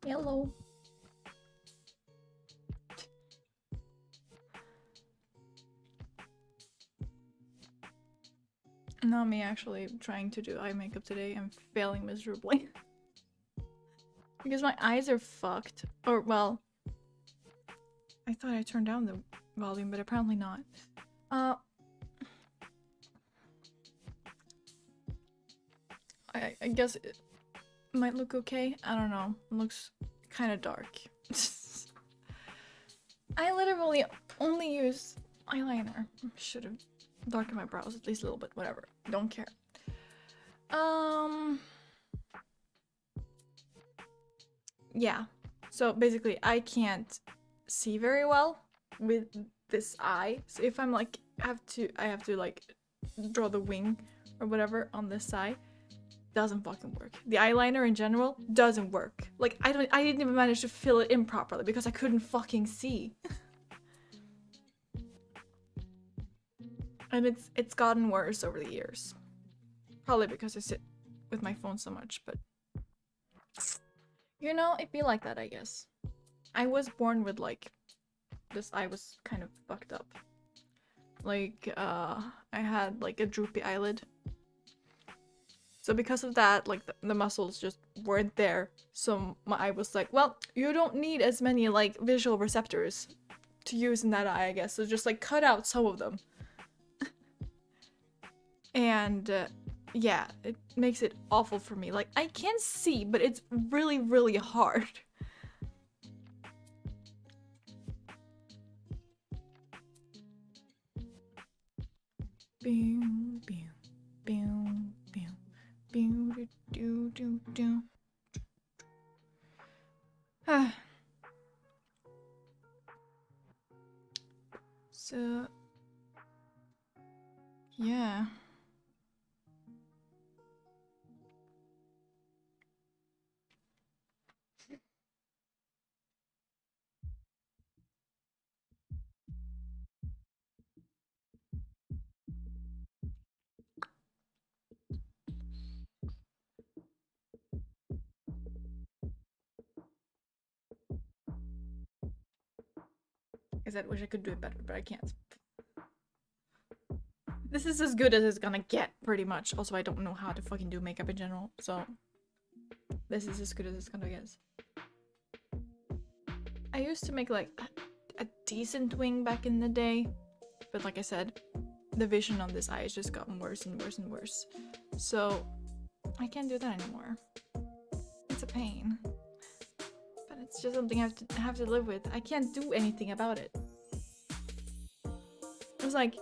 Hello. Not me actually trying to do eye makeup today. I'm failing miserably. Because my eyes are fucked. Or, well, I thought I turned down the volume, but apparently not. I guess it might look okay. I don't know. It looks kind of dark. I literally only use eyeliner. Should have darkened my brows at least a little bit. Whatever. Don't care. Yeah. So basically, I can't see very well with this eye. So if I'm like, I have to like draw the wing or whatever on this side. Doesn't fucking work. The eyeliner in general doesn't work. Like I didn't even manage to fill it in properly because I couldn't fucking see. And it's gotten worse over the years. Probably because I sit with my phone so much, but you know, it'd be like that, I guess. I was born with like this eye was kind of fucked up. Like I had like a droopy eyelid. So because of that, like the muscles just weren't there. So my eye was like, well, you don't need as many like visual receptors to use in that eye, I guess. So just like cut out some of them. And yeah, it makes it awful for me. Like I can see, but it's really, really hard. Boom, boom, boom, boom. Do do do do. So yeah. I said, wish I could do it better, but I can't. This is as good as it's gonna get, pretty much. Also, I don't know how to fucking do makeup in general, so this is as good as it's gonna get. I used to make like a decent wing back in the day, but like I said, the vision on this eye has just gotten worse and worse and worse. So I can't do that anymore. It's a pain. But it's just something I have to live with. I can't do anything about it. It's like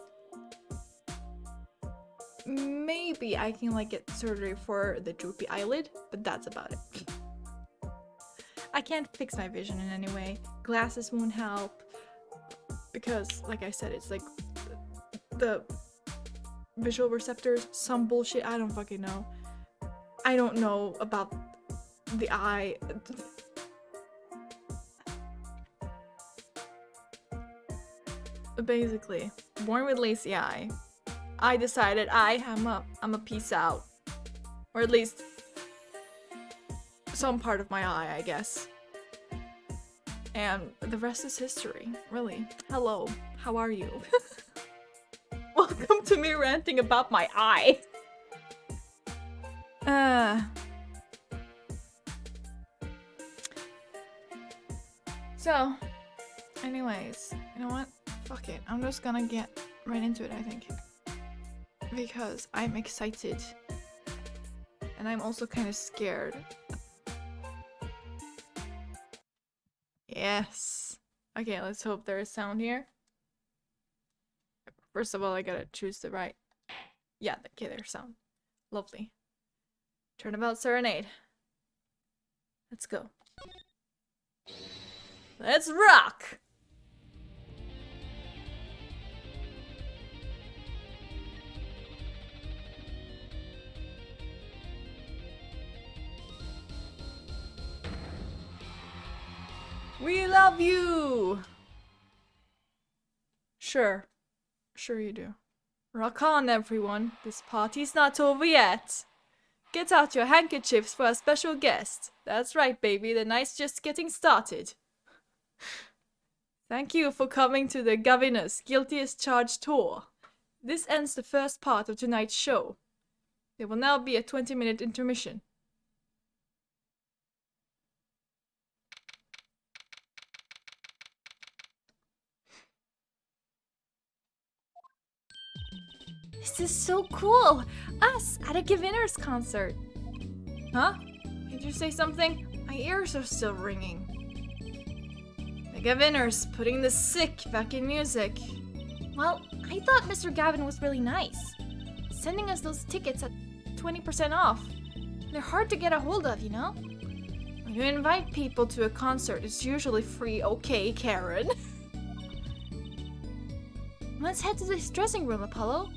maybe I can like get surgery for the droopy eyelid, but that's about it. I can't fix my vision in any way. Glasses won't help because, like I said, it's like the visual receptors, some bullshit. I don't fucking know. I don't know about the eye. Basically, born with lazy eye. I decided I'm a peace out, or at least some part of my eye, I guess. And the rest is history, really. Hello, how are you? Welcome to me ranting about my eye. So, anyways, you know what? Fuck it. I'm just gonna get right into it, I think. Because I'm excited. And I'm also kind of scared. Yes. Okay, let's hope there is sound here. First of all, I gotta choose the right. Yeah, okay, there's sound. Lovely. Turnabout Serenade. Let's go. Let's rock! We love you! Sure. Sure you do. Rock on, everyone. This party's not over yet. Get out your handkerchiefs for a special guest. That's right, baby, the night's just getting started. Thank you for coming to the Governor's Guilty as Charged tour. This ends the first part of tonight's show. There will now be a 20-minute intermission. This is so cool! Us at a Governor's concert. Huh? Did you say something? My ears are still ringing. The Governor's putting the sick back in music. Well, I thought Mr. Gavin was really nice. Sending us those tickets at 20% off. They're hard to get a hold of, you know? When you invite people to a concert, it's usually free, okay, Karen? Let's head to this dressing room, Apollo.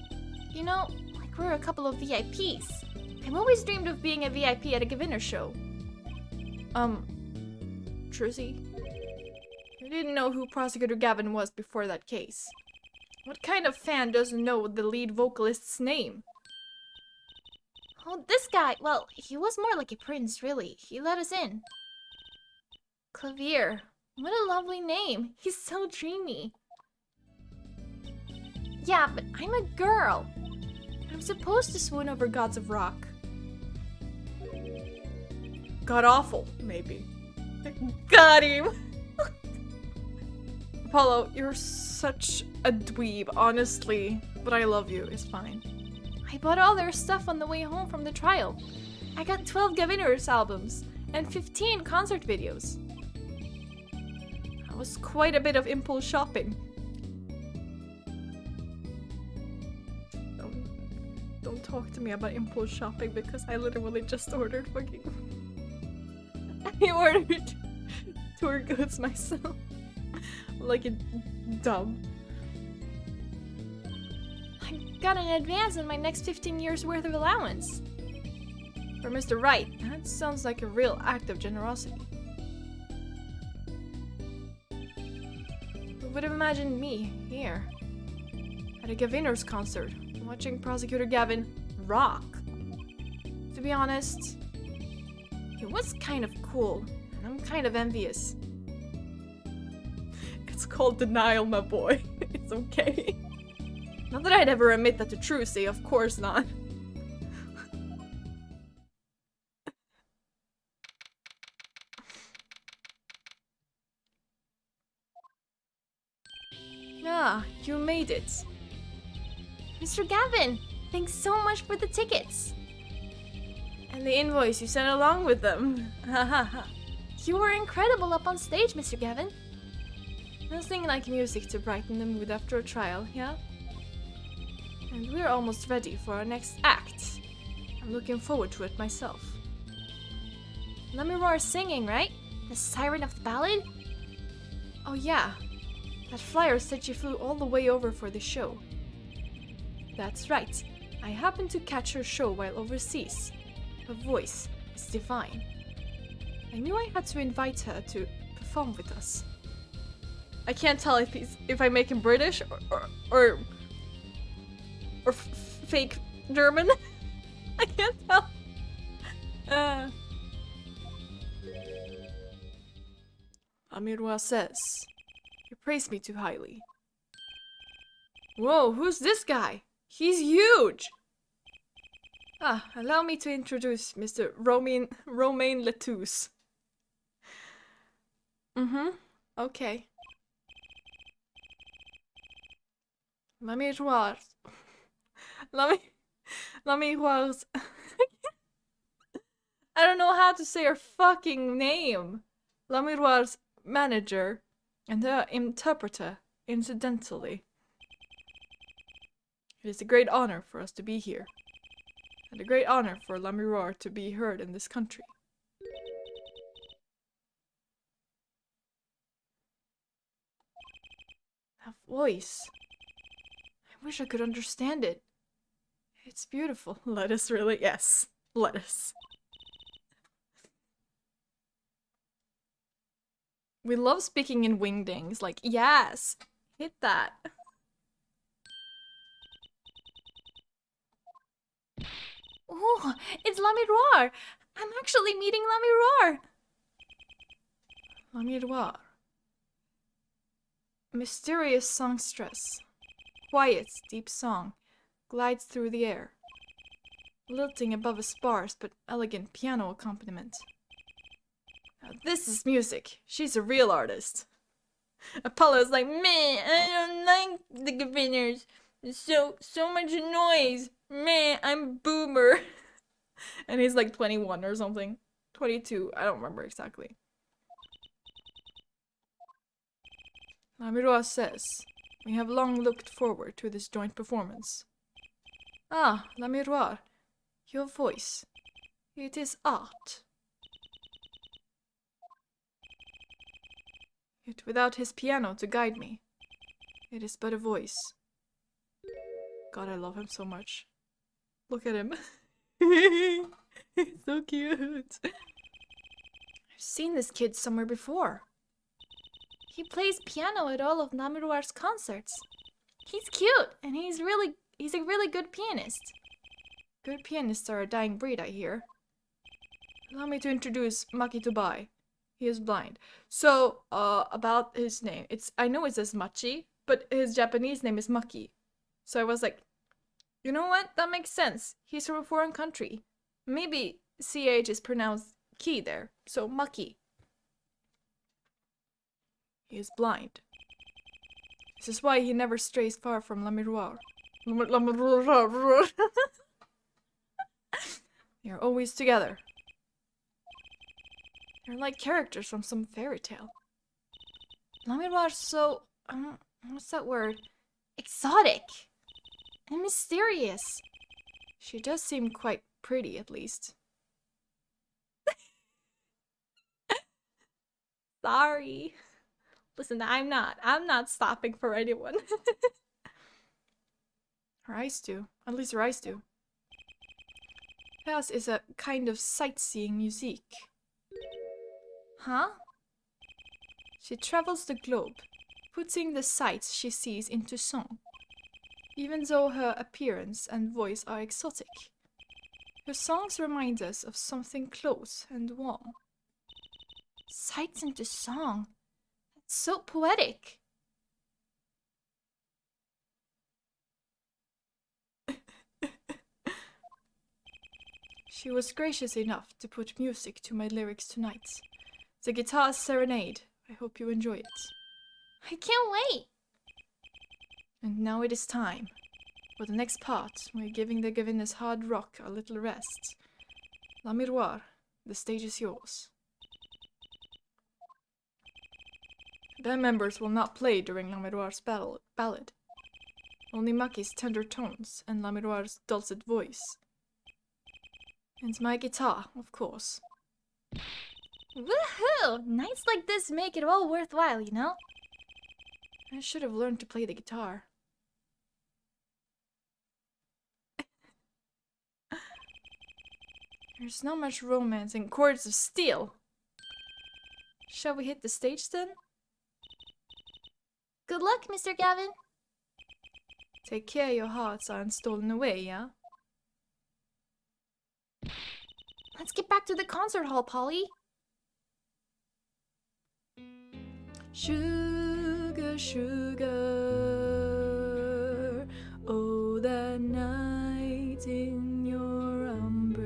You know, like we're a couple of VIPs. I've always dreamed of being a VIP at a Governor show. Trucy? I didn't know who Prosecutor Gavin was before that case. What kind of fan doesn't know the lead vocalist's name? Oh, this guy! Well, he was more like a prince, really. He let us in. Clavier. What a lovely name. He's so dreamy. Yeah, but I'm a girl. I'm supposed to swoon over gods of rock. God awful, maybe. Got him! Apollo, you're such a dweeb, honestly. But I love you, it's fine. I bought all their stuff on the way home from the trial. I got 12 Governor's albums and 15 concert videos. That was quite a bit of impulse shopping. Don't talk to me about impulse shopping because I literally just ordered fucking... I ordered tour goods myself. Like a dumb. I got an advance on my next 15 years worth of allowance. For Mr. Wright, that sounds like a real act of generosity. Who would have imagined me here at a Governor's concert watching Prosecutor Gavin rock? To be honest, it was kind of cool, and I'm kind of envious. It's called denial, my boy. It's okay. Not that I'd ever admit that to Trucy, of course not. Ah, you made it. Mr. Gavin, thanks so much for the tickets. And the invoice you sent along with them. Hahaha. You were incredible up on stage, Mr. Gavin. Nothing like music to brighten the mood after a trial, yeah? And we're almost ready for our next act. I'm looking forward to it myself. Lamiroir singing, right? The siren of the ballad? Oh yeah. That flyer said she flew all the way over for the show. That's right. I happened to catch her show while overseas. Her voice is divine. I knew I had to invite her to perform with us. I can't tell if I make him British or fake German. I can't tell. Amirwa says, you praise me too highly. Whoa, who's this guy? He's huge! Ah, allow me to introduce Mr. Romain Letouce. Okay. Lamiroir's... Lamiroir's... I don't know how to say her fucking name. Lamiroir's manager and her interpreter, incidentally. It is a great honor for us to be here, and a great honor for Lamiroir to be heard in this country. That voice. I wish I could understand it. It's beautiful. Let us really, yes. Let us. We love speaking in wingdings, like, yes! Hit that. Oh, it's La Miroir! I'm actually meeting La Miroir! La Miroir. Mysterious songstress. Quiet, deep song glides through the air, lilting above a sparse but elegant piano accompaniment. Now this is music. She's a real artist. Apollo's like, man, I don't like the governors. So much noise. Man, I'm boomer. And he's like 21 or something. 22, I don't remember exactly. Lamiroa says, we have long looked forward to this joint performance. Ah, Lamiroir, your voice. It is art. Yet without his piano to guide me, it is but a voice. God, I love him so much. Look at him. He's so cute. I've seen this kid somewhere before. He plays piano at all of Namiruar's concerts. He's cute, and he's a really good pianist. Good pianists are a dying breed, I hear. Allow me to introduce Maki Tobai. He is blind. So, about his name. I know it says Machi, but his Japanese name is Maki. So I was like, you know what? That makes sense. He's from a foreign country. Maybe CH is pronounced ki there. So Maki. He is blind. This is why he never strays far from Lamiroir. They are always together. They're like characters from some fairy tale. Lamiroir's so, what's that word? Exotic and mysterious. She does seem quite pretty, at least. Sorry. Listen, I'm not stopping for anyone. Her eyes do. At least her eyes do. Hers is a kind of sightseeing musique. Huh? She travels the globe, putting the sights she sees into song. Even though her appearance and voice are exotic, her songs remind us of something close and warm. Sights into song. That's so poetic. She was gracious enough to put music to my lyrics tonight. The Guitar Serenade. I hope you enjoy it. I can't wait! And now it is time. For the next part, we're giving the Gavinus hard rock a little rest. La Miroir, the stage is yours. Band members will not play during La Miroir's ballad. Only Maki's tender tones and La Miroir's dulcet voice. And my guitar, of course. Woohoo! Nights like this make it all worthwhile, you know? I should have learned to play the guitar. There's not much romance in Chords of Steel. Shall we hit the stage then? Good luck, Mr. Gavin. Take care your hearts aren't stolen away, yeah? Let's get back to the concert hall, Polly. Sugar, sugar, oh, that night in your embrace,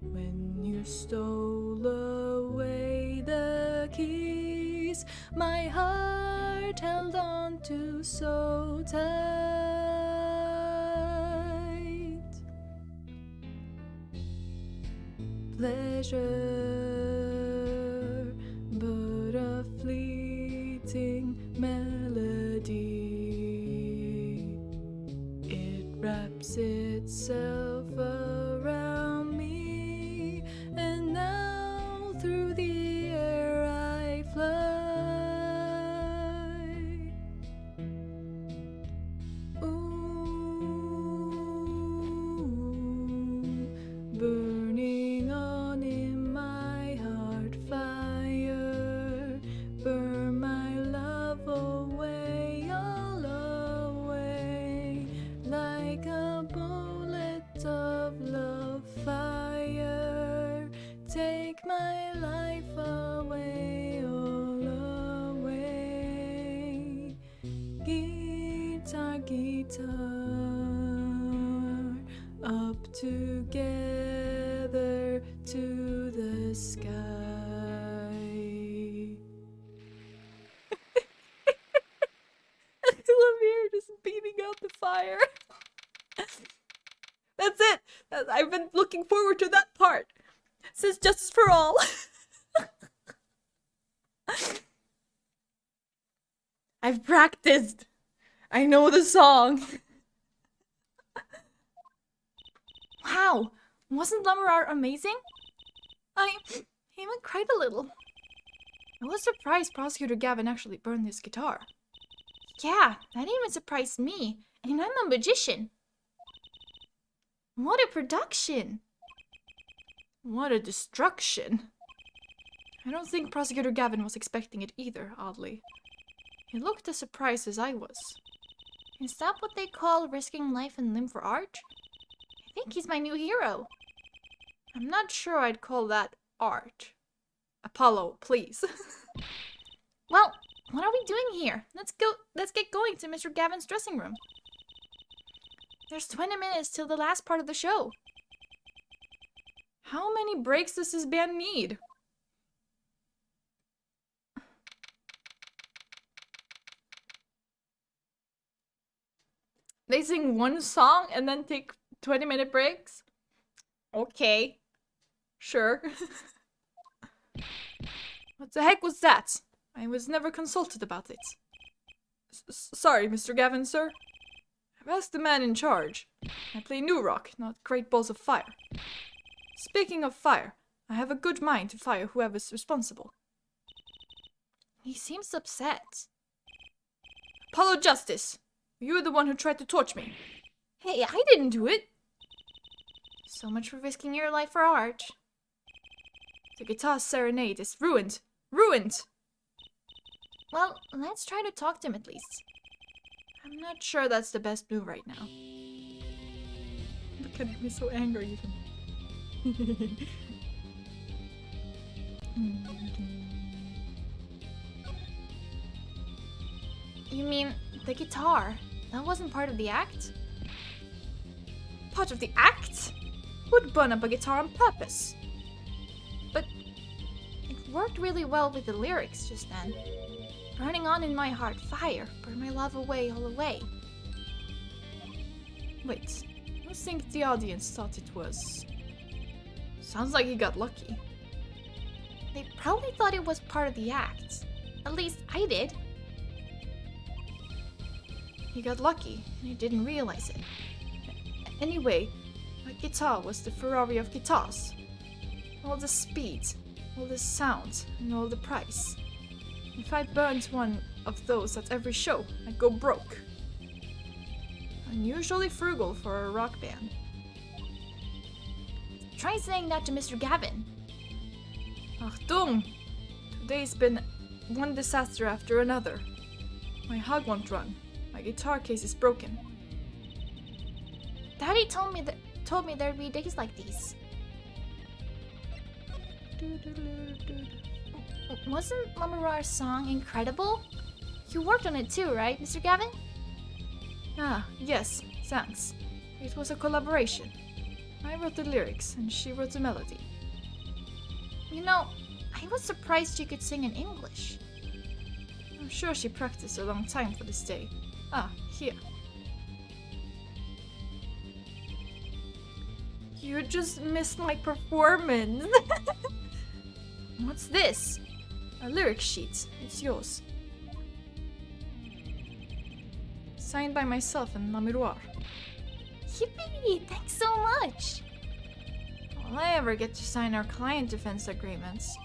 when you stole away the keys my heart held on to so tight. Pleasure, but a fleeting melody. It wraps itself around me, and now through the air I fly. Ooh, burning on in my heart. Take my life away, all away. Guitar, guitar, up together to the sky. I love here just beating out the fire. That's it. I've been looking forward to that part. It says justice for all. I've practiced. I know the song. Wow, wasn't Lamorar amazing? I even cried a little. I was surprised Prosecutor Gavin actually burned his guitar. Yeah, that even surprised me, and I'm a magician. What a production! What a destruction. I don't think Prosecutor Gavin was expecting it either, oddly. He looked as surprised as I was. Is that what they call risking life and limb for art? I think he's my new hero. I'm not sure I'd call that art. Apollo, please. Well, what are we doing here? Let's get going to Mr. Gavin's dressing room. There's 20 minutes till the last part of the show. How many breaks does this band need? They sing one song and then take 20-minute breaks? Okay. Sure. What the heck was that? I was never consulted about it. Sorry, Mr. Gavin, sir. I've asked the man in charge. I play new rock, not Great Balls of Fire. Speaking of fire, I have a good mind to fire whoever's responsible. He seems upset. Apollo Justice! You were the one who tried to torch me. Hey, I didn't do it! So much for risking your life for art. The guitar serenade is ruined. Ruined! Well, let's try to talk to him at least. I'm not sure that's the best move right now. Look at him, he's so angry even. You mean the guitar? That wasn't part of the act? Part of the act? Who'd burn up a guitar on purpose? But it worked really well with the lyrics just then. Burning on in my heart, fire, burn my love away, all away. Wait, who think the audience thought it was? Sounds like he got lucky. They probably thought it was part of the act. At least I did. He got lucky, and he didn't realize it. Anyway, my guitar was the Ferrari of guitars. All the speed, all the sound, and all the price. If I burned one of those at every show, I'd go broke. Unusually frugal for a rock band. Try saying that to Mr. Gavin. Achtung! Today's been one disaster after another. My hug won't run. My guitar case is broken. Daddy told me there'd be days like these. Wasn't Lamorar's song incredible? You worked on it too, right, Mr. Gavin? Ah, yes, thanks. It was a collaboration. I wrote the lyrics and she wrote the melody. You know, I was surprised she could sing in English. I'm sure she practiced a long time for this day. Ah, here. You just missed my performance. What's this? A lyric sheet. It's yours. Signed by myself and Lamiroir. Yippee! Thanks so much! Will I ever get to sign our client defense agreements?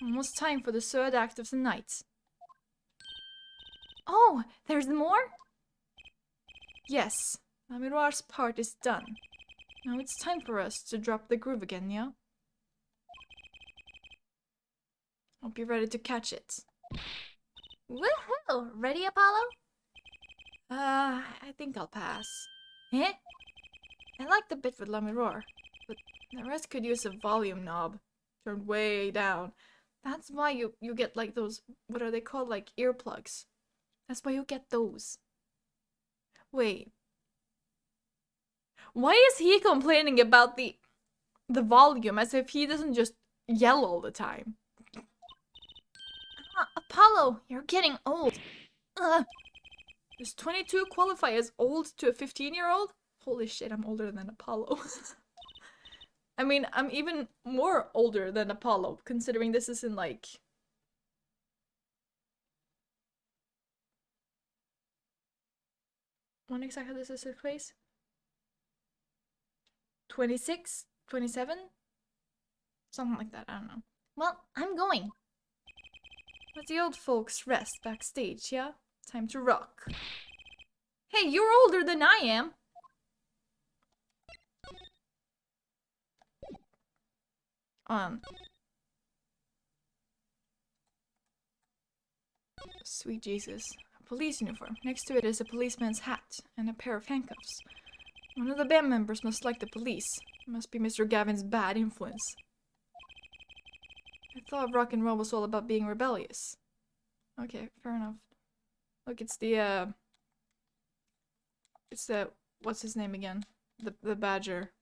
Almost time for the third act of the night. Oh, there's more? Yes, Lamiroir's part is done. Now it's time for us to drop the groove again, yeah? Hope you're ready to catch it. Woohoo! Ready, Apollo? I think I'll pass. Eh? I like the bit with Lamiroir. But the rest could use a volume knob turned way down. That's why you get like those, what are they called, like earplugs. That's why you get those. Wait. Why is he complaining about the volume as if he doesn't just yell all the time? Apollo, you're getting old. Does 22 qualify as old to a 15-year-old? Holy shit, I'm older than Apollo. I mean, I'm even more older than Apollo, considering this is in like... When exactly does this take place? 26? 27? Something like that, I don't know. Well, I'm going. Let the old folks rest backstage, yeah? Time to rock. Hey, you're older than I am! Sweet Jesus. A police uniform. Next to it is a policeman's hat and a pair of handcuffs. One of the band members must like the police. It must be Mr. Gavin's bad influence. I thought rock and roll was all about being rebellious. Okay, fair enough. Look, it's the, what's his name again? The badger.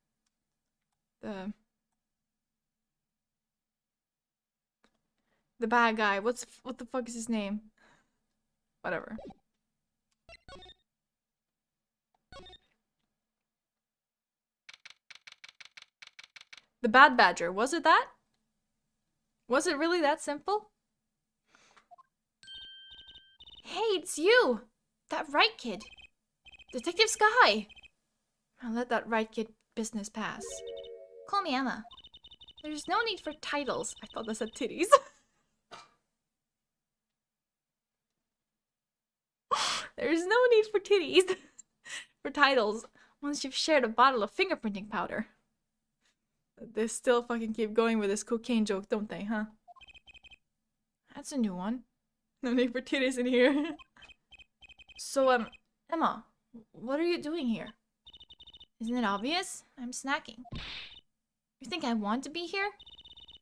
The bad guy. What the fuck is his name? Whatever. The bad badger. Was it that? Was it really that simple? Hey, it's you! That right kid. Detective Sky! I'll let that right kid business pass. Call me Emma. There's no need for titles. I thought that said titties. There's no need for titties. For titles. Once you've shared a bottle of fingerprinting powder. They still fucking keep going with this cocaine joke, don't they, huh? That's a new one. No need for titties in here. So, Emma, what are you doing here? Isn't it obvious? I'm snacking. You think I want to be here?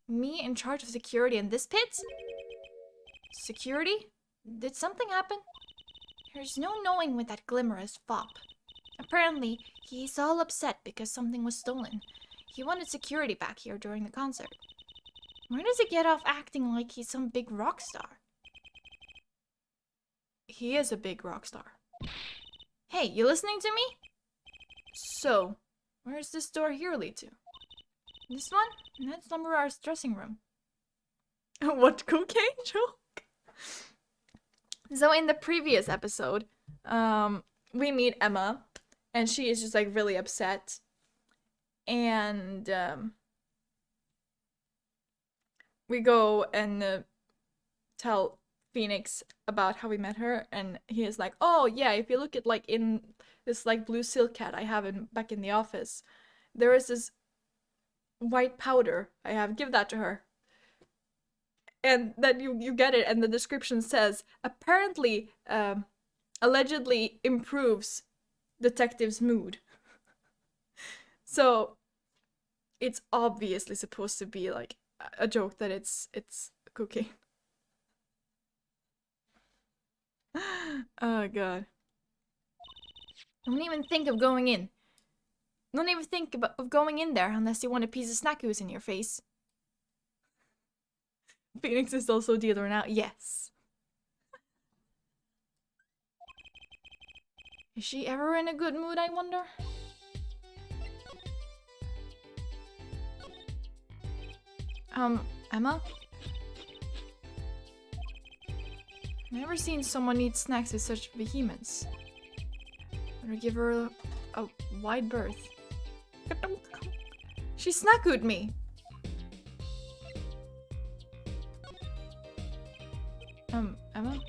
Me in charge of security in this pit? Security? Did something happen? There's no knowing with that glimmerous fop. Apparently, he's all upset because something was stolen. He wanted security back here during the concert. Where does he get off acting like he's some big rock star? He is a big rock star. Hey, you listening to me? So, where's this door here lead to? This one? That's Lumberar's dressing room. What cocaine joke? So in the previous episode, we meet Emma, and she is just like really upset. And we go and tell Phoenix about how we met her, and he is like, oh yeah, if you look at like in this like blue silk hat I have back in the office, there is this white powder I have, give that to her. And then you get it, and the description says, apparently, allegedly improves detective's mood. So, it's obviously supposed to be like a joke that it's cocaine. Oh god. Don't even think of going in. Don't even think of going in there unless you want a piece of snack ooze in your face. Phoenix is also a dealer now. Yes. Is she ever in a good mood, I wonder? Emma? Never seen someone eat snacks with such vehemence. Better give her a wide berth. She snack-ooed me! Emma?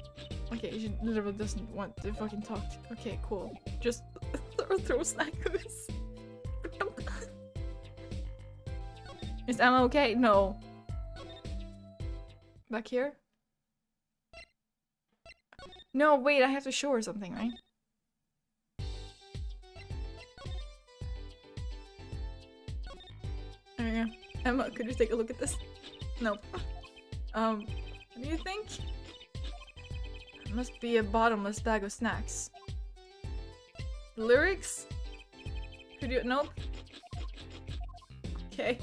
Okay, she literally doesn't want to fucking talk. Okay, cool. Just throw snack-ooze. Is Emma okay? No. Back here? No, wait, I have to show her something, right? Yeah. Emma, could you take a look at this? Nope. What do you think? It must be a bottomless bag of snacks. Lyrics? Could you? Nope. Okay.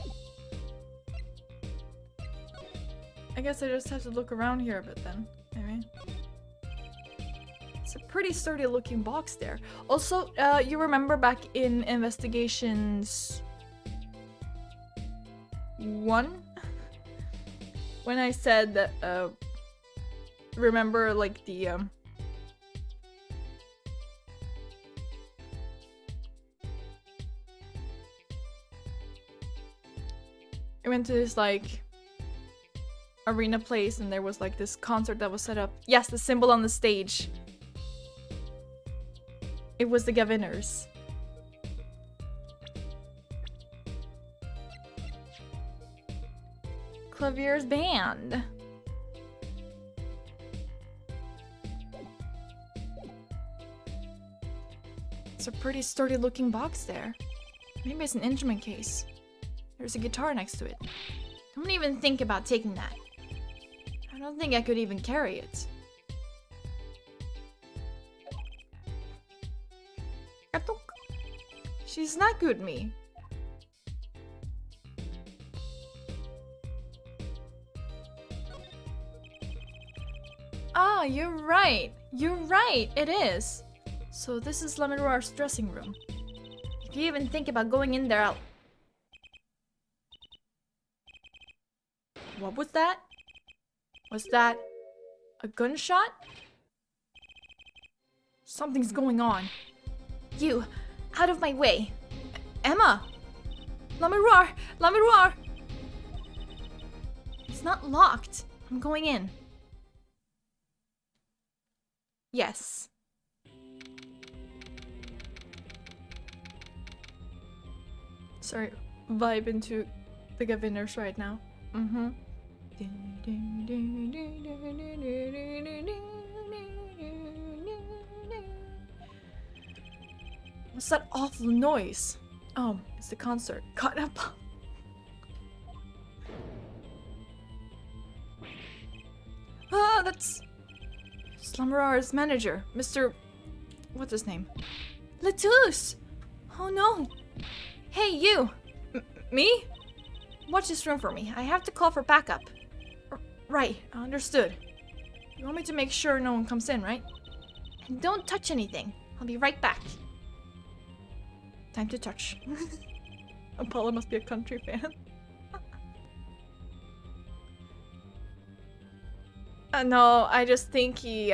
I guess I just have to look around here a bit then. Maybe. It's a pretty sturdy looking box there. Also, you remember back in Investigations 1? When I said that, remember like the, I went to this like arena place and there was like this concert that was set up. Yes, the symbol on the stage. It was the Gaviners. Clavier's band. It's a pretty sturdy looking box there. Maybe it's an instrument case. There's a guitar next to it. Don't even think about taking that. I don't think I could even carry it. She's not good me. Ah, you're right. You're right, it is. So this is Lamiroir's dressing room. If you even think about going in there, I'll... What was that? Was that a gunshot? Something's going on. You, out of my way. Emma! Lamiroir! Lamiroir! It's not locked. I'm going in. Yes. Sorry, vibe into the Gaviners right now. Mm-hmm. What's that awful noise? Oh, it's the concert. Cut up. Ah, that's Lamiroir's manager, Mr. What's his name? Lettuce! Oh no! Hey, you! Me? Watch this room for me. I have to call for backup. Right, understood. You want me to make sure no one comes in, right? And don't touch anything. I'll be right back. Time to touch. Apollo must be a country fan. No, I just think he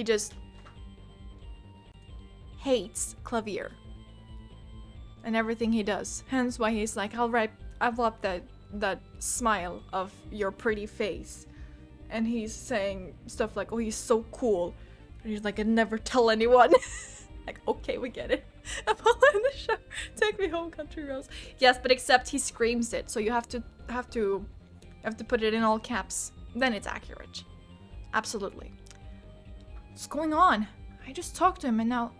just hates Clavier and everything he does. Hence why he's like, I'll wrap that smile of your pretty face. And he's saying stuff like, oh, he's so cool. And he's like, I'd never tell anyone. Like, okay, we get it. Apollo in the show. Take me home, country Rose. Yes, but except he screams it, so you have to put it in all caps. Then it's accurate. Absolutely. What's going on? I just talked to him and now...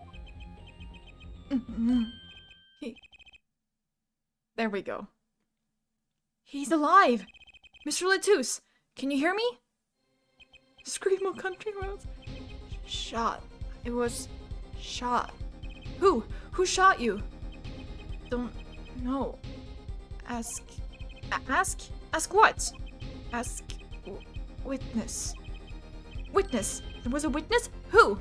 There we go. He's alive! Mr. Lettuce, can you hear me? Scream of country Rose. Shot. It was... shot. Who? Who shot you? Don't know. Ask what? Ask witness. Witness? There was a witness? Who?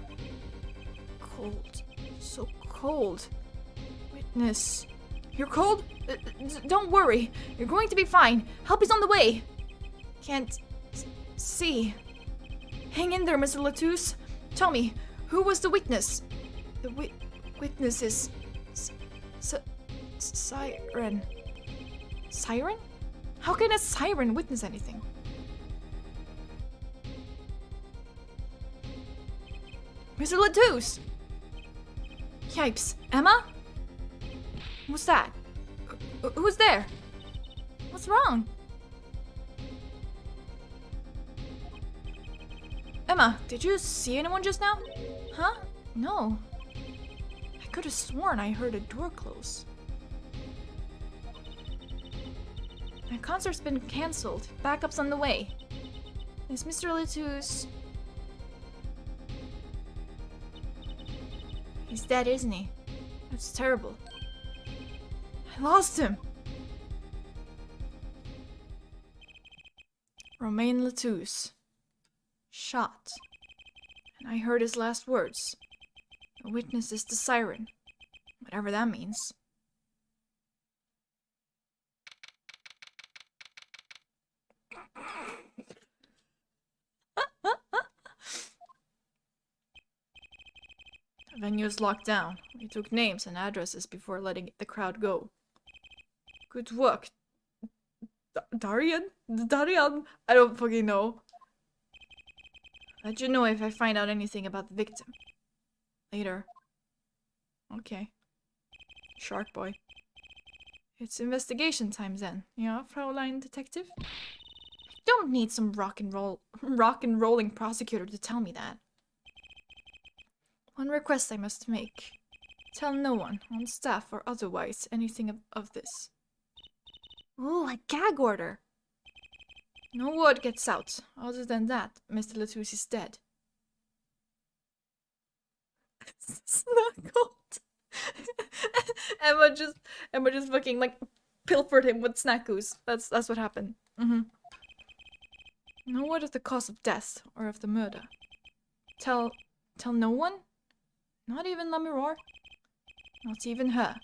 Cold. So cold. Witness. You're cold? Don't worry. You're going to be fine. Help is on the way. Can't see. Hang in there, Mr. Lettuce. Tell me, who was the witness? The witness is... Siren. Siren? How can a siren witness anything? Mr. Lettuce! Yipes. Emma? What's that? Who's there? What's wrong? Emma, did you see anyone just now? Huh? No. could have sworn I heard a door close. My concert's been cancelled. Backup's on the way. Is Mr. Litu's... He's dead, isn't he? That's terrible. I lost him! Romain Latouche. Shot. And I heard his last words. The witness is the siren. Whatever that means. The venue is locked down. We took names and addresses before letting the crowd go. Good work. Darian? Darian? I don't fucking know. Let you know if I find out anything about the victim. Later. Okay. Shark boy. It's investigation time then. Yeah, Fraulein Detective? I don't need some rock and rolling prosecutor to tell me that. One request I must make. Tell no one, on staff or otherwise, anything of this. Ooh, a gag order. No word gets out. Other than that, Mr. Latouche is dead. Snuggled. Emma just fucking like pilfered him with snackoos. That's what happened. No word of the cause of death or of the murder. Tell no one? Not even La Mirror? Not even her.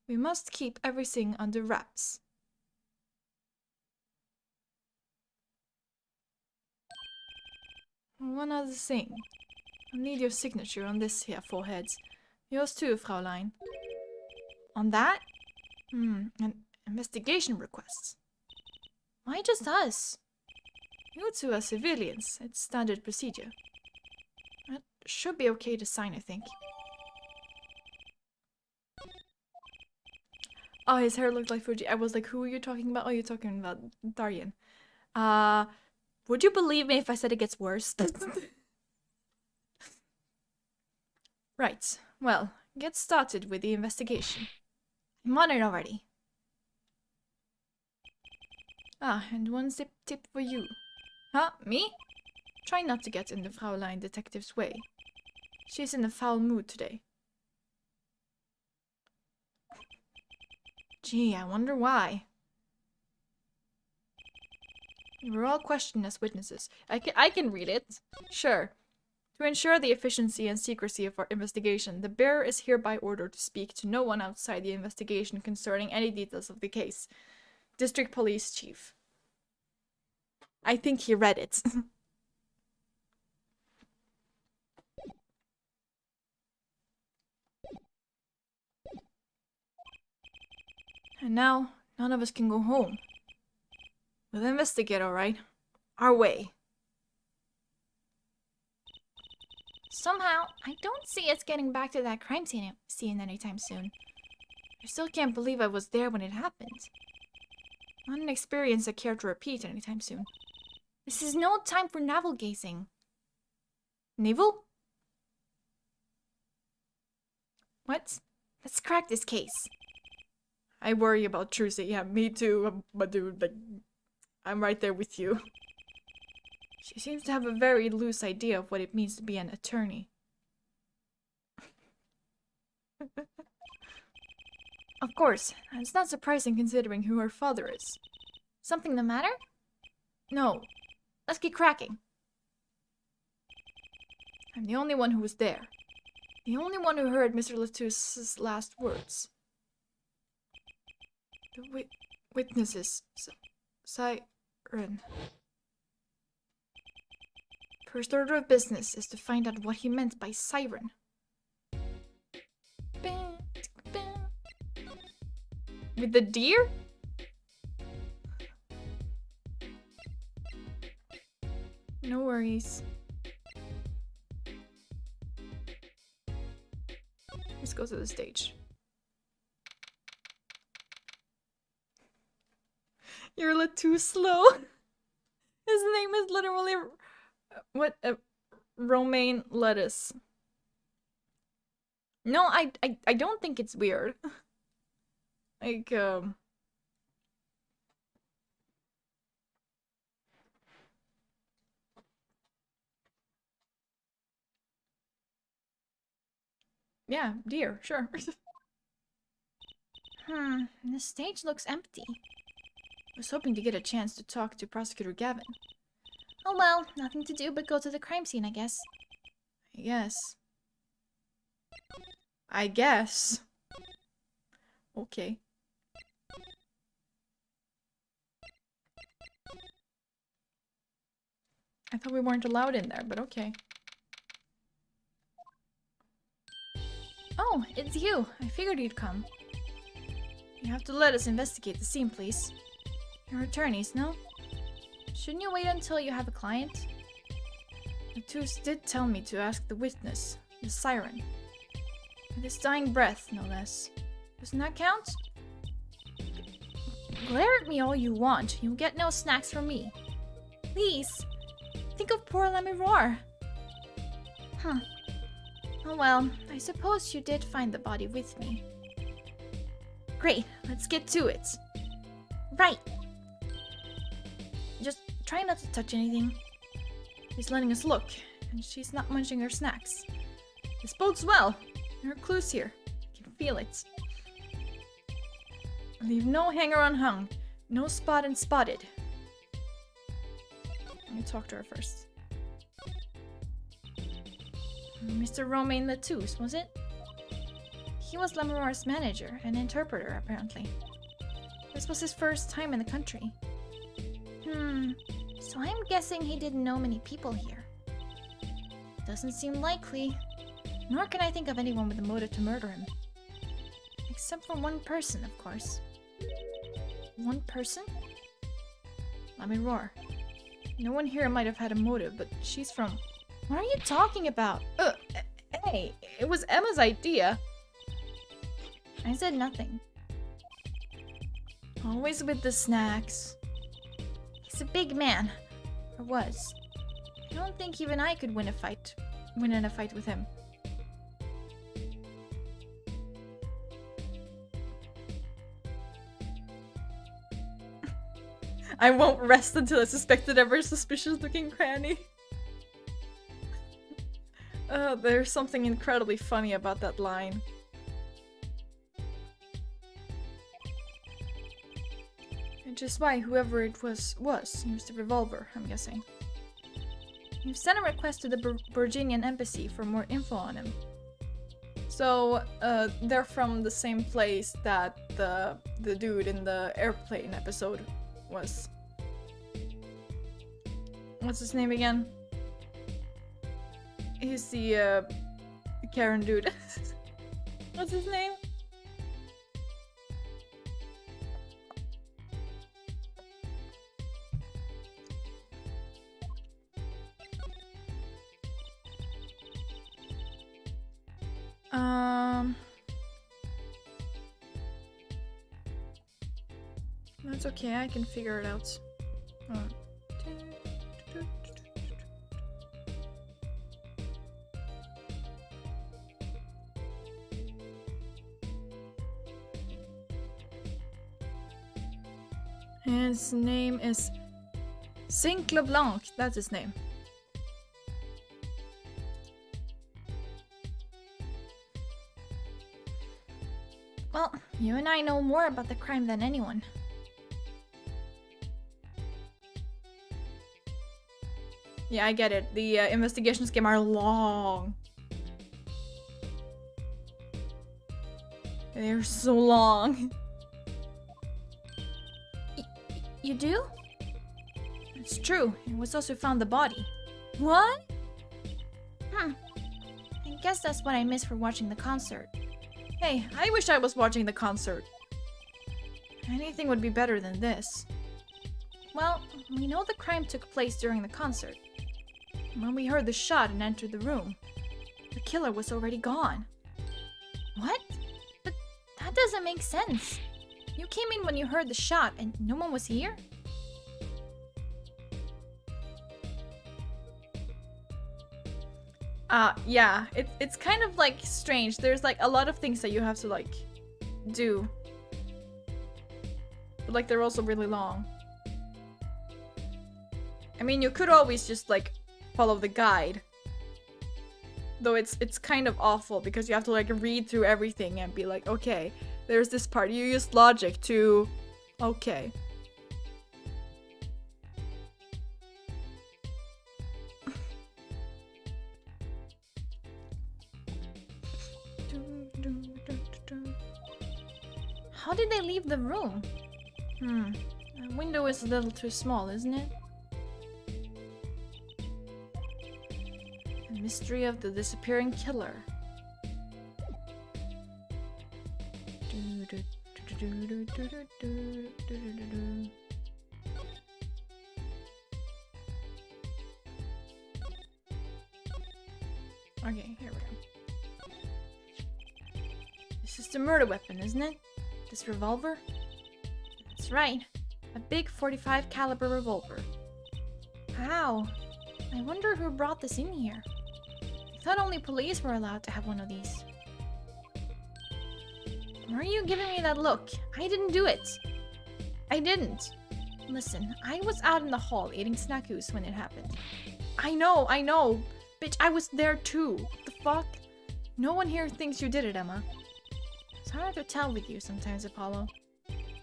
We must keep everything under wraps. One other thing. I need your signature on this here forehead. Yours too, Fraulein. On that? An investigation request. Why just us? You two are civilians. It's standard procedure. That should be okay to sign, I think. Oh, his hair looked like Fuji. I was like, who are you talking about? Oh, you're talking about Darian. Would you believe me if I said it gets worse? Right. Well, get started with the investigation. I'm on it already. Ah, and one tip for you. Huh? Me? Try not to get in the Fraulein Detective's way. She's in a foul mood today. Gee, I wonder why. We were all questioned as witnesses. I can read it. Sure. To ensure the efficiency and secrecy of our investigation, the bearer is hereby ordered to speak to no one outside the investigation concerning any details of the case. District Police Chief. I think he read it. And now, none of us can go home. We'll investigate, alright? Our way. Somehow, I don't see us getting back to that crime scene anytime soon. I still can't believe I was there when it happened. Not an experience I care to repeat anytime soon. This is no time for navel gazing. Navel? What? Let's crack this case. I worry about Trucy. Yeah, me too. But dude, like, I'm right there with you. She seems to have a very loose idea of what it means to be an attorney. Of course, it's not surprising considering who her father is. Something the matter? No. Let's get cracking. I'm the only one who was there. The only one who heard Mr. Latouche's last words. The witnesses. Siren. First order of business is to find out what he meant by siren. With the deer? No worries. Let's go to the stage. You're too slow. His name is literally Romaine Lettuce. No, I don't think it's weird. Like, yeah, deer, sure. The stage looks empty. I was hoping to get a chance to talk to Prosecutor Gavin. Oh well, nothing to do but go to the crime scene, I guess. I guess. I guess. Okay. I thought we weren't allowed in there, but okay. Oh, it's you. I figured you'd come. You have to let us investigate the scene, please. You're attorneys, no? Shouldn't you wait until you have a client? The twos did tell me to ask the witness, the siren. With his dying breath, no less. Doesn't that count? Glare at me all you want. You'll get no snacks from me. Please. Think of poor Lemiror. Huh. Oh well, I suppose you did find the body with me. Great, let's get to it. Right. Just try not to touch anything. She's letting us look, and she's not munching her snacks. This bodes well. There are clues here. I can feel it. Leave no hanger unhung, no spot unspotted. Let me talk to her first. Mr. Romain Latouche, was it? He was Lemiror's manager and interpreter, apparently. This was his first time in the country. So I'm guessing he didn't know many people here. Doesn't seem likely. Nor can I think of anyone with a motive to murder him. Except for one person, of course. One person? Lemiror. No one here might have had a motive, but she's from... What are you talking about? Hey, it was Emma's idea. I said nothing. Always with the snacks. He's a big man. Or was. I don't think even I could win in a fight with him. I won't rest until I suspected every suspicious-looking cranny. There's something incredibly funny about that line. Which is why whoever it was used a revolver, I'm guessing. You've sent a request to the Virginian embassy for more info on him. So, they're from the same place that the dude in the airplane episode was. What's his name again? He's the Karen dude. What's his name? That's okay, I can figure it out. His name is Saint LeBlanc, that's his name. Well, you and I know more about the crime than anyone. Yeah, I get it. The investigations game are long. They're so long. You do? It's true. It was us who found the body. What? I guess that's what I missed for watching the concert. Hey, I wish I was watching the concert. Anything would be better than this. Well, we know the crime took place during the concert. When we heard the shot and entered the room, the killer was already gone. What? But that doesn't make sense. You came in when you heard the shot and no one was here? Yeah, it's kind of like strange. There's like a lot of things that you have to like do. But like they're also really long. I mean, you could always just like follow the guide. Though it's kind of awful because you have to like read through everything and be like, okay, there's this part. You use logic to... Okay. How did they leave the room? The window is a little too small, isn't it? The mystery of the disappearing killer. Okay, here we go. This is the murder weapon, isn't it? This revolver? That's right. A big 45 caliber revolver. Wow. I wonder who brought this in here. I thought only police were allowed to have one of these. Why are you giving me that look? I didn't do it. I didn't. Listen, I was out in the hall eating snackoos when it happened. I know. Bitch, I was there too. What the fuck? No one here thinks you did it, Emma. It's hard to tell with you sometimes, Apollo.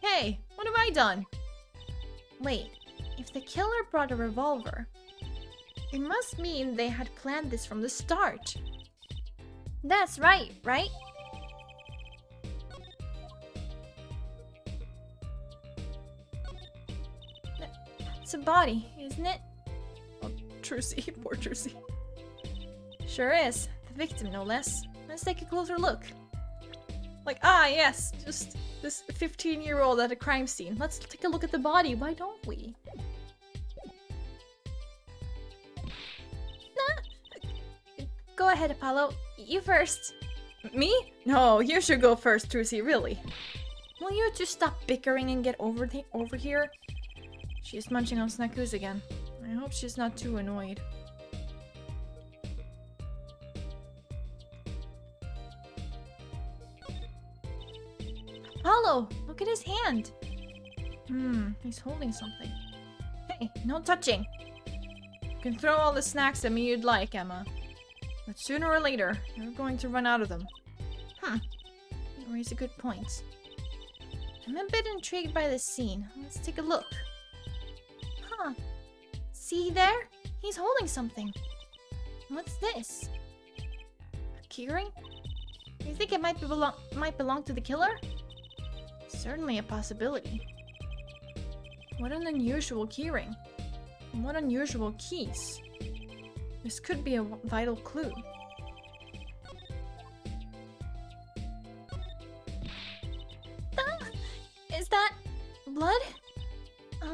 Hey, what have I done? Wait, if the killer brought a revolver, it must mean they had planned this from the start. That's right? It's a body, isn't it? Oh, Trucy, poor Trucy. Sure is. The victim, no less. Let's take a closer look. Like, yes, just this 15-year-old at a crime scene. Let's take a look at the body, why don't we? Go ahead, Apollo. You first. Me? No, you should go first, Trucy, really. Will you two stop bickering and get over here? She's munching on snackoos again. I hope she's not too annoyed. Apollo, look at his hand. He's holding something. Hey, no touching. You can throw all the snacks at me you'd like, Emma. But sooner or later, you're going to run out of them. You raise a good point. I'm a bit intrigued by this scene. Let's take a look. See there? He's holding something. What's this? A keyring? You think it might belong to the killer? Certainly a possibility. What an unusual keyring. And what unusual keys. This could be a vital clue. Is that blood? Why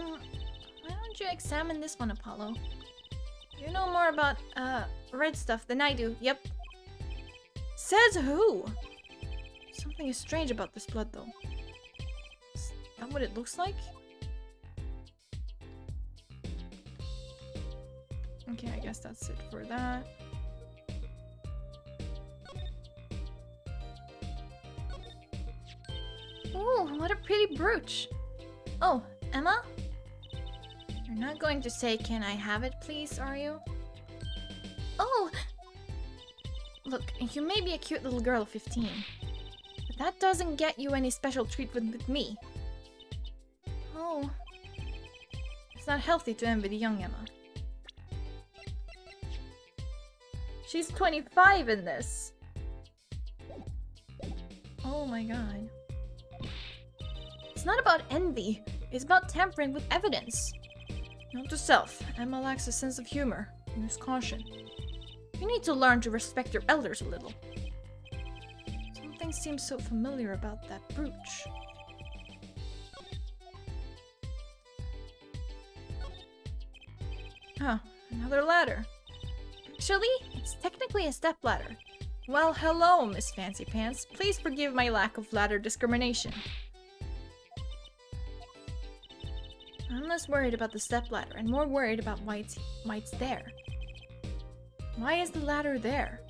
don't you examine this one, Apollo? You know more about, red stuff than I do. Yep. Says who? Something is strange about this blood, though. Is that what it looks like? Okay, I guess that's it for that. Ooh, what a pretty brooch. Oh, Emma? You're not going to say, "Can I have it, please," are you? Oh! Look, you may be a cute little girl of 15, but that doesn't get you any special treatment with me. Oh. It's not healthy to envy the young Emma. She's 25 in this. Oh my god. It's not about envy. It's about tampering with evidence. Note to self, Emma lacks a sense of humor. Use caution. You need to learn to respect your elders a little. Something seems so familiar about that brooch. Another ladder. Actually, it's technically a stepladder. Well, hello, Miss Fancy Pants. Please forgive my lack of ladder discrimination. I'm less worried about the stepladder and more worried about why it's there. Why is the ladder there?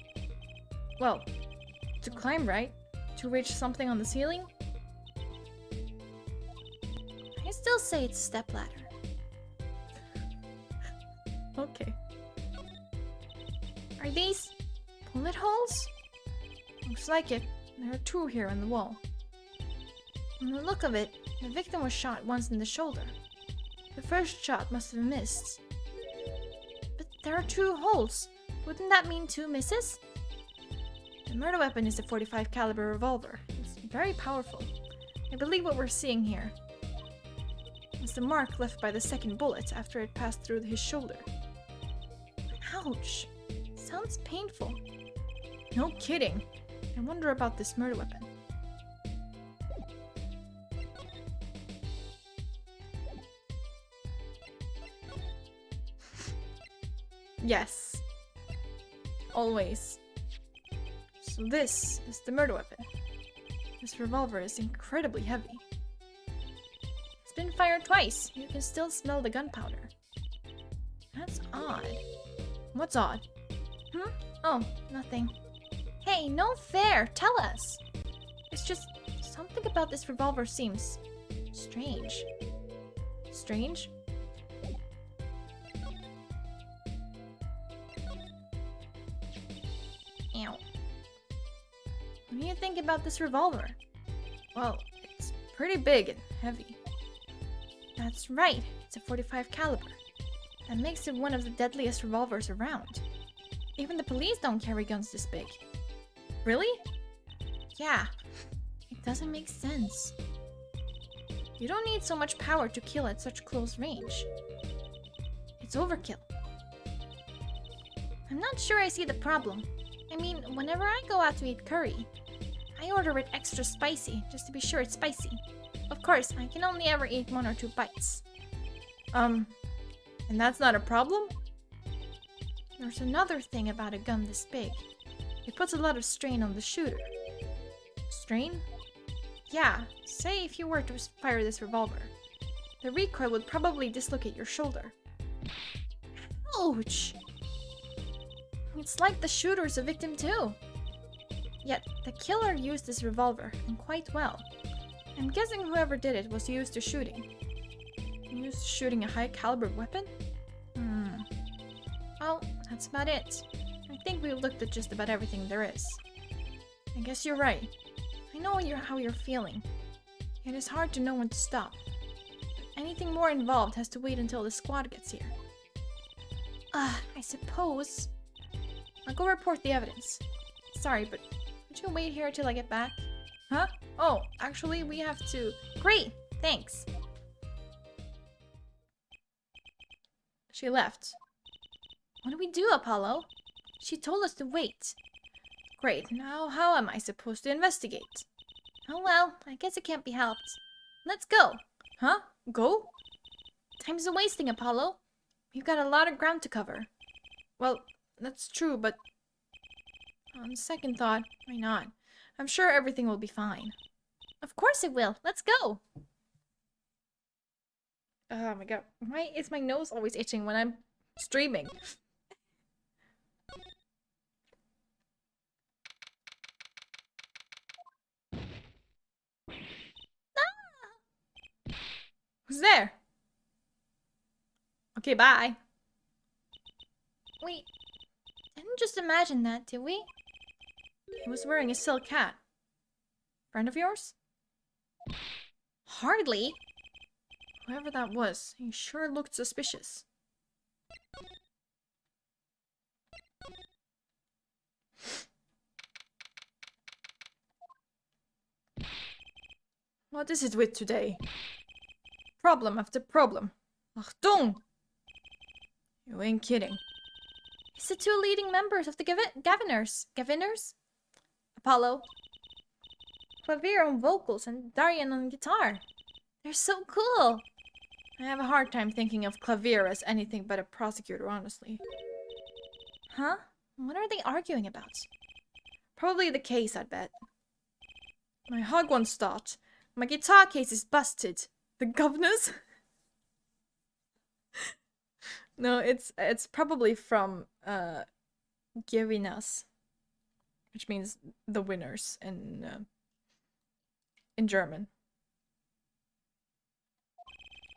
Well, to climb, right? To reach something on the ceiling? I still say it's a stepladder. Okay. Are these bullet holes? Looks like it. There are 2 here on the wall. From the look of it, the victim was shot once in the shoulder. The first shot must have missed. But there are 2 holes. Wouldn't that mean 2 misses? The murder weapon is a .45 caliber revolver. It's very powerful. I believe what we're seeing here is the mark left by the second bullet after it passed through his shoulder. Ouch. Sounds painful. No kidding. I wonder about this murder weapon. Yes. Always. So this is the murder weapon. This revolver is incredibly heavy. It's been fired twice. You can still smell the gunpowder. That's odd. What's odd? Oh, nothing. Hey, no fair. Tell us. It's just something about this revolver seems strange. Strange? Ow. What do you think about this revolver? Well, it's pretty big and heavy. That's right. It's a .45 caliber. That makes it one of the deadliest revolvers around. Even the police don't carry guns this big. Really? Yeah. It doesn't make sense. You don't need so much power to kill at such close range. It's overkill. I'm not sure I see the problem. I mean, whenever I go out to eat curry, I order it extra spicy just to be sure it's spicy. Of course, I can only ever eat 1 or 2 bites. And that's not a problem? There's another thing about a gun this big. It puts a lot of strain on the shooter. Strain? Yeah, say if you were to fire this revolver. The recoil would probably dislocate your shoulder. Ouch! It's like the shooter is a victim too. Yet, the killer used this revolver, and quite well. I'm guessing whoever did it was used to shooting. Used to shooting a high caliber weapon? Well, that's about it. I think we've looked at just about everything there is. I guess you're right. I know how you're feeling. It is hard to know when to stop. But anything more involved has to wait until the squad gets here. I suppose. I'll go report the evidence. Sorry, but would you wait here till I get back? Huh? Oh, actually, we have to... Great! Thanks. She left. What do we do, Apollo? She told us to wait. Great, now how am I supposed to investigate? Oh well, I guess it can't be helped. Let's go! Huh? Go? Time's a wasting, Apollo. We've got a lot of ground to cover. Well, that's true, but... on second thought, why not? I'm sure everything will be fine. Of course it will. Let's go! Oh my god. Why is my nose always itching when I'm streaming? Who's there? Okay, bye. Wait, didn't just imagine that, did we? He was wearing a silk hat. Friend of yours? Hardly. Whoever that was, he sure looked suspicious. What is it with today? Problem after problem. Achtung! You ain't kidding. It's the 2 leading members of the Gaviners? Apollo. Clavier on vocals and Darian on guitar. They're so cool! I have a hard time thinking of Clavier as anything but a prosecutor, honestly. Huh? What are they arguing about? Probably the case, I'd bet. My hug won't start. My guitar case is busted. The governors? No, it's probably from Gewinners, which means the winners in German.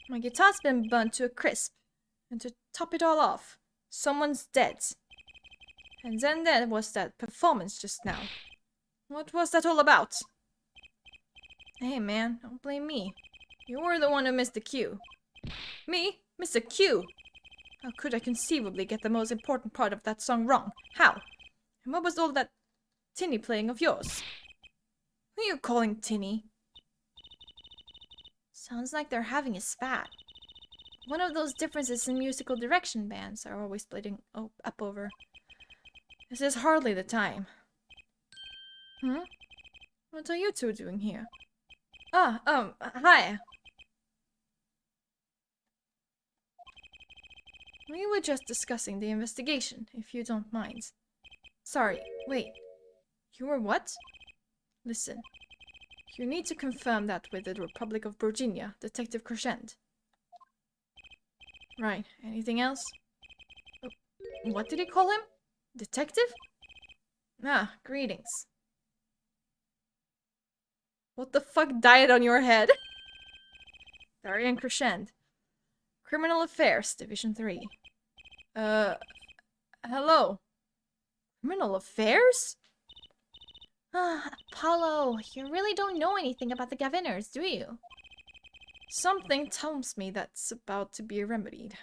My guitar's been burnt to a crisp, and to top it all off, someone's dead. And then there was that performance just now. What was that all about? Hey man, don't blame me. You were the one who missed the cue. Me? Miss a cue? How could I conceivably get the most important part of that song wrong? How? And what was all that tinny playing of yours? Who are you calling tinny? Sounds like they're having a spat. One of those differences in musical direction bands are always splitting up over. This is hardly the time. What are you two doing here? Hi. We were just discussing the investigation, if you don't mind. Sorry, wait. You were what? Listen. You need to confirm that with the Republic of Virginia, Detective Crescent. Right. Anything else? What did he call him? Detective? Ah, greetings. What the fuck died on your head? Darian Crescent. Criminal Affairs, Division 3. Hello. Criminal Affairs? Apollo, you really don't know anything about the Gaviners, do you? Something tells me that's about to be remedied.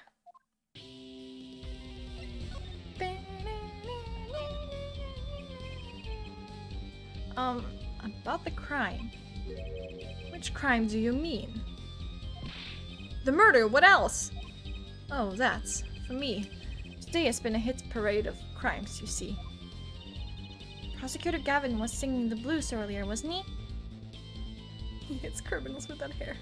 About the crime. Which crime do you mean? The murder, what else? Oh, that's, for me. Today has been a hit parade of crimes, you see. Prosecutor Gavin was singing the blues earlier, wasn't he? He hits criminals with that hair.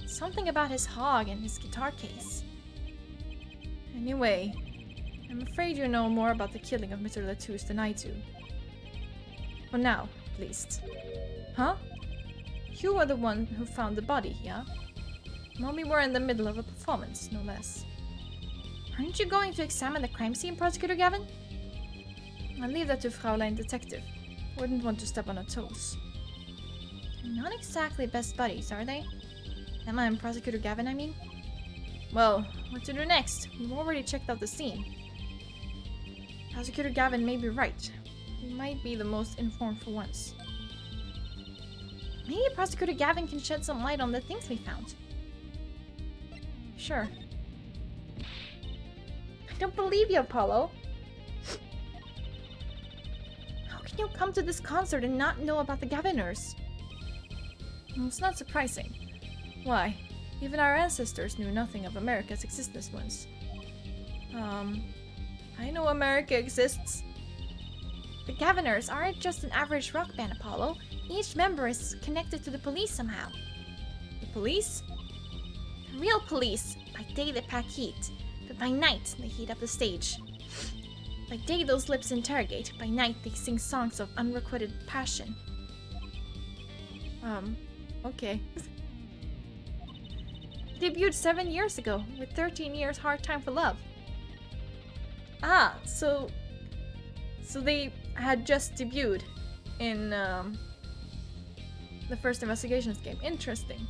Something about his hog and his guitar case. Anyway, I'm afraid you know more about the killing of Mr. Latouche than I do. For now, at least. Huh? You were the one who found the body, yeah? Well, we were in the middle of a performance, no less. Aren't you going to examine the crime scene, Prosecutor Gavin? I'll leave that to Fraulein Detective. Wouldn't want to step on her toes. They're not exactly best buddies, are they? Emma and Prosecutor Gavin, I mean? Well, what to do next? We've already checked out the scene. Prosecutor Gavin may be right. He might be the most informed for once. Maybe Prosecutor Gavin can shed some light on the things we found. Sure. I don't believe you, Apollo. How can you come to this concert and not know about the Gaviners? It's not surprising. Why? Even our ancestors knew nothing of America's existence once. I know America exists. The Gaviners aren't just an average rock band, Apollo. Each member is connected to the police somehow. The police? The real police. By day they pack heat, but by night they heat up the stage. By day those lips interrogate, by night they sing songs of unrequited passion. Okay. Debuted 7 years ago, with 13 years Hard Time for Love. Ah, so they had just debuted in the first Investigations game. Interesting.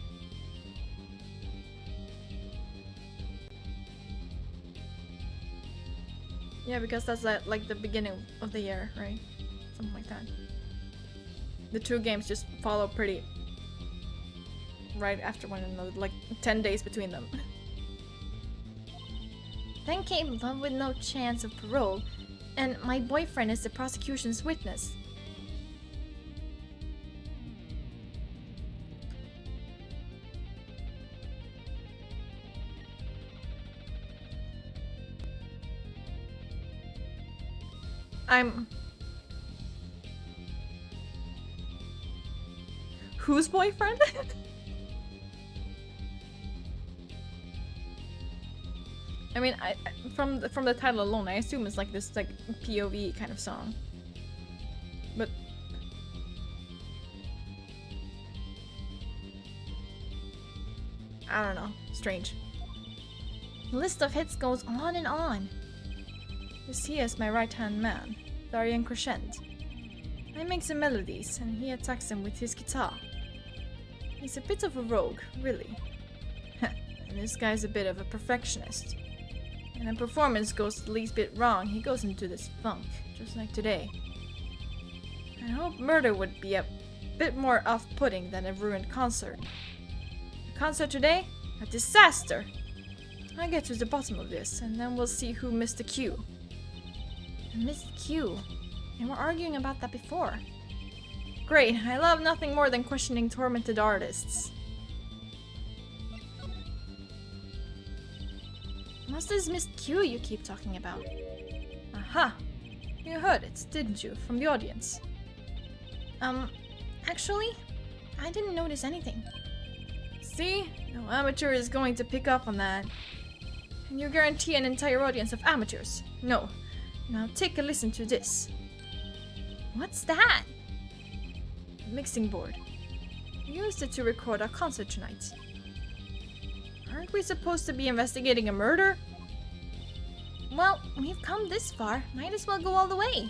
Yeah, because that's like the beginning of the year, right? Something like that. The two games just follow pretty right after one another, like 10 days between them. Then came Love with No Chance of Parole, and My Boyfriend is the prosecution's witness. Whose boyfriend? I mean, from the title alone, I assume it's like this like POV kind of song. But I don't know. Strange. The list of hits goes on and on. This he is my right-hand man, Darian Crescent. I make the melodies, and he attacks them with his guitar. He's a bit of a rogue, really. And this guy's a bit of a perfectionist. When a performance goes the least bit wrong, he goes into this funk, just like today. I hope murder would be a bit more off-putting than a ruined concert. The concert today? A disaster! I'll get to the bottom of this, and then we'll see who missed the cue. I missed the cue. And we're arguing about that before. Great, I love nothing more than questioning tormented artists. What's this missed cue you keep talking about? Aha! You heard it, didn't you, from the audience? Actually, I didn't notice anything. See? No amateur is going to pick up on that. And you guarantee an entire audience of amateurs? No. Now take a listen to this. What's that? A mixing board. We used it to record our concert tonight. Aren't we supposed to be investigating a murder? Well, we've come this far. Might as well go all the way.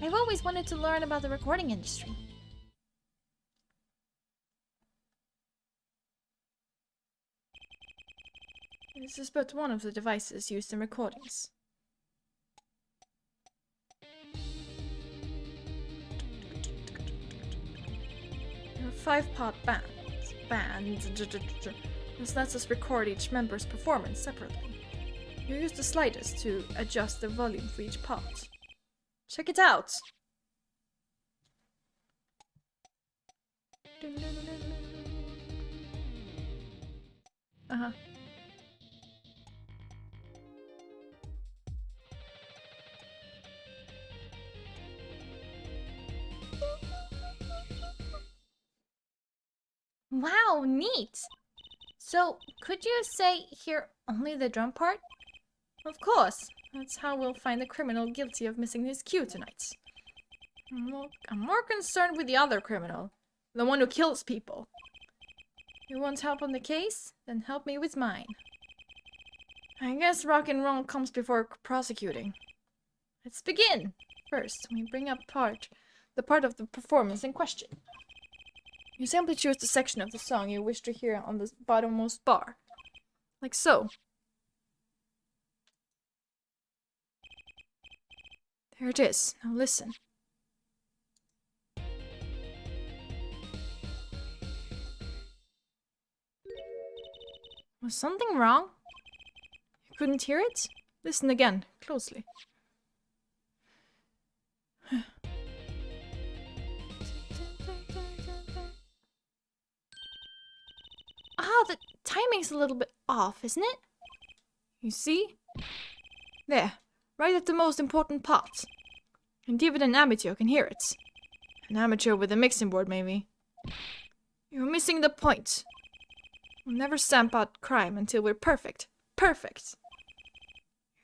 I've always wanted to learn about the recording industry. This is but one of the devices used in recordings. You're a 5-part band. This lets us record each member's performance separately. You use the sliders to adjust the volume for each part. Check it out! Uh-huh. Wow, neat! So, could you say hear only the drum part? Of course! That's how we'll find the criminal guilty of missing his cue tonight. I'm more concerned with the other criminal. The one who kills people. You want help on the case? Then help me with mine. I guess rock and roll comes before prosecuting. Let's begin! First, we bring up the part of the performance in question. You simply choose the section of the song you wish to hear on the bottommost bar. Like so. There it is. Now listen. Was something wrong? You couldn't hear it? Listen again, closely. Ah, the timing's a little bit off, isn't it? You see? There, right at the most important part. And even an amateur can hear it. An amateur with a mixing board, maybe. You're missing the point. We'll never stamp out crime until we're perfect. Perfect!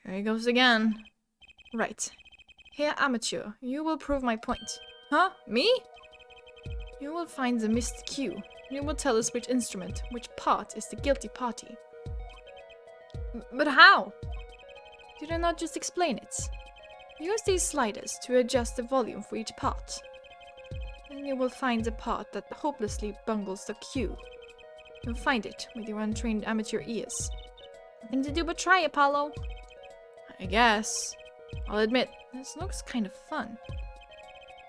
Here he goes again. Right. Here, amateur, you will prove my point. Huh? Me? You will find the missed cue. You will tell us which instrument, which part is the guilty party. But how? Did I not just explain it? Use these sliders to adjust the volume for each part. Then you will find the part that hopelessly bungles the cue. You'll find it with your untrained amateur ears. Nothing to do but try, Apollo. I guess. I'll admit, this looks kind of fun.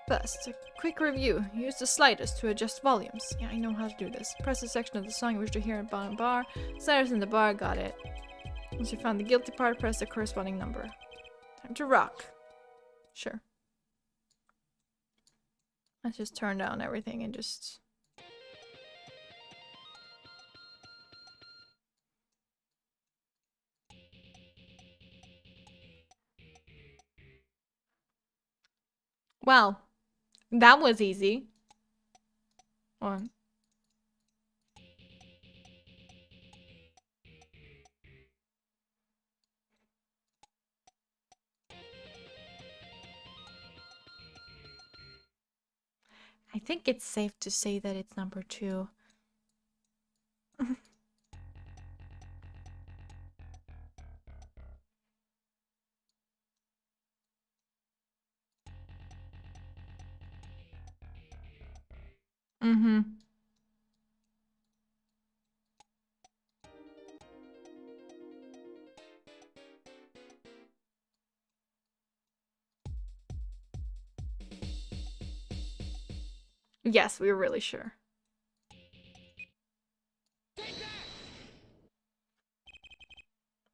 First, a quick review. Use the sliders to adjust volumes. Yeah, I know how to do this. Press the section of the song you wish to hear at bottom bar. Sliders in the bar, got it. Once you found the guilty part, press the corresponding number. Time to rock. Sure. Let's just turn down everything and just... Well, that was easy. One. I think it's safe to say that it's number 2. Mm-hmm. Yes, we were really sure.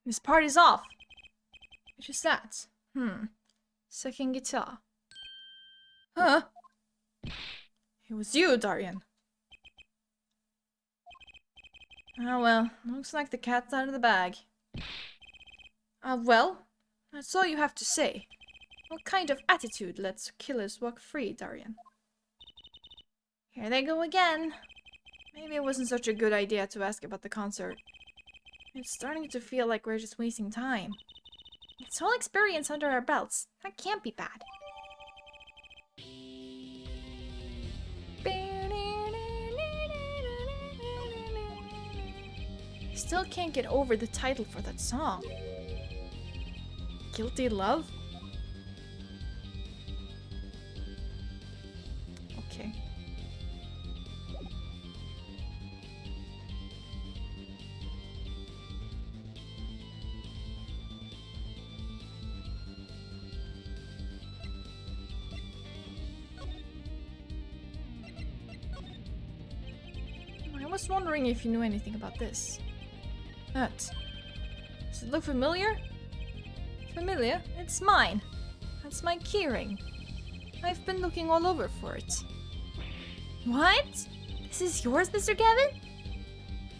This party's off. Which is that? Second guitar. Huh? It was you, Darian. Ah, well, looks like the cat's out of the bag. Well, that's all you have to say. What kind of attitude lets killers walk free, Darian? Here they go again. Maybe it wasn't such a good idea to ask about the concert. It's starting to feel like we're just wasting time. This whole experience under our belts, that can't be bad. I still can't get over the title for that song. Guilty Love? Okay. I was wondering if you knew anything about this. That. Does it look familiar? Familiar? It's mine. That's my keyring. I've been looking all over for it. What? This is yours, Mr. Gavin?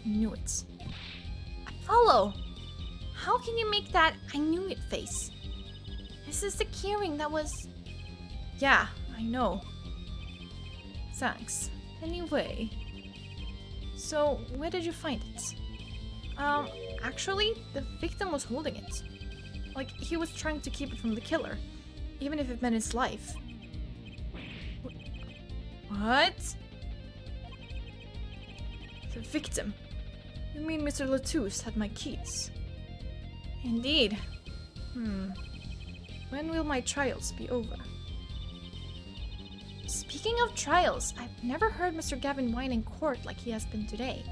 I knew it. Apollo! How can you make that I knew it face? This is the keyring that was... Yeah, I know. Thanks. Anyway... So, where did you find it? Actually, the victim was holding it. Like, he was trying to keep it from the killer, even if it meant his life. What? The victim? You mean Mr. Latouche had my keys? Indeed. When will my trials be over? Speaking of trials, I've never heard Mr. Gavin whine in court like he has been today.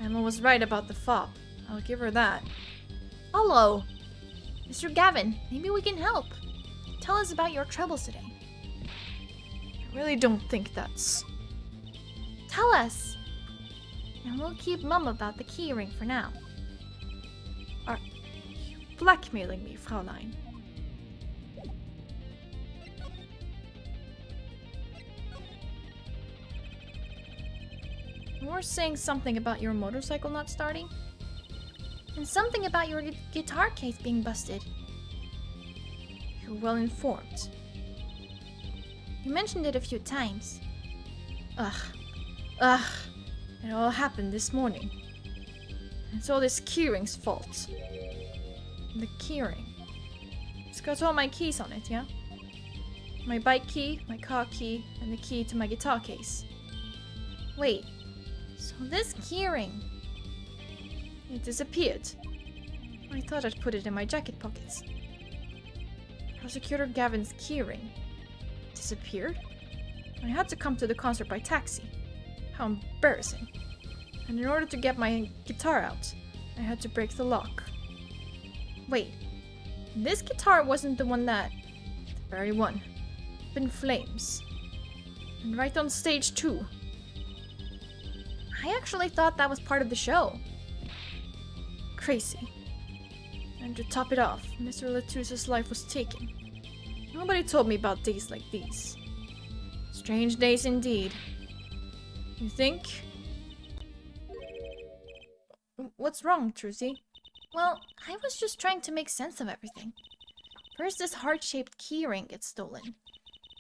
Emma was right about the fop. I'll give her that. Hello! Mr. Gavin, maybe we can help. Tell us about your troubles today. I really don't think that's... Tell us! And we'll keep mum about the keyring for now. Are you blackmailing me, Fraulein? You were saying something about your motorcycle not starting? And something about your guitar case being busted. You're well informed. You mentioned it a few times. Ugh. It all happened this morning. It's all this keyring's fault. The keyring. It's got all my keys on it, yeah? My bike key, my car key, and the key to my guitar case. Wait. So this keyring... It disappeared. I thought I'd put it in my jacket pockets. Prosecutor Gavin's keyring disappeared? I had to come to the concert by taxi. How embarrassing. And in order to get my guitar out, I had to break the lock. Wait, this guitar wasn't the one that... The very one. Up in flames. And right on stage too. I actually thought that was part of the show. Crazy. And to top it off, Mr. Latouche's life was taken. Nobody told me about days like these. Strange days indeed. You think? What's wrong, Trucy? Well, I was just trying to make sense of everything. First, this heart-shaped keyring gets stolen.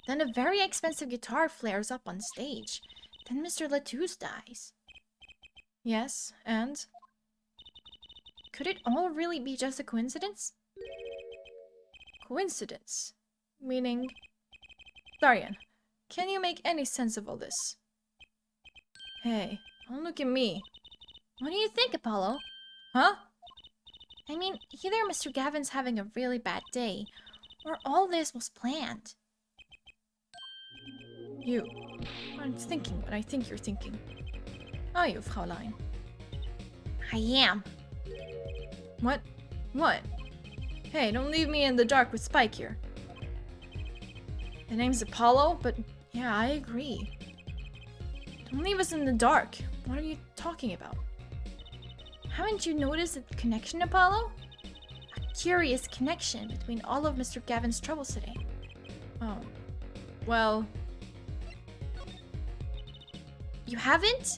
Then a very expensive guitar flares up on stage. Then Mr. Latouche dies. Yes, and? Could it all really be just a coincidence? Coincidence? Meaning? Darian, can you make any sense of all this? Hey, don't look at me. What do you think, Apollo? Huh? I mean, either Mr. Gavin's having a really bad day, or all this was planned. You. I'm thinking what I think you're thinking. Are you, Fraulein? I am. What? What? Hey, don't leave me in the dark with Spike here. The name's Apollo, but yeah, I agree. Don't leave us in the dark. What are you talking about? Haven't you noticed a connection, Apollo? A curious connection between all of Mr. Gavin's troubles today. Oh. Well... You haven't?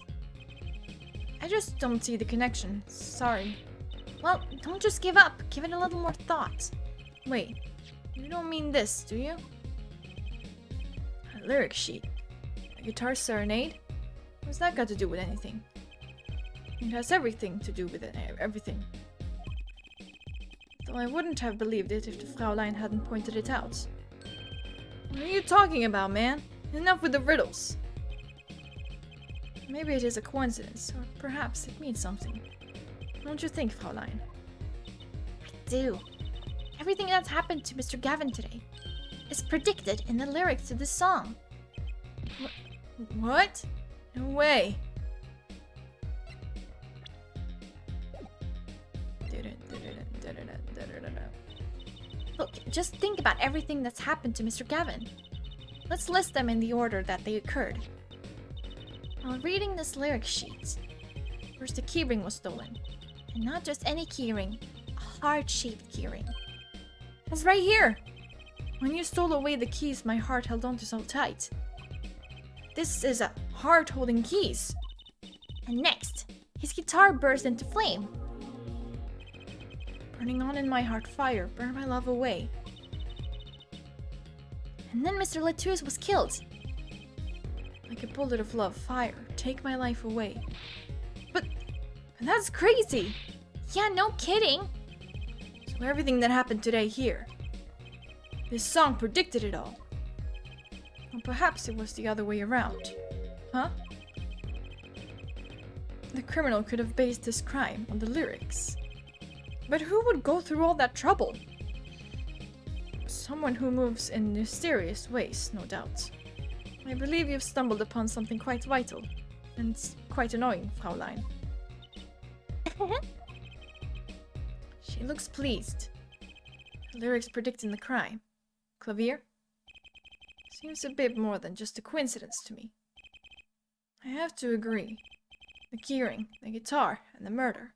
I just don't see the connection. Sorry. Well, don't just give up. Give it a little more thought. Wait. You don't mean this, do you? A lyric sheet. A guitar serenade? What's that got to do with anything? It has everything to do with it. Everything. Though I wouldn't have believed it if the Fraulein hadn't pointed it out. What are you talking about, man? Enough with the riddles. Maybe it is a coincidence, or perhaps it means something. Don't you think, Fraulein? I do. Everything that's happened to Mr. Gavin today is predicted in the lyrics to this song. What? No way. Look, just think about everything that's happened to Mr. Gavin. Let's list them in the order that they occurred. While reading this lyric sheet, first the keyring was stolen. And not just any keyring, a heart-shaped keyring. It's right here! When you stole away the keys my heart held onto so tight. This is a heart holding keys. And next, his guitar burst into flame. Burning on in my heart fire, burn my love away. And then Mr. Latouche was killed. Like a bullet of love, fire, take my life away. But that's crazy! Yeah, no kidding! So everything that happened today here. This song predicted it all. Or perhaps it was the other way around. Huh? The criminal could have based his crime on the lyrics. But who would go through all that trouble? Someone who moves in mysterious ways, no doubt. I believe you've stumbled upon something quite vital. And quite annoying, Fraulein. She looks pleased. The lyrics predicting the crime. Clavier? Seems a bit more than just a coincidence to me. I have to agree. The keyring, the guitar, and the murder.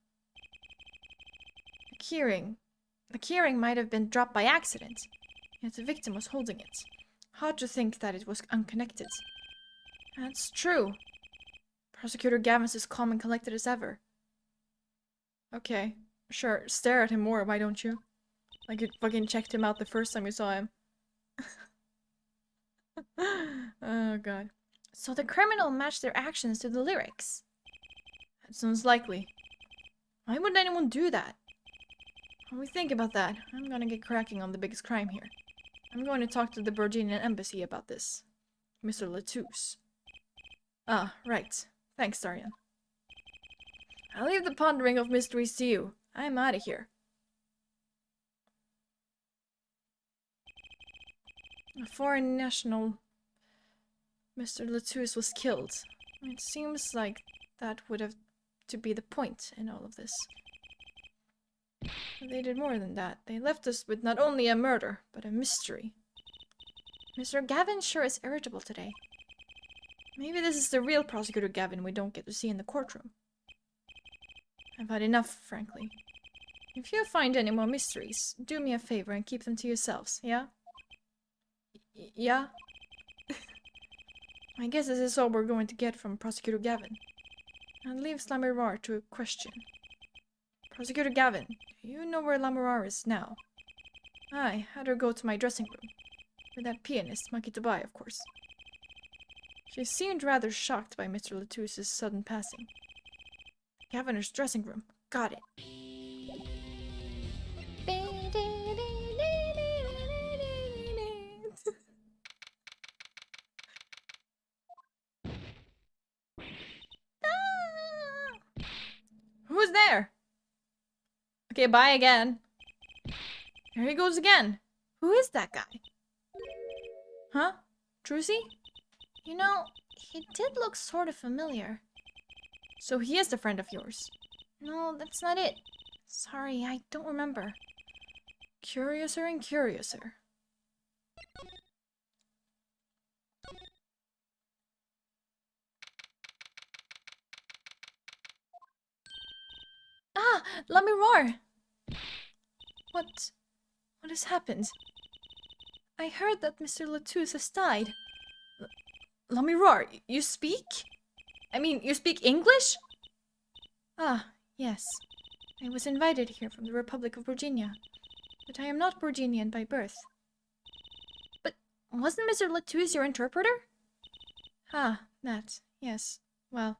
The keyring might have been dropped by accident, yet the victim was holding it. Hard to think that it was unconnected. That's true. Prosecutor Gavin's as calm and collected as ever. Okay, sure, stare at him more, why don't you? Like you fucking checked him out the first time you saw him. Oh god. So the criminal matched their actions to the lyrics. That sounds likely. Why would anyone do that? When we think about that, I'm gonna get cracking on the biggest crime here. I'm going to talk to the Virginian embassy about this. Mr. Latouche. Ah, right. Thanks, Darian. I'll leave the pondering of mysteries to you. I'm out of here. A foreign national... Mr. Latouche was killed. It seems like that would have to be the point in all of this. But they did more than that. They left us with not only a murder, but a mystery. Mr. Gavin sure is irritable today. Maybe this is the real Prosecutor Gavin we don't get to see in the courtroom. I've had enough, frankly. If you find any more mysteries, do me a favor and keep them to yourselves, yeah? Yeah? I guess this is all we're going to get from Prosecutor Gavin. I'll leave Slamirar to a question. Prosecutor Gavin, do you know where Lamorar is now? I had her go to my dressing room. With that pianist, Monkey Tobai, of course. She seemed rather shocked by Mr. Latouche's sudden passing. Gaviner's dressing room. Got it. Who's there? Okay, bye again. There he goes again. Who is that guy? Huh? Trucy? You know, he did look sort of familiar. So he is a friend of yours. No, that's not it. Sorry, I don't remember. Curiouser and curiouser. Ah! Let me roar! What has happened? I heard that Mr. Latouche has died. Let me roar. You speak? I mean, you speak English? Ah, yes. I was invited here from the Republic of Virginia, but I am not Virginian by birth. But wasn't Mr. Latouche your interpreter? Ah, that, yes. Well,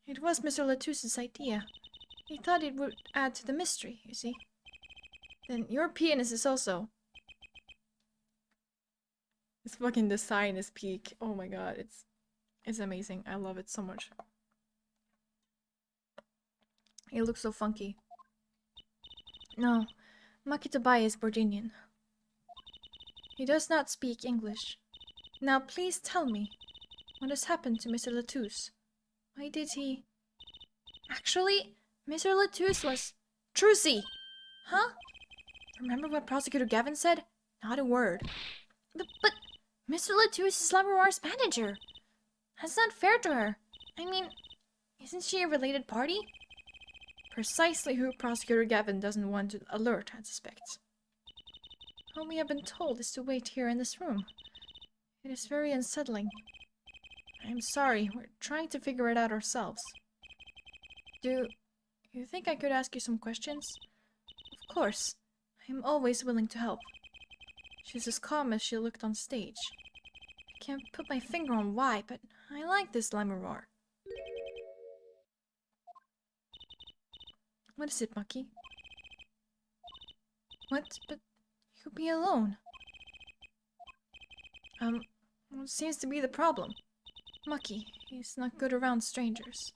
it was Mr. Latouche's idea. He thought it would add to the mystery, you see. Then your penis is also. This fucking design is peak. Oh my god, it's amazing. I love it so much. It looks so funky. No, Makitabai is Virginian. He does not speak English. Now please tell me, what has happened to Mr. Latouche? Why did he... Actually, Mr. Latouche was... Trucy! Huh? Remember what Prosecutor Gavin said? Not a word. But Mr. Latouche is Lamarar's manager. That's not fair to her. I mean, isn't she a related party? Precisely who Prosecutor Gavin doesn't want to alert, I suspect. All we have been told is to wait here in this room. It is very unsettling. I'm sorry, we're trying to figure it out ourselves. Do you think I could ask you some questions? Of course. I am always willing to help. She's as calm as she looked on stage. I can't put my finger on why, but I like this Lemuror. What is it, Maki? What? But you'll be alone. What seems to be the problem? Maki, he's not good around strangers.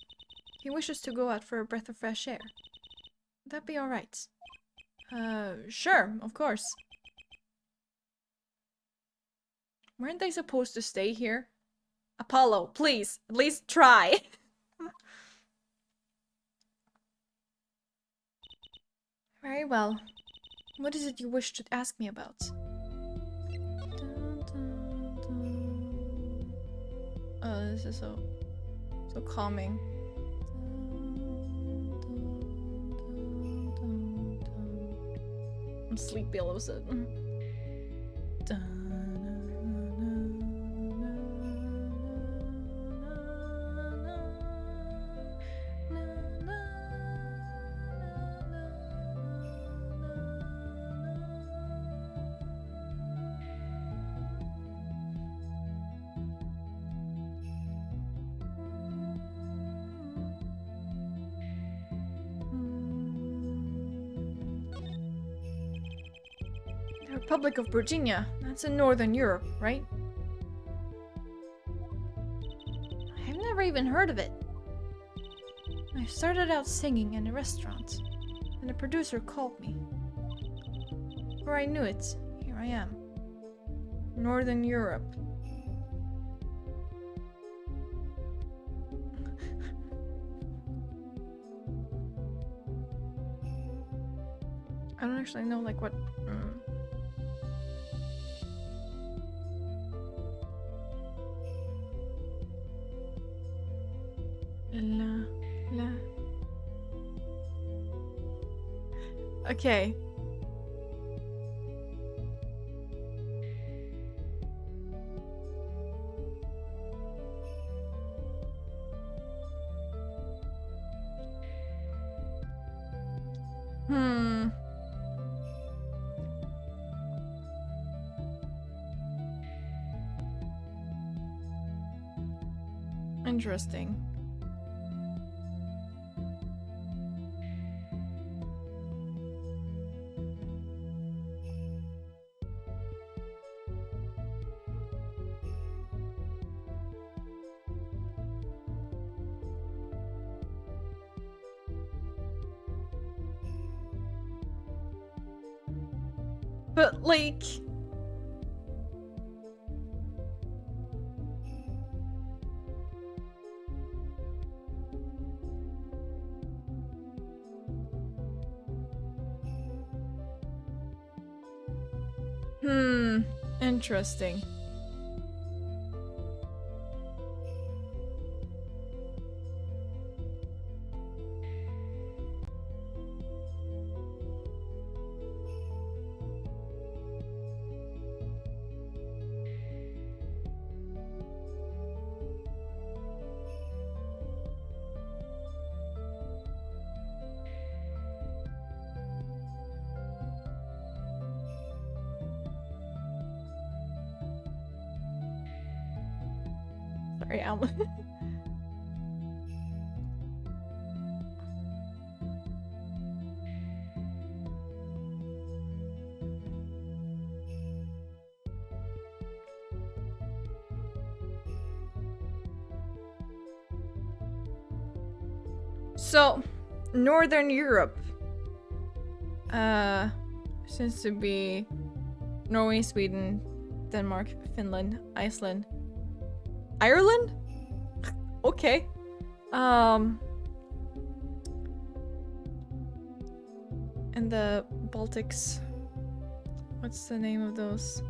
He wishes to go out for a breath of fresh air. Would that be alright? Sure, of course. Weren't they supposed to stay here? Apollo, please, at least try. Very well. What is it you wish to ask me about? This is so calming. I'm sleepy all of a sudden. Republic of Virginia. That's in Northern Europe, right? I've never even heard of it. I started out singing in a restaurant, and a producer called me. Before I knew it, here I am. Northern Europe. I don't actually know, like, what... La. Okay. Interesting. But, like... Interesting. Sorry, Alma. So, Northern Europe. Seems to be Norway, Sweden, Denmark, Finland, Iceland, Ireland? Okay. And the Baltics. What's the name of those?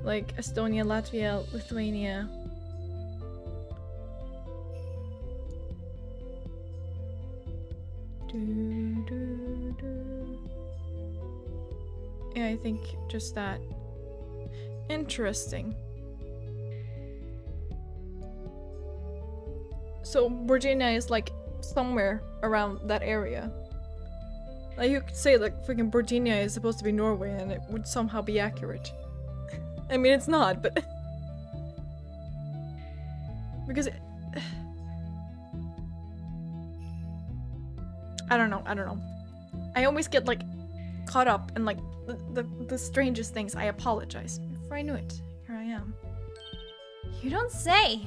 Like Estonia, Latvia, Lithuania. Yeah, I think just that. Interesting. So Virginia is like somewhere around that area. Like you could say like freaking Virginia is supposed to be Norway and it would somehow be accurate. I mean it's not, but because I don't know. I always get like caught up in like the strangest things. I apologize. Before I knew it, here I am. You don't say!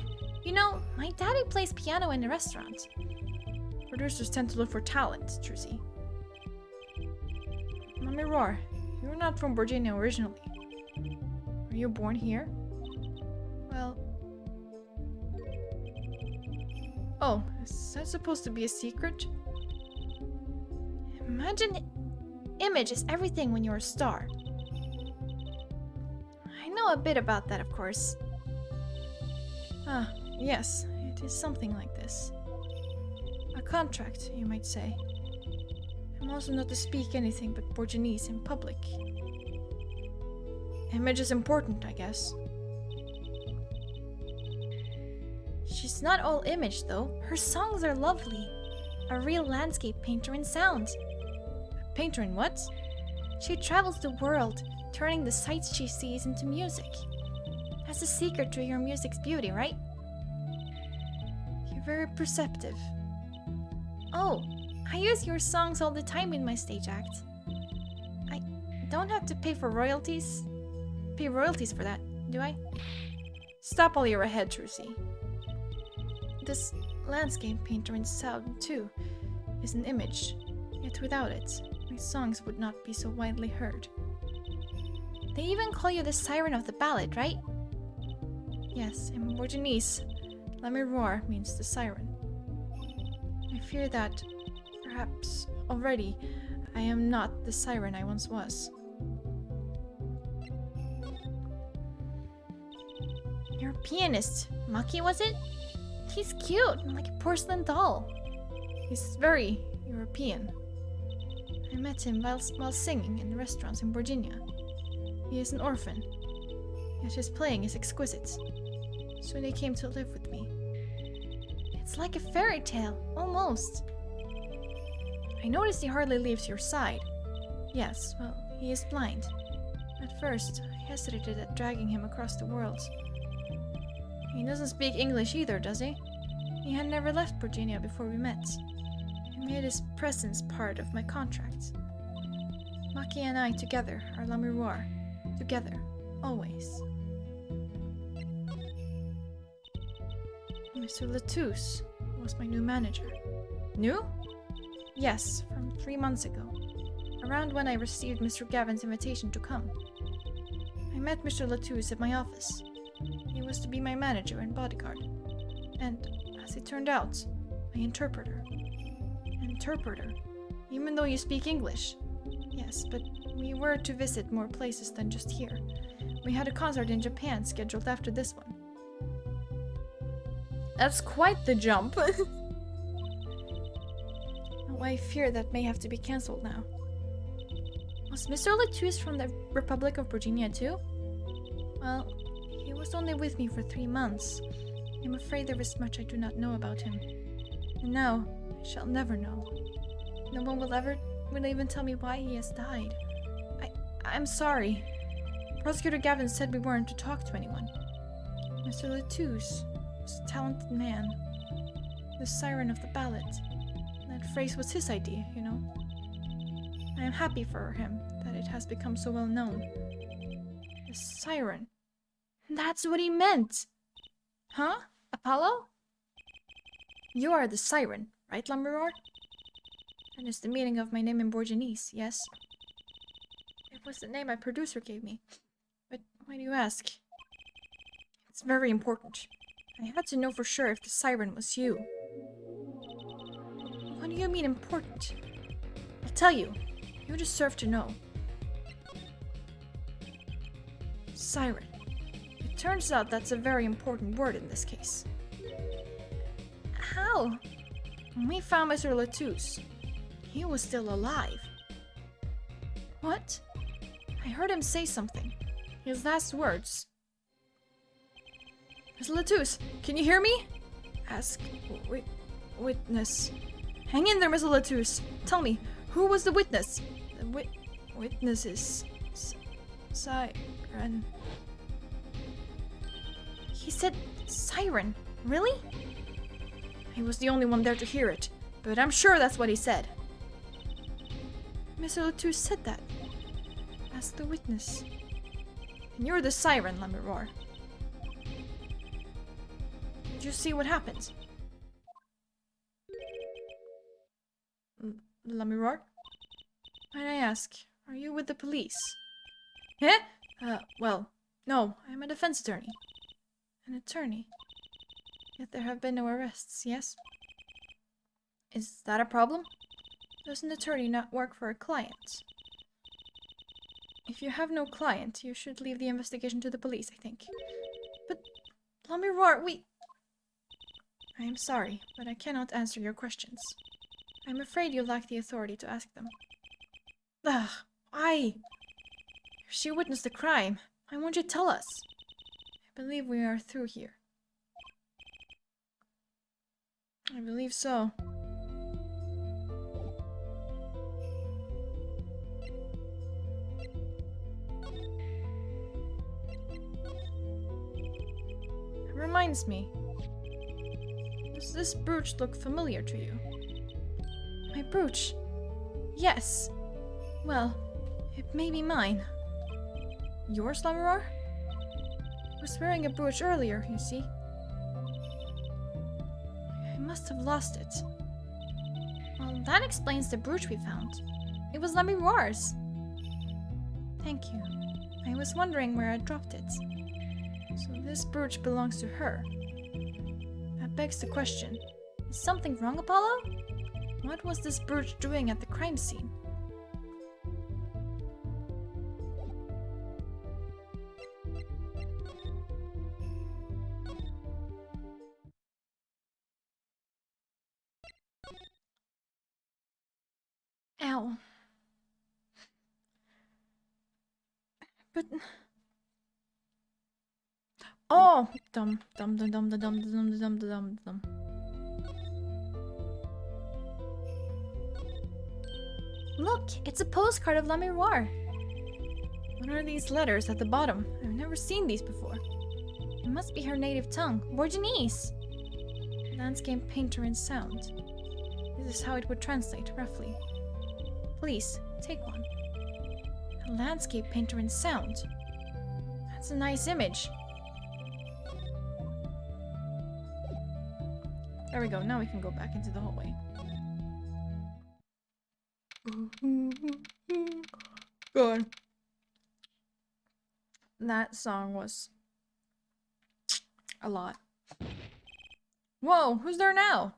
You know, my daddy plays piano in the restaurant. Producers tend to look for talent, Trucy. Let me roar. You're not from Virginia originally. Were you born here? Well... Oh, is that supposed to be a secret? Imagine image is everything when you're a star. I know a bit about that, of course. Ah, yes, it is something like this. A contract, you might say. I'm also not to speak anything but Portuguese in public. Image is important, I guess. She's not all image, though. Her songs are lovely. A real landscape painter in sound. A painter in what? She travels the world, turning the sights she sees into music. That's the secret to your music's beauty, right? You're very perceptive. Oh, I use your songs all the time in my stage act. I don't have to pay royalties for that, do I? Stop while you're ahead, Trucy. This landscape painter in sound, too, is an image. Yet without it, my songs would not be so widely heard. They even call you the siren of the ballad, right? Yes, in Portuguese, "Let me roar" means the siren. I fear that, perhaps already, I am not the siren I once was. Your pianist, Maki, was it? He's cute, like a porcelain doll. He's very European. I met him while singing in the restaurants in Virginia. He is an orphan, yet his playing is exquisite. Soon he came to live with me. It's like a fairy tale, almost. I noticed he hardly leaves your side. Yes, well, he is blind. At first, I hesitated at dragging him across the world. He doesn't speak English either, does he? He had never left Virginia before we met. I made his presence part of my contract. Maki and I together are La Miroir. Together, always. Mr. Latouche was my new manager. New? Yes, from 3 months ago. Around when I received Mr. Gavin's invitation to come. I met Mr. Latouche at my office. He was to be my manager and bodyguard. And, as it turned out, my interpreter. Interpreter? Even though you speak English? Yes, but We were to visit more places than just here. We had a concert in Japan scheduled after this one. That's quite the jump. Oh, I fear that may have to be cancelled now. Was Mr. Latouche from the Republic of Virginia too? Well, he was only with me for 3 months. I'm afraid there is much I do not know about him. And now, I shall never know. No one will even tell me why he has died. I'm sorry. Prosecutor Gavin said we weren't to talk to anyone. Mr. Latouche was a talented man. The siren of the ballad. That phrase was his idea, you know. I am happy for him that it has become so well known. The siren. That's what he meant! Huh? Apollo? You are the siren, right, Lammeror? That is the meaning of my name in Borginese, yes? It was the name my producer gave me. But why do you ask? It's very important. I had to know for sure if the siren was you. What do you mean important? I'll tell you. You deserve to know. Siren. It turns out that's a very important word in this case. How? When we found Mr. Latouche, he was still alive. What? I heard him say something. His last words. Mr. Latouche, can you hear me? Ask witness. Hang in there, Mr. Latouche. Tell me, who was the witness? The witness is siren. He said siren. Really? He was the only one there to hear it, but I'm sure that's what he said. Mr. Latouche said that. Ask the witness. And you're the siren, Lammeror. Did you see what happened? Lammeror? Might I ask, are you with the police? Eh? Well, no, I'm a defense attorney. An attorney? Yet there have been no arrests, yes? Is that a problem? Does an attorney not work for a client? If you have no client, you should leave the investigation to the police, I think. But, Lammeror, I am sorry, but I cannot answer your questions. I'm afraid you lack the authority to ask them. Ugh, why? If she witnessed the crime, why won't you tell us? I believe we are through here. I believe so. It reminds me. Does this brooch look familiar to you? My brooch? Yes. Well, it may be mine. Yours, Lammeror? I was wearing a brooch earlier, you see. I must have lost it. Well, that explains the brooch we found. It was Lammeror's. Thank you. I was wondering where I dropped it. So this brooch belongs to her. That begs the question. Is something wrong, Apollo? What was this brooch doing at the crime scene? Ow. But... Oh! Dum dum dum dum dum dum dum dum dum dum. Look, it's a postcard of Lammeror. What are these letters at the bottom? I've never seen these before. It must be her native tongue, Borginese. Landscape painter and sound. This is how it would translate, roughly. Please, take one. A landscape painter and sound. That's a nice image. There we go, now we can go back into the hallway. Good. That song was a lot. Whoa, who's there now?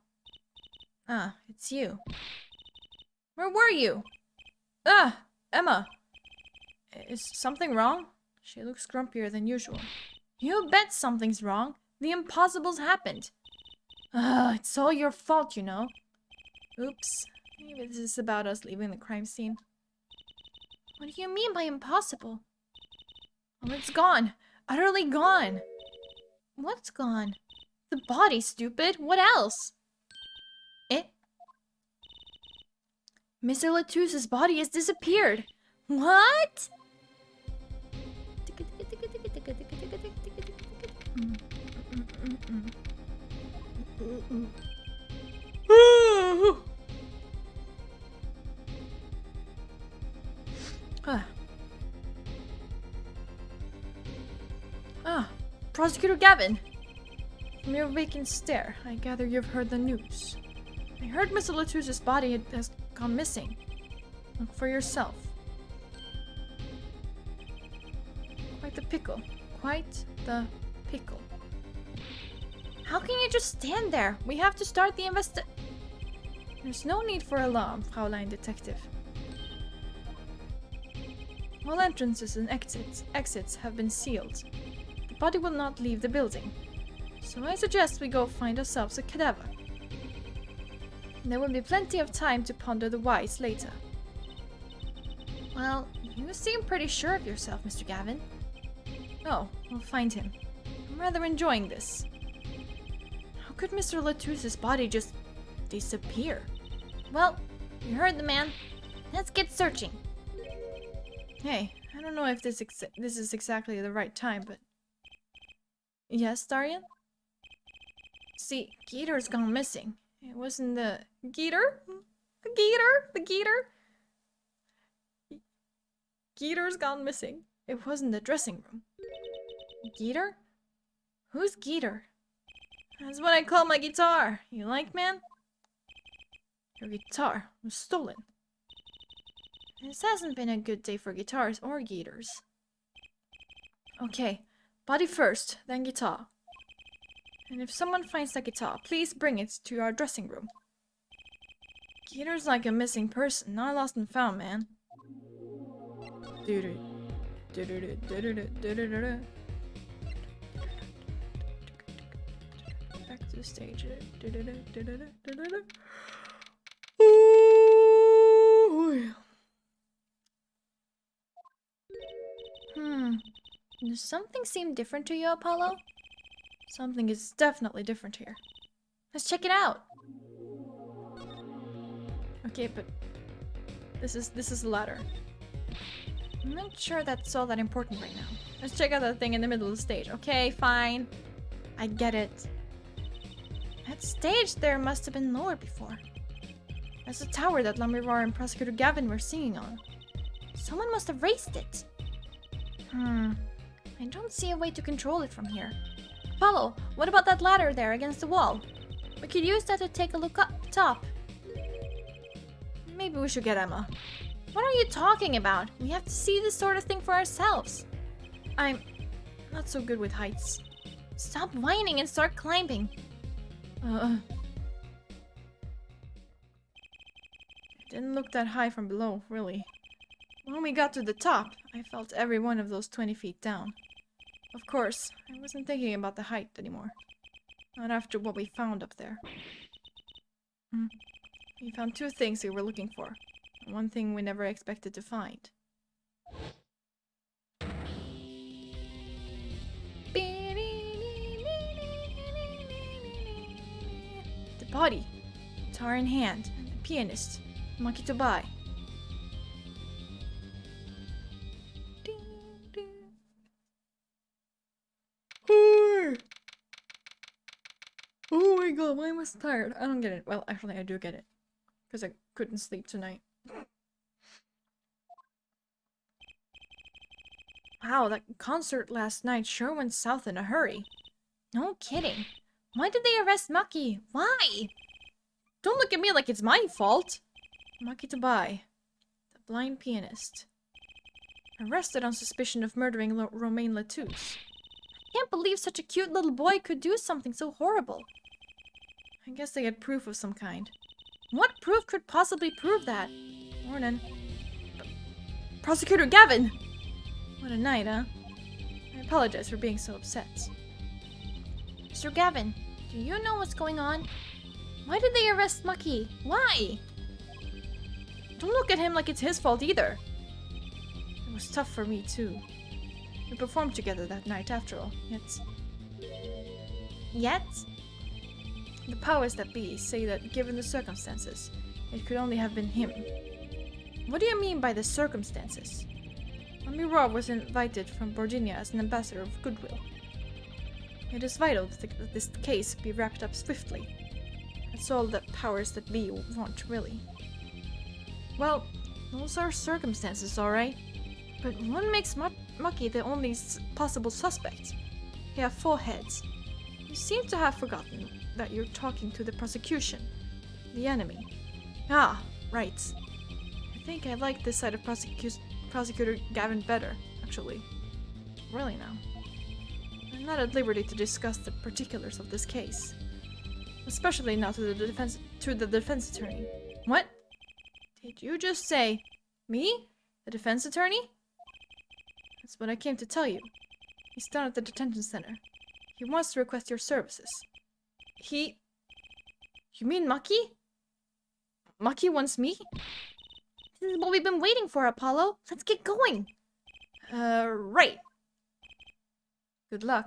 Ah, it's you. Where were you? Ah, Emma. Is something wrong? She looks grumpier than usual. You bet something's wrong. The impossible's happened. It's all your fault, you know. Oops. Maybe this is about us leaving the crime scene. What do you mean by impossible? Oh, it's gone. Utterly gone. What's gone? The body, stupid. What else? Mr. Latouse's body has disappeared. What? Prosecutor Gavin. From your vacant stare, I gather you've heard the news. I heard Mr. Latouse's body has gone missing. Look for yourself. Quite the pickle. Quite the pickle. How can you just stand there? We have to start the There's no need for alarm, Fraulein Detective. All entrances and exits have been sealed. The body will not leave the building. So I suggest we go find ourselves a cadaver. There will be plenty of time to ponder the whys later. Well, you seem pretty sure of yourself, Mr. Gavin. Oh, we'll find him. I'm rather enjoying this. How could Mr. Latouse's body just disappear? Well, you heard the man. Let's get searching. Hey, I don't know if this is exactly the right time, but... Yes, Darian? See, Geeter's gone missing. It wasn't the... Geeter? The Geeter? The Geeter? Geeter's gone missing. It wasn't the dressing room. Geeter? Who's Geeter? That's what I call my guitar. You like, man? Your guitar was stolen. This hasn't been a good day for guitars or Geeters. Okay, body first, then guitar. And if someone finds the guitar, please bring it to our dressing room. Geeter's like a missing person, not lost and found, man. Back to the stage. Does something seem different to you, Apollo? Something is definitely different here. Let's check it out. Okay, but this is the ladder. I'm not sure that's all that important right now. Let's check out that thing in the middle of the stage. Okay, fine. I get it. That stage there must have been lowered before. That's the tower that Lamirar and Prosecutor Gavin were singing on. Someone must have raised it. I don't see a way to control it from here. Apollo, what about that ladder there against the wall? We could use that to take a look up top. Maybe we should get Emma. What are you talking about? We have to see this sort of thing for ourselves. I'm not so good with heights. Stop whining and start climbing. It didn't look that high from below, really. When we got to the top, I felt every one of those 20 feet down. Of course, I wasn't thinking about the height anymore. Not after what we found up there. We found two things we were looking for. And one thing we never expected to find. The body. Guitar in hand. And the pianist. Monkey to buy. Oh my god, why am I so tired? I don't get it. Well, actually, I do get it. Because I couldn't sleep tonight. Wow, that concert last night sure went south in a hurry. No kidding. Why did they arrest Maki? Why? Don't look at me like it's my fault. Maki Tabai, the blind pianist. Arrested on suspicion of murdering Romain Latouche. I can't believe such a cute little boy could do something so horrible. I guess they had proof of some kind. What proof could possibly prove that? Morning. Prosecutor Gavin! What a night, huh? I apologize for being so upset. Mr. Gavin, do you know what's going on? Why did they arrest Mucky? Why? Don't look at him like it's his fault either. It was tough for me too. We performed together that night after all, Yet? The powers that be say that given the circumstances, it could only have been him. What do you mean by the circumstances? Amirov was invited from Virginia as an ambassador of goodwill. It is vital that this case be wrapped up swiftly. That's all that powers that be want, really. Well, those are circumstances, alright. But what makes Mucky the only possible suspect? He have 4 heads. You seem to have forgotten that you're talking to the prosecution, the enemy. Ah, right. I think I like this side of Prosecutor Gavin better, actually. Really now. I'm not at liberty to discuss the particulars of this case. Especially not to the defense attorney. What? Did you just say me? The defense attorney? That's what I came to tell you. He's down at the detention center. He wants to request your services. You mean Mucky? Mucky wants me? This is what we've been waiting for, Apollo. Let's get going. Right. Good luck.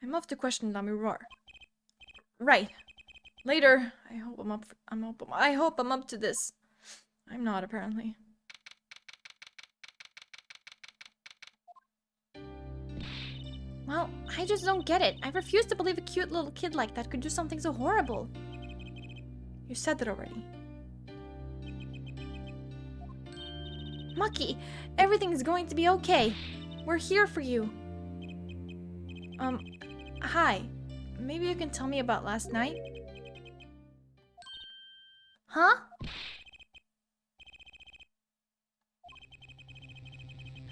I'm off to question Lamiror. Right. Later. I hope I'm up to this. I'm not, apparently. Well, I just don't get it. I refuse to believe a cute little kid like that could do something so horrible. You said that already. Mucky, everything's going to be okay. We're here for you. Hi. Maybe you can tell me about last night? Huh?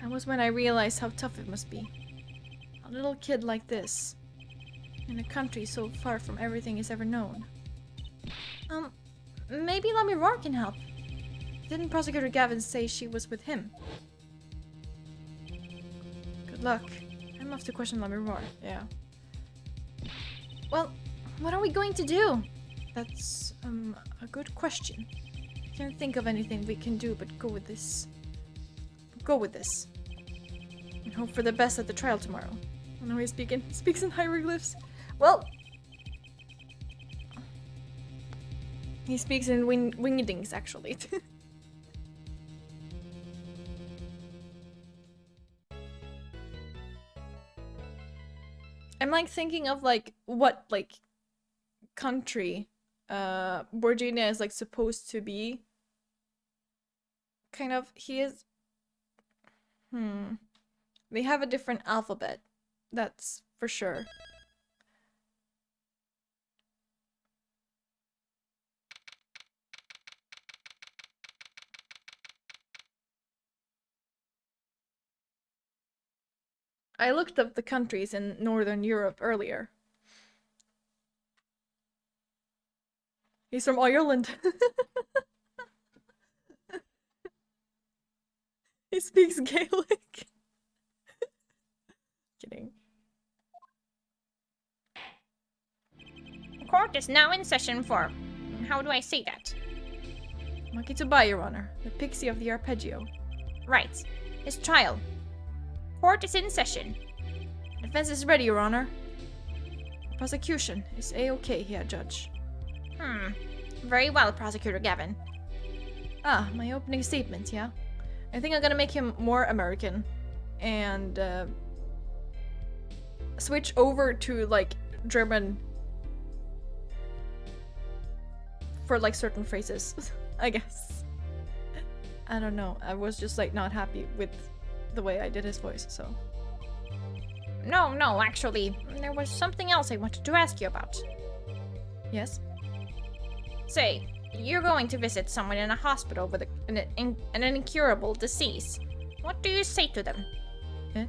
That was when I realized how tough it must be. A little kid like this. In a country so far from everything he's ever known. Maybe Lamiror can help. Didn't Prosecutor Gavin say she was with him? Good luck. I'm off to question Lamiror, yeah. Well, what are we going to do? That's, a good question. I can't think of anything we can do but go with this. Go with this. And hope for the best at the trial tomorrow. I know he speaks in hieroglyphs. Well, he speaks in wingdings, actually. I'm like thinking of like what like country Virginia is like supposed to be. Kind of, he is. They have a different alphabet. That's for sure. I looked up the countries in Northern Europe earlier. He's from Ireland. He speaks Gaelic. Kidding. The court is now in session for... How do I say that? Mucky to buy, Your Honor. The pixie of the arpeggio. Right. His trial. Court is in session. Defense is ready, Your Honor. The prosecution is A-OK here, Judge. Very well, Prosecutor Gavin. Ah, my opening statement, yeah? I think I'm gonna make him more American. And, switch over to, like, German for, like, certain phrases, I guess. I don't know. I was just, like, not happy with the way I did his voice, so... No, actually, there was something else I wanted to ask you about. Yes? Say, you're going to visit someone in a hospital with an incurable disease. What do you say to them? Eh?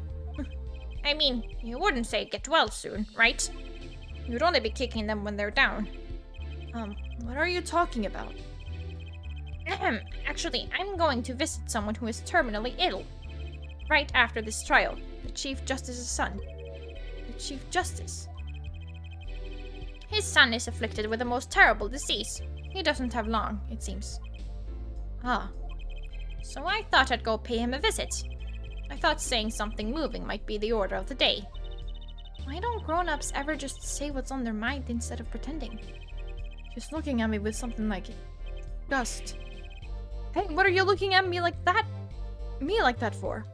I mean, you wouldn't say get well soon, right? You'd only be kicking them when they're down. What are you talking about? Actually, I'm going to visit someone who is terminally ill. right after this trial. The Chief Justice's son. The Chief Justice? His son is afflicted with the most terrible disease. He doesn't have long, it seems. Ah. So I thought I'd go pay him a visit. I thought saying something moving might be the order of the day. Why don't grown-ups ever just say what's on their mind instead of pretending? She's looking at me with something like disgust. Hey, what are you looking at me like that? Me like that for?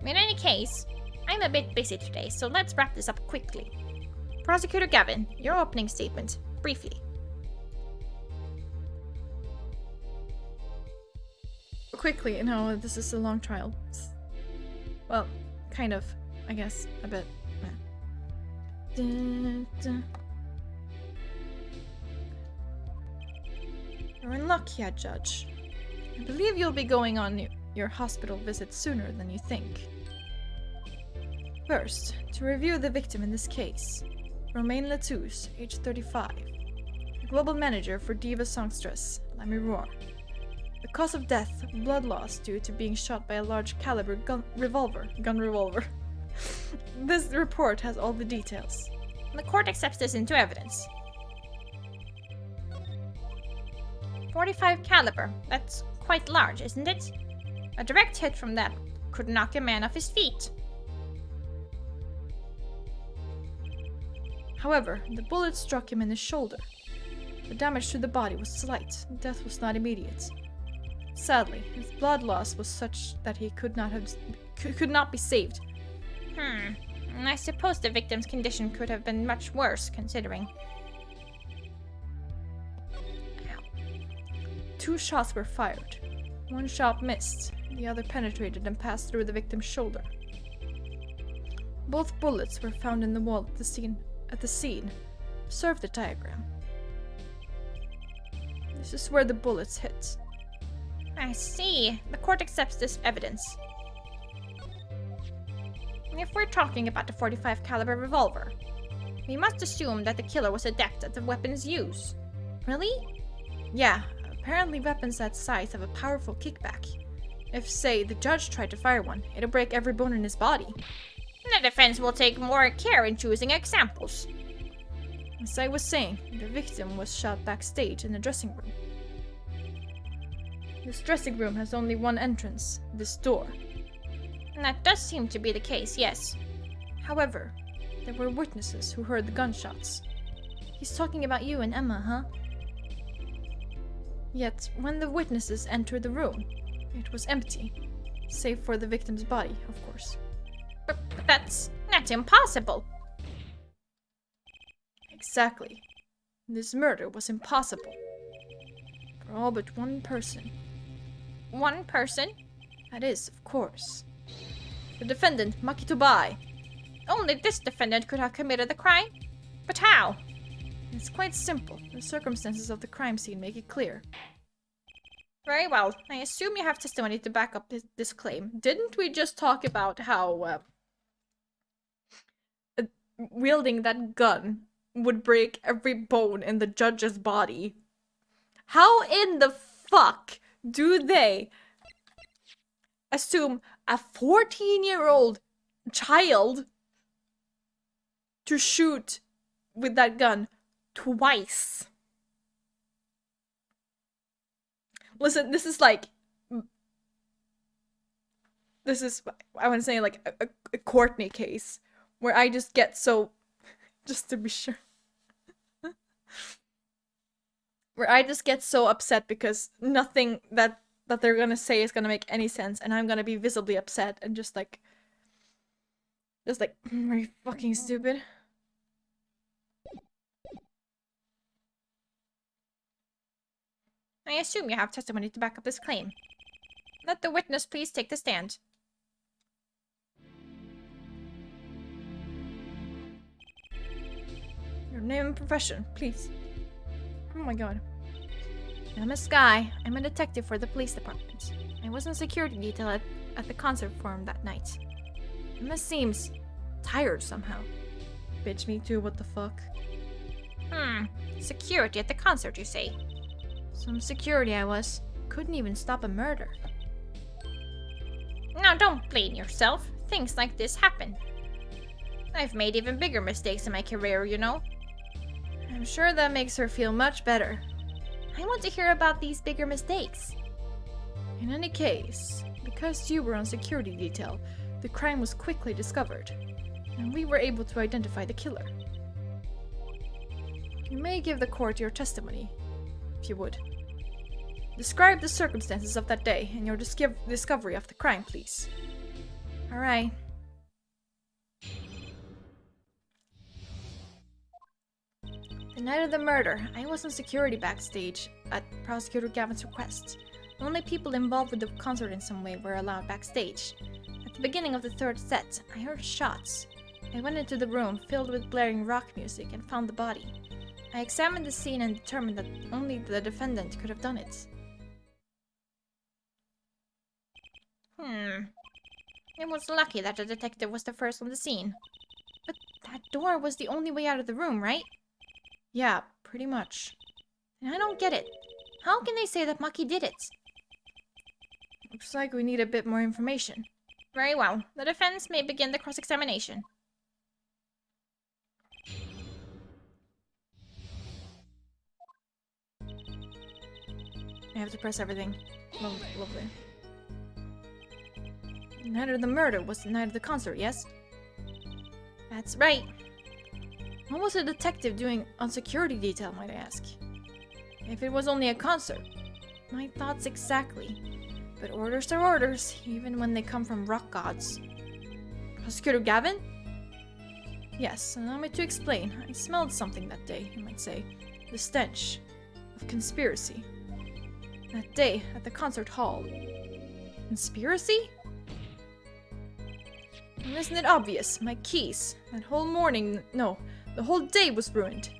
In any case, I'm a bit busy today, so let's wrap this up quickly. Prosecutor Gavin, your opening statement, briefly. Quickly, you know, this is a long trial. Well, kind of, I guess, a bit. Dun, dun. You're in luck here, Judge. I believe you'll be going on your hospital visit sooner than you think. First, to review the victim in this case, Romain Latouche, age 35, global manager for Diva Songstress, La Miroir. The cause of death, blood loss due to being shot by a large caliber gun revolver. This report has all the details. The court accepts this into evidence. 45 caliber, that's quite large, isn't it? A direct hit from that could knock a man off his feet. However, the bullet struck him in the shoulder. The damage to the body was slight, death was not immediate. Sadly, his blood loss was such that he could not be saved. I suppose the victim's condition could have been much worse, considering. Ow. 2 shots were fired. 1 shot missed, the other penetrated and passed through the victim's shoulder. Both bullets were found in the wall at the scene. Observe the diagram. This is where the bullets hit. I see. The court accepts this evidence. If we're talking about the 45 caliber revolver, we must assume that the killer was adept at the weapon's use. Really? Yeah, apparently weapons that size have a powerful kickback. If, say, the judge tried to fire one, it'll break every bone in his body. The defense will take more care in choosing examples. As I was saying, the victim was shot backstage in the dressing room. This dressing room has only one entrance, this door. And that does seem to be the case, yes. However, there were witnesses who heard the gunshots. He's talking about you and Emma, huh? Yet, when the witnesses entered the room, it was empty. Save for the victim's body, of course. But that's impossible. Exactly. This murder was impossible. For all but one person. One person? That is, of course. The defendant, Makito Bai. Only this defendant could have committed the crime? But how? It's quite simple. The circumstances of the crime scene make it clear. Very well. I assume you have testimony to back up this claim. Didn't we just talk about how wielding that gun would break every bone in the judge's body? How in the fuck do they assume a 14-year-old child to shoot with that gun twice? Listen, this is, I want to say, like, a Courtney case, where I just get so, just to be sure, where I just get so upset because nothing that they're gonna say is gonna make any sense, and I'm gonna be visibly upset and just like, are you fucking stupid? I assume you have testimony to back up this claim. Let the witness please take the stand. Your name and profession, please. Oh my god. I'm a Sky. I'm a detective for the police department. I was in security detail at the concert forum that night. Emma seems tired somehow. Bitch, me too, what the fuck? Security at the concert, you say? Some security I was. Couldn't even stop a murder. Now don't blame yourself. Things like this happen. I've made even bigger mistakes in my career, you know. I'm sure that makes her feel much better. I want to hear about these bigger mistakes. In any case, because you were on security detail, the crime was quickly discovered, and we were able to identify the killer. You may give the court your testimony, if you would. Describe the circumstances of that day and your discovery of the crime, please. Alright. The night of the murder, I was on security backstage at Prosecutor Gavin's request. Only people involved with the concert in some way were allowed backstage. At the beginning of the third set, I heard shots. I went into the room filled with blaring rock music and found the body. I examined the scene and determined that only the defendant could have done it. It was lucky that the detective was the first on the scene. But that door was the only way out of the room, right? Yeah, pretty much. And I don't get it. How can they say that Maki did it? Looks like we need a bit more information. Very well. The defense may begin the cross-examination. I have to press everything. Lovely. The night of the murder was the night of the concert, yes? That's right. What was the detective doing on security detail, might I ask? If it was only a concert. My thoughts exactly. But orders are orders, even when they come from rock gods. Prosecutor Gavin? Yes, allow me to explain. I smelled something that day, you might say. The stench of conspiracy. That day at the concert hall. Conspiracy? Well, isn't it obvious? My keys. That whole morning, no, the whole day was ruined.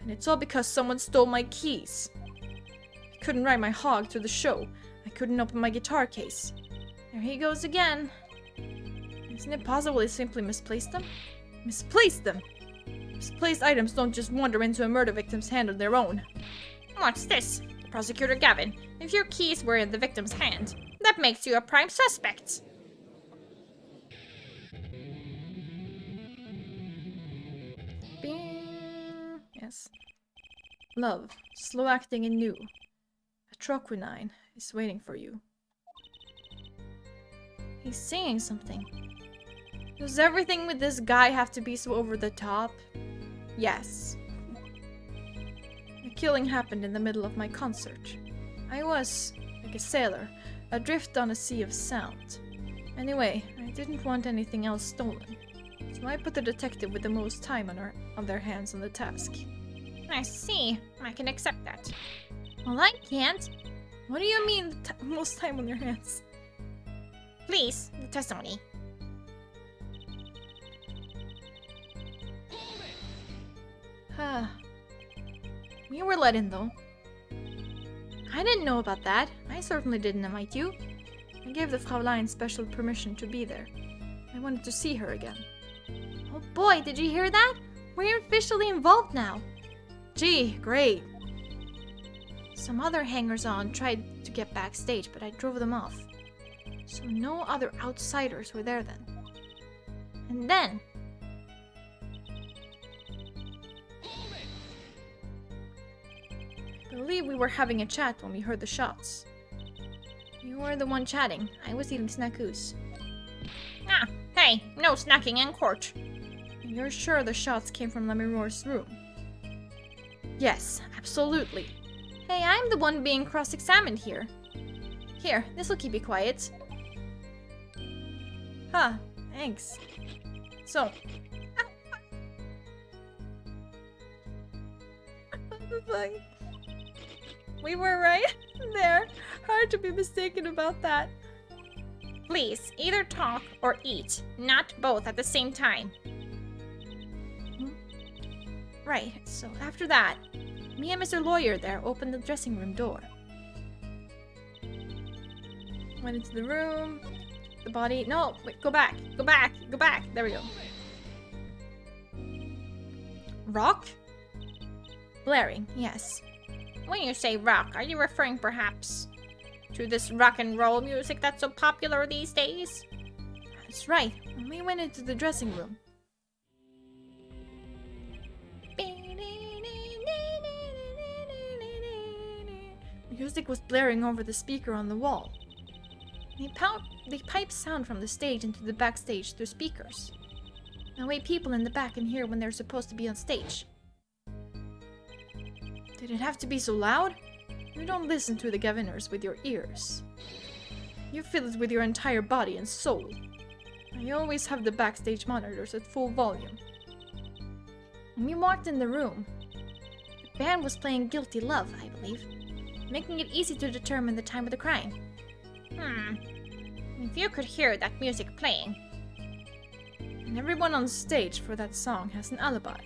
And it's all because someone stole my keys. I couldn't ride my hog to the show. I couldn't open my guitar case. There he goes again. Isn't it possible he simply misplaced them? Misplaced them? Misplaced items don't just wander into a murder victim's hand on their own. What's this? Prosecutor Gavin, if your keys were in the victim's hand, that makes you a prime suspect. Bing. Yes. Love, slow acting and new. Atroquinine is waiting for you. He's saying something. Does everything with this guy have to be so over the top? Yes. The killing happened in the middle of my concert. I was, like a sailor, adrift on a sea of sound. Anyway, I didn't want anything else stolen, so I put the detective with the most time on their hands on the task. I see. I can accept that. Well, I can't. What do you mean, most time on your hands? Please, the testimony. You were let in, though. I didn't know about that. I certainly didn't invite you. I gave the Fraulein special permission to be there. I wanted to see her again. Oh boy, did you hear that? We're officially involved now. Gee, great. Some other hangers-on tried to get backstage, but I drove them off. So no other outsiders were there then. And then... I believe we were having a chat when we heard the shots. You were the one chatting. I was eating snackoos. Ah, hey, no snacking in court. You're sure the shots came from Lamirore's room? Yes, absolutely. Hey, I'm the one being cross-examined here. Here, this'll keep you quiet. Huh, thanks. So... We were right there. Hard to be mistaken about that. Please, either talk or eat, not both at the same time. Right, so after that, me and Mr. Lawyer there opened the dressing room door. Went into the room. The body... No, wait, go back. Go back. Go back. There we go. Rock? Blaring, yes. When you say rock, are you referring perhaps To this rock and roll music that's so popular these days? That's right. When we went into the dressing room. Music was blaring over the speaker on the wall. They pipe sound from the stage into the backstage through speakers. That way people in the back can hear when they're supposed to be on stage. Did it have to be so loud? You don't listen to the governors with your ears. You feel it with your entire body and soul. I always have the backstage monitors at full volume. When we walked in the room, the band was playing Guilty Love, I believe, making it easy to determine the time of the crime. If you could hear that music playing. And everyone on stage for that song has an alibi,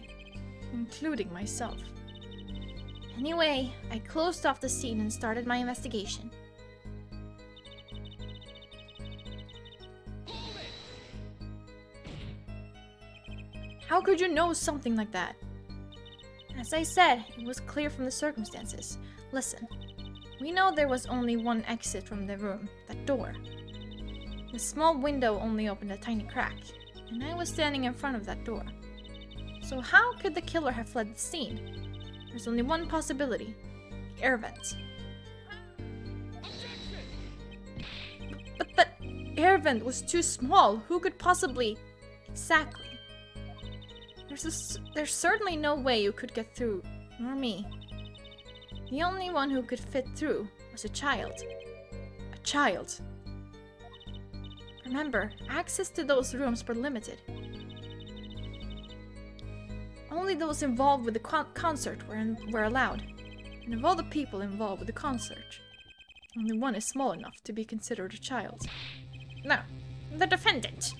including myself. Anyway, I closed off the scene and started my investigation. How could you know something like that? As I said, it was clear from the circumstances. Listen, we know there was only one exit from the room, that door. The small window only opened a tiny crack, and I was standing in front of that door. So how could the killer have fled the scene? There's only one possibility, the air vent. But that air vent was too small. Who could possibly... Exactly. There's certainly no way you could get through, nor me. The only one who could fit through was a child. A child. Remember, access to those rooms were limited. Only those involved with the concert were allowed. And of all the people involved with the concert, only one is small enough to be considered a child. Now, the defendant.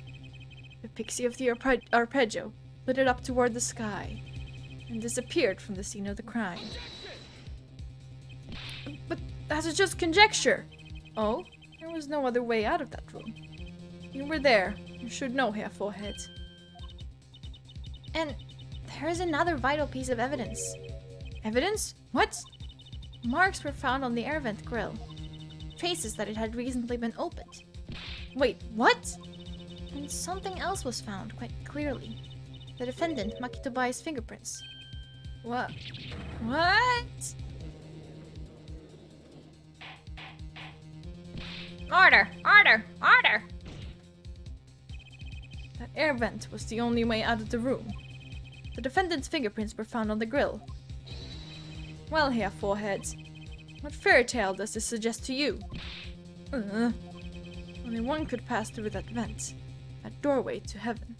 The pixie of the arpeggio lit it up toward the sky and disappeared from the scene of the crime. But that's just conjecture. Oh, there was no other way out of that room. You were there. You should know, Herr Forehead. And there is another vital piece of evidence. Evidence? What? Marks were found on the air vent grill. Traces that it had recently been opened. Wait, what? And something else was found quite clearly. The defendant, Makitobai's fingerprints. What? Order! Order! Order! That air vent was the only way out of the room. The defendant's fingerprints were found on the grill. Well, Herr Forehead, what fairy tale does this suggest to you? Only one could pass through that vent, that doorway to heaven.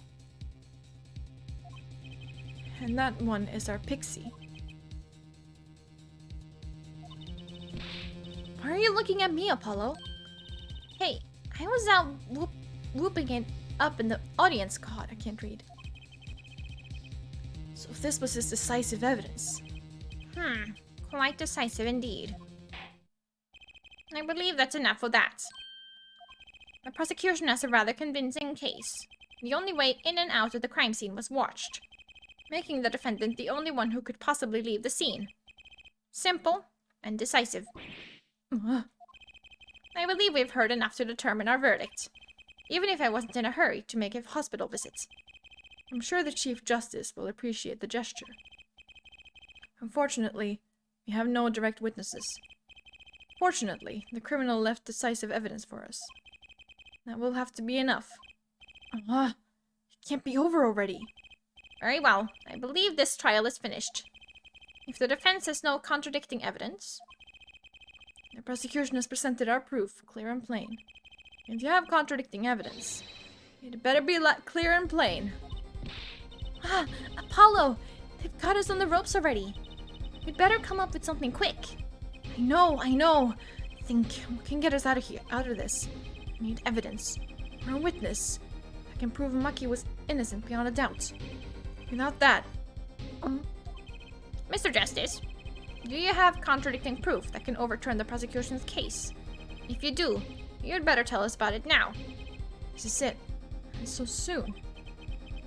And that one is our pixie. Why are you looking at me, Apollo? Hey, I was out whooping it up in the audience. God, I can't read. So if this was his decisive evidence... Quite decisive indeed. I believe that's enough for that. The prosecution has a rather convincing case. The only way in and out of the crime scene was watched, making the defendant the only one who could possibly leave the scene. Simple and decisive. I believe we've heard enough to determine our verdict, even if I wasn't in a hurry to make a hospital visit. I'm sure the Chief Justice will appreciate the gesture. Unfortunately, we have no direct witnesses. Fortunately, the criminal left decisive evidence for us. That will have to be enough. It can't be over already. Very well. I believe this trial is finished. If the defense has no contradicting evidence... The prosecution has presented our proof, clear and plain. If you have contradicting evidence, it better be clear and plain. Apollo! They've got us on the ropes already. We'd better come up with something quick. I know. Think what can get us out of this. We need evidence, or a witness that can prove Maki was innocent beyond a doubt. Without that... Mr. Justice, do you have contradicting proof that can overturn the prosecution's case? If you do, you'd better tell us about it now. This is it. And so soon.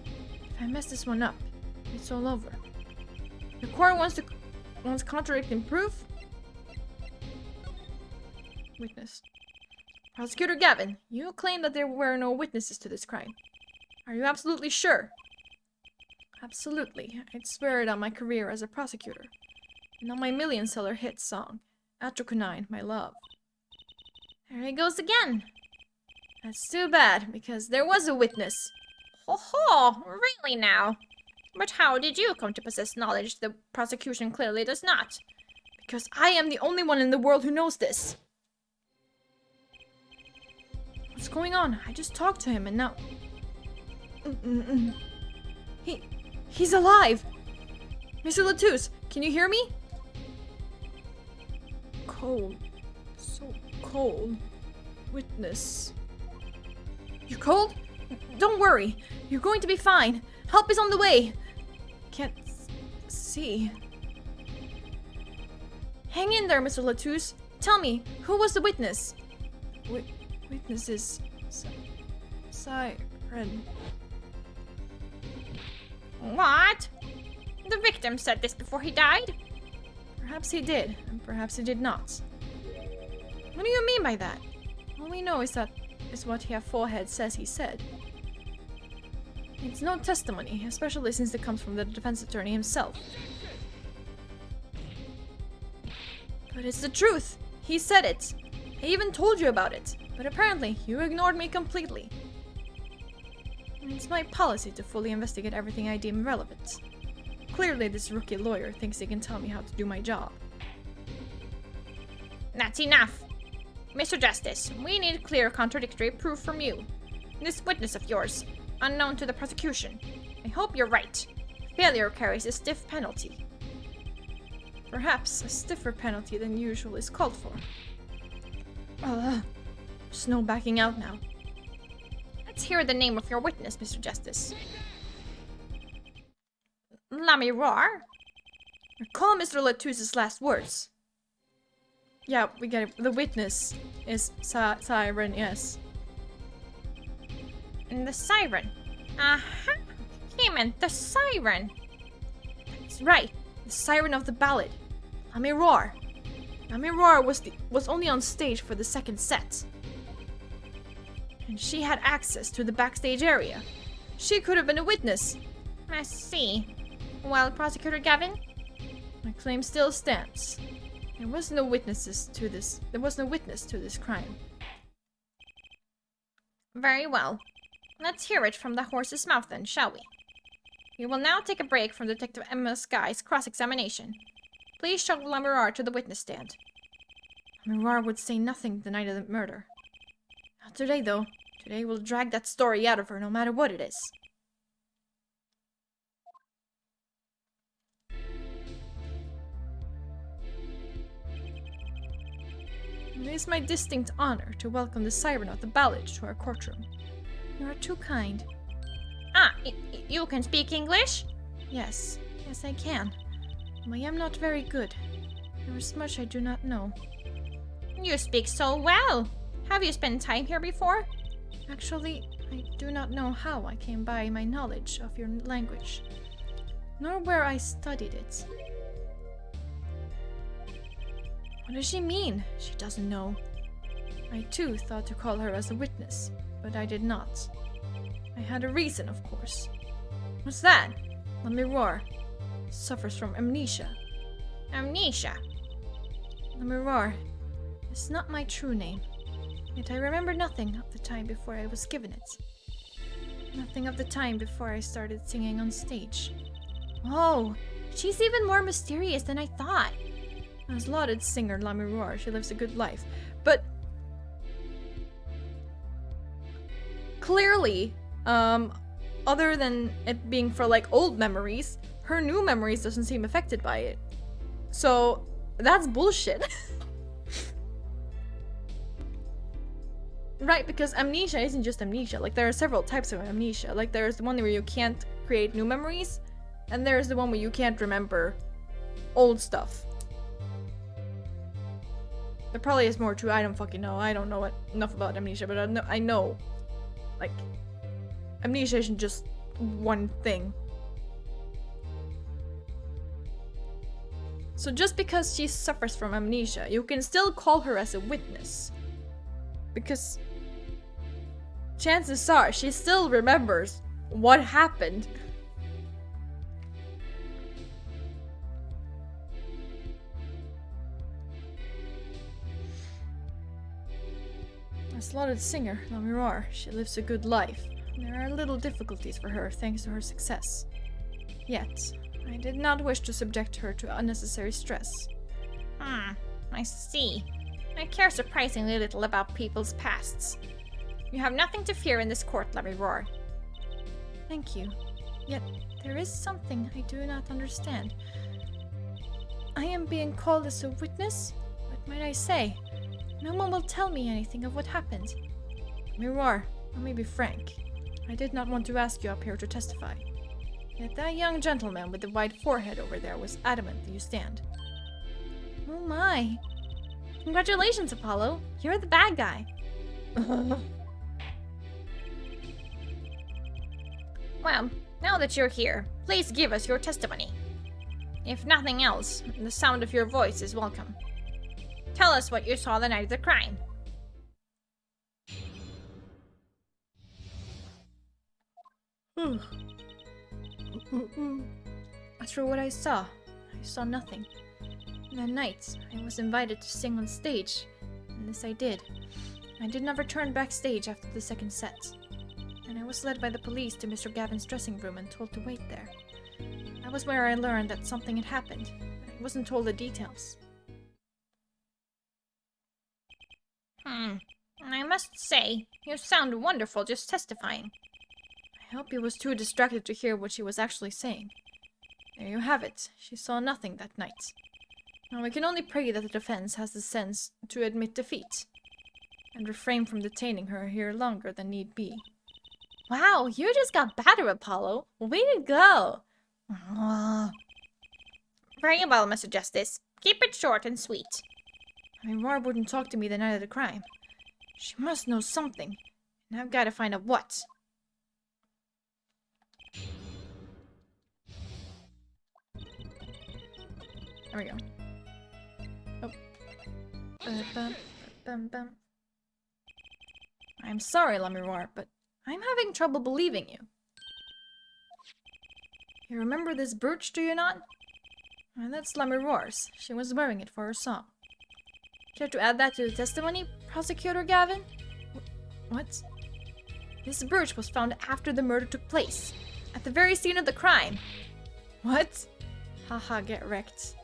If I mess this one up, it's all over. The court wants contradicting proof? Witness. Prosecutor Gavin, you claim that there were no witnesses to this crime. Are you absolutely sure? Absolutely. I'd swear it on my career as a prosecutor. And on my million-seller hit song, Atroconine, My Love. There he goes again. That's too bad, because there was a witness. Ho ho, really now? But how did you come to possess knowledge the prosecution clearly does not? Because I am the only one in the world who knows this. What's going on? I just talked to him and now... He's alive! Mr. Latouche, can you hear me? Cold. So cold. Witness. You're cold? Don't worry. You're going to be fine. Help is on the way. Can't see. Hang in there, Mr. Latouche. Tell me, who was the witness? Witness is... Siren. What? The victim said this before he died? Perhaps he did, and perhaps he did not. What do you mean by that? All we know is what her forehead says he said. It's no testimony, especially since it comes from the defense attorney himself. But it's the truth! He said it! I even told you about it, but apparently you ignored me completely. It's my policy to fully investigate everything I deem relevant. Clearly this rookie lawyer thinks he can tell me how to do my job. That's enough. Mr. Justice, we need clear contradictory proof from you. This witness of yours, unknown to the prosecution. I hope you're right. Failure carries a stiff penalty. Perhaps a stiffer penalty than usual is called for. There's no backing out now. Let's hear the name of your witness, Mr. Justice. Lamiroir? Recall Mr. Latouche's last words. Yeah, we get it. The witness is Siren, yes. And the siren. Aha! He meant the siren. That's right. The siren of the ballad. Lamiroir. Lamiroir was only on stage for the second set. And she had access to the backstage area. She could have been a witness. I see. Well, Prosecutor Gavin? My claim still stands. There was no witness to this crime. Very well. Let's hear it from the horse's mouth then, shall we? We will now take a break from Detective Emma Sky's cross-examination. Please show Lamiroir to the witness stand. Lamiroir would say nothing the night of the murder. Not today, though. Today we'll drag that story out of her, no matter what it is. It is my distinct honor to welcome the siren of the ballad to our courtroom. You are too kind. Ah, you can speak English? Yes, I can. I am not very good. There is much I do not know. You speak so well. Have you spent time here before? Actually, I do not know how I came by my knowledge of your language, nor where I studied it. What does she mean? She doesn't know. I too thought to call her as a witness, but I did not. I had a reason, of course. What's that? Lamiroir suffers from amnesia. Amnesia? Lamiroir is not my true name, yet I remember nothing of the time before I was given it. Nothing of the time before I started singing on stage. Oh, she's even more mysterious than I thought. As lauded singer Lamiroir, she lives a good life, but clearly, other than it being for like old memories, her new memories doesn't seem affected by it. So that's bullshit. Right, because amnesia isn't just amnesia. Like, there are several types of amnesia. Like, there's the one where you can't create new memories, and there's the one where you can't remember old stuff. There probably is more to it. I don't fucking know. I don't know enough about amnesia, but I know, like, amnesia isn't just one thing. So just because she suffers from amnesia, you can still call her as a witness. Because chances are she still remembers what happened. A slotted singer, Lamirar, she lives a good life. There are little difficulties for her thanks to her success. Yet, I did not wish to subject her to unnecessary stress. I see. I care surprisingly little about people's pasts. You have nothing to fear in this court, Lamirar. Thank you. Yet, there is something I do not understand. I am being called as a witness? What might I say? No one will tell me anything of what happened. Mirar, let me be frank. I did not want to ask you up here to testify. Yet that young gentleman with the white forehead over there was adamant that you stand. Oh my. Congratulations, Apollo. You're the bad guy. Well, now that you're here, please give us your testimony. If nothing else, the sound of your voice is welcome. Tell us what you saw the night of the crime. As for what I saw nothing. That night, I was invited to sing on stage, and this I did. I did not return backstage after the second set, and I was led by the police to Mr. Gavin's dressing room and told to wait there. That was where I learned that something had happened, but I wasn't told the details. I must say, you sound wonderful just testifying. I hope he was too distracted to hear what she was actually saying. There you have it. She saw nothing that night. Now we can only pray that the defense has the sense to admit defeat, and refrain from detaining her here longer than need be. Wow, you just got better, Apollo. Way to go. Very well, Mr. Justice. Keep it short and sweet. Mirar wouldn't talk to me the night of the crime. She must know something, and I've got to find out what. There we go. Oh. I'm sorry, Lamirar, but I'm having trouble believing you. You remember this brooch, do you not? Well, that's Lamirar's. She was wearing it for her song. Care to add that to the testimony, Prosecutor Gavin? What? This brooch was found after the murder took place, at the very scene of the crime. What? Haha, get wrecked.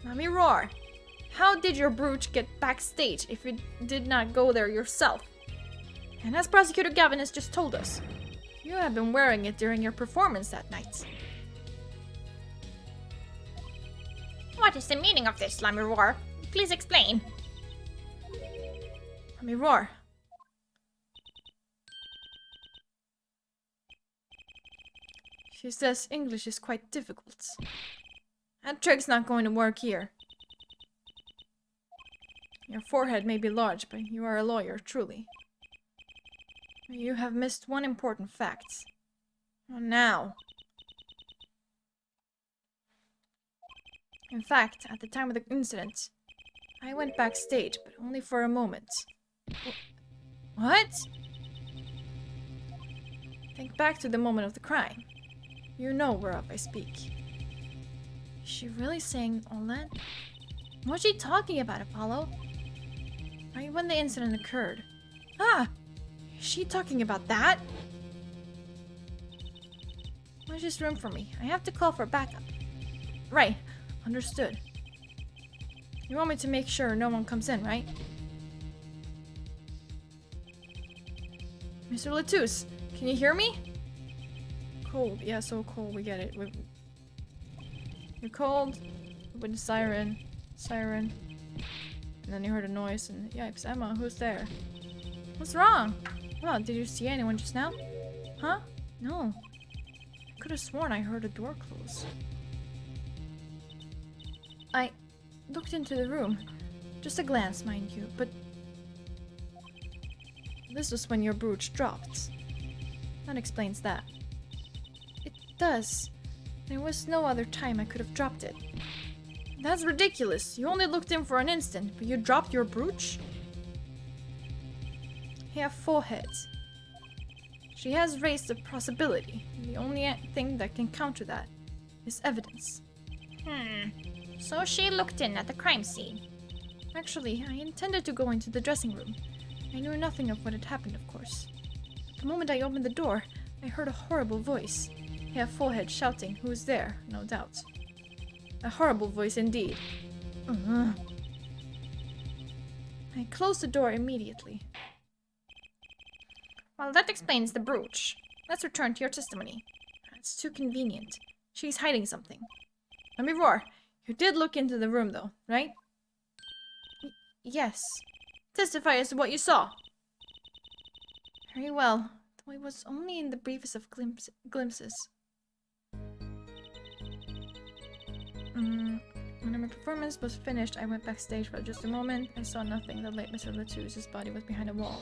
Lamirar, how did your brooch get backstage if you did not go there yourself? And as Prosecutor Gavin has just told us, you have been wearing it during your performance that night. What is the meaning of this, Lamirar? Please explain. Lamirar. She says English is quite difficult. That trick's not going to work here. Your forehead may be large, but you are a lawyer, truly. You have missed one important fact. Oh, now. In fact, at the time of the incident, I went backstage, but only for a moment. What? Think back to the moment of the crime. You know whereof I speak. Is she really saying all that? What's she talking about, Apollo? Right when the incident occurred. Ah! Is she talking about that? Where's this room for me? I have to call for backup. Right. Understood. You want me to make sure no one comes in, right? Mr. Latouche, can you hear me? Cold. Yeah, so cold. We get it. You're cold. With the siren. And then you heard a noise and yipes, Emma, who's there? What's wrong? Oh, did you see anyone just now? Huh? No. I could have sworn I heard a door close. I looked into the room. Just a glance, mind you, but this was when your brooch dropped. That explains that. It does. There was no other time I could have dropped it. That's ridiculous. You only looked in for an instant, but you dropped your brooch? You have 4 heads. She has raised a possibility. The only thing that can counter that is evidence. So she looked in at the crime scene. Actually, I intended to go into the dressing room. I knew nothing of what had happened, of course. The moment I opened the door, I heard a horrible voice. Herr Forehead shouting who was there, no doubt. A horrible voice indeed. I closed the door immediately. Well, that explains the brooch. Let's return to your testimony. It's too convenient. She's hiding something. Let me roar. You did look into the room, though, right? Yes. Testify as to what you saw. Very well, though it was only in the briefest of glimpses. When my performance was finished, I went backstage for just a moment. I saw nothing. The late Mr. Latouche's body was behind a wall.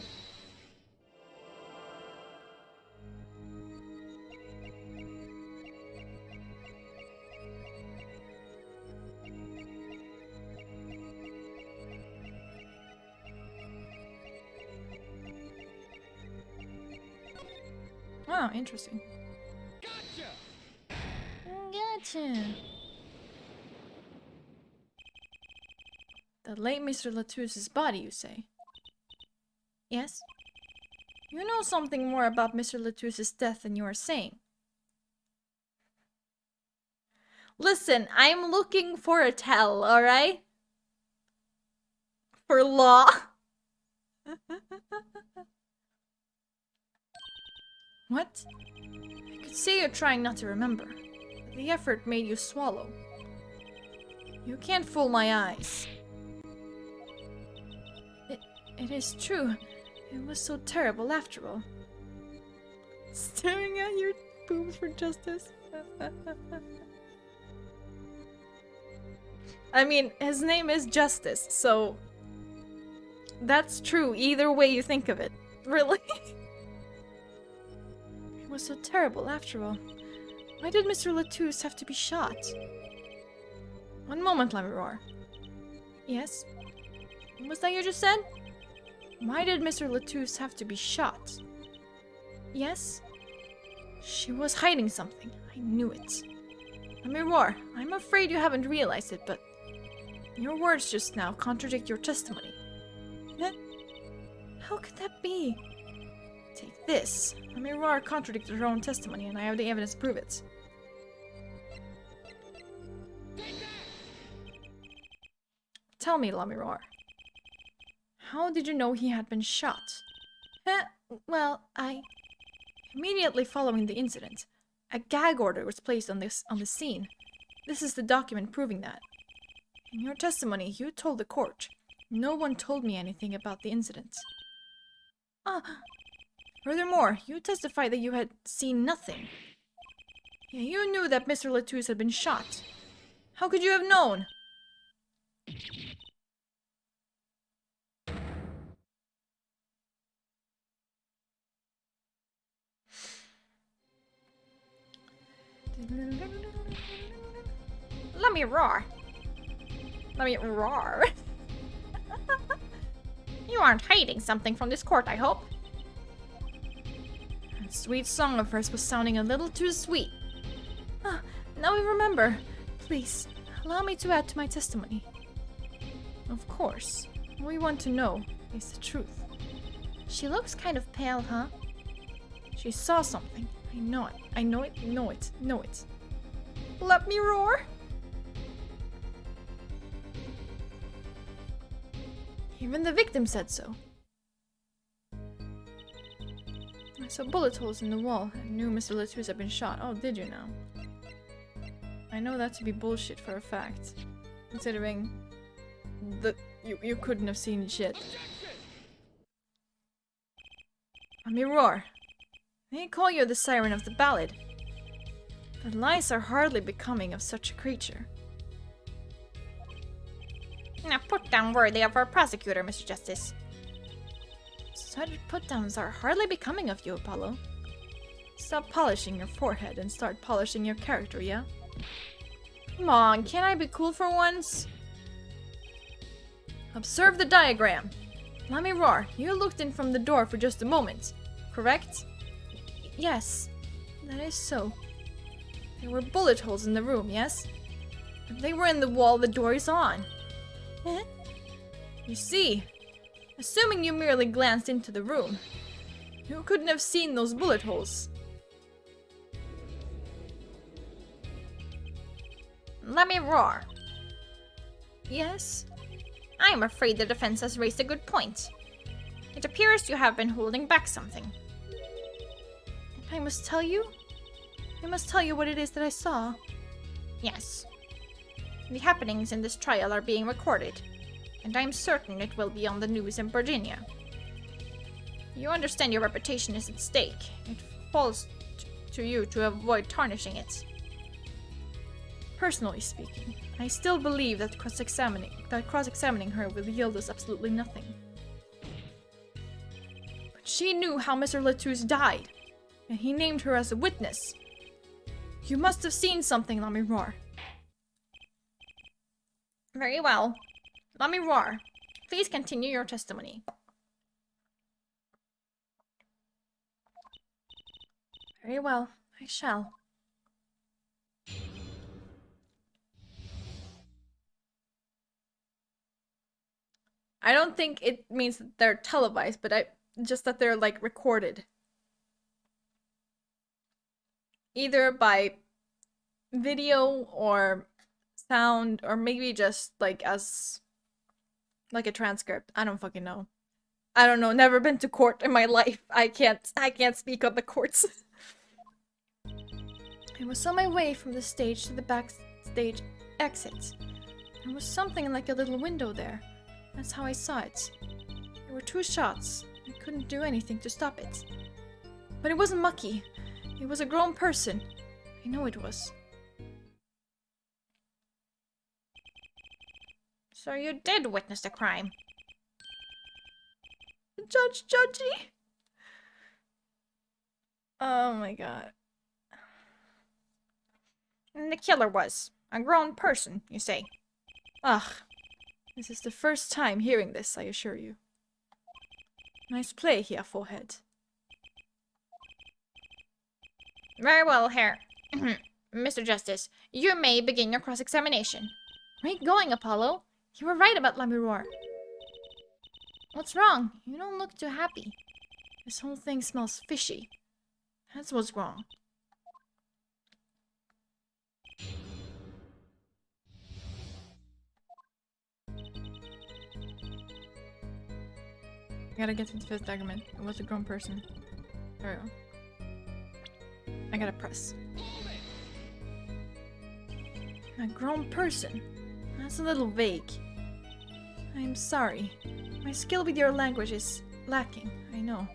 Oh, interesting. Gotcha. The late Mr. Latouche's body, you say? Yes? You know something more about Mr. Latouche's death than you are saying. Listen, I'm looking for a tell, alright? For law. What? I could see you trying not to remember. But the effort made you swallow. You can't fool my eyes. It is true. It was so terrible after all. Staring at your boobs for justice. I mean, his name is Justice, so... That's true either way you think of it. Really? It was so terrible after all. Why did Mr. Latouche have to be shot? One moment, let me roar. Yes? What was that you just said? Why did Mr. Latouche have to be shot? Yes? She was hiding something. I knew it. Let me roar. I'm afraid you haven't realized it, but your words just now contradict your testimony. How could that be? Take this. Let me roar contradicted her own testimony, and I have the evidence to prove it. Tell me, Lamiroar. How did you know he had been shot? Well, immediately following the incident, a gag order was placed on the scene. This is the document proving that. In your testimony, you told the court. No one told me anything about the incident. Furthermore, you testified that you had seen nothing. Yeah, you knew that Mr. Latouche had been shot. How could you have known? Let me roar. Let me roar. You aren't hiding something from this court, I hope. That sweet song of hers was sounding a little too sweet. Now I remember. Please, allow me to add to my testimony. Of course. What we want to know is the truth. She looks kind of pale, huh? She saw something. I know it. I know it. Know it. Know it. Let me roar. Even the victim said so. I saw bullet holes in the wall and knew Mr. Latouche had been shot. Oh, did you now? I know that to be bullshit for a fact. Considering that you couldn't have seen shit. Let me roar. They call you the siren of the ballad. But lies are hardly becoming of such a creature. Now put down worthy of our prosecutor, Mr. Justice. Such put-downs are hardly becoming of you, Apollo. Stop polishing your forehead and start polishing your character, yeah? Come on, can't I be cool for once? Observe the diagram. Let me roar. You looked in from the door for just a moment, correct? Yes, that is so. There were bullet holes in the room, yes? If they were in the wall, the door is on. Eh? You see, assuming you merely glanced into the room, you couldn't have seen those bullet holes. Let me roar. Yes? I am afraid the defense has raised a good point. It appears you have been holding back something. And I must tell you? I must tell you what it is that I saw. Yes. The happenings in this trial are being recorded, and I am certain it will be on the news in Virginia. You understand your reputation is at stake. It falls to you to avoid tarnishing it. Personally speaking, I still believe that cross-examining her will yield us absolutely nothing. But she knew how Mr. Latouche died, and he named her as a witness. You must have seen something, let me roar. Very well. Let me roar. Please continue your testimony. Very well, I shall. I don't think it means that they're televised, but just that they're like recorded. Either by video or sound, or maybe just like as like a transcript. I don't fucking know. I don't know. Never been to court in my life. I can't speak on the courts. I was on my way from the stage to the backstage exit. There was something like a little window there. That's how I saw it. There were 2 shots. I couldn't do anything to stop it. But it wasn't Mucky. It was a grown person. I know it was. So you did witness the crime. Judge Judgy. Oh my god. And the killer was a grown person, you say. Ugh. This is the first time hearing this, I assure you. Nice play here, forehead. Very well, Herr. Mr. Justice, you may begin your cross-examination. Where are you going, Apollo? You were right about Lamuror. What's wrong? You don't look too happy. This whole thing smells fishy. That's what's wrong. I gotta get to the 5th argument. It was a grown person. There we go. I gotta press. A grown person? That's a little vague. I'm sorry. My skill with your language is lacking, I know.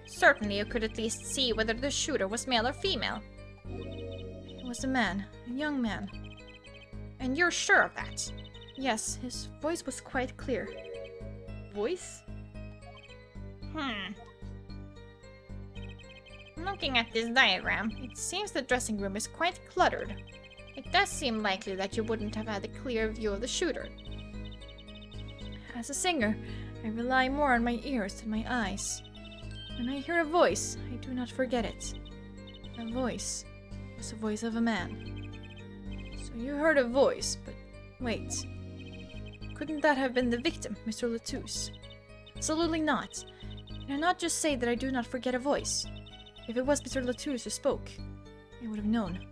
Certainly you could at least see whether the shooter was male or female. It was a man, a young man. And you're sure of that? Yes, his voice was quite clear. Voice? Looking at this diagram, it seems the dressing room is quite cluttered. It does seem likely that you wouldn't have had a clear view of the shooter. As a singer, I rely more on my ears than my eyes. When I hear a voice, I do not forget it. That voice was the voice of a man. So you heard a voice, but wait. Couldn't that have been the victim, Mr. Latouche? Absolutely not. I not just say that I do not forget a voice. If it was Mr. Latouche who spoke, I would have known.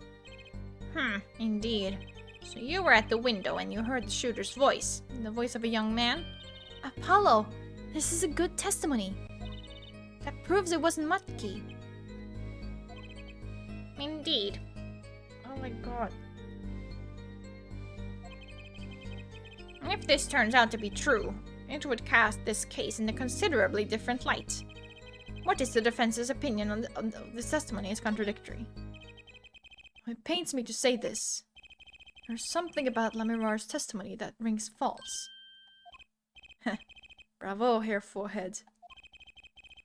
Indeed. So you were at the window and you heard the shooter's voice, the voice of a young man? Apollo, this is a good testimony. That proves it wasn't Mucky. Indeed. Oh my god. If this turns out to be true, it would cast this case in a considerably different light. What is the defense's opinion on this testimony is contradictory? It pains me to say this. There's something about Lamurar's testimony that rings false. Heh. Bravo, Herr Forehead.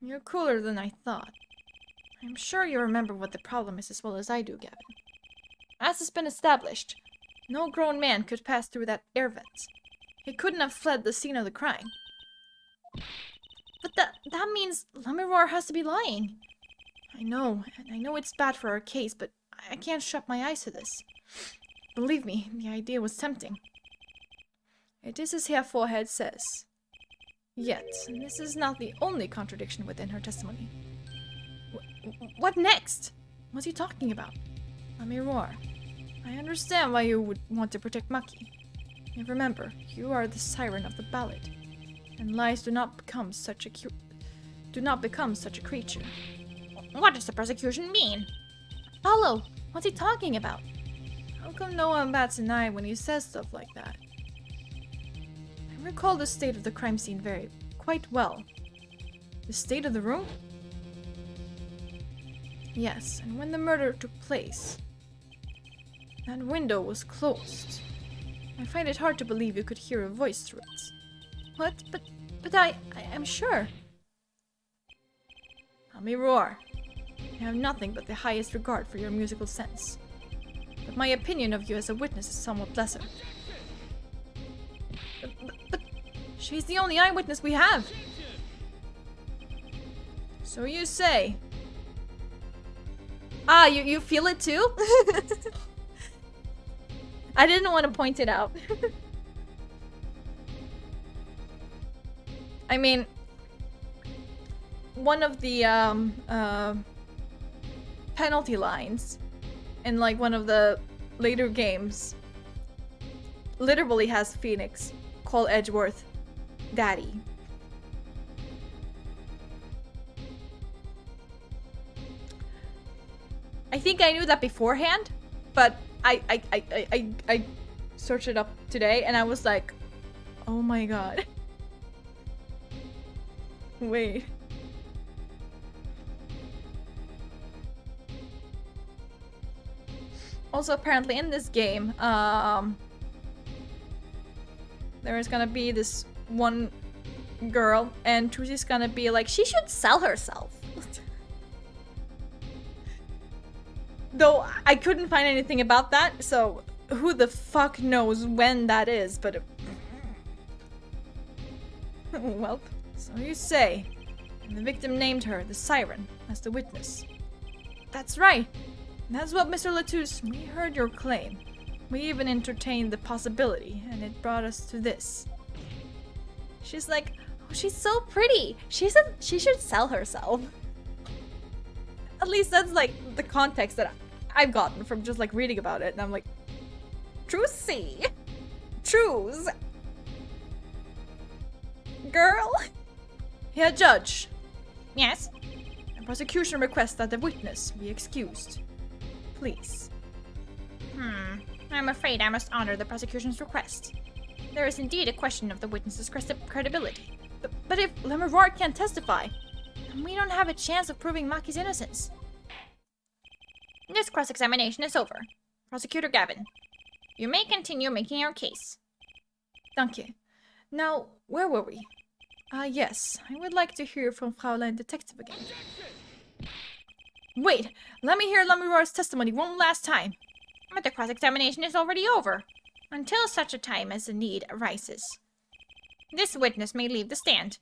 You're cooler than I thought. I'm sure you remember what the problem is as well as I do, Gavin. As has been established, no grown man could pass through that air vent. He couldn't have fled the scene of the crime. But that means Lemiror has to be lying. I know, and I know it's bad for our case, but I can't shut my eyes to this. Believe me, the idea was tempting. It is as Herr Forehead says. Yet, this is not the only contradiction within her testimony. What next? What's he talking about? Lemiror, I understand why you would want to protect Maki. And remember, you are the siren of the ballad, and lies do not become such a creature. What does the prosecution mean? Paulo, what's he talking about? How come no one bats an eye when he says stuff like that? I recall the state of the crime scene quite well. The state of the room? Yes, and when the murder took place, that window was closed. I find it hard to believe you could hear a voice through it. What? But I'm sure. Lemiror, I have nothing but the highest regard for your musical sense. But my opinion of you as a witness is somewhat lesser. But she's the only eyewitness we have. So you say. Ah, you feel it too? I didn't want to point it out. I mean, one of the penalty lines in like one of the later games literally has Phoenix call Edgeworth Daddy. I think I knew that beforehand, but I searched it up today and I was like, oh my god. Wait. Also, apparently in this game, there is gonna be this one girl, and Trucy's gonna be like, she should sell herself. Though I couldn't find anything about that, so who the fuck knows when that is, but... Well, so you say. And the victim named her, the Siren, as the witness. That's right. That's what Mr. Latouche, we heard your claim. We even entertained the possibility, and it brought us to this. She's like, oh, she's so pretty. She said she should sell herself. At least that's like the context that I've gotten from just like reading about it, and I'm like, Trucy, Truce, girl. Yeah, Judge. Yes? The prosecution requests that the witness be excused. Please. I'm afraid I must honor the prosecution's request. There is indeed a question of the witness's credibility. But if Lemiror can't testify, then we don't have a chance of proving Maki's innocence. This cross-examination is over. Prosecutor Gavin, you may continue making your case. Danke. Now, where were we? Yes, I would like to hear from Fraulein Detective again. Wait, let me hear Lemiror's testimony one last time. But the cross-examination is already over, until such a time as the need arises. This witness may leave the stand.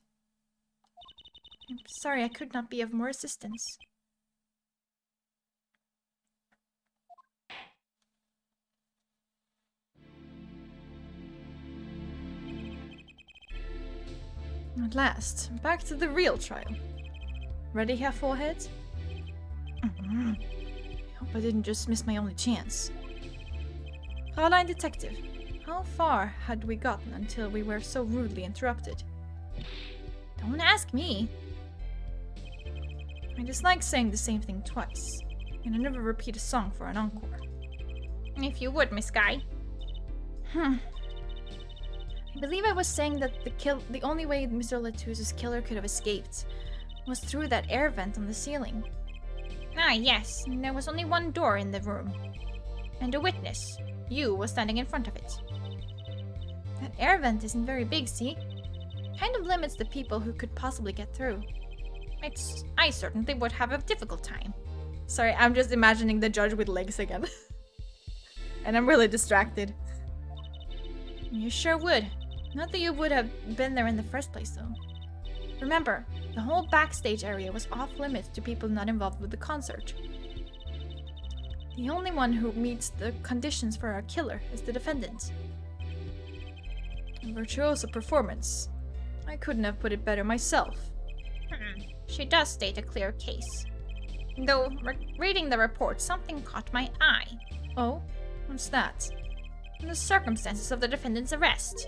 I'm sorry I could not be of more assistance. At last, back to the real trial. Ready, Herr Forehead? I hope I didn't just miss my only chance. Fraulein Detective, how far had we gotten until we were so rudely interrupted? Don't ask me. I dislike saying the same thing twice, and I never repeat a song for an encore. If you would, Miss Guy. I believe I was saying that the only way Mr. Latouche's killer could have escaped was through that air vent on the ceiling. Ah, yes, there was only one door in the room. And a witness. You was standing in front of it. That air vent isn't very big, see? Kind of limits the people who could possibly get through. I certainly would have a difficult time. Sorry, I'm just imagining the judge with legs again. And I'm really distracted. You sure would. Not that you would have been there in the first place, though. Remember, the whole backstage area was off limits to people not involved with the concert. The only one who meets the conditions for our killer is the defendant. A virtuoso performance. I couldn't have put it better myself. She does state a clear case. Though, reading the report, something caught my eye. Oh? What's that? The circumstances of the defendant's arrest.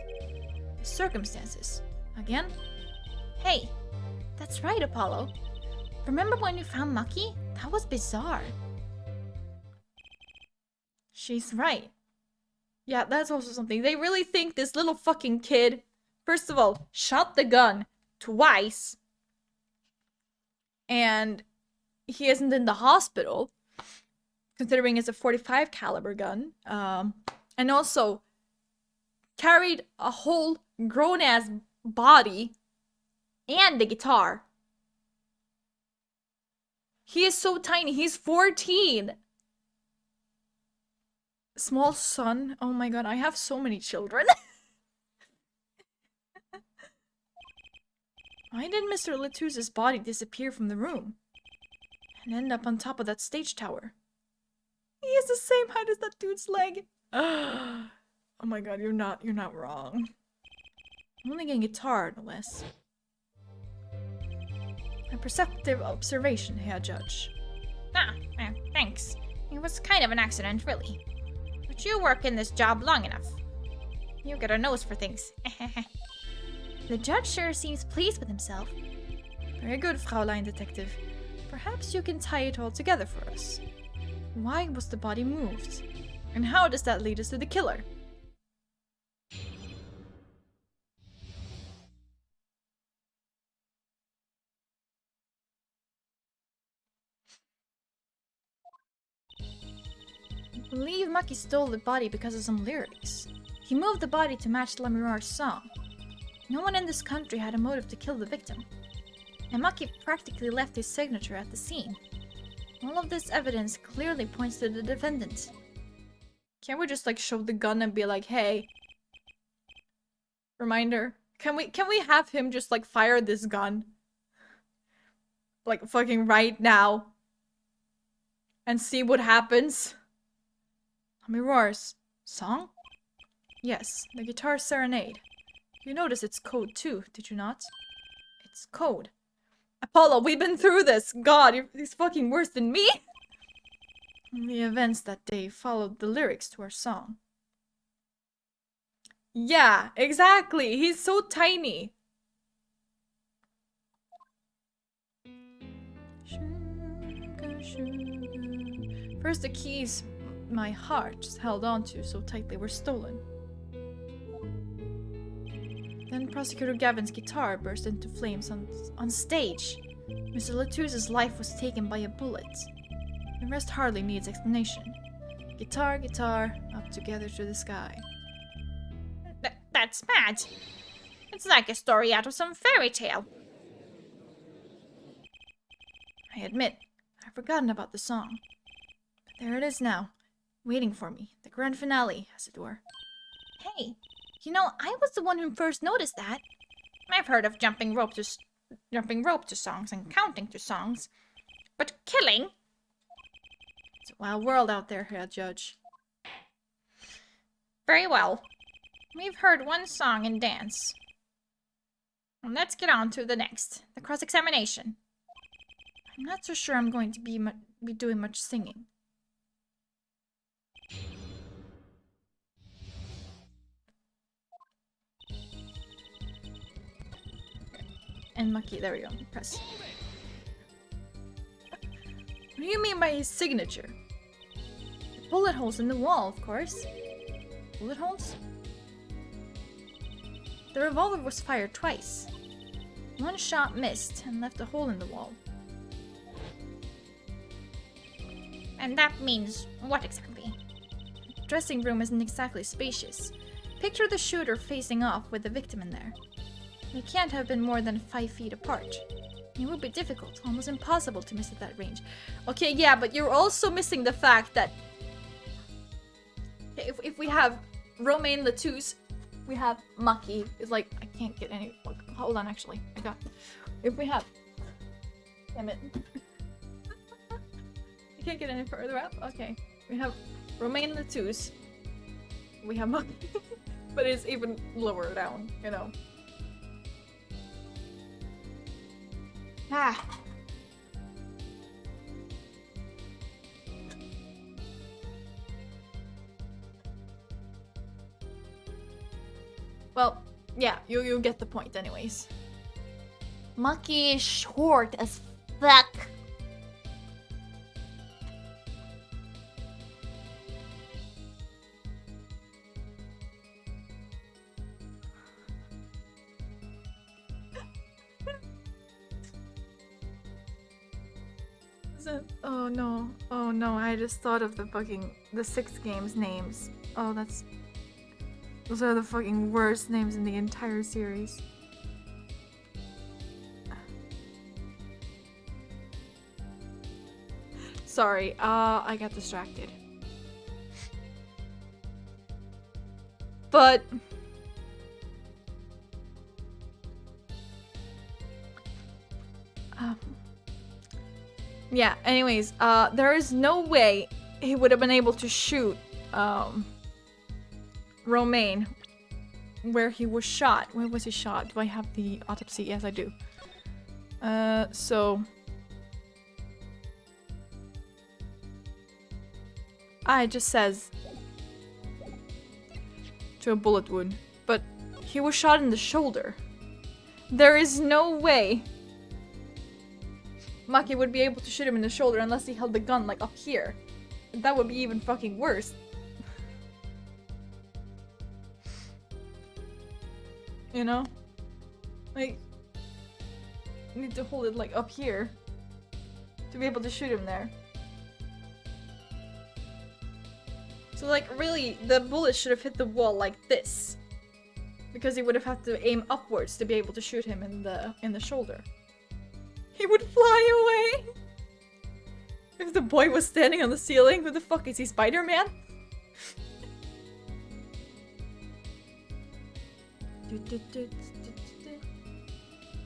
The circumstances? Again? Hey, that's right, Apollo. Remember when you found Maki? That was bizarre. She's right. Yeah, that's also something. They really think this little fucking kid, first of all, shot the gun twice. And he isn't in the hospital, considering it's a .45 caliber gun. And also carried a whole grown-ass body and the guitar. He is so tiny. He's 14. Small son. Oh my god, I have so many children. Why did Mr. Latouse's body disappear from the room and end up on top of that stage tower? He is the same height as that dude's leg. Oh my god, you're not wrong. I'm only getting a guitar, no less. A perceptive observation, Herr Judge. Thanks. It was kind of an accident, really. But you work in this job long enough. You get a nose for things. The judge sure seems pleased with himself. Very good, Fraulein Detective. Perhaps you can tie it all together for us. Why was the body moved? And how does that lead us to the killer? I believe Maki stole the body because of some lyrics. He moved the body to match Lamirar's song. No one in this country had a motive to kill the victim. And Maki practically left his signature at the scene. All of this evidence clearly points to the defendant. Can't we just like show the gun and be like, hey, reminder, can we have him just like fire this gun? Like fucking right now. And see what happens? Lamirar's song? Yes, the guitar serenade. You notice it's code too, did you not? It's code. Apollo, we've been through this! God, he's fucking worse than me! The events that day followed the lyrics to our song. Yeah, exactly! He's so tiny! Sugar, sugar. First the keys my heart just held onto so tightly were stolen. Then Prosecutor Gavin's guitar burst into flames on stage. Mr. Latouse's life was taken by a bullet. The rest hardly needs explanation. Guitar, guitar, up together to the sky. That's mad. It's like a story out of some fairy tale. I admit, I've forgotten about the song. But there it is now, waiting for me. The grand finale, as it were. Hey, you know, I was the one who first noticed that. I've heard of jumping rope to songs and counting to songs. But killing? It's a wild world out there, Herr Judge. Very well. We've heard one song and dance. Let's get on to the next. The cross-examination. I'm not so sure I'm going to be doing much singing. And Maki, there we go. Press. What do you mean by his signature? Bullet holes in the wall, of course. Bullet holes? The revolver was fired twice. One shot missed and left a hole in the wall. And that means what exactly? The dressing room isn't exactly spacious. Picture the shooter facing off with the victim in there. They can't have been more than 5 feet apart. It would be difficult, almost impossible to miss at that range. Okay, yeah, but you're also missing the fact that Okay, if we have Romaine Latouche, we have Maki. It's like, I can't get any. Hold on, actually. I got. If we have. Damn it. I can't get any further up. Okay. We have Romaine Latouche. We have Maki. But it's even lower down, you know. Ah. Well, yeah, you get the point anyways. Maki is short as fuck. Oh no, I just thought of the 6 games names. Oh, those are the fucking worst names in the entire series. Sorry, I got distracted. But yeah, anyways, there is no way he would have been able to shoot Romaine where he was shot. Where was he shot? Do I have the autopsy? Yes, I do. So it just says to a bullet wound, but he was shot in the shoulder. There is no way Maki would be able to shoot him in the shoulder unless he held the gun like up here. That would be even fucking worse. You know? Like, you need to hold it like up here to be able to shoot him there. So like really, the bullet should have hit the wall like this. Because he would have had to aim upwards to be able to shoot him in the shoulder. He would fly away! If the boy was standing on the ceiling, who the fuck is he, Spider-Man?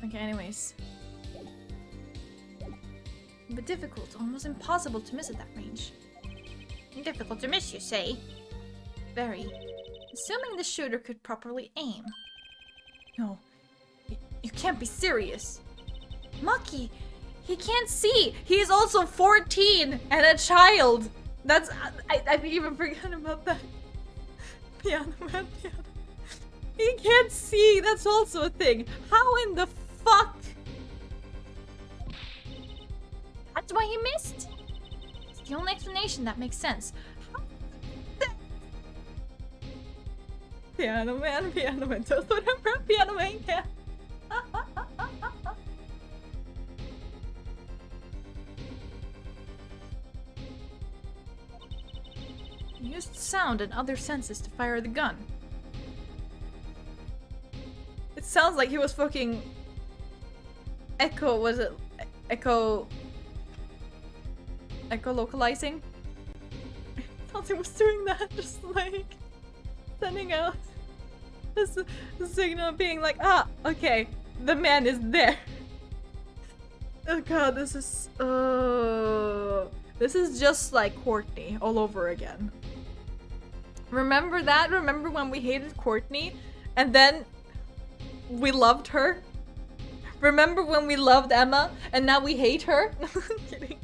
Okay, anyways. But difficult, almost impossible to miss at that range. Difficult to miss, you say? Very. Assuming the shooter could properly aim. No. You can't be serious. Maki! He can't see! He is also 14 and a child! That's... I've even forgotten about that. Piano man, piano. He can't see! That's also a thing. How in the fuck? That's why he missed! It's the only explanation that makes sense. Piano man, just whatever. Piano man can. He used sound and other senses to fire the gun. It sounds like he was fucking echo localizing? I thought he was doing that, just like sending out this signal being like, ah, okay, the man is there. Oh god, this is just like Courtney all over again. Remember that? Remember when we hated Courtney and then we loved her? Remember when we loved Emma and now we hate her? I'm kidding.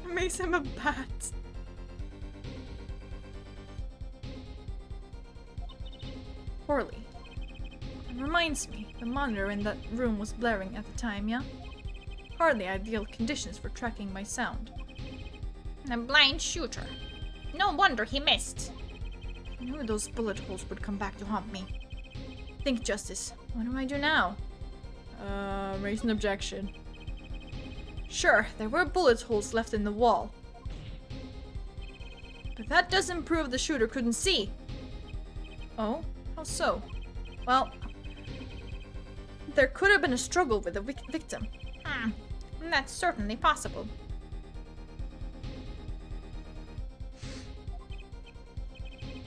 It makes him a bat. Poorly. It reminds me, the monitor in that room was blaring at the time, yeah? Hardly ideal conditions for tracking my sound. A blind shooter. No wonder he missed. I knew those bullet holes would come back to haunt me. Think, Justice. What do I do now? Raise an objection. Sure, there were bullet holes left in the wall. But that doesn't prove the shooter couldn't see. Oh? How so? Well, there could have been a struggle with the victim. That's certainly possible.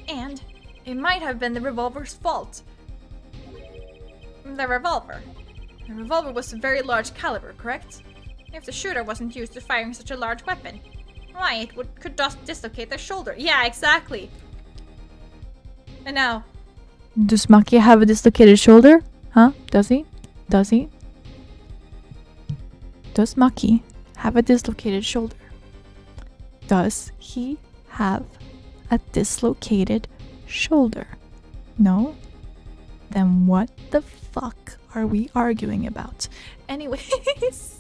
And it might have been the revolver's fault. The revolver. The revolver was a very large caliber, correct? If the shooter wasn't used to firing such a large weapon, why, it could just dislocate their shoulder. Yeah, exactly. And now... Does Maki have a dislocated shoulder? Huh? Does he? Does he? Does Maki have a dislocated shoulder? Does he have a dislocated shoulder? No? Then what the fuck are we arguing about? Anyways.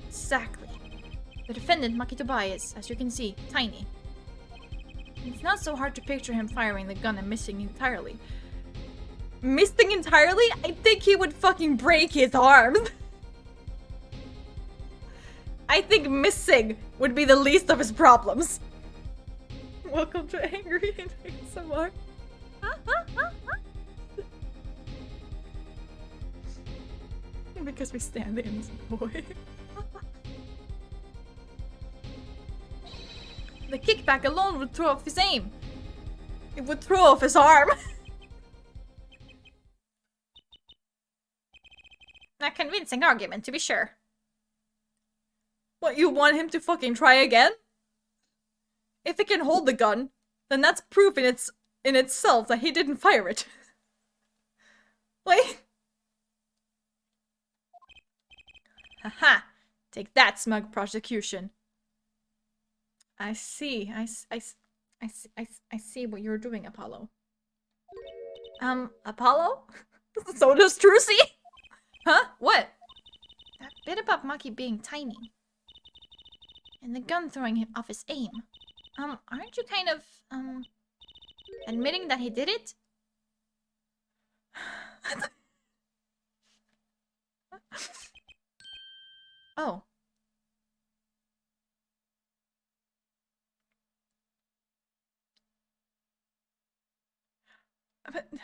Exactly. The defendant, Maki Tobai, is, as you can see, tiny. It's not so hard to picture him firing the gun and missing entirely. Missing entirely? I think he would fucking break his arms. I think missing would be the least of his problems. Welcome to Angry and ASMR. Because we stand the innocent boy. The kickback alone would throw off his aim. It would throw off his arm. A convincing argument, to be sure. What, you want him to fucking try again? If he can hold the gun, then that's proof in itself that he didn't fire it. Like... Haha. Take that, smug prosecution. I see. I see what you're doing, Apollo. Apollo? So does Trucy? Huh? What? That bit about Maki being tiny. And the gun throwing him off his aim. Aren't you kind of, admitting that he did it? Oh. But why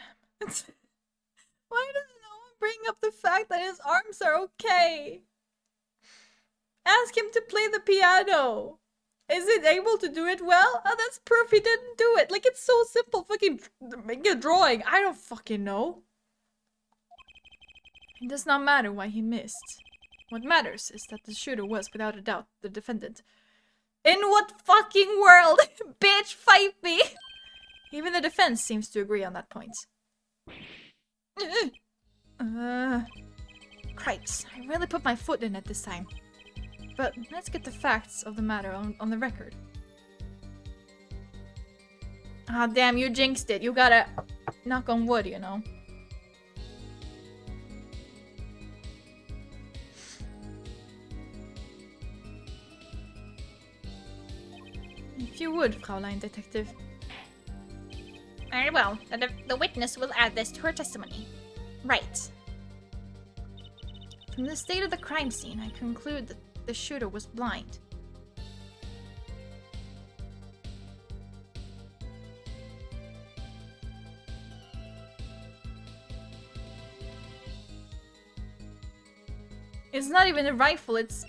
does no one bring up the fact that his arms are okay? Ask him to play the piano. Is it able to do it well? Oh, that's proof he didn't do it. Like, it's so simple. Fucking make a drawing. I don't fucking know. It does not matter why he missed. What matters is that the shooter was, without a doubt, the defendant. In what fucking world? Bitch, fight me! Even the defense seems to agree on that point. Cripes, I really put my foot in it this time. But let's get the facts of the matter on the record. Ah, damn, you jinxed it. You gotta knock on wood, you know. If you would, Fraulein Detective. Very well. The witness will add this to her testimony. Right. From the state of the crime scene, I conclude that the shooter was blind. It's not even a rifle, it's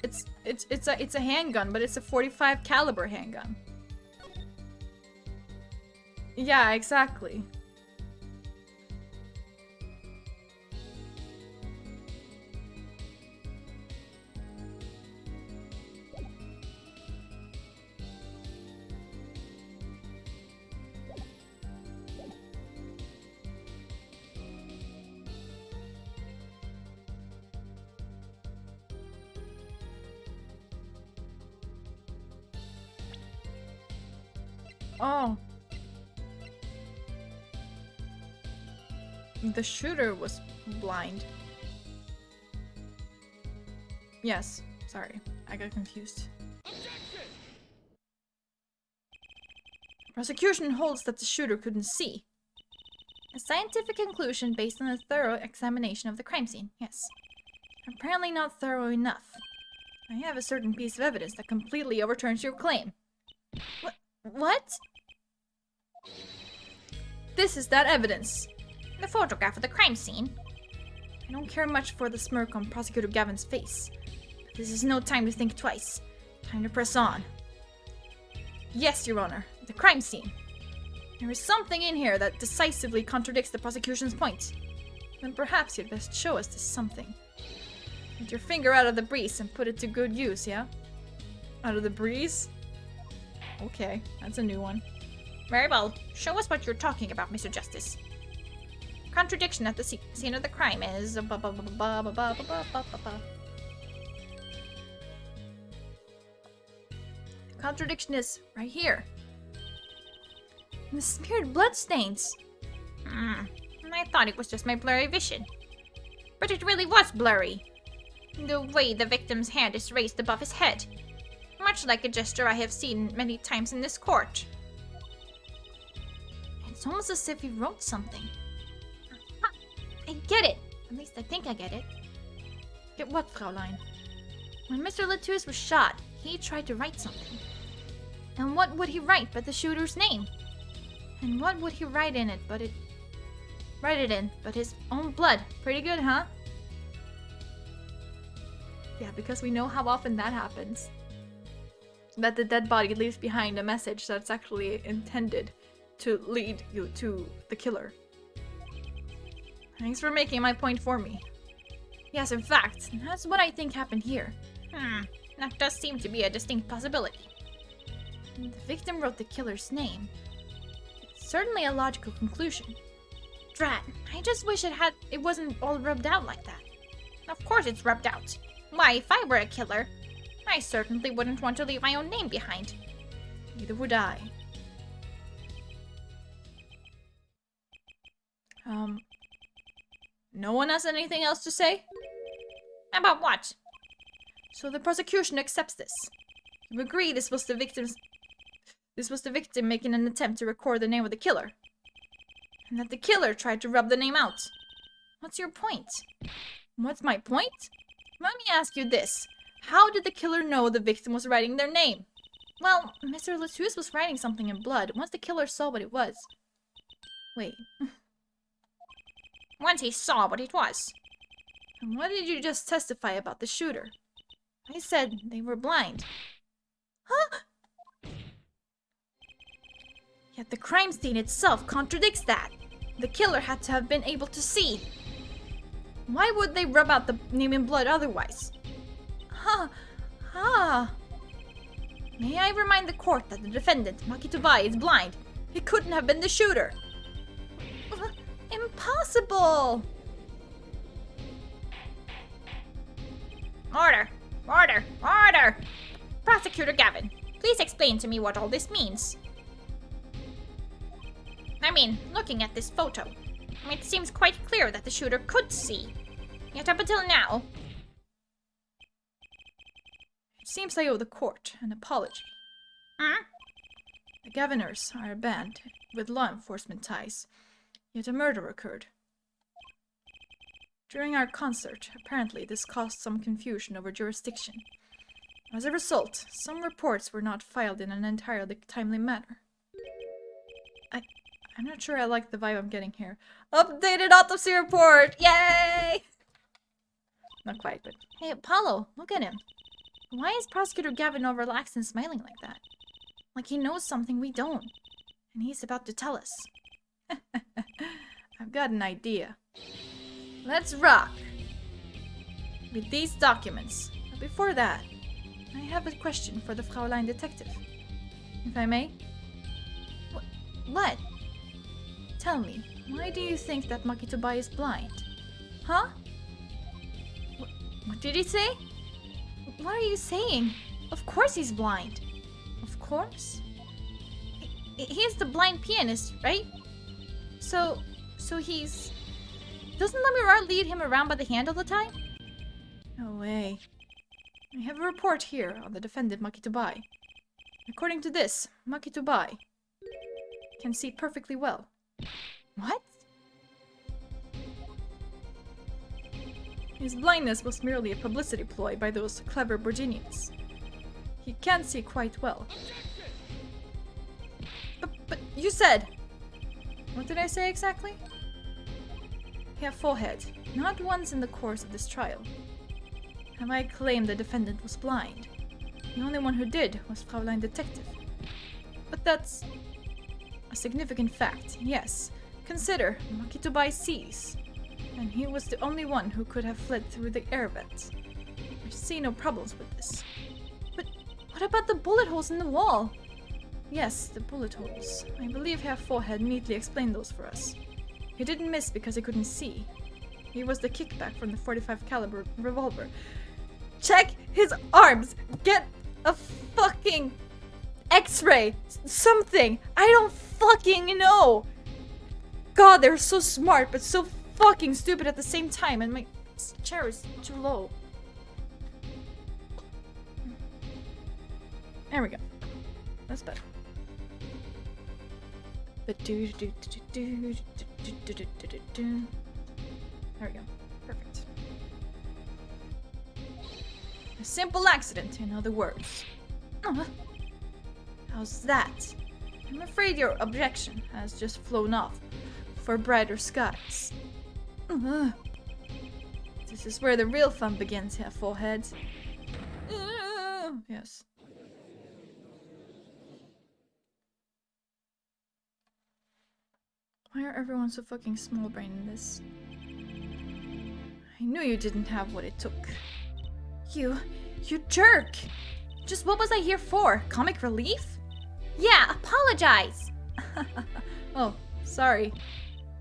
a handgun, but it's a .45 caliber handgun. Yeah, exactly. Oh. The shooter was blind. Yes, sorry. I got confused. Objection! Prosecution holds that the shooter couldn't see. A scientific conclusion based on a thorough examination of the crime scene, yes. Apparently not thorough enough. I have a certain piece of evidence that completely overturns your claim. What? This is that evidence. The photograph of the crime scene. I don't care much for the smirk on Prosecutor Gavin's face. But this is no time to think twice. Time to press on. Yes, Your Honor, the crime scene. There is something in here that decisively contradicts the prosecution's point. Then perhaps you'd best show us this something. Get your finger out of the breeze and put it to good use, yeah? Out of the breeze? Okay, that's a new one. Very well. Show us what you're talking about, Mr. Justice. Contradiction at the scene of the crime is... Contradiction is right here. The smeared bloodstains. I thought it was just my blurry vision. But it really was blurry. The way the victim's hand is raised above his head. Much like a gesture I have seen many times in this court. It's almost as if he wrote something. I get it. At least I think I get it. Get what, Fraulein? When Mr. Latuus was shot, he tried to write something. And what would he write but the shooter's name? And what would he write it in but his own blood? Pretty good, huh? Yeah, because we know how often that happens. That the dead body leaves behind a message that's actually intended to lead you to the killer. Thanks for making my point for me. Yes, in fact, that's what I think happened here. That does seem to be a distinct possibility. The victim wrote the killer's name. It's certainly a logical conclusion. Drat, I just wish it wasn't all rubbed out like that. Of course it's rubbed out. Why, if I were a killer, I certainly wouldn't want to leave my own name behind. Neither would I. No one has anything else to say? About what? So the prosecution accepts this. You agree this was the victim making an attempt to record the name of the killer. And that the killer tried to rub the name out. What's your point? What's my point? Let me ask you this. How did the killer know the victim was writing their name? Well, Mr. Latuus was writing something in blood once the killer saw what it was. Wait. Once he saw what it was. And what did you just testify about the shooter? I said they were blind. Huh? Yet the crime scene itself contradicts that. The killer had to have been able to see. Why would they rub out the name in blood otherwise? May I remind the court that the defendant, Makitubai, is blind. He couldn't have been the shooter. Impossible! Order! Order! Order! Prosecutor Gavin, please explain to me what all this means. I mean, looking at this photo, it seems quite clear that the shooter could see. Yet up until now... It seems I owe the court an apology. The Gaviners are a band with law enforcement ties, yet a murder occurred. During our concert, apparently this caused some confusion over jurisdiction. As a result, some reports were not filed in an entirely timely manner. I'm not sure I like the vibe I'm getting here. Updated autopsy report! Yay! Not quite, but... Hey, Apollo, look at him. Why is Prosecutor Gavin all relaxed and smiling like that? Like he knows something we don't. And he's about to tell us. I've got an idea. Let's rock! With these documents. But before that, I have a question for the Fraulein detective. If I may? What? Tell me, why do you think that Makitubai is blind? Huh? What did he say? What are you saying? Of course he's blind. Of course? He's the blind pianist, right? So he's... Doesn't Lemirar lead him around by the hand all the time? No way. I have a report here on the defendant Makitubai. According to this, Makitubai can see perfectly well. What? His blindness was merely a publicity ploy by those clever Virginians. He can see quite well. You said... What did I say exactly? Yeah, forehead. Not once in the course of this trial have I claimed the defendant was blind. The only one who did was Fraulein Detective. But that's a significant fact, yes. Consider, Makitobai sees. And he was the only one who could have fled through the air vent. I see no problems with this. But what about the bullet holes in the wall? Yes, the bullet holes. I believe Herr Forehead neatly explained those for us. He didn't miss because he couldn't see. He was the kickback from the 45 caliber revolver. Check his arms! Get a fucking X-ray! Something! I don't fucking know! God, they're so smart, but so fucking stupid at the same time, and my chair is too low. There we go. That's better. There we go. Perfect. A simple accident, in other words. How's that? I'm afraid your objection has just flown off for brighter skies. This is where the real fun begins, Herr Forehead. Yes. Why are everyone so fucking small-brained in this? I knew you didn't have what it took. You jerk! Just what was I here for? Comic relief? Yeah, apologize! Oh, sorry.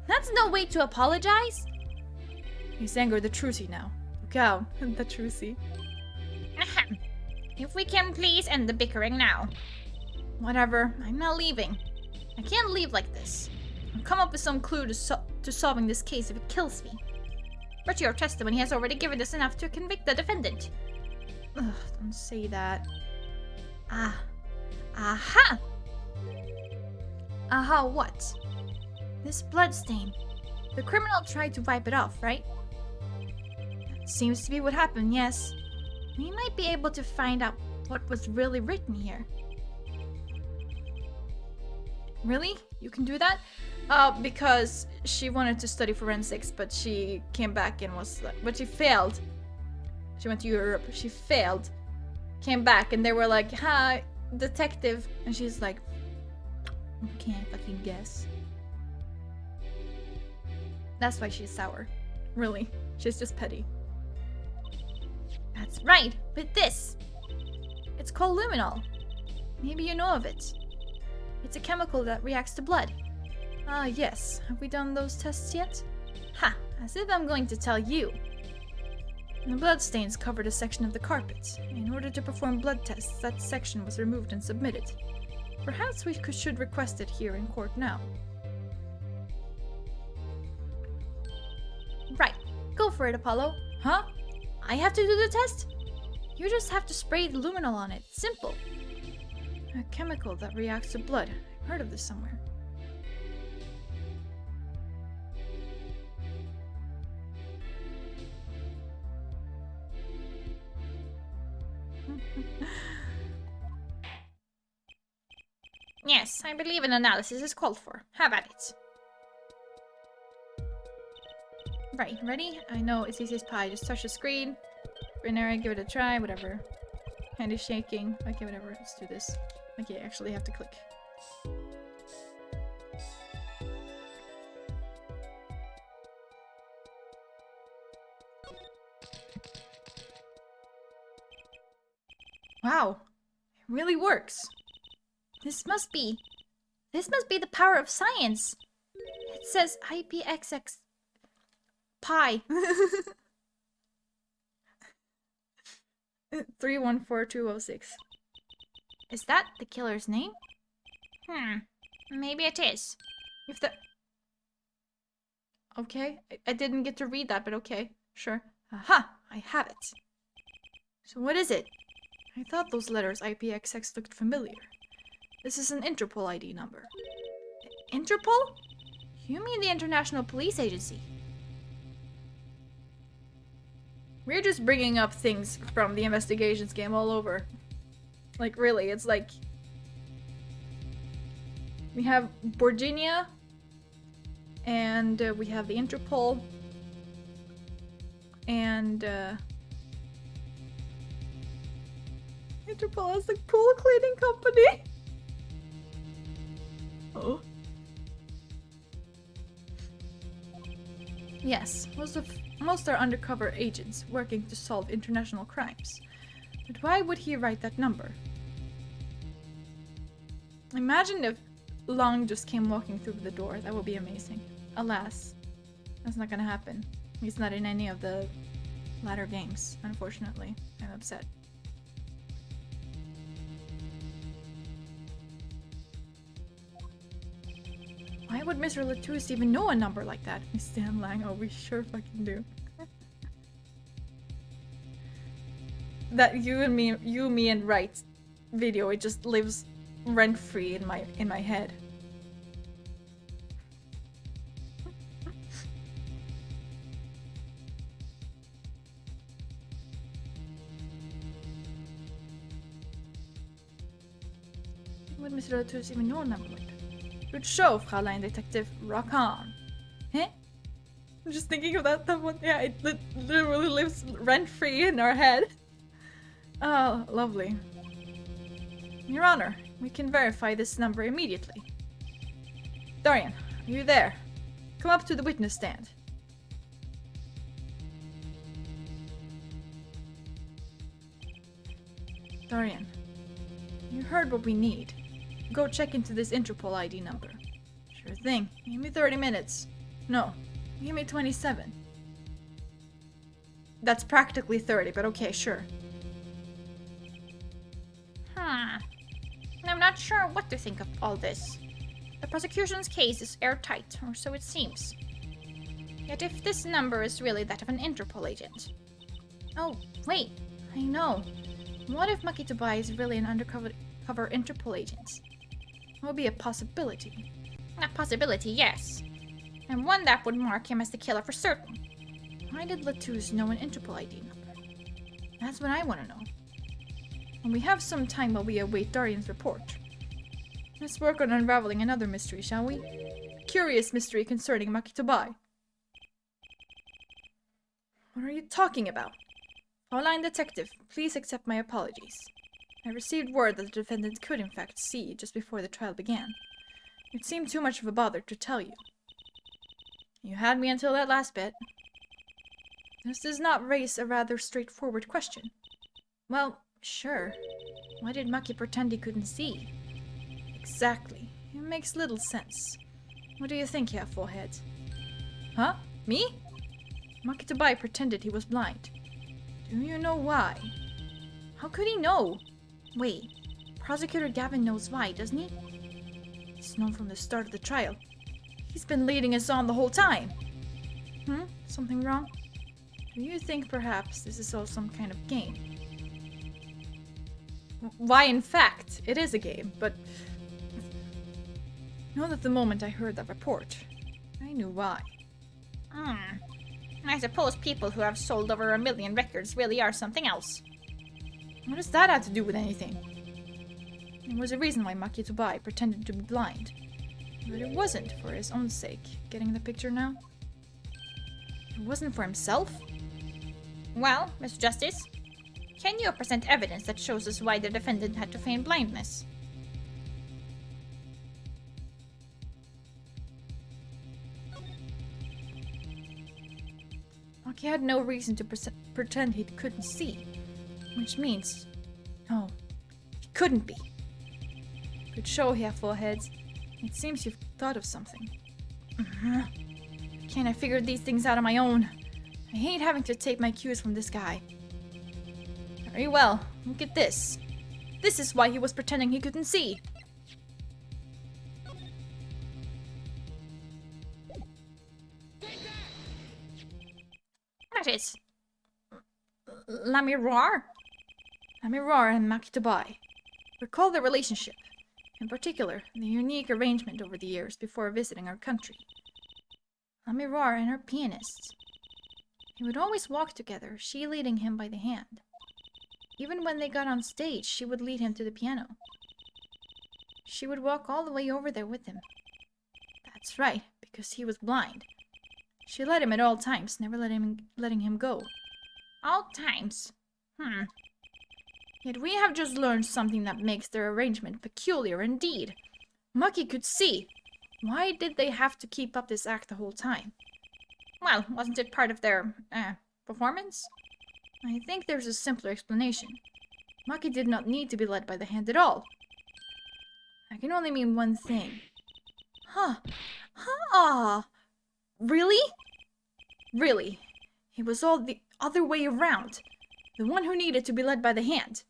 That's no way to apologize. He's angered the Trucy now. Look out, the Trucy. Ahem. If we can please end the bickering now. Whatever, I'm not leaving. I can't leave like this. I'll come up with some clue to solving this case if it kills me. But your testimony has already given us enough to convict the defendant. Ugh, don't say that. Aha! Aha, what? This bloodstain. The criminal tried to wipe it off, right? That seems to be what happened, yes. We might be able to find out what was really written here. Really? You can do that? Because she wanted to study forensics, but she came back and was like, but she failed. She went to Europe, she failed. Came back and they were like, hi, detective. And she's like, can't fucking guess. That's why she's sour. Really. She's just petty. That's right, but this. It's called luminol. Maybe you know of it. It's a chemical that reacts to blood. Ah, yes. Have we done those tests yet? Ha! As if I'm going to tell you. The bloodstains covered a section of the carpet. In order to perform blood tests, that section was removed and submitted. Perhaps we should request it here in court now. Right. Go for it, Apollo. Huh? I have to do the test? You just have to spray the luminol on it. Simple. A chemical that reacts to blood. I've heard of this somewhere. Yes, I believe an analysis is called for. Have at it. Right, ready? I know it's easy as pie. Just touch the screen. Binary, give it a try, whatever. Hand is shaking. Okay, whatever. Let's do this. Okay, actually have to click. Wow. It really works. This must be the power of science. It says IPXX pi. 314206. Is that the killer's name? Maybe it is. If the... Okay, I didn't get to read that, but okay, sure. Aha, I have it. So what is it? I thought those letters IPXX looked familiar. This is an Interpol ID number. Interpol? You mean the International Police Agency? We're just bringing up things from the investigations game all over. Like, really, it's like... We have Borginia, and we have the Interpol, and Interpol has the pool cleaning company. Oh. Yes, most are undercover agents working to solve international crimes. But why would he write that number? Imagine if Long just came walking through the door. That would be amazing. Alas, that's not gonna happen. He's not in any of the latter games, unfortunately. I'm upset. Why would Mr. Latouche even know a number like that? Stan Lang, oh, we sure fucking do. That you, me, and Wright video, it just lives rent-free in my head. Would Mr. Latouche even know a number like that? Good show, Fraulein Detective. Rock on. Huh? I'm just thinking of that one. Yeah, it literally lives rent-free in our head. Oh, lovely. Your Honor, we can verify this number immediately. Dorian, are you there? Come up to the witness stand. Dorian, you heard what we need. Go check into this Interpol ID number. Sure thing. Give me 30 minutes. No, give me 27. That's practically 30, but okay, sure. I'm not sure what to think of all this. The prosecution's case is airtight, or so it seems. Yet if this number is really that of an Interpol agent... Oh, wait, I know. What if Maki Tobai is really an undercover Interpol agent? It would be a possibility. A possibility, yes. And one that would mark him as the killer for certain. Why did Latouche know an Interpol ID number? That's what I want to know. And we have some time while we await Dorian's report. Let's work on unraveling another mystery, shall we? A curious mystery concerning Maki Tobai. What are you talking about? Fraulein Detective, please accept my apologies. I received word that the defendant could in fact see just before the trial began. It seemed too much of a bother to tell you. You had me until that last bit. This does not raise a rather straightforward question. Well, sure. Why did Maki pretend he couldn't see? Exactly. It makes little sense. What do you think, Half-Forehead? Huh? Me? Maki Tobai pretended he was blind. Do you know why? How could he know? Wait, Prosecutor Gavin knows why, doesn't he? He's known from the start of the trial. He's been leading us on the whole time. Something wrong? Do you think perhaps this is all some kind of game? Why, in fact, it is a game, but... Know that the moment I heard that report, I knew why. I suppose people who have sold over 1 million records really are something else. What does that have to do with anything? There was a reason why Maki Tobai pretended to be blind. But it wasn't for his own sake. Getting the picture now? It wasn't for himself? Well, Mr. Justice, can you present evidence that shows us why the defendant had to feign blindness? Maki had no reason to pretend he couldn't see. Which means... No, he couldn't be. Good show, Half-Foreheads. It seems you've thought of something. Can't I figure these things out on my own? I hate having to take my cues from this guy. Very well, look at this. This is why he was pretending he couldn't see. That is... La Miroir? La Miroir and Maki Tobai. Recall their relationship. In particular, the unique arrangement over the years before visiting our country. La Miroir and her pianist. They would always walk together, she leading him by the hand. Even when they got on stage, she would lead him to the piano. she would walk all the way over there with him. That's right, because he was blind. She led him at all times, never letting him go. All times. Yet we have just learned something that makes their arrangement peculiar indeed. Maki could see. Why did they have to keep up this act the whole time? Well, wasn't it part of their, performance? I think there's a simpler explanation. Maki did not need to be led by the hand at all. I can only mean one thing. Really? Really? It was all the other way around. The one who needed to be led by the hand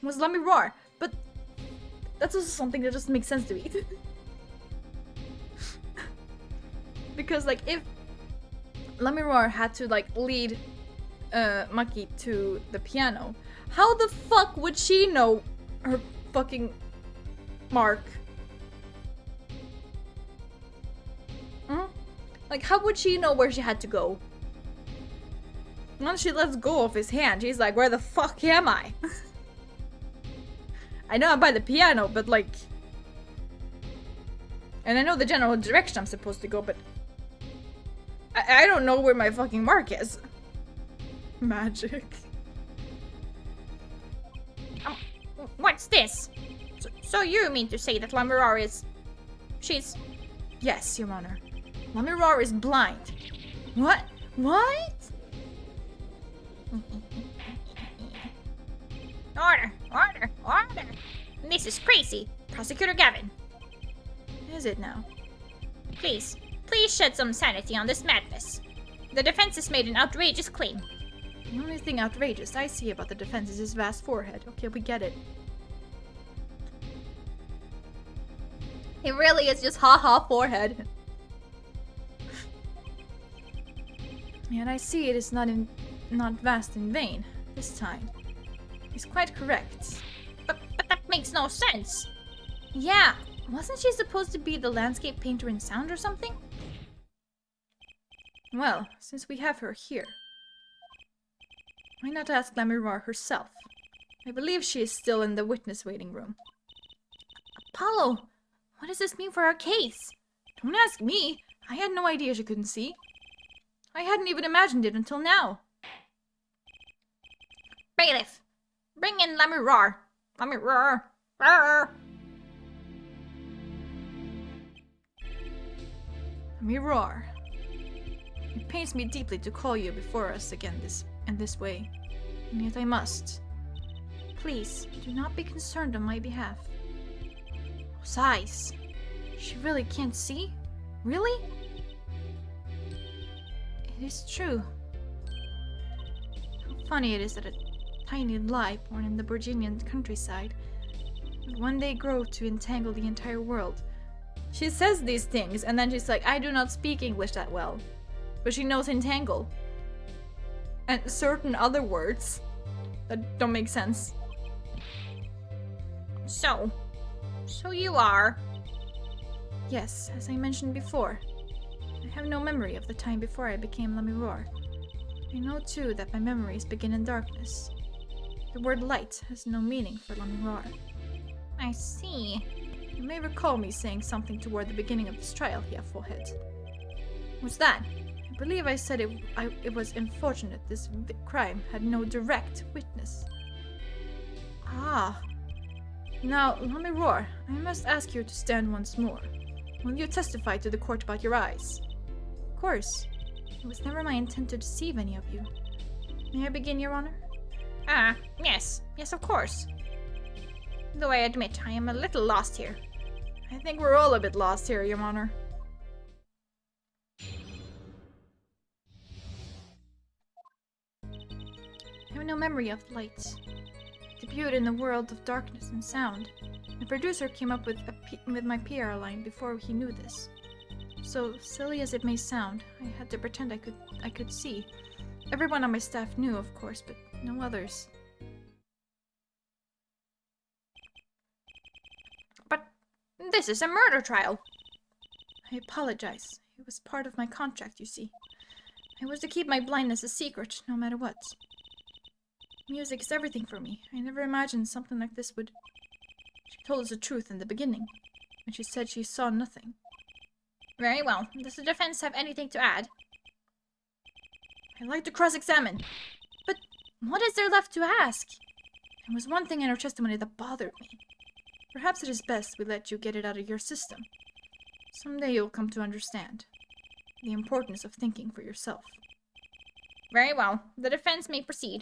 was Let Me Roar, but that's also something that doesn't make sense to me. Because, like, if Let Me Roar had to, like, lead Maki to the piano, how the fuck would she know her fucking mark? Like, how would she know where she had to go? Once she lets go of his hand, she's like, where the fuck am I? I know I'm by the piano, but like... And I know the general direction I'm supposed to go, but... I don't know where my fucking mark is. Magic. What's this? So you mean to say that Let Me Roar is... She's... Yes, Your Honor. Let Me Roar is blind. What? What? Order! Order! Order! This is crazy! Prosecutor Gavin! Is it now? Please shed some sanity on this madness. The defense has made an outrageous claim. The only thing outrageous I see about the defense is his vast forehead. Okay, we get it. It really is just ha-ha forehead. Yet I see it is not vast in vain, this time. He's quite correct. But that makes no sense. Yeah, wasn't she supposed to be the landscape painter in sound or something? Well, since we have her here, why not ask Let Me Roar herself? I believe she is still in the witness waiting room. Apollo, what does this mean for our case? Don't ask me. I had no idea she couldn't see. I hadn't even imagined it until now. Bailiff, bring in Let Me Roar. Let Me Roar. Roar. Let Me Roar. It pains me deeply to call you before us again in this way, and yet I must. Please, do not be concerned on my behalf. Those eyes. She really can't see? Really? It is true. How funny it is that a tiny lie born in the Virginian countryside would one day grow to entangle the entire world. She says these things, and then she's like, I do not speak English that well. But she knows entangle. And certain other words that don't make sense. So you are... Yes, as I mentioned before. I have no memory of the time before I became Let Me Roar. I know too that my memories begin in darkness. The word light has no meaning for Let Me Roar. I see. You may recall me saying something toward the beginning of this trial, Fullhead. What's that? I believe I said it was unfortunate this crime had no direct witness. Ah. Now, Let Me Roar, I must ask you to stand once more. Will you testify to the court about your eyes? Of course. It was never my intent to deceive any of you. May I begin, Your Honor? Yes. Yes, of course. Though I admit I am a little lost here. I think we're all a bit lost here, Your Honor. I have no memory of the lights. Debuted in the world of darkness and sound. The producer came up with my PR line before he knew this. So silly as it may sound, I had to pretend I could see. Everyone on my staff knew, of course, but no others. But this is a murder trial. I apologize. It was part of my contract, you see. I was to keep my blindness a secret, no matter what. Music is everything for me. I never imagined something like this would She told us the truth in the beginning, and she said she saw nothing. Very well. Does the defense have anything to add? I'd like to cross-examine. But what is there left to ask? There was one thing in her testimony that bothered me. Perhaps it is best we let you get it out of your system. Someday you'll come to understand the importance of thinking for yourself. Very well. The defense may proceed.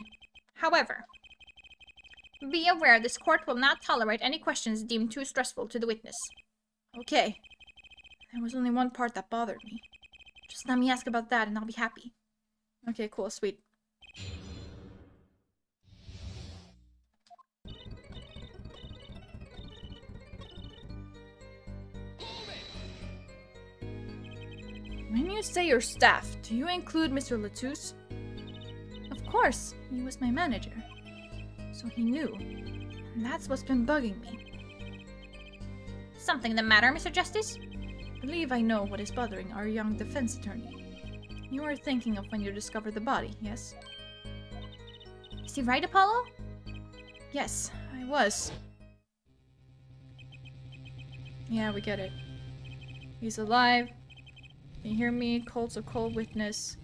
However, be aware this court will not tolerate any questions deemed too stressful to the witness. Okay. There was only one part that bothered me. Just let me ask about that and I'll be happy. Okay, cool, sweet. When you say your staff, do you include Mr. Latouche? Of course, he was my manager. So he knew. And that's what's been bugging me. Something the matter, Mr. Justice? I believe I know what is bothering our young defense attorney. You were thinking of when you discovered the body, yes? Is he right, Apollo? Yes, I was. Yeah, we get it. He's alive. Can you hear me? Cold's a cold witness.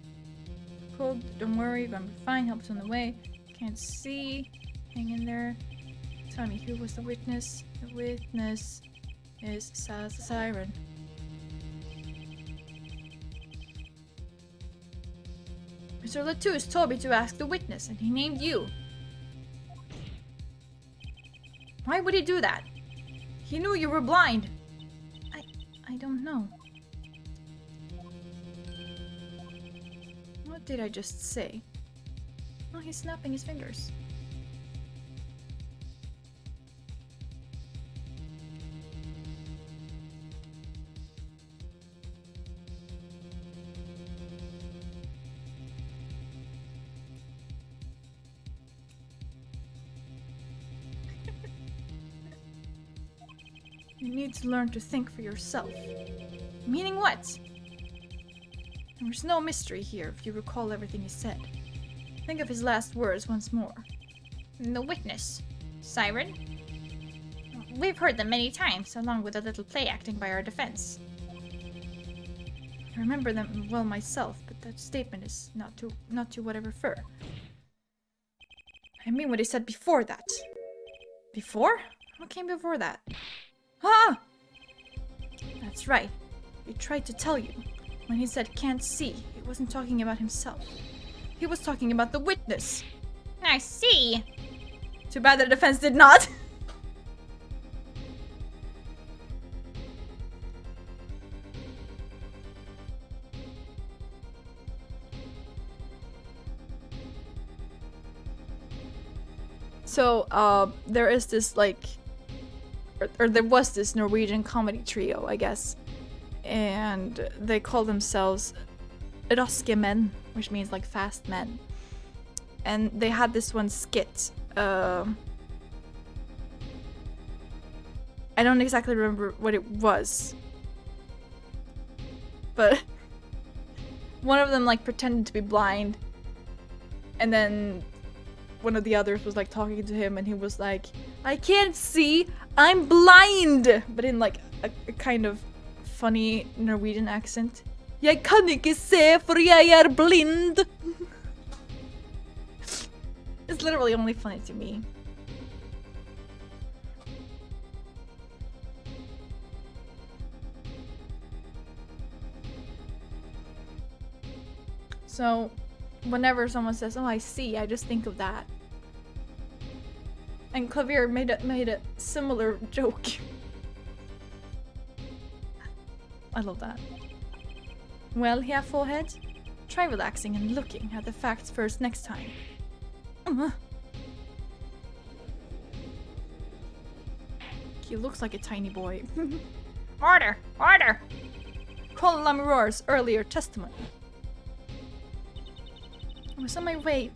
Cold, don't worry, gonna be fine. Help's on the way. Can't see. Hang in there. Tell me, who was the witness? The witness is Siren. Mr. Latouche told me to ask the witness, and he named you. Why would he do that? He knew you were blind. I don't know. What did I just say? Oh, he's snapping his fingers. You need to learn to think for yourself. Meaning what? There's no mystery here if you recall everything he said. Think of his last words once more. The witness. Siren? We've heard them many times, along with a little play acting by our defense. I remember them well myself, but that statement is not to what I refer. I mean what he said before that. Before? What came before that? Ah! That's right. He tried to tell you. When he said can't see, he wasn't talking about himself. He was talking about the witness. I see. Too bad the defense did not. So, there is this, like, or there was this Norwegian comedy trio, I guess. And they call themselves Raske Men, which means, like, fast men. And they had this one skit. I don't exactly remember what it was. But one of them, like, pretended to be blind. And then one of the others was, like, talking to him, and he was like, I can't see, I'm blind! But in, like, a kind of funny Norwegian accent. Jeg kan ikke se, for jeg er blind! It's literally only funny to me. So, whenever someone says, oh, I see, I just think of that. And Clavier made a similar joke. I love that. Well, here, forehead. Try relaxing and looking at the facts first next time. He looks like a tiny boy. Order! Order! Call Lamoureux's earlier testimony. I was on my way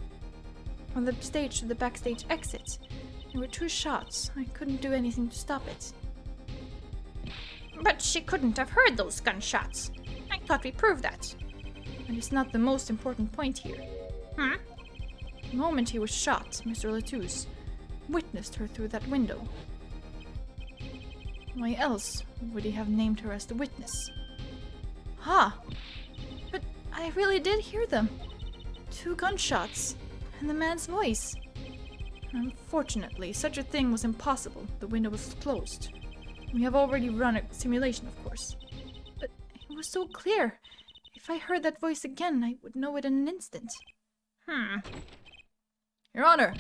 from the stage to the backstage exit. There were 2 shots. I couldn't do anything to stop it. But she couldn't have heard those gunshots. I thought we proved that. But it's not the most important point here. Hmm? The moment he was shot, Mr. Latouche witnessed her through that window. Why else would he have named her as the witness? Ha! But I really did hear them. 2 gunshots, and the man's voice. Unfortunately, such a thing was impossible. The window was closed. We have already run a simulation, of course. But it was so clear. If I heard that voice again, I would know it in an instant. Your Honor,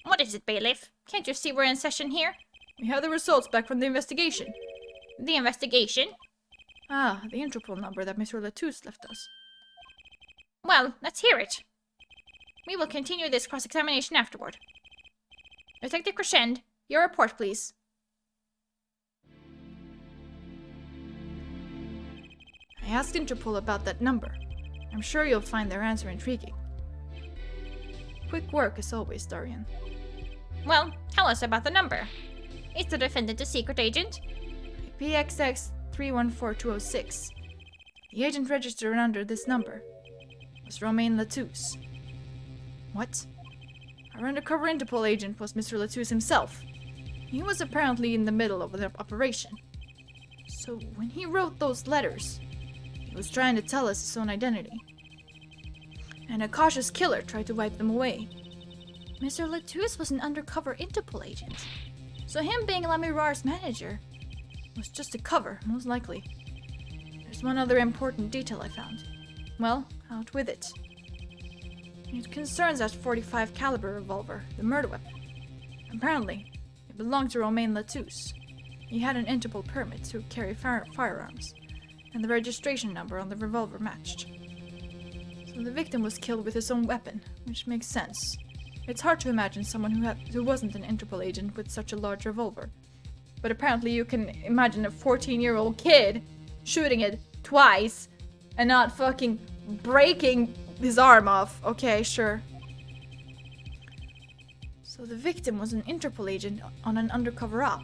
What is it, bailiff? Can't you see we're in session here? we have the results back from the investigation. The investigation? Ah, the Interpol number that Mr. Latouche left us. Well, let's hear it. We will continue this cross-examination afterward. Detective Crescend, your report, please. I asked Interpol about that number. I'm sure you'll find their answer intriguing. Quick work as always, Darian. Well, tell us about the number. Is the defendant a secret agent? PXX 314206. The agent registered under this number was Romain Latouche. What? Our undercover Interpol agent was Mr. Latouche himself. He was apparently in the middle of the operation. So when he wrote those letters, he was trying to tell us his own identity. And a cautious killer tried to wipe them away. Mr. Latouche was an undercover Interpol agent. So him being Lamirar's manager Was just a cover, most likely. There's one other important detail I found. Well, out with it. It concerns that .45 caliber revolver, the murder weapon. Apparently, it belonged to Romain Latouche. He had an Interpol permit to carry firearms, and the registration number on the revolver matched. So the victim was killed with his own weapon, which makes sense. It's hard to imagine someone who wasn't an Interpol agent with such a large revolver. But apparently you can imagine a 14-year-old kid shooting it twice and not fucking breaking his arm off. Okay, sure. So the victim was an Interpol agent on an undercover op.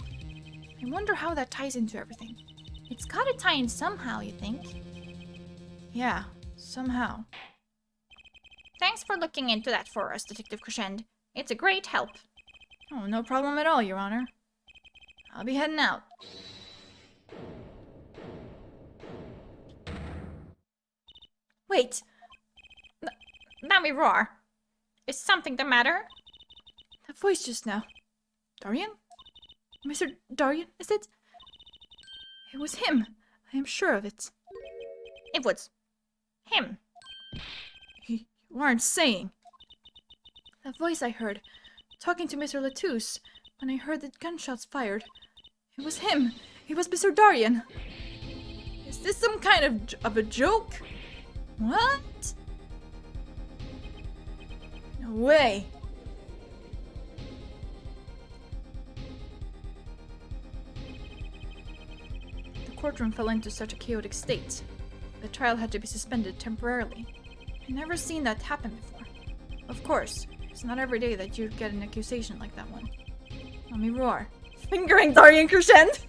I wonder how that ties into everything. It's gotta tie in somehow, you think? Yeah, somehow. Thanks for looking into that for us, Detective Crescend. It's a great help. Oh, no problem at all, Your Honor. I'll be heading out. Wait! Let me roar. Is something the matter? That voice just now. Darian? Mr. Darian, is it? It was him. I am sure of it. It was him. You aren't saying. That voice I heard, talking to Mr. Latouche, when I heard the gunshots fired. It was him. It was Mr. Darian. Is this some kind of a joke? What? No way. The courtroom fell into such a chaotic state. The trial had to be suspended temporarily. I'd never seen that happen before. Of course, it's not every day that you'd get an accusation like that one. Let me roar. Fingering Darian Crescend!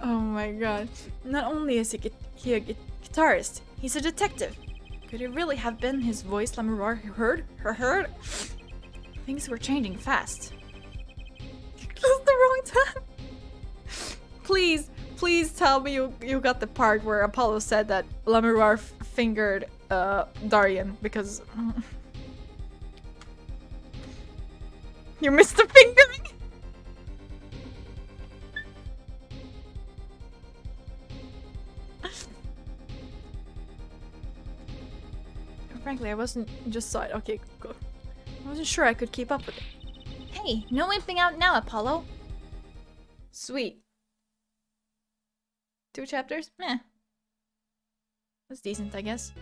Oh my god. Not only is he a guitarist, he's a detective. Could it really have been his voice Lamoureur heard? Things were changing fast. That's the wrong time. Please tell me you got the part where Apollo said that Lamoureur fingered Darian because you missed the fingering. Frankly, I wasn't just saw it. Okay, go. I wasn't sure I could keep up with it. Hey, no wimping out now, Apollo. Sweet. 2 chapters? Meh. That's decent, I guess.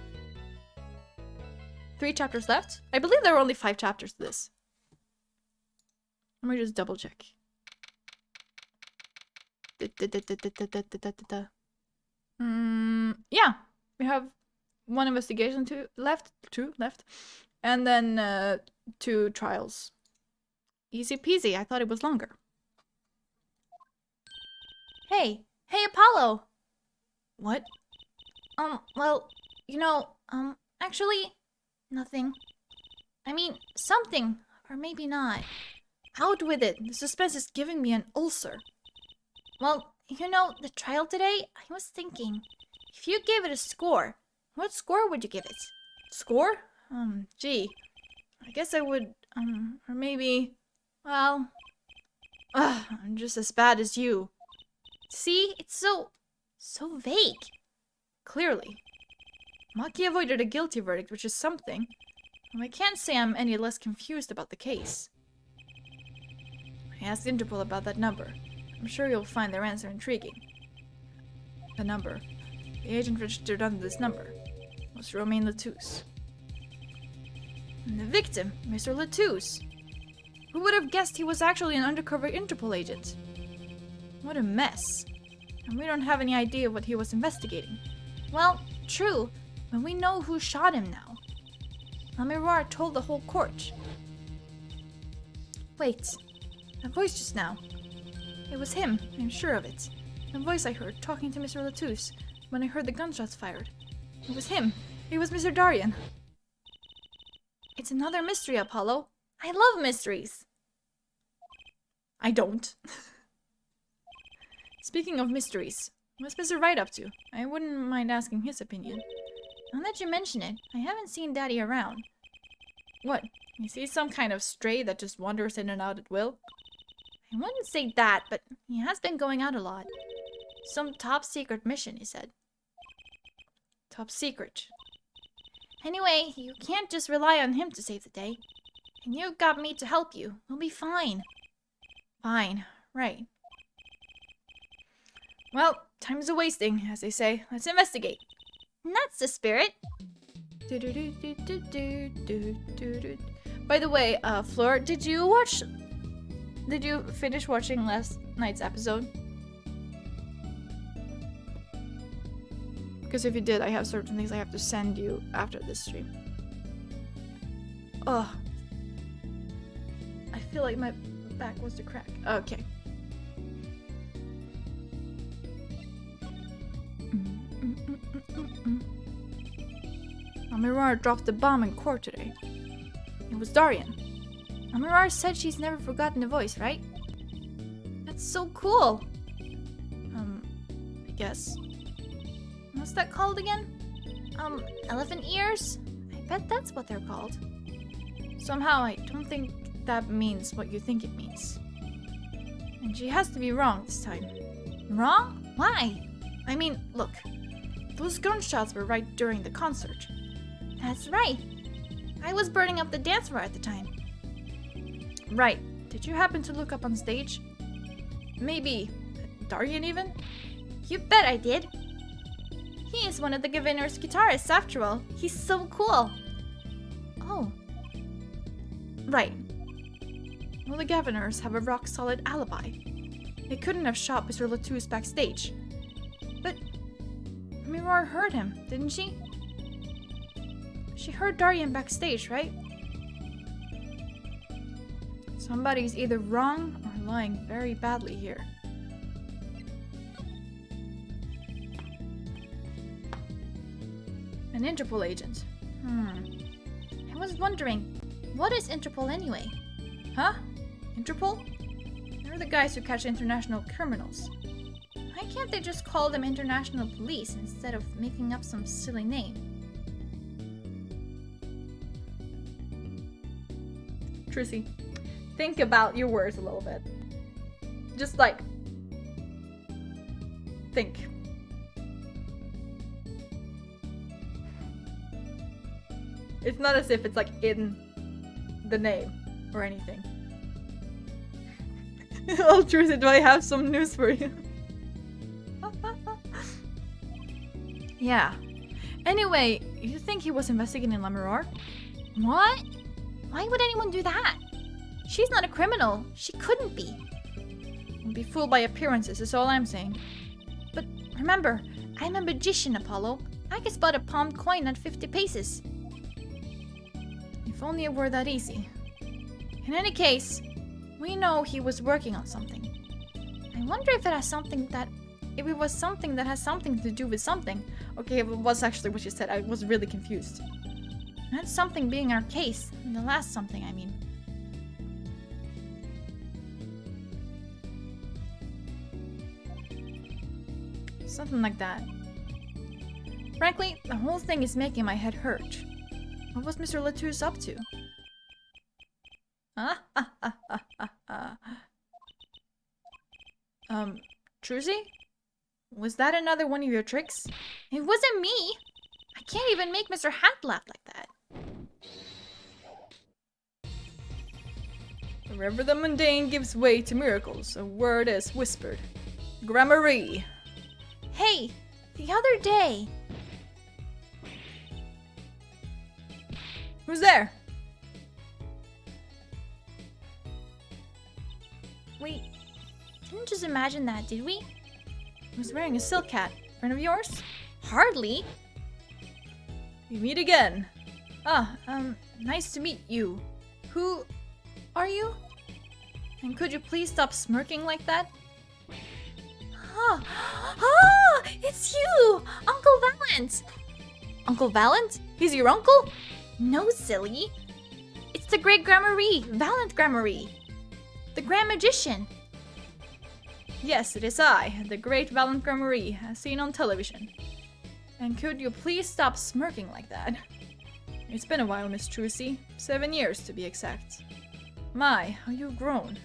3 chapters left? I believe there were only 5 chapters to this. Let me just double check. Yeah. We have 1 investigation, 2 left, and then 2 trials. Easy peasy. I thought it was longer. Hey, Hey, Apollo! What? Well, actually, nothing. I mean, something, or maybe not. Out with it. The suspense is giving me an ulcer. Well, the trial today, I was thinking, if you gave it a score, what score would you give it? Score? Gee. I guess I would, or maybe, well, I'm just as bad as you. See, it's so vague. Clearly. Maki avoided a guilty verdict, which is something. And I can't say I'm any less confused about the case. I asked Interpol about that number. I'm sure you'll find their answer intriguing. The number. The agent registered under this number was Romain Latouche. And the victim, Mr. Latouche. Who would have guessed he was actually an undercover Interpol agent? What a mess. And we don't have any idea what he was investigating. Well, true, but we know who shot him now. Lamiroir told the whole court. Wait, a voice just now. It was him, I'm sure of it. The voice I heard talking to Mr. Latouche when I heard the gunshots fired. It was him. It was Mr. Darien. It's another mystery, Apollo. I love mysteries. I don't. Speaking of mysteries, what's Mr. Wright up to? I wouldn't mind asking his opinion. Now that you mention it, I haven't seen Daddy around. What? Is he some kind of stray that just wanders in and out at will? I wouldn't say that, but he has been going out a lot. Some top secret mission, he said. Top secret. Anyway, you can't just rely on him to save the day. And you've got me to help you. We'll be fine. Fine. Right. Well, time's a-wasting, as they say. Let's investigate. And that's the spirit. By the way, Fleur, did you finish watching last night's episode? Because if you did, I have certain things I have to send you after this stream. Ugh. I feel like my back wants to crack. Okay. Lamiroir dropped the bomb in court today. It was Darien. Lamiroir said she's never forgotten the voice, right? That's so cool. I guess. What's that called again? Elephant ears? I bet that's what they're called. Somehow I don't think that means what you think it means. And she has to be wrong this time. Wrong? Why? I mean, look. Those gunshots were right during the concert. That's right. I was burning up the dance floor at the time. Right. Did you happen to look up on stage? Maybe Darien even? You bet I did. He is one of the governor's guitarists after all. He's so cool. Oh. Right. Well, the governors have a rock-solid alibi. They couldn't have shot Mr. Latouche backstage. But Lamiroir heard him, didn't she? She heard Darien backstage, right? Somebody's either wrong or lying very badly here. An Interpol agent. I was wondering, what is Interpol anyway? Huh? Interpol? They're the guys who catch international criminals. Why can't they just call them international police instead of making up some silly name? Trissy, think about your words a little bit. Just like, think. It's not as if it's like in the name or anything. Oh, Trissy, do I have some news for you? Yeah. Anyway, you think he was investigating Lamiroir? What? Why would anyone do that? She's not a criminal. She couldn't be. Don't be fooled by appearances is all I'm saying. But remember, I'm a magician, Apollo. I can spot a palmed coin at 50 paces. If only it were that easy. In any case, we know he was working on something. I wonder if it has something that if it was something that has something to do with something. Okay, it was actually what you said. I was really confused. That something being our case. The last something, I mean. Something like that. Frankly, the whole thing is making my head hurt. What was Mr. Latouche up to? Trucy? Was that another one of your tricks? It wasn't me! I can't even make Mr. Hat laugh like that. Wherever the mundane gives way to miracles, a word is whispered. Gramarye. Hey! The other day! Who's there? We didn't just imagine that, did we? Who's wearing a silk hat? Friend of yours? Hardly. We meet again. Nice to meet you. Who are you? And could you please stop smirking like that? It's you! Uncle Valent! Uncle Valent? He's your uncle? No, silly. It's the great Gramarye, Valent Gramarye. The Grand Magician. Yes, it is I, the great Valent Gramarye, as seen on television. And could you please stop smirking like that? It's been a while, Miss Trucy. 7 years, to be exact. My, how you've grown.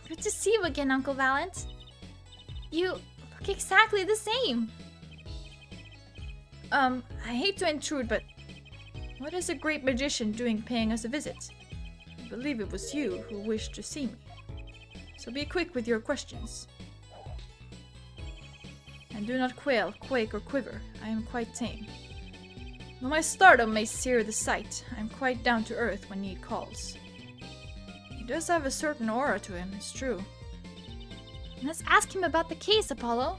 Good to see you again, Uncle Valent. You look exactly the same. I hate to intrude, but what is a great magician doing paying us a visit? I believe it was you who wished to see me. So be quick with your questions. And do not quail, quake, or quiver. I am quite tame. Though my stardom may sear the sight, I am quite down to earth when need calls. He does have a certain aura to him, it's true. Let's ask him about the case, Apollo.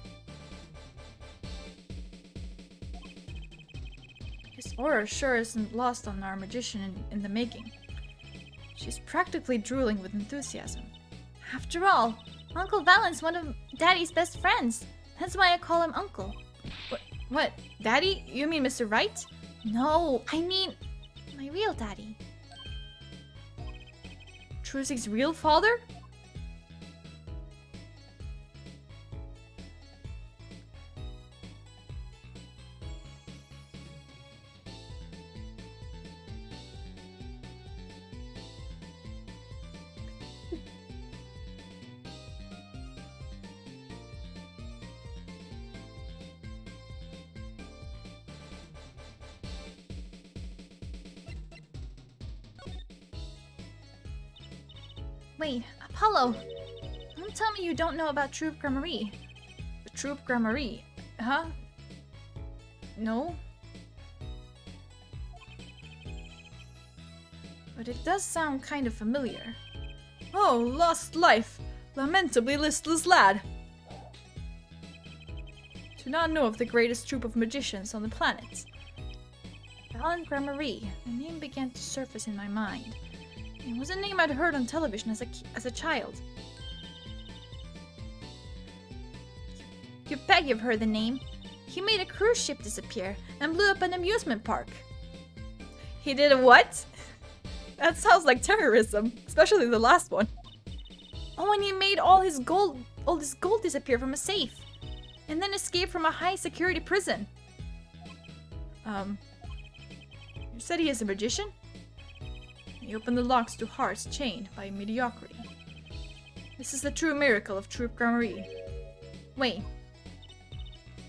His aura sure isn't lost on our magician in the making. She's practically drooling with enthusiasm. After all, Uncle Valent's one of Daddy's best friends. That's why I call him Uncle. What? Daddy? You mean Mr. Wright? No, I mean my real daddy. Trucy's real father? Wait, Apollo! Don't tell me you don't know about Troop Gramarye. The Troop Gramarye? Huh? No? But it does sound kind of familiar. Oh, lost life! Lamentably listless lad! Do not know of the greatest troop of magicians on the planet. Valent Gramarye. The name began to surface in my mind. It was a name I'd heard on television as a child. You bet you've heard the name. He made a cruise ship disappear and blew up an amusement park. He did a what? That sounds like terrorism, especially the last one. Oh, and he made all his gold disappear from a safe, and then escaped from a high security prison. You said he is a magician? He opened the locks to hearts chained by mediocrity. This is the true miracle of Troop Gramarye. Wait.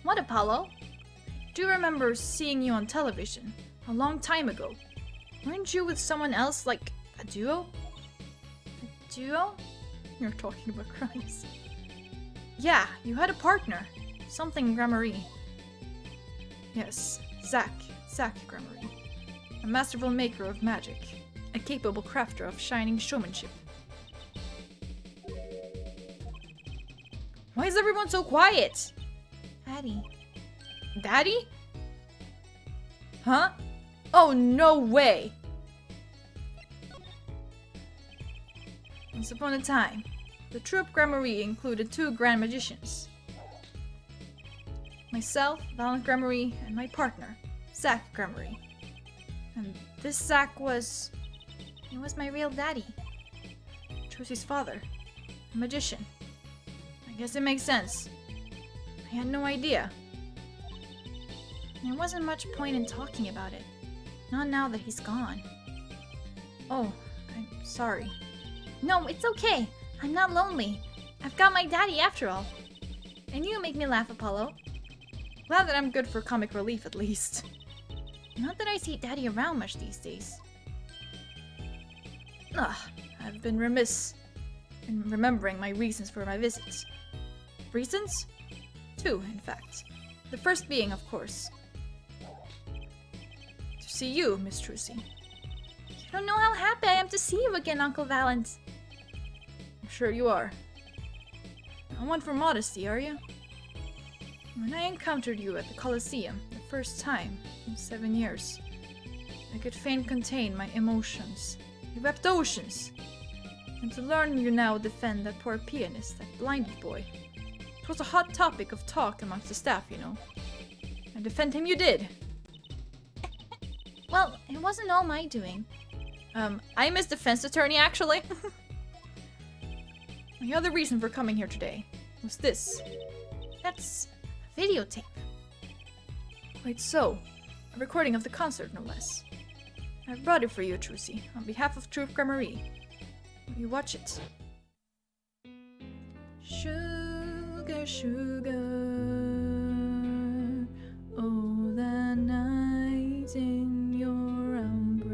What, Apollo? I do remember seeing you on television a long time ago. Weren't you with someone else, like a duo? A duo? You're talking about crimes. Yeah, you had a partner. Something Gramarye. Yes, Zack Gramarye. A masterful maker of magic. A capable crafter of shining showmanship. Why is everyone so quiet? Daddy. Daddy? Huh? Oh, no way! Once upon a time, the Troop Gramarye included 2 grand magicians. Myself, Valent Gremory, and my partner, Zach Gremory. And this Zach was... He was my real daddy. Trucy's father, a magician. I guess it makes sense. I had no idea. There wasn't much point in talking about it. Not now that he's gone. Oh, I'm sorry. No, it's okay. I'm not lonely. I've got my daddy after all. And you make me laugh, Apollo. Glad that I'm good for comic relief at least. Not that I see daddy around much these days. Ugh, I've been remiss in remembering my reasons for my visits. Reasons? Two, in fact. The first being, of course, to see you, Miss Trucy. You don't know how happy I am to see you again, Uncle Valent. I'm sure you are. Not one for modesty, are you? When I encountered you at the Colosseum the first time in 7 years, I could fain contain my emotions. You wept oceans. And to learn you now defend that poor pianist, that blinded boy. It was a hot topic of talk amongst the staff, you know. And defend him you did. Well, it wasn't all my doing. I'm his defense attorney, actually. My other reason for coming here today was this. That's a videotape. Quite so. A recording of the concert, no less. I've brought it for you, Trucy, on behalf of Truth Grammary. Will you watch it? Sugar, sugar, oh, that night in your embrace,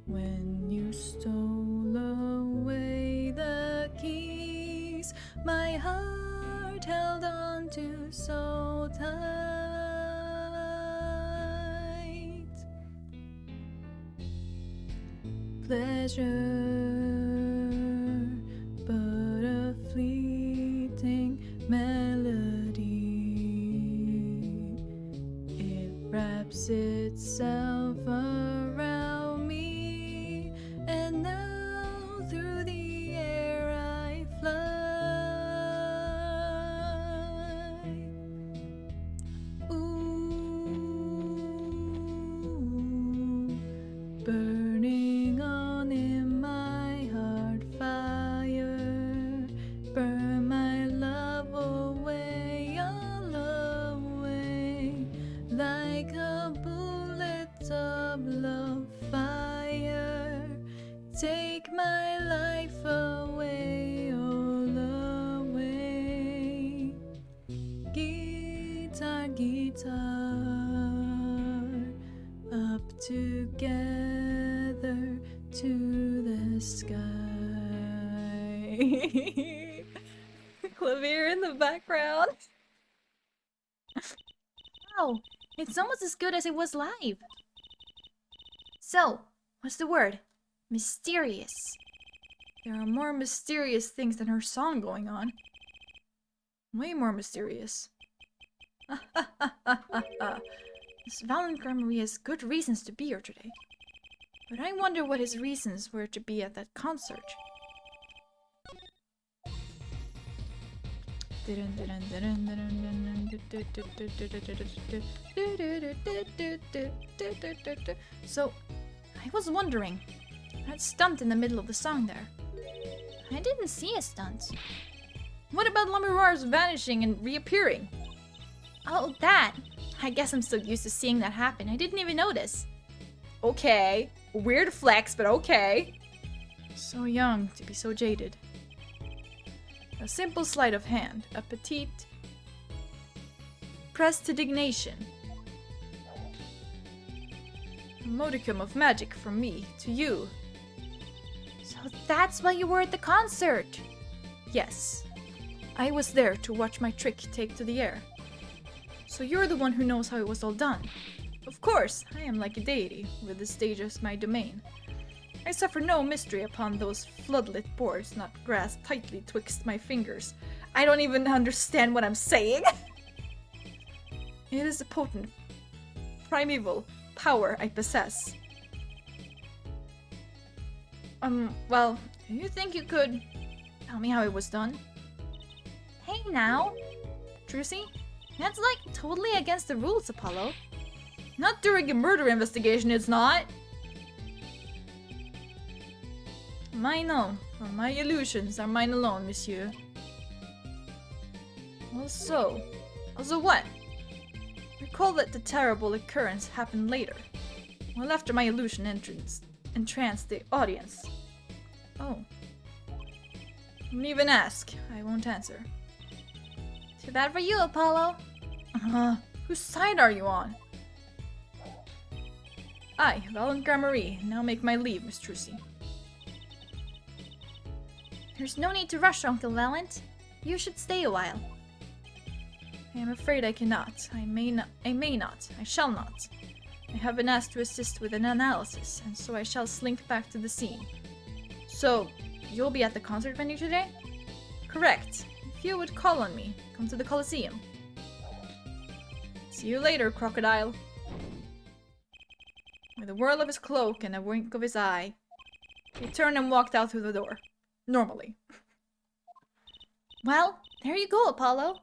when you stole away the keys, my heart held on to so tight. Pleasure, but a fleeting melody. It wraps itself around me, and now through the air I fly. Ooh, burning on in my heart fire, burn my love away, all away, like a bullet of love fire. Take my life away, all away. Guitar, guitar, up together to the sky. Clavier in the background. Wow, it's almost as good as it was live. So, what's the word? Mysterious. There are more mysterious things than her song going on. Way more mysterious. This Valent Grammary has good reasons to be here today. But I wonder what his reasons were to be at that concert. So, I was wondering, that stunt in the middle of the song there. I didn't see a stunt. What about Lamirar's vanishing and reappearing? Oh, that. I guess I'm so used to seeing that happen. I didn't even notice. Okay. Weird flex, but okay. So young to be so jaded. A simple sleight of hand, a petite prestidigitation. A modicum of magic from me to you. So that's why you were at the concert. Yes. I was there to watch my trick take to the air. So you're the one who knows how it was all done. Of course, I am like a deity, with the stage as my domain. I suffer no mystery upon those floodlit boards not grasped tightly twixt my fingers. I don't even understand what I'm saying. It is a potent, primeval power I possess. Well, do you think you could tell me how it was done? Hey now. Trucy? That's like totally against the rules, Apollo. Not during a murder investigation, it's not. Mine own, for my illusions are mine alone, monsieur. Also what? Recall that the terrible occurrence happened later. Well, after my illusion entranced the audience. Oh. Don't even ask. I won't answer. Too bad for you, Apollo. Whose side are you on? I, Valentin Marie, now make my leave, Miss Trucy. There's no need to rush, Uncle Valent. You should stay a while. I am afraid I cannot. I may not. I shall not. I have been asked to assist with an analysis, and so I shall slink back to the scene. So, you'll be at the concert venue today? Correct. If you would call on me, come to the Coliseum. See you later, crocodile. With a whirl of his cloak and a wink of his eye, he turned and walked out through the door. Normally. Well, there you go, Apollo.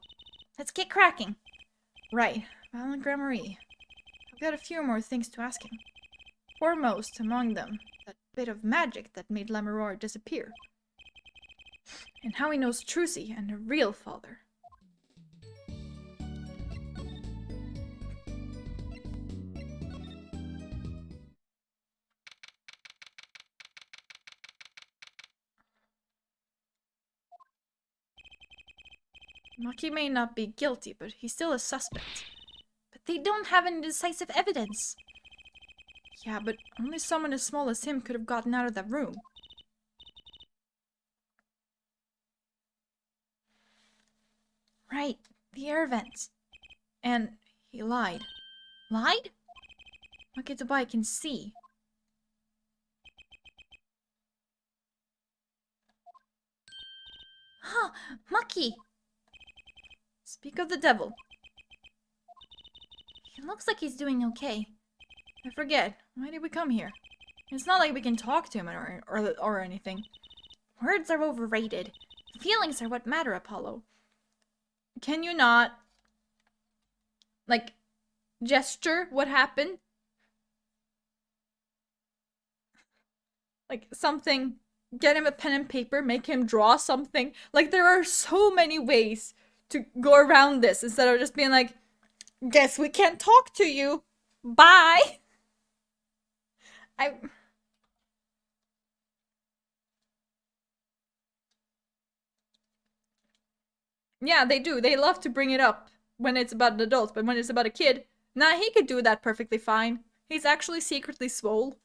Let's get cracking. Right, Valentin Marie. I've got a few more things to ask him. Foremost among them, that bit of magic that made Lamoureux disappear. And how he knows Trucy and her real father. Maki may not be guilty, but he's still a suspect. But they don't have any decisive evidence. Yeah, but only someone as small as him could have gotten out of that room. Right, the air vents. And he lied. Lied? Makitabai can see. Huh, Maki! Speak of the devil. He looks like he's doing okay. I forget. Why did we come here? It's not like we can talk to him or anything. Words are overrated. Feelings are what matter, Apollo. Can you not, like, gesture what happened? Like, something. Get him a pen and paper, make him draw something. Like, there are so many ways to go around this instead of just being like, guess we can't talk to you. Bye. Yeah, they do. They love to bring it up when it's about an adult, but when it's about a kid, nah, he could do that perfectly fine. He's actually secretly swole.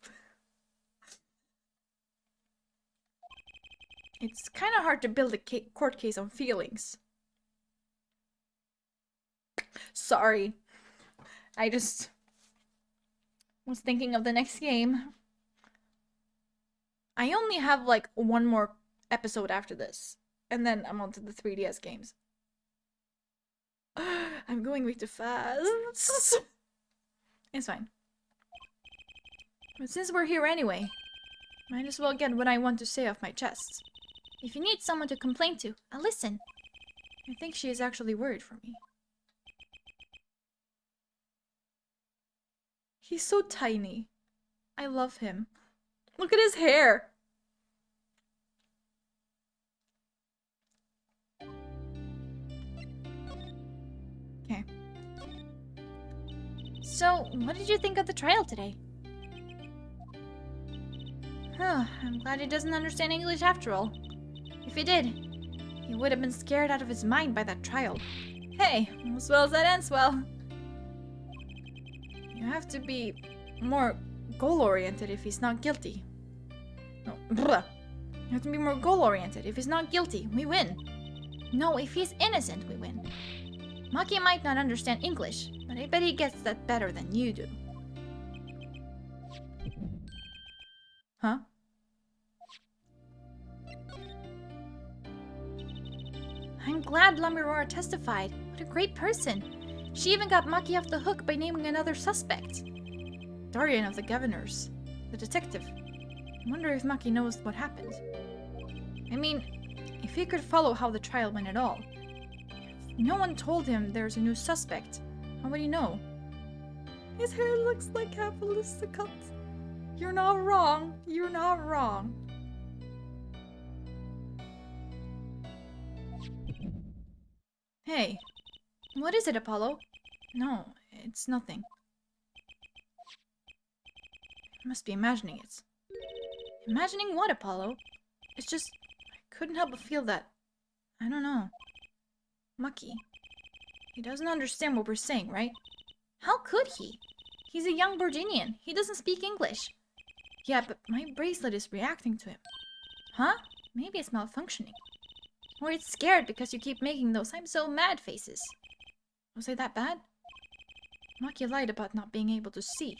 It's kind of hard to build a court case on feelings. Sorry. I just was thinking of the next game. I only have like one more episode after this, and then I'm on to the 3DS games. I'm going way too fast. It's fine. But since we're here anyway, might as well get what I want to say off my chest. If you need someone to complain to, I'll listen. I think she is actually worried for me. He's so tiny. I love him. Look at his hair. Okay. So, what did you think of the trial today? I'm glad he doesn't understand English after all. If he did, he would have been scared out of his mind by that trial. Hey, as well as that ends well. You have to be more goal-oriented if he's not guilty. No, blah. You have to be more goal-oriented. If he's not guilty, we win. No, if he's innocent, we win. Maki might not understand English, but I bet he gets that better than you do. Huh? I'm glad Lamoureux testified. What a great person. She even got Maki off the hook by naming another suspect. Dorian of the Governors. The detective. I wonder if Maki knows what happened. I mean, if he could follow how the trial went at all. No one told him there's a new suspect. How would he know? His hair looks like half a Lisa cut. You're not wrong. You're not wrong. Hey, what is it, Apollo? No, it's nothing. I must be imagining it. Imagining what, Apollo? It's just, I couldn't help but feel that, I don't know, mucky. He doesn't understand what we're saying, right? How could he? He's a young Virginian. He doesn't speak English. Yeah, but my bracelet is reacting to him. Huh? Maybe it's malfunctioning. Or it's scared because you keep making those I'm so mad faces. Was I that bad? Maki lied about not being able to see.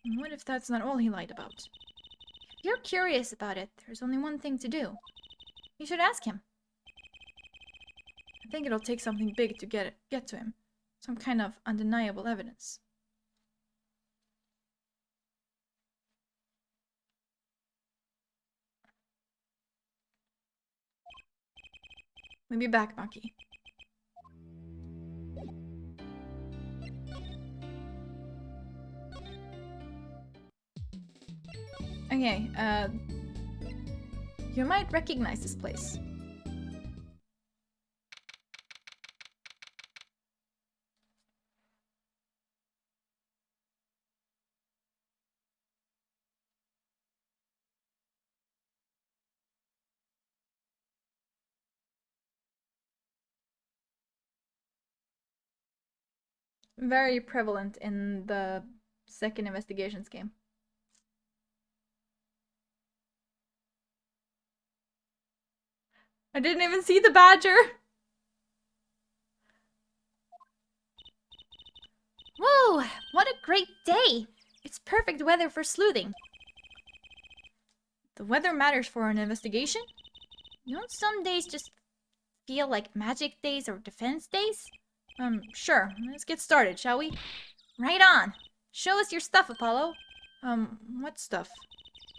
And what if that's not all he lied about? If you're curious about it, there's only one thing to do. You should ask him. I think it'll take something big to get to him. Some kind of undeniable evidence. We'll be back, Maki. Okay, you might recognize this place. Very prevalent in the second investigations game. I didn't even see the badger! Whoa! What a great day! It's perfect weather for sleuthing. The weather matters for an investigation? Don't some days just feel like magic days or defense days? Sure. Let's get started, shall we? Right on! Show us your stuff, Apollo. What stuff?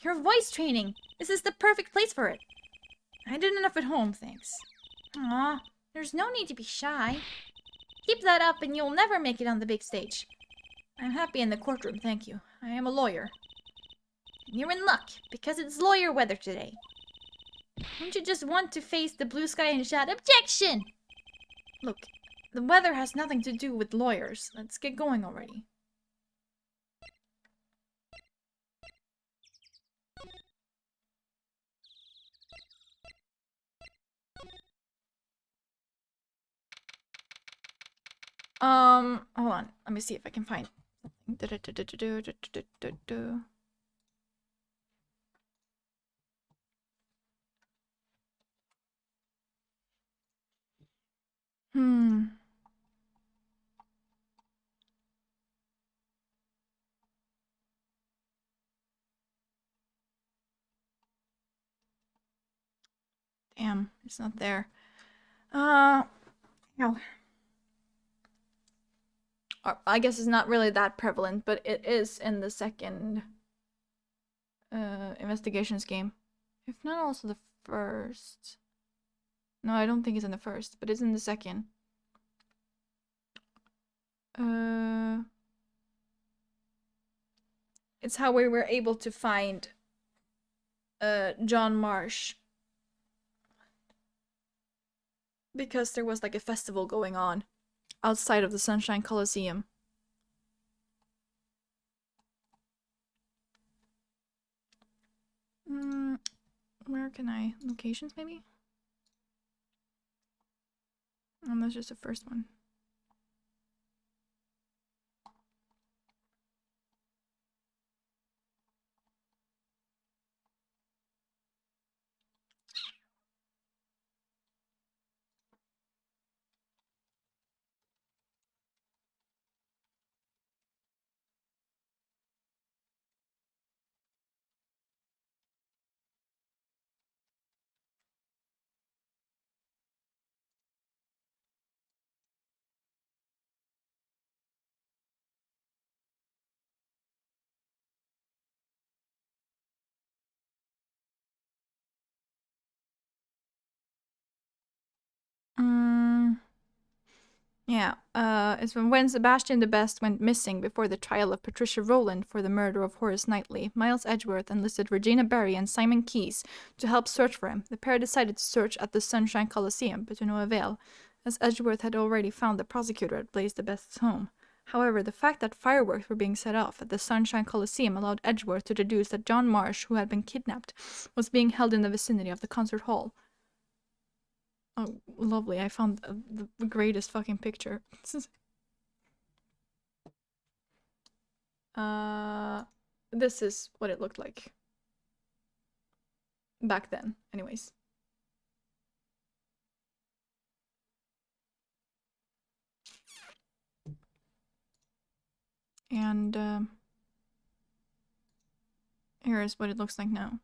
Your voice training! This is the perfect place for it. I did enough at home, thanks. Aw, there's no need to be shy. Keep that up and you'll never make it on the big stage. I'm happy in the courtroom, thank you. I am a lawyer. You're in luck, because it's lawyer weather today. Don't you just want to face the blue sky and shout, "Objection!" Look, the weather has nothing to do with lawyers. Let's get going already. Hold on. Let me see if I can find something. Hmm. Damn, it's not there. Ow. I guess it's not really that prevalent, but it is in the second investigations game. If not also the first. No, I don't think it's in the first, but it's in the second. It's how we were able to find John Marsh. Because there was like a festival going on outside of the Sunshine Coliseum. Where can I? Locations, maybe? That's just the first one. Yeah, it's when Sebastian the Best went missing before the trial of Patricia Rowland for the murder of Horace Knightley. Miles Edgeworth enlisted Regina Berry and Simon Keyes to help search for him. The pair decided to search at the Sunshine Coliseum, but to no avail, as Edgeworth had already found the prosecutor at Blaise the Best's home. However, the fact that fireworks were being set off at the Sunshine Coliseum allowed Edgeworth to deduce that John Marsh, who had been kidnapped, was being held in the vicinity of the concert hall. Oh, lovely. I found the greatest fucking picture. This is what it looked like. Back then, anyways. And, here is what it looks like now.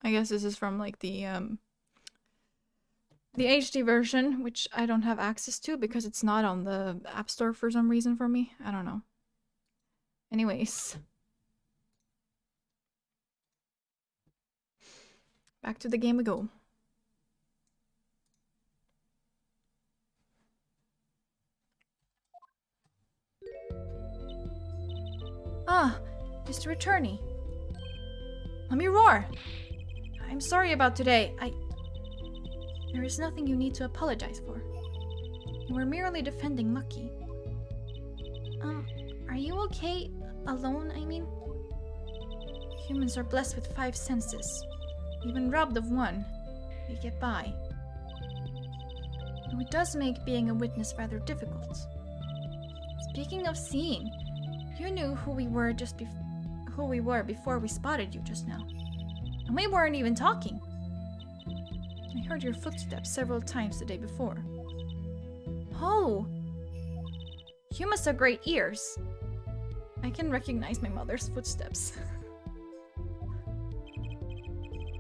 I guess this is from like the HD version, which I don't have access to because it's not on the App Store for some reason for me. I don't know. Anyways. Back to the game we go. Ah, Mr. Attorney. Let me roar! I'm sorry about today. There is nothing you need to apologize for. You were merely defending Mucky. Are you okay? Alone, I mean? Humans are blessed with 5 senses. Even robbed of one, we get by. Though it does make being a witness rather difficult. Speaking of seeing, you knew who we were before we spotted you just now. And we weren't even talking. I heard your footsteps several times the day before. Oh! You must have great ears. I can recognize my mother's footsteps.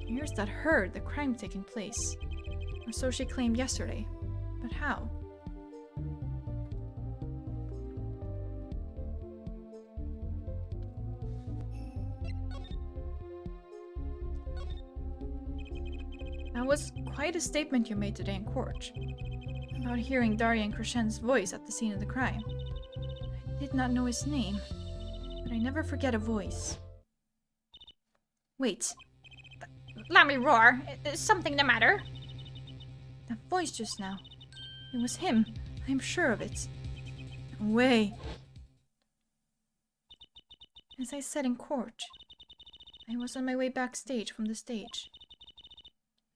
Ears that heard the crime taking place. Or so she claimed yesterday. But how? That was quite a statement you made today in court. About hearing Darian Crescen's voice at the scene of the crime. I did not know his name, but I never forget a voice. Wait. Let me roar. Is something the matter? That voice just now. It was him. I'm sure of it. No way. As I said in court, I was on my way backstage from the stage.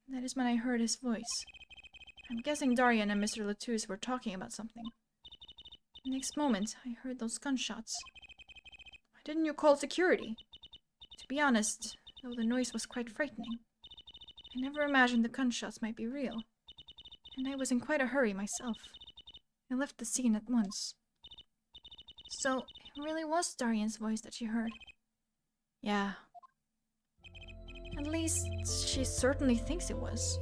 That is when I heard his voice. I'm guessing Darian and Mr. Latouche were talking about something. The next moment, I heard those gunshots. Why didn't you call security? To be honest, though the noise was quite frightening, I never imagined the gunshots might be real. And I was in quite a hurry myself. I left the scene at once. So, it really was Darian's voice that you heard? Yeah. At least, she certainly thinks it was.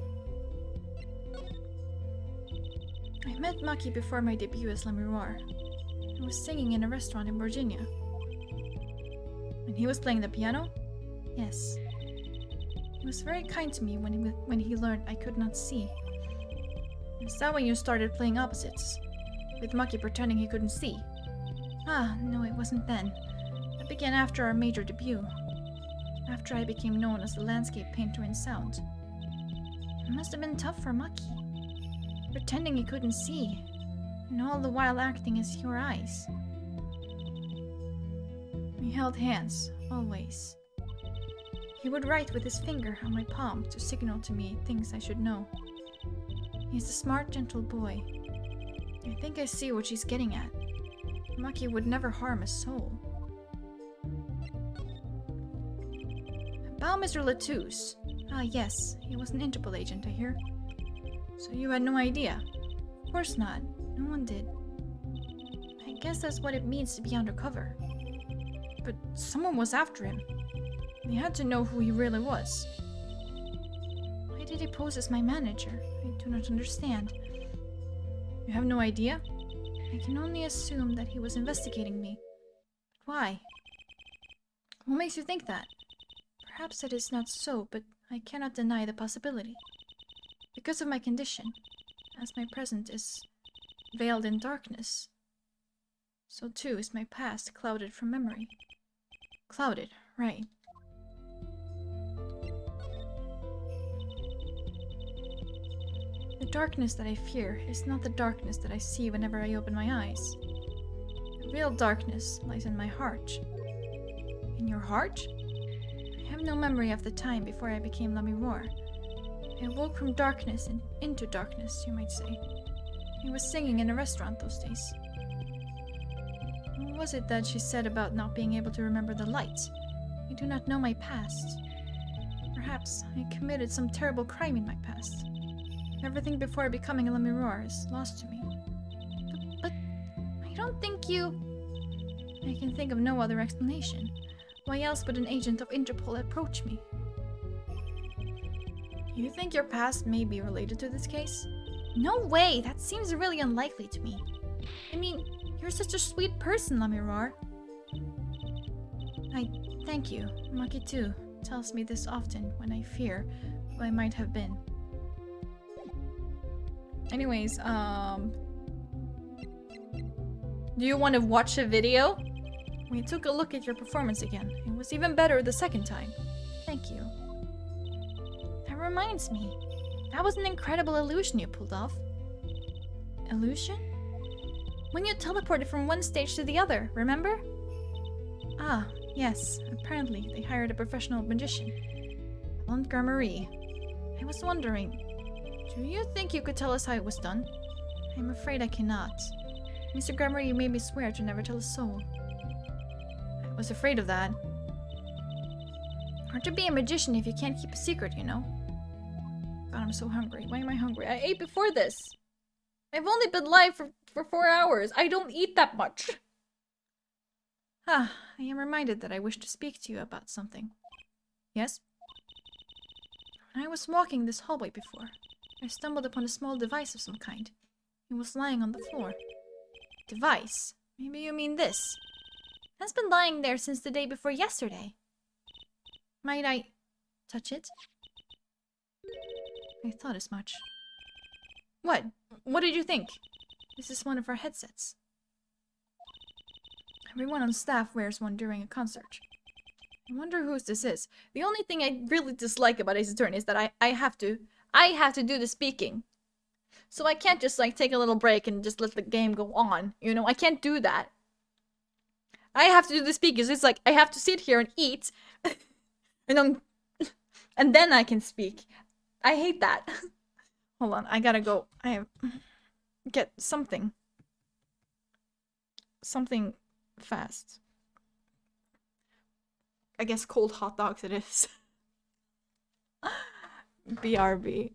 I met Maki before my debut as Lemiroir. I was singing in a restaurant in Virginia. And he was playing the piano? Yes. He was very kind to me when he learned I could not see. Is that when you started playing opposites? With Maki pretending he couldn't see? Ah, no, it wasn't then. That began after our major debut. After I became known as the landscape painter in sound. It must have been tough for Maki. Pretending he couldn't see, and all the while acting as your eyes. We held hands, always. He would write with his finger on my palm to signal to me things I should know. He's a smart, gentle boy. I think I see what she's getting at. Maki would never harm a soul. About Mr. Latouche. Ah, yes, he was an Interpol agent, I hear. So you had no idea? Of course not. No one did. I guess that's what it means to be undercover. But someone was after him. They had to know who he really was. Why did he pose as my manager? I do not understand. You have no idea? I can only assume that he was investigating me. But why? What makes you think that? Perhaps that is not so, but I cannot deny the possibility. Because of my condition, as my present is veiled in darkness, so too is my past clouded from memory. Clouded, right. The darkness that I fear is not the darkness that I see whenever I open my eyes. The real darkness lies in my heart. In your heart? I have no memory of the time before I became La Mirror. I awoke from darkness and into darkness, you might say. I was singing in a restaurant those days. What was it that she said about not being able to remember the light? I do not know my past. Perhaps I committed some terrible crime in my past. Everything before becoming a La Mirror is lost to me. But I don't think you... I can think of no other explanation. Why else would an agent of Interpol approach me? You think your past may be related to this case? No way! That seems really unlikely to me. I mean, you're such a sweet person, La Mirror. I thank you. Maki too tells me this often when I fear who I might have been. Anyways, do you want to watch a video? We took a look at your performance again. It was even better the second time. Thank you. That reminds me. That was an incredible illusion you pulled off. Illusion? When you teleported from one stage to the other, remember? Ah, yes. Apparently, they hired a professional magician. Montgomery. I was wondering, do you think you could tell us how it was done? I'm afraid I cannot. Mr. Gregory made me swear to never tell a soul. I was afraid of that. Hard to be a magician if you can't keep a secret, you know? God, I'm so hungry. Why am I hungry? I ate before this. I've only been live for 4 hours. I don't eat that much. Ah, I am reminded that I wish to speak to you about something. Yes? When I was walking this hallway before, I stumbled upon a small device of some kind. It was lying on the floor. Device? Maybe you mean this. It has been lying there since the day before yesterday. Might I touch it? I thought as much. What? What did you think? This is one of our headsets. Everyone on staff wears one during a concert. I wonder whose this is. The only thing I really dislike about Ace Attorney is that I have to do the speaking. So I can't just like take a little break and just let the game go on. You know, I can't do that. I have to do the speaking. So it's like I have to sit here and eat and then I can speak. I hate that. Hold on, I gotta go. I have get something fast. I guess cold hot dogs it is. BRB.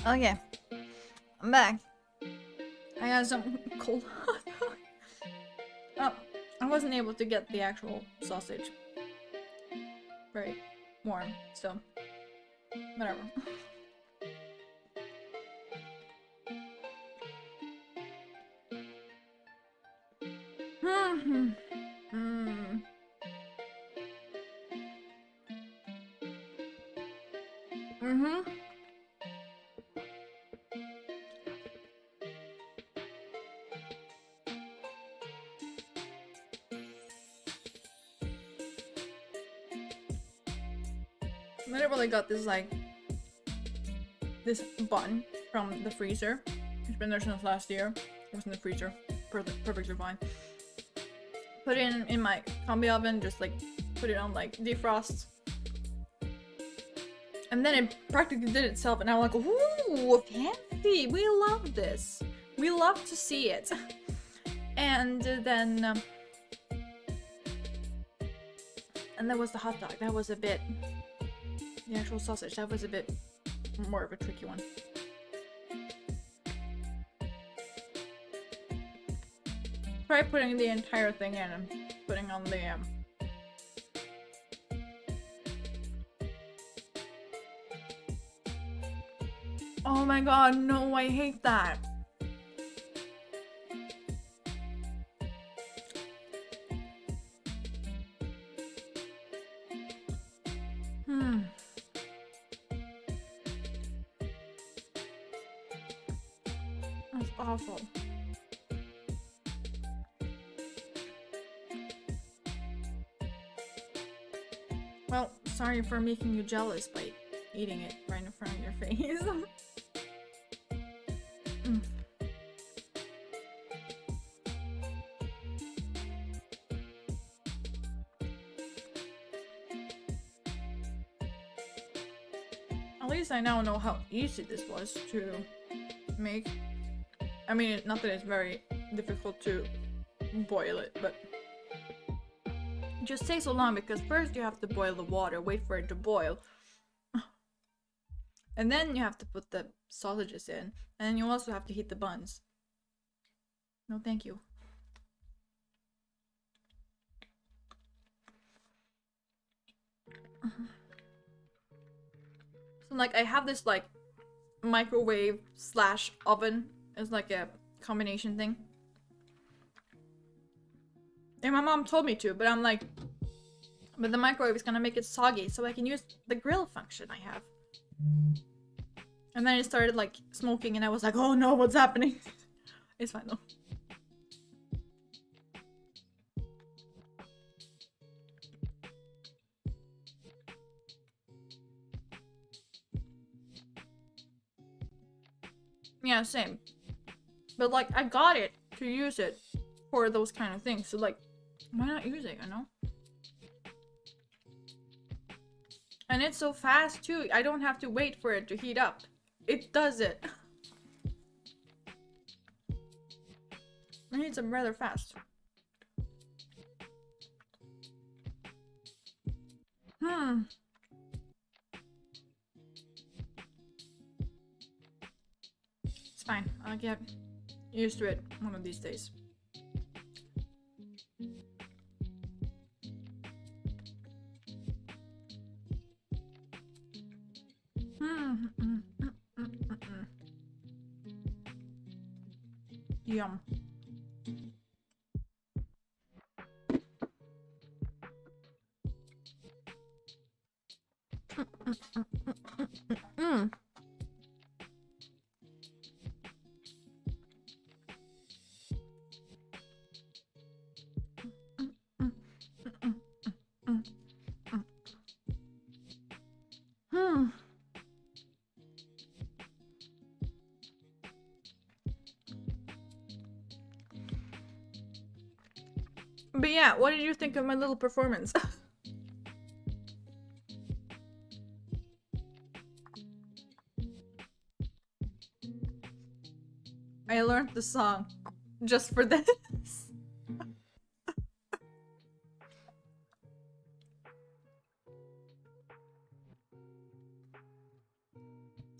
Okay, I'm back. I got some cold hot dog. Oh, I wasn't able to get the actual sausage very warm, so whatever. I literally got this like this bun from the freezer. It's been there since last year. It was in the freezer, perfectly fine. Put it in my combi oven, just like put it on like defrost, and then it practically did itself. And I'm like, ooh, fancy! We love this. We love to see it. And then and that was the hot dog. That was a bit. The actual sausage, that was a bit more of a tricky one. Try putting the entire thing in and putting on the Oh my god, no, I hate that. That's awful. Well, sorry for making you jealous by eating it right in front of your face. At least I now know how easy this was to make. I mean, not that it's very difficult to boil it, but it just takes so long because first you have to boil the water, wait for it to boil, and then you have to put the sausages in, and then you also have to heat the buns. No, thank you. So like I have this like microwave slash oven. It's like a combination thing. And my mom told me to, but I'm like, but the microwave is gonna make it soggy, so I can use the grill function I have. And then it started like smoking, and I was like, oh no, what's happening? It's fine though. Yeah, same. But like, I got it to use it for those kind of things, so like, why not use it, you know? And it's so fast too, I don't have to wait for it to heat up. It does it. It heats up rather fast. It's fine, I'll get used to it one of these days. Yum. But yeah, what did you think of my little performance? I learned the song just for this.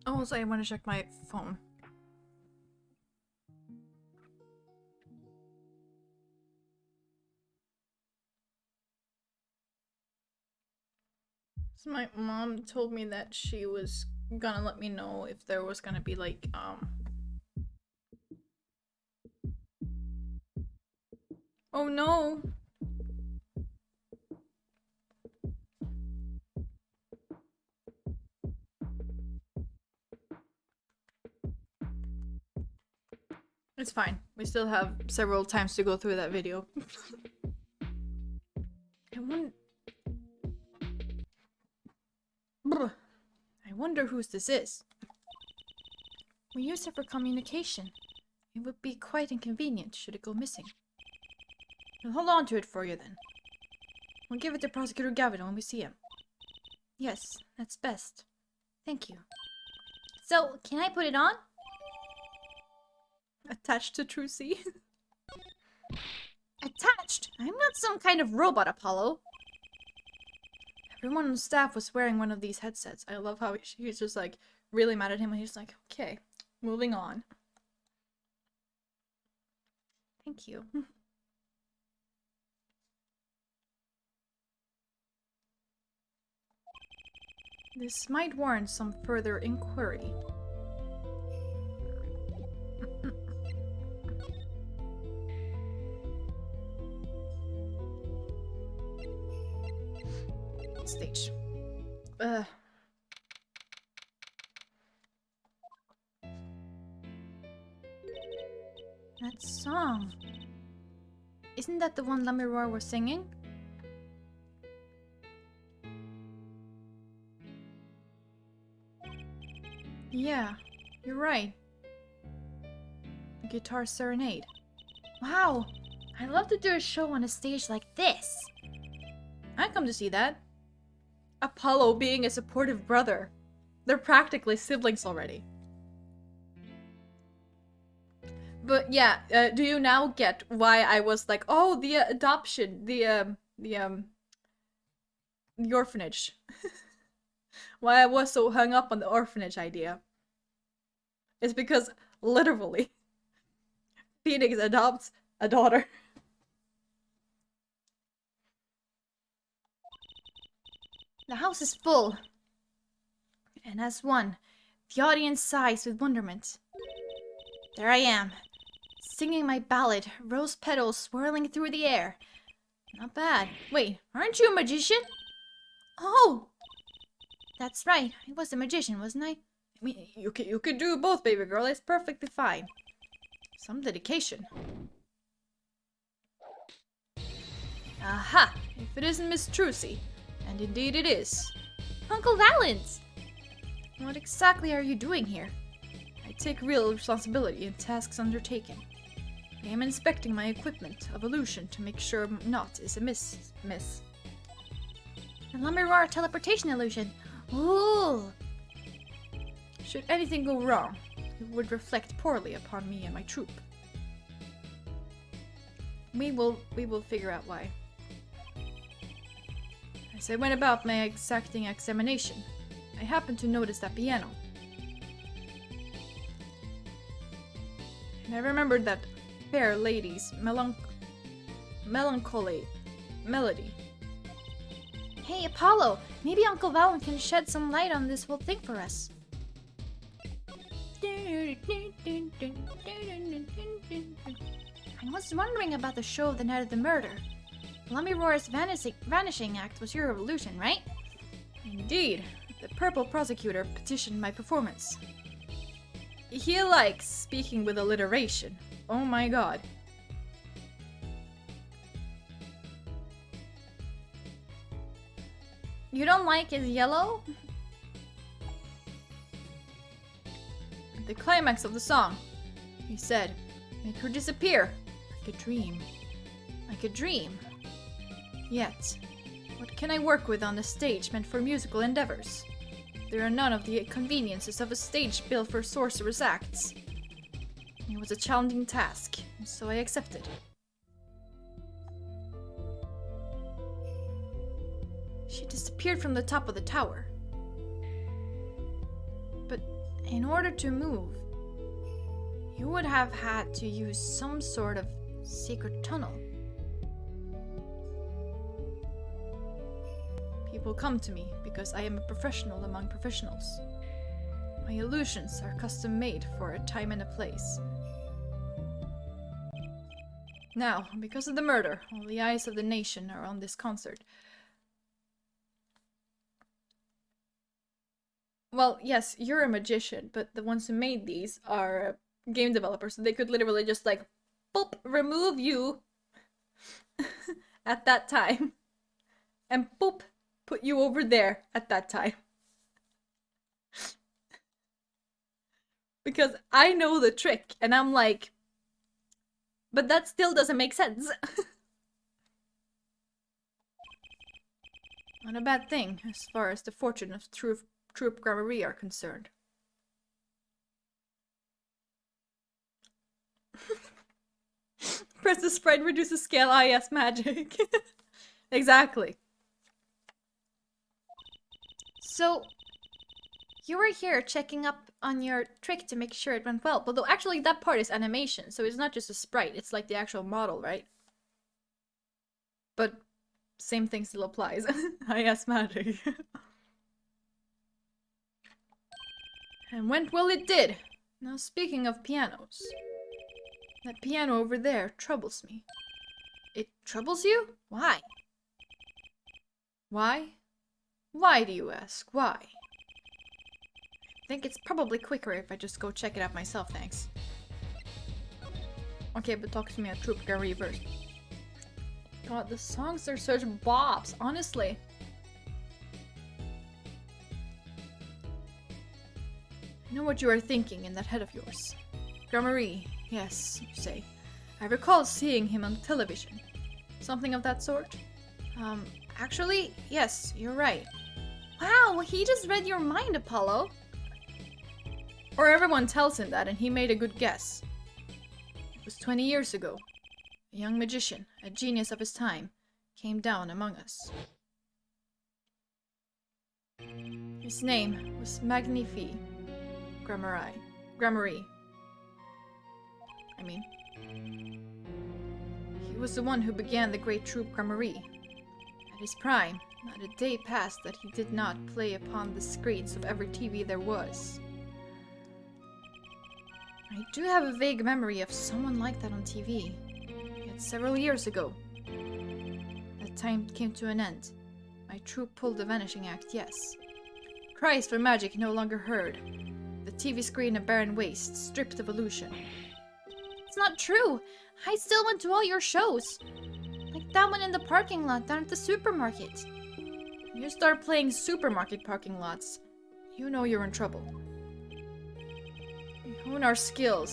Oh, so I want to check my phone. So my mom told me that she was gonna let me know if there was gonna be like oh no. It's fine. We still have several times to go through that video. I wonder whose this is. We use it for communication. It would be quite inconvenient should it go missing. We'll hold on to it for you then. We'll give it to Prosecutor Gavin when we see him. Yes, that's best. Thank you. So, can I put it on? Attached to Trucy. Attached? I'm not some kind of robot, Apollo. Everyone on staff was wearing one of these headsets. I love how he's just like really mad at him and he's like, okay, moving on. Thank you. This might warrant some further inquiry. Stage. That song. Isn't that the one Lamiror was singing? Yeah, you're right. The Guitar Serenade. Wow! I'd love to do a show on a stage like this. I'd come to see that. Apollo being a supportive brother. They're practically siblings already. But yeah, do you now get why I was like, oh, the adoption, the orphanage. Why I was so hung up on the orphanage idea. It's because, literally, Phoenix adopts a daughter. The house is full. And as one, the audience sighs with wonderment. There I am, singing my ballad, rose petals swirling through the air. Not bad. Wait, aren't you a magician? Oh! That's right, I was a magician, wasn't I? I mean, you could do both, baby girl. It's perfectly fine. Some dedication. Aha! If it isn't Miss Trucy. And indeed it is. Uncle Valance! What exactly are you doing here? I take real responsibility in tasks undertaken. I am inspecting my equipment of illusion to make sure naught is amiss, miss. The Lamiror teleportation illusion. Ooh! Should anything go wrong, it would reflect poorly upon me and my troop. We will figure out why. As I went about my exacting examination, I happened to notice that piano. And I remembered that fair lady's melancholy melody. Hey, Apollo! Maybe Uncle Valen can shed some light on this whole thing for us. I was wondering about the show of the night of the murder. Lamiror's vanishing act was your illusion, right? Indeed. The purple prosecutor petitioned my performance. He likes speaking with alliteration. Oh my god. You don't like his yellow? At the climax of the song, he said, "Make her disappear, like a dream." Like a dream. Yet, what can I work with on the stage meant for musical endeavors? There are none of the conveniences of a stage built for sorcerous acts. It was a challenging task, and so I accepted. She disappeared from the top of the tower. But In order to move, you would have had to use some sort of secret tunnel. People come to me because I am a professional among professionals. My illusions are custom made for a time and a place. Now, because of the murder, all the eyes of the nation are on this concert. Well, yes, you're a magician, but the ones who made these are game developers, so they could literally just like, boop, remove you at that time. And boop, put you over there at that time. Because I know the trick, and I'm like, but that still doesn't make sense. Not a bad thing, as far as the fortune of Troop Gramarye are concerned. Press the sprite, reduces scale, yes, magic. Exactly. So, you were here checking up on your trick to make sure it went well. Although actually that part is animation, so it's not just a sprite, it's like the actual model, right? But same thing still applies. Yes, magic. And went well it did. Now speaking of pianos. That piano over there troubles me. It troubles you? Why? Why? Why do you ask? Why? I think it's probably quicker if I just go check it out myself, thanks. Okay, but talk to me at Troop Gramarye first. God, the songs are such bops, honestly. I know what you are thinking in that head of yours. Gramarye, yes, you say. I recall seeing him on television. Something of that sort? Actually, yes, you're right. Wow, he just read your mind, Apollo. Or everyone tells him that and he made a good guess. It was 20 years ago. A young magician, a genius of his time, came down among us. His name was Magnifi Gramarye. He was the one who began the great Troop Gramarye. At his prime, not a day passed that he did not play upon the screens of every TV there was. I do have a vague memory of someone like that on TV, yet several years ago. That time came to an end. My troupe pulled the vanishing act, yes. Cries for magic no longer heard. The TV screen a barren waste, stripped of illusion. It's not true! I still went to all your shows! Like that one in the parking lot down at the supermarket. You start playing supermarket parking lots, you know you're in trouble. We hone our skill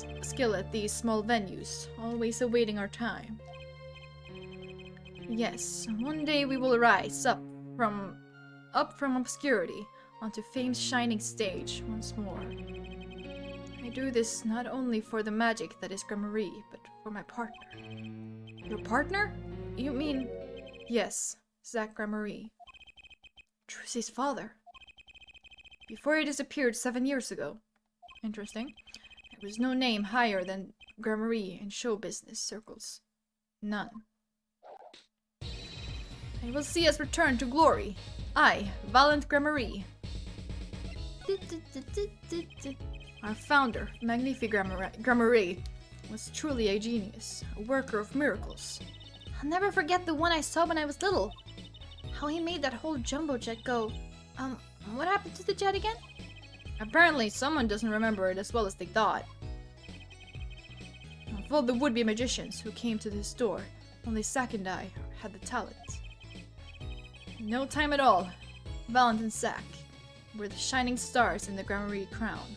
at these small venues, always awaiting our time. Yes, one day we will rise up from obscurity onto fame's shining stage once more. I do this not only for the magic that is Gramarye, but for my partner. Your partner? You mean... Yes, Zach Gramarye. Trucy's father. Before he disappeared 7 years ago. Interesting. There was no name higher than Gramarye in show business circles. None. I will see us return to glory. I, Valiant Gramarye. Our founder, Magnifi Gramarye, was truly a genius, a worker of miracles. I'll never forget the one I saw when I was little. How he made that whole jumbo jet go. What happened to the jet again? Apparently someone doesn't remember it as well as they thought. Of all the would-be magicians who came to this door, only Zack and I had the talent. In no time at all, Valiant and Zack were the shining stars in the Gramarye crown.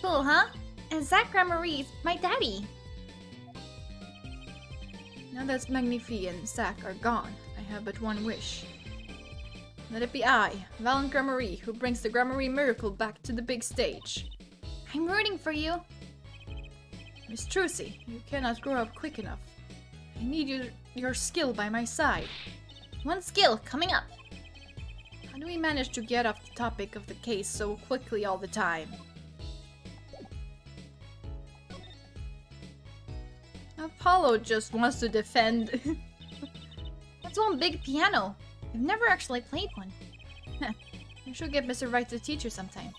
Cool, huh? And Zack Gramarye's my daddy. Now that Magnifi and Zack are gone, I have but one wish. Let it be I, Valiant Gramarye, who brings the Gramarye miracle back to the big stage. I'm rooting for you. Miss Trucy, you cannot grow up quick enough. I need your skill by my side. One skill coming up. How do we manage to get off the topic of the case so quickly all the time? Apollo just wants to defend. That's one big piano. I've never actually played one. I should get Mr. Wright to teach you sometime.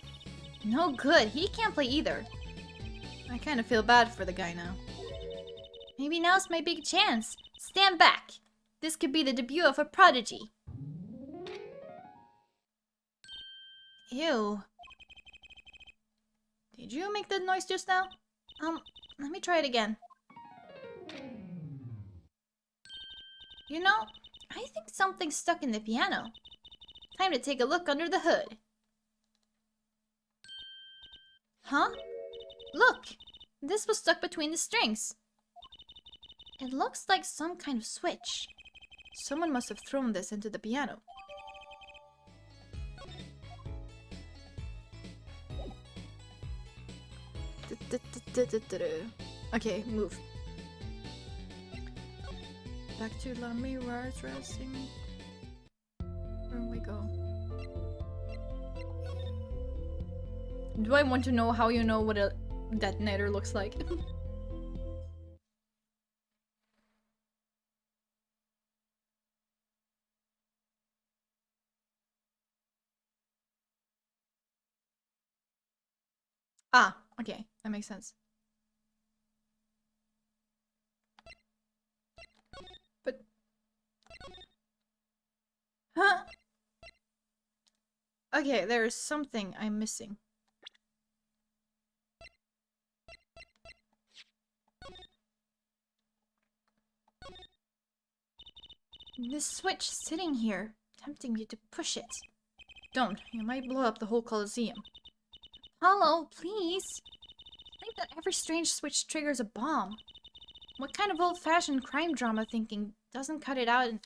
No good, he can't play either. I kind of feel bad for the guy now. Maybe now's my big chance. Stand back. This could be the debut of a prodigy. Ew. Did you make that noise just now? Let me try it again. You know, I think something's stuck in the piano. Time to take a look under the hood. Huh? Look! This was stuck between the strings. It looks like some kind of switch. Someone must have thrown this into the piano. Okay, move. Back to La Mirage Racing. Where we go? Do I want to know how you know what a detonator looks like? Ah, okay, that makes sense. But... Huh? Okay, there is something I'm missing. This switch sitting here, tempting you to push it. Don't, you might blow up the whole Colosseum. Hello, please. I think that every strange switch triggers a bomb. What kind of old-fashioned crime drama thinking doesn't cut it out and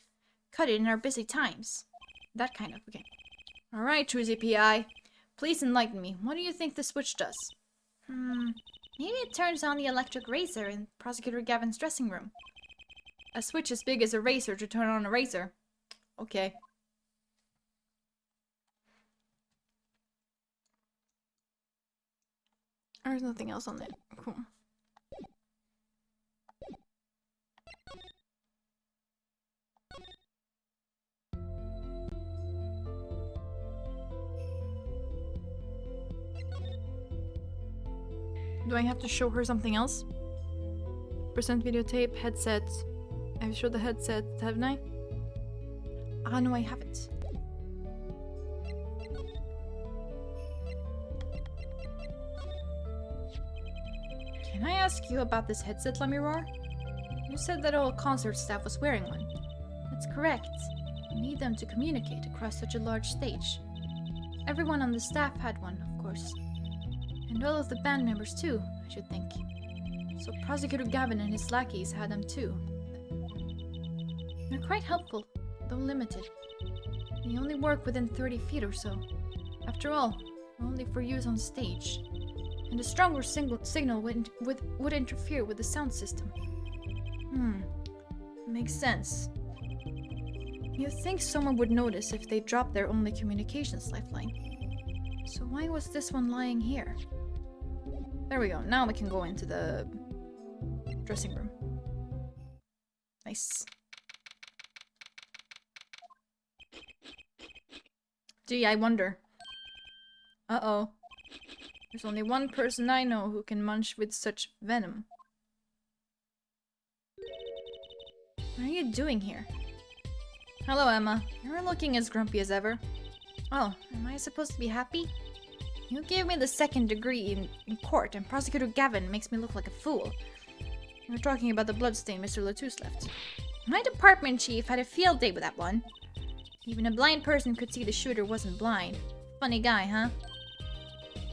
cut it in our busy times? That kind of, okay. Alright, Truzy PI. Please enlighten me. What do you think the switch does? Maybe it turns on the electric razor in Prosecutor Gavin's dressing room. A switch as big as a razor to turn on a razor. Okay. There's nothing else on it. Cool. Do I have to show her something else? Present videotape, headset. I've showed the headset, haven't I? Ah, no, I haven't. Can I ask you about this headset, Lamiroar? You said that all concert staff was wearing one. That's correct. You need them to communicate across such a large stage. Everyone on the staff had one, of course. And all of the band members too, I should think. So Prosecutor Gavin and his lackeys had them too. They're quite helpful, though limited. They only work within 30 feet or so. After all, only for use on stage. And a stronger signal would interfere with the sound system. Makes sense. You'd think someone would notice if they dropped their only communications lifeline. So why was this one lying here? There we go, now we can go into the dressing room. Nice. Gee, I wonder. Uh-oh. There's only one person I know who can munch with such venom. What are you doing here? Hello, Emma. You're looking as grumpy as ever. Oh, am I supposed to be happy? You gave me the second degree in court, and Prosecutor Gavin makes me look like a fool. We're talking about the bloodstain Mr. Latouche left. My department chief had a field day with that one. Even a blind person could see the shooter wasn't blind. Funny guy, huh?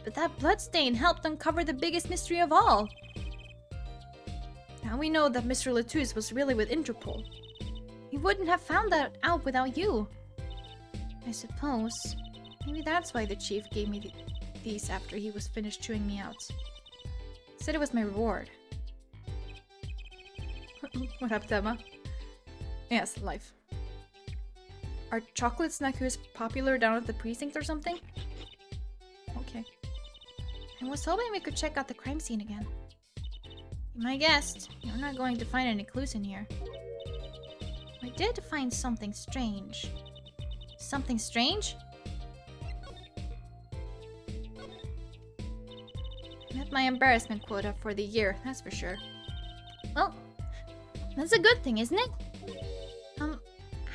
But that bloodstain helped uncover the biggest mystery of all. Now we know that Mr. Latouche was really with Interpol. He wouldn't have found that out without you. I suppose. Maybe that's why the chief gave me these after he was finished chewing me out. Said it was my reward. What happened, Emma? Yes, life. Are chocolate snackers popular down at the precinct or something? Okay. I was hoping we could check out the crime scene again. Be my guest, you're not going to find any clues in here. I did find something strange. Something strange? Met my embarrassment quota for the year, that's for sure. Well, that's a good thing, isn't it?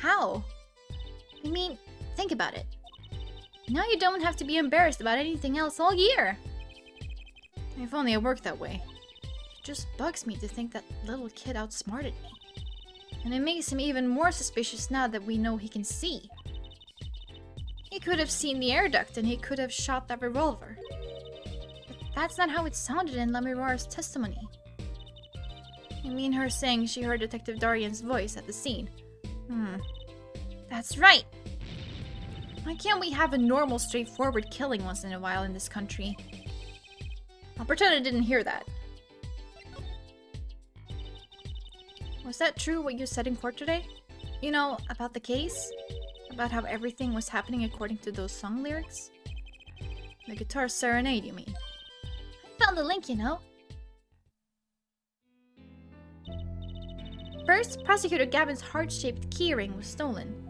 How? I mean, think about it. Now you don't have to be embarrassed about anything else all year. If only it worked that way. It just bugs me to think that little kid outsmarted me. And it makes him even more suspicious now that we know he can see. He could have seen the air duct and he could have shot that revolver. But that's not how it sounded in Lamirar's testimony. I mean her saying she heard Detective Darian's voice at the scene. That's right! Why can't we have a normal, straightforward killing once in a while in this country? I'll pretend I didn't hear that. Was that true what you said in court today? You know, about the case? About how everything was happening according to those song lyrics? The guitar serenade, you mean? I found the link, you know. First, Prosecutor Gavin's heart-shaped keyring was stolen.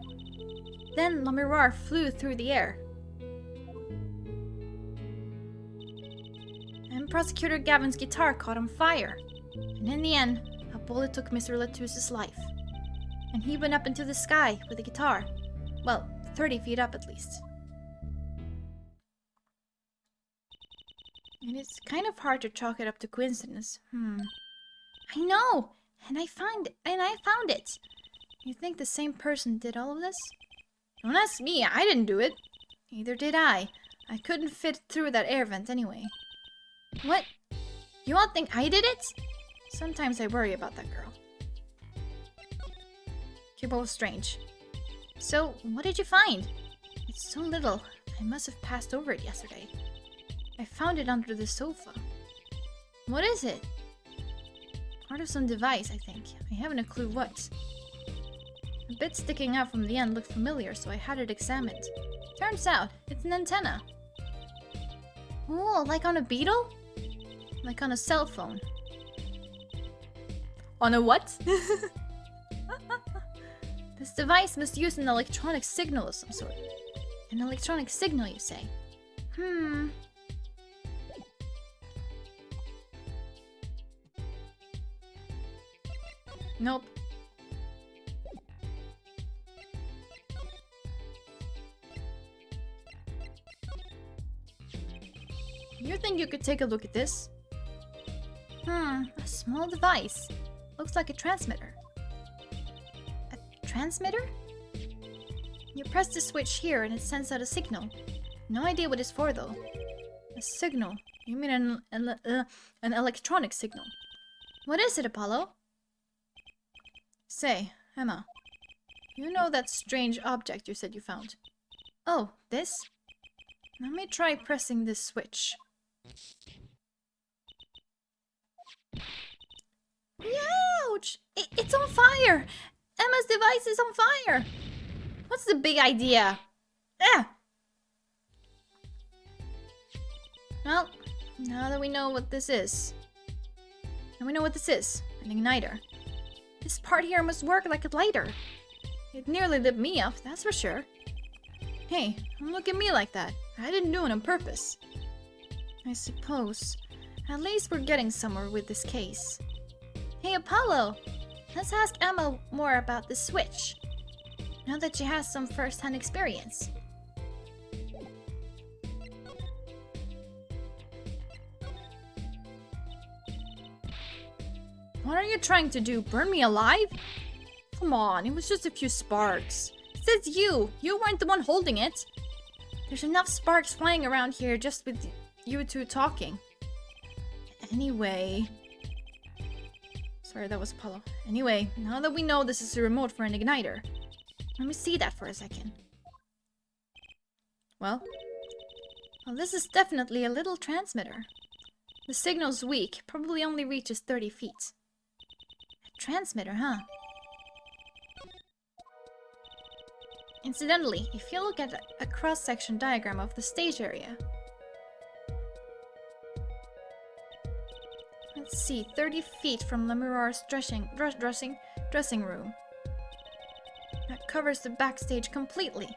Then Lamirar flew through the air. And Prosecutor Gavin's guitar caught on fire. And in the end, a bullet took Mr. Latus's life. And he went up into the sky with the guitar. Well, 30 feet up at least. And it's kind of hard to chalk it up to coincidence. I know! And I found it! You think the same person did all of this? Don't ask me, I didn't do it. Neither did I. I couldn't fit through that air vent anyway. What? You all think I did it? Sometimes I worry about that girl. You're both strange. So, what did you find? It's so little. I must have passed over it yesterday. I found it under the sofa. What is it? Part of some device, I think. I haven't a clue what. A bit sticking out from the end looked familiar, so I had it examined. Turns out, it's an antenna. Oh, like on a beetle? Like on a cell phone. On a what? This device must use an electronic signal of some sort. An electronic signal, you say? Nope. You think you could take a look at this? A small device. Looks like a transmitter. A transmitter? You press the switch here and it sends out a signal. No idea what it's for though. A signal? You mean an electronic signal? What is it, Apollo? Say, Emma, you know that strange object you said you found? Oh, this? Let me try pressing this switch. Ouch! It's on fire! Emma's device is on fire! What's the big idea? Well, now that we know what this is. Now we know what this is. An igniter. This part here must work like a lighter. It nearly lit me up, that's for sure. Hey, don't look at me like that. I didn't do it on purpose. I suppose. At least we're getting somewhere with this case. Hey, Apollo! Let's ask Emma more about the switch. Now that she has some first-hand experience. What are you trying to do? Burn me alive? Come on, it was just a few sparks. It says you! You weren't the one holding it! There's enough sparks flying around here just with you two talking. Anyway... Sorry, that was Apollo. Anyway, now that we know this is a remote for an igniter, let me see that for a second. Well, this is definitely a little transmitter. The signal's weak, probably only reaches 30 feet. A transmitter, huh? Incidentally, if you look at a cross-section diagram of the stage area, let's see, 30 feet from Lemuroir's dressing room. That covers the backstage completely.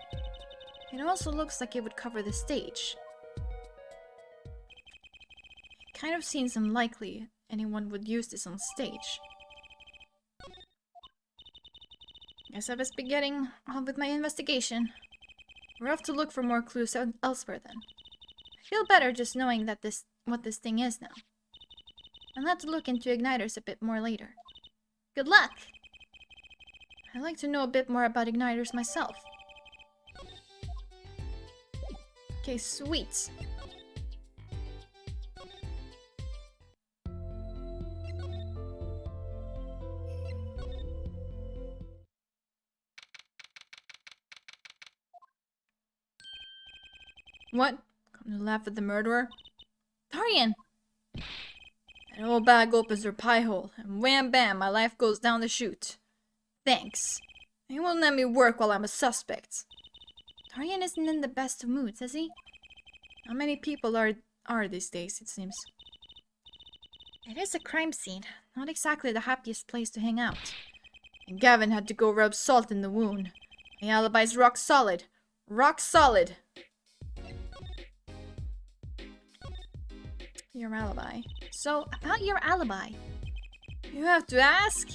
It also looks like it would cover the stage. Kind of seems unlikely anyone would use this on stage. Guess I best be getting on with my investigation. We're off to look for more clues elsewhere then. I feel better just knowing that what this thing is now. I'll have to look into igniters a bit more later. Good luck! I'd like to know a bit more about igniters myself. Okay, sweet. What? Come to laugh at the murderer? Dorian! That old bag opens her pie hole, and wham bam, my life goes down the chute. Thanks. He won't let me work while I'm a suspect. Dorian isn't in the best of moods, is he? How many people are these days, it seems? It is a crime scene. Not exactly the happiest place to hang out. And Gavin had to go rub salt in the wound. My alibi's rock solid. Rock solid! Your alibi. So, about your alibi. You have to ask?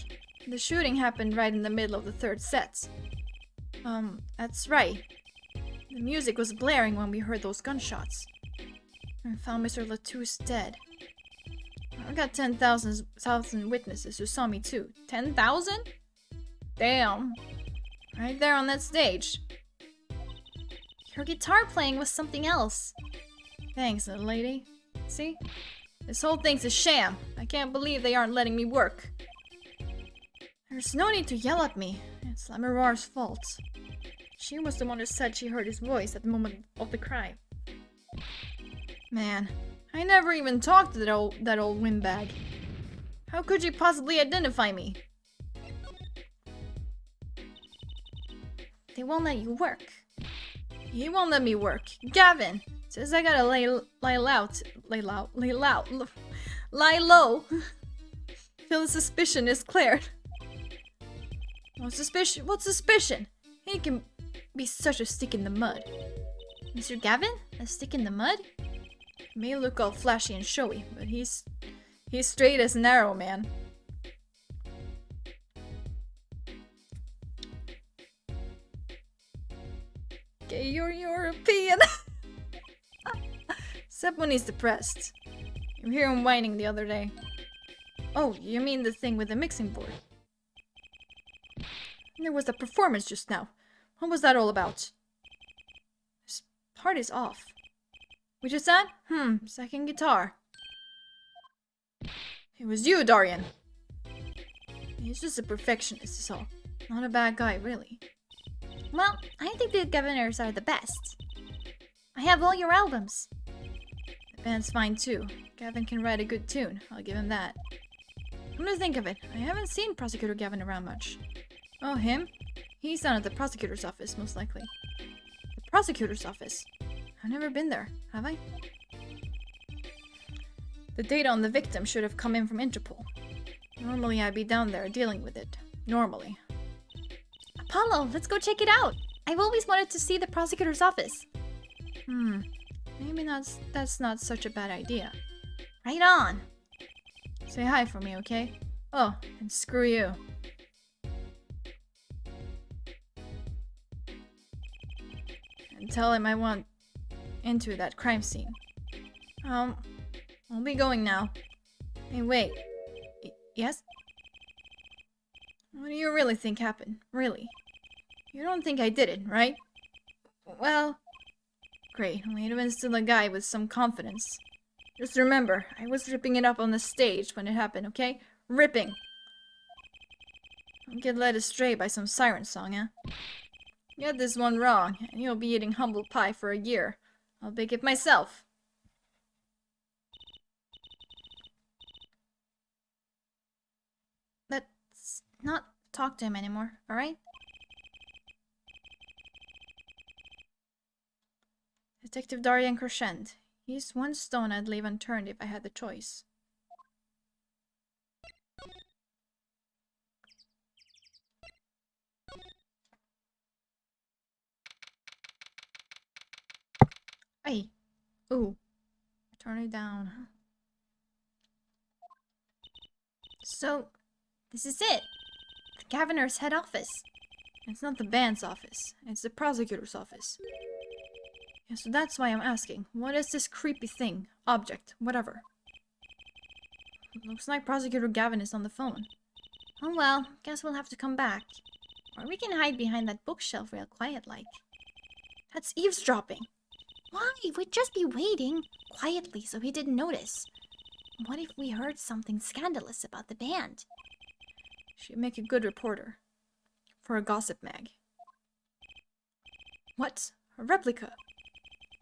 The shooting happened right in the middle of the third set. That's right. The music was blaring when we heard those gunshots. And found Mr. Latouche dead. I've got 10,000 witnesses who saw me too. 10,000? Damn. Right there on that stage. Your guitar playing was something else. Thanks, little lady. See? This whole thing's a sham. I can't believe they aren't letting me work. There's no need to yell at me. It's Lemuroir's fault. She was the one who said she heard his voice at the moment of the crime. Man, I never even talked to that old windbag. How could you possibly identify me? They won't let you work. He won't let me work. Gavin says I gotta lie low. Till the suspicion is cleared. What suspicion? What suspicion? He can be such a stick in the mud. Mr. Gavin? A stick in the mud? He may look all flashy and showy, but he's straight as an arrow, man. Okay, you're European. Except when he's depressed. You hear him whining the other day. Oh, you mean the thing with the mixing board? There was a performance just now. What was that all about? This part is off. Which is that? Second guitar. It was you, Dorian. He's just a perfectionist, is all. Not a bad guy, really. Well, I think the Governors are the best. I have all your albums. The band's fine too. Gavin can write a good tune, I'll give him that. Come to think of it, I haven't seen Prosecutor Gavin around much. Oh, him? He's down at the prosecutor's office, most likely. The prosecutor's office? I've never been there, have I? The data on the victim should have come in from Interpol. Normally I'd be down there dealing with it. Normally. Apollo, let's go check it out. I've always wanted to see the prosecutor's office. Maybe that's not such a bad idea. Right on. Say hi for me, okay? Oh, and screw you. And tell him I want into that crime scene. I'll be going now. Hey, wait. Yes? What do you really think happened? Really? You don't think I did it, right? Well, great. Wait a minute, still a guy with some confidence. Just remember, I was ripping it up on the stage when it happened, okay? Ripping. Don't get led astray by some siren song, eh? Get this one wrong, and you'll be eating humble pie for a year. I'll bake it myself. Let's not talk to him anymore, alright? Detective Darian Crescent. He's one stone I'd leave unturned if I had the choice. Hey. Ooh. Turn it down. So, this is it. The governor's head office. It's not the band's office. It's the prosecutor's office. Yeah, so that's why I'm asking. What is this creepy thing? Object? Whatever. Looks like Prosecutor Gavin is on the phone. Oh well, guess we'll have to come back. Or we can hide behind that bookshelf real quiet-like. That's eavesdropping. Why? We'd just be waiting quietly so he didn't notice. What if we heard something scandalous about the band? She'd make a good reporter. For a gossip mag. What? A replica?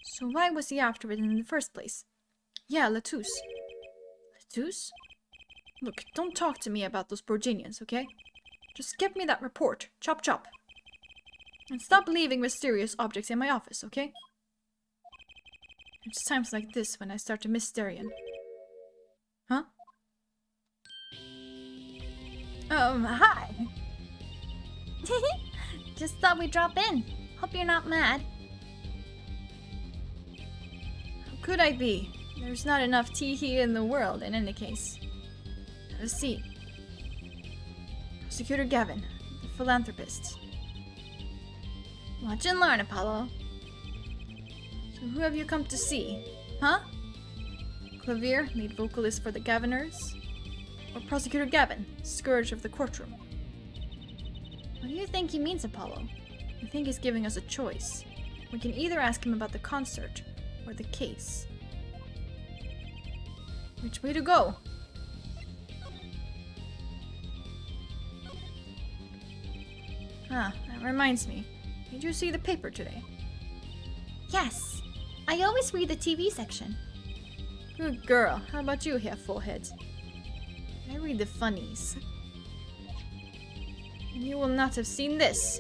So why was he after it in the first place? Yeah, Latouche. Latouche? Look, don't talk to me about those Borginians, okay? Just get me that report. Chop chop. And stop leaving mysterious objects in my office, okay? It's times like this when I start to miss Darian. Huh? Hi! Just thought we'd drop in. Hope you're not mad. How could I be? There's not enough tea in the world in any case. Have a seat. Prosecutor Gavin, the philanthropist. Watch and learn, Apollo. So who have you come to see? Huh? Clavier, lead vocalist for the Gaviners? Or Prosecutor Gavin, scourge of the courtroom? What do you think he means, Apollo? I think he's giving us a choice. We can either ask him about the concert or the case. Which way to go? Ah, that reminds me. Did you see the paper today? Yes. I always read the TV section. Good girl. How about you, Herr Forehead? I read the funnies. And you will not have seen this.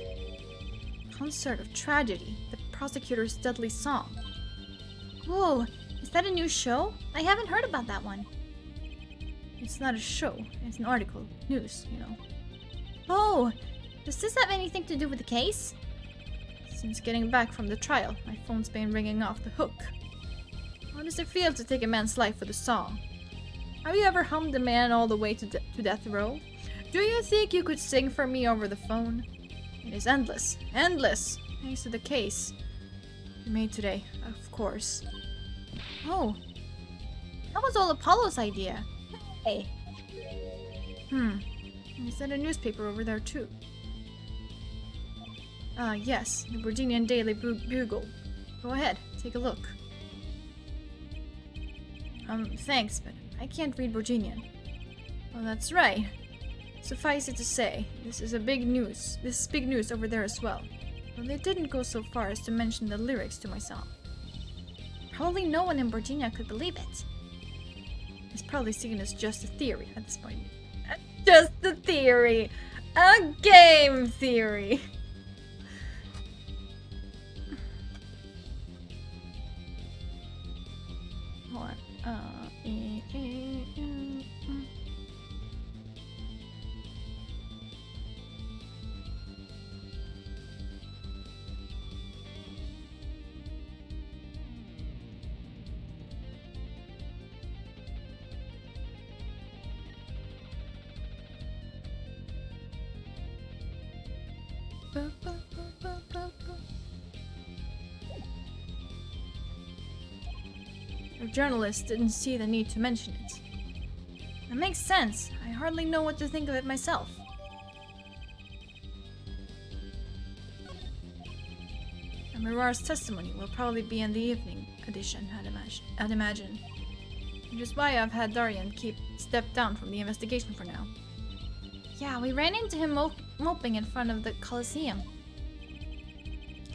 Concert of Tragedy, the prosecutor's deadly song. Whoa, is that a new show? I haven't heard about that one. It's not a show, it's an article. News, you know. Oh, does this have anything to do with the case? Since getting back from the trial, my phone's been ringing off the hook. How does it feel to take a man's life with a song? Have you ever hummed a man all the way to death row? Do you think you could sing for me over the phone? It is endless. Endless! Thanks to the case. You made today, of course. Oh. That was all Apollo's idea. Hey. Is that a newspaper over there too? Yes. The Virginian Daily Bugle. Go ahead, take a look. Thanks, but I can't read Virginian. Well, that's right. Suffice it to say, this is big news over there as well. But they didn't go so far as to mention the lyrics to my song. Probably no one in Virginia could believe it. It's probably seen as just a theory at this point. Just a theory! A game theory! Hold on. Our journalist didn't see the need to mention it. That makes sense. I hardly know what to think of it myself. Mirar's testimony will probably be in the evening edition, I'd imagine. Which is why I've had Darian step down from the investigation for now. Yeah, we ran into him moping in front of the Coliseum.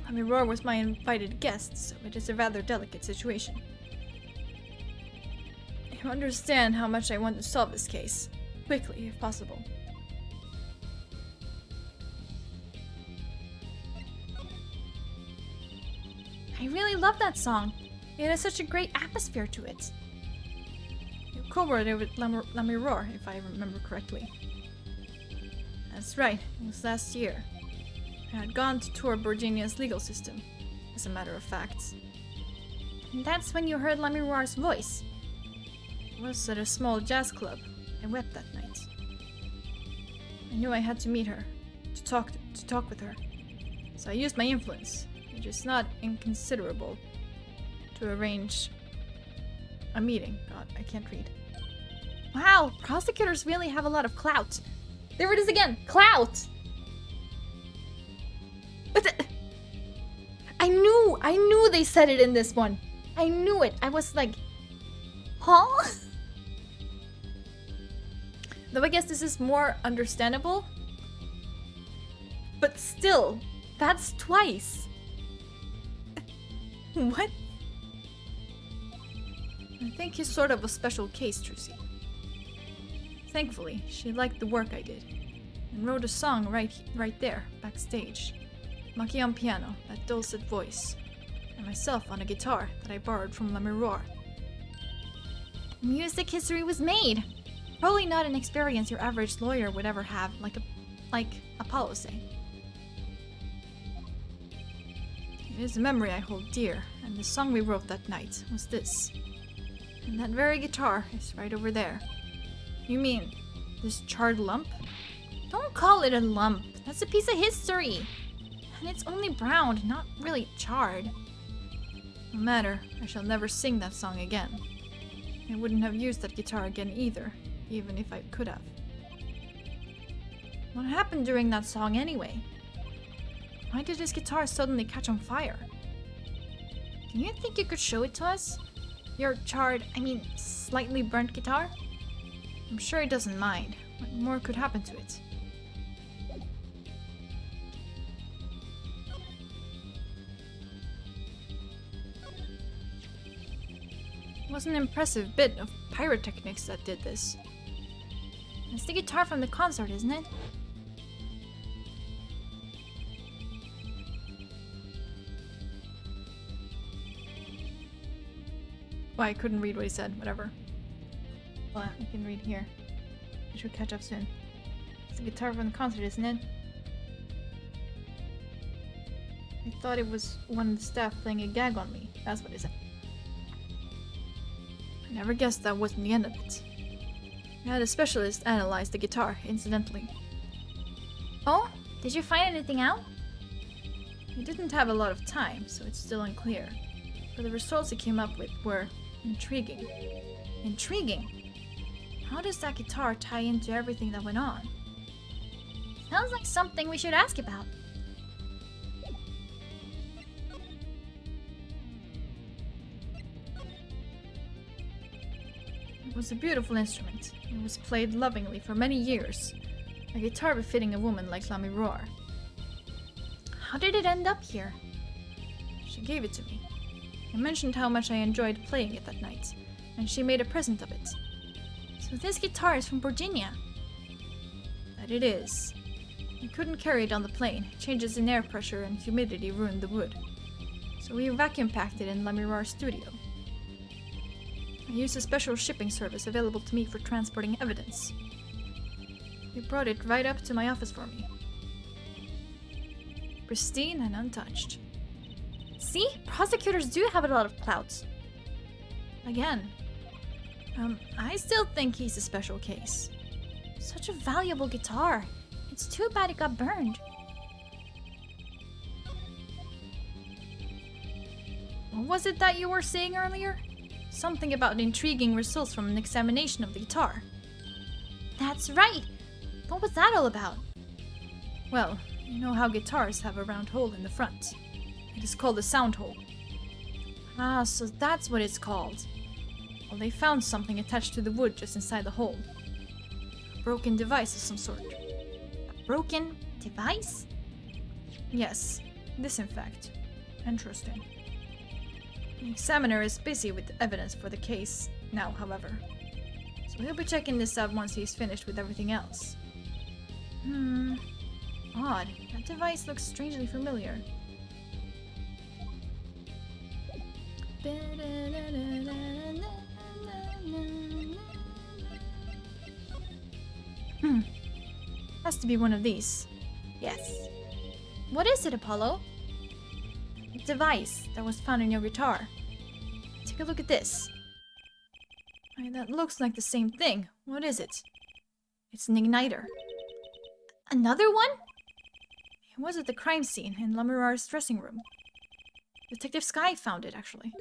Mirar was my invited guest, so it is a rather delicate situation. You understand how much I want to solve this case. Quickly, if possible. I really love that song. It has such a great atmosphere to it. You co-wrote it with Let Me Roar, if I remember correctly. That's right, it was last year. I had gone to tour Virginia's legal system, as a matter of fact. And that's when you heard Let Me Roar's voice. It was at a small jazz club. I wept that night. I knew I had to meet her, to talk with her. So I used my influence, which is not inconsiderable, to arrange a meeting. God, I can't read. Wow, prosecutors really have a lot of clout. There it is again, clout! I knew they said it in this one. I knew it. I was like, huh? Though I guess this is more understandable. But still, that's twice. What? I think he's sort of a special case, Trucy. Thankfully, she liked the work I did, and wrote a song right there, backstage. Maki on piano, that dulcet voice, and myself on a guitar that I borrowed from Let Me Roar. Music history was made. Probably not an experience your average lawyer would ever have, like Apollo say. It is a memory I hold dear, and the song we wrote that night was this. And that very guitar is right over there. You mean, this charred lump? Don't call it a lump. That's a piece of history. And it's only browned, not really charred. No matter, I shall never sing that song again. I wouldn't have used that guitar again either, even if I could have. What happened during that song anyway? Why did his guitar suddenly catch on fire? Do you think you could show it to us? Your charred, slightly burnt guitar? I'm sure he doesn't mind. What more could happen to it? It was an impressive bit of pyrotechnics that did this. It's the guitar from the concert, isn't it? Well, I couldn't read what he said, whatever. Well, I can read here. I should catch up soon. It's the guitar from the concert, isn't it? I thought it was one of the staff playing a gag on me. That's what he said. I never guessed that wasn't the end of it. I had a specialist analyze the guitar, incidentally. Oh? Did you find anything out? He didn't have a lot of time, so it's still unclear. But the results he came up with were intriguing. Intriguing? How does that guitar tie into everything that went on? Sounds like something we should ask about. It was a beautiful instrument. It was played lovingly for many years. A guitar befitting a woman like Let Me Roar. How did it end up here? She gave it to me. I mentioned how much I enjoyed playing it that night, and she made a present of it. So this guitar is from Virginia? That it is. We couldn't carry it on the plane. Changes in air pressure and humidity ruined the wood. So we vacuum packed it in Let Me Roar's studio. I used a special shipping service available to me for transporting evidence. He brought it right up to my office for me. Pristine and untouched. See? Prosecutors do have a lot of clout. Again. I still think he's a special case. Such a valuable guitar. It's too bad it got burned. What was it that you were saying earlier? Something about intriguing results from an examination of the guitar. That's right! What was that all about? Well, you know how guitars have a round hole in the front. It is called a sound hole. Ah, so that's what it's called. Well, they found something attached to the wood just inside the hole. A broken device of some sort. A broken device? Yes, this in fact. Interesting. The examiner is busy with the evidence for the case now, however. So he'll be checking this out once he's finished with everything else. Odd. That device looks strangely familiar. Has to be one of these. Yes. What is it, Apollo? A device that was found in your guitar. Take a look at this. Why, that looks like the same thing. What is it? It's an igniter. Another one? It was at the crime scene in Lamirar's dressing room. Detective Sky found it, actually.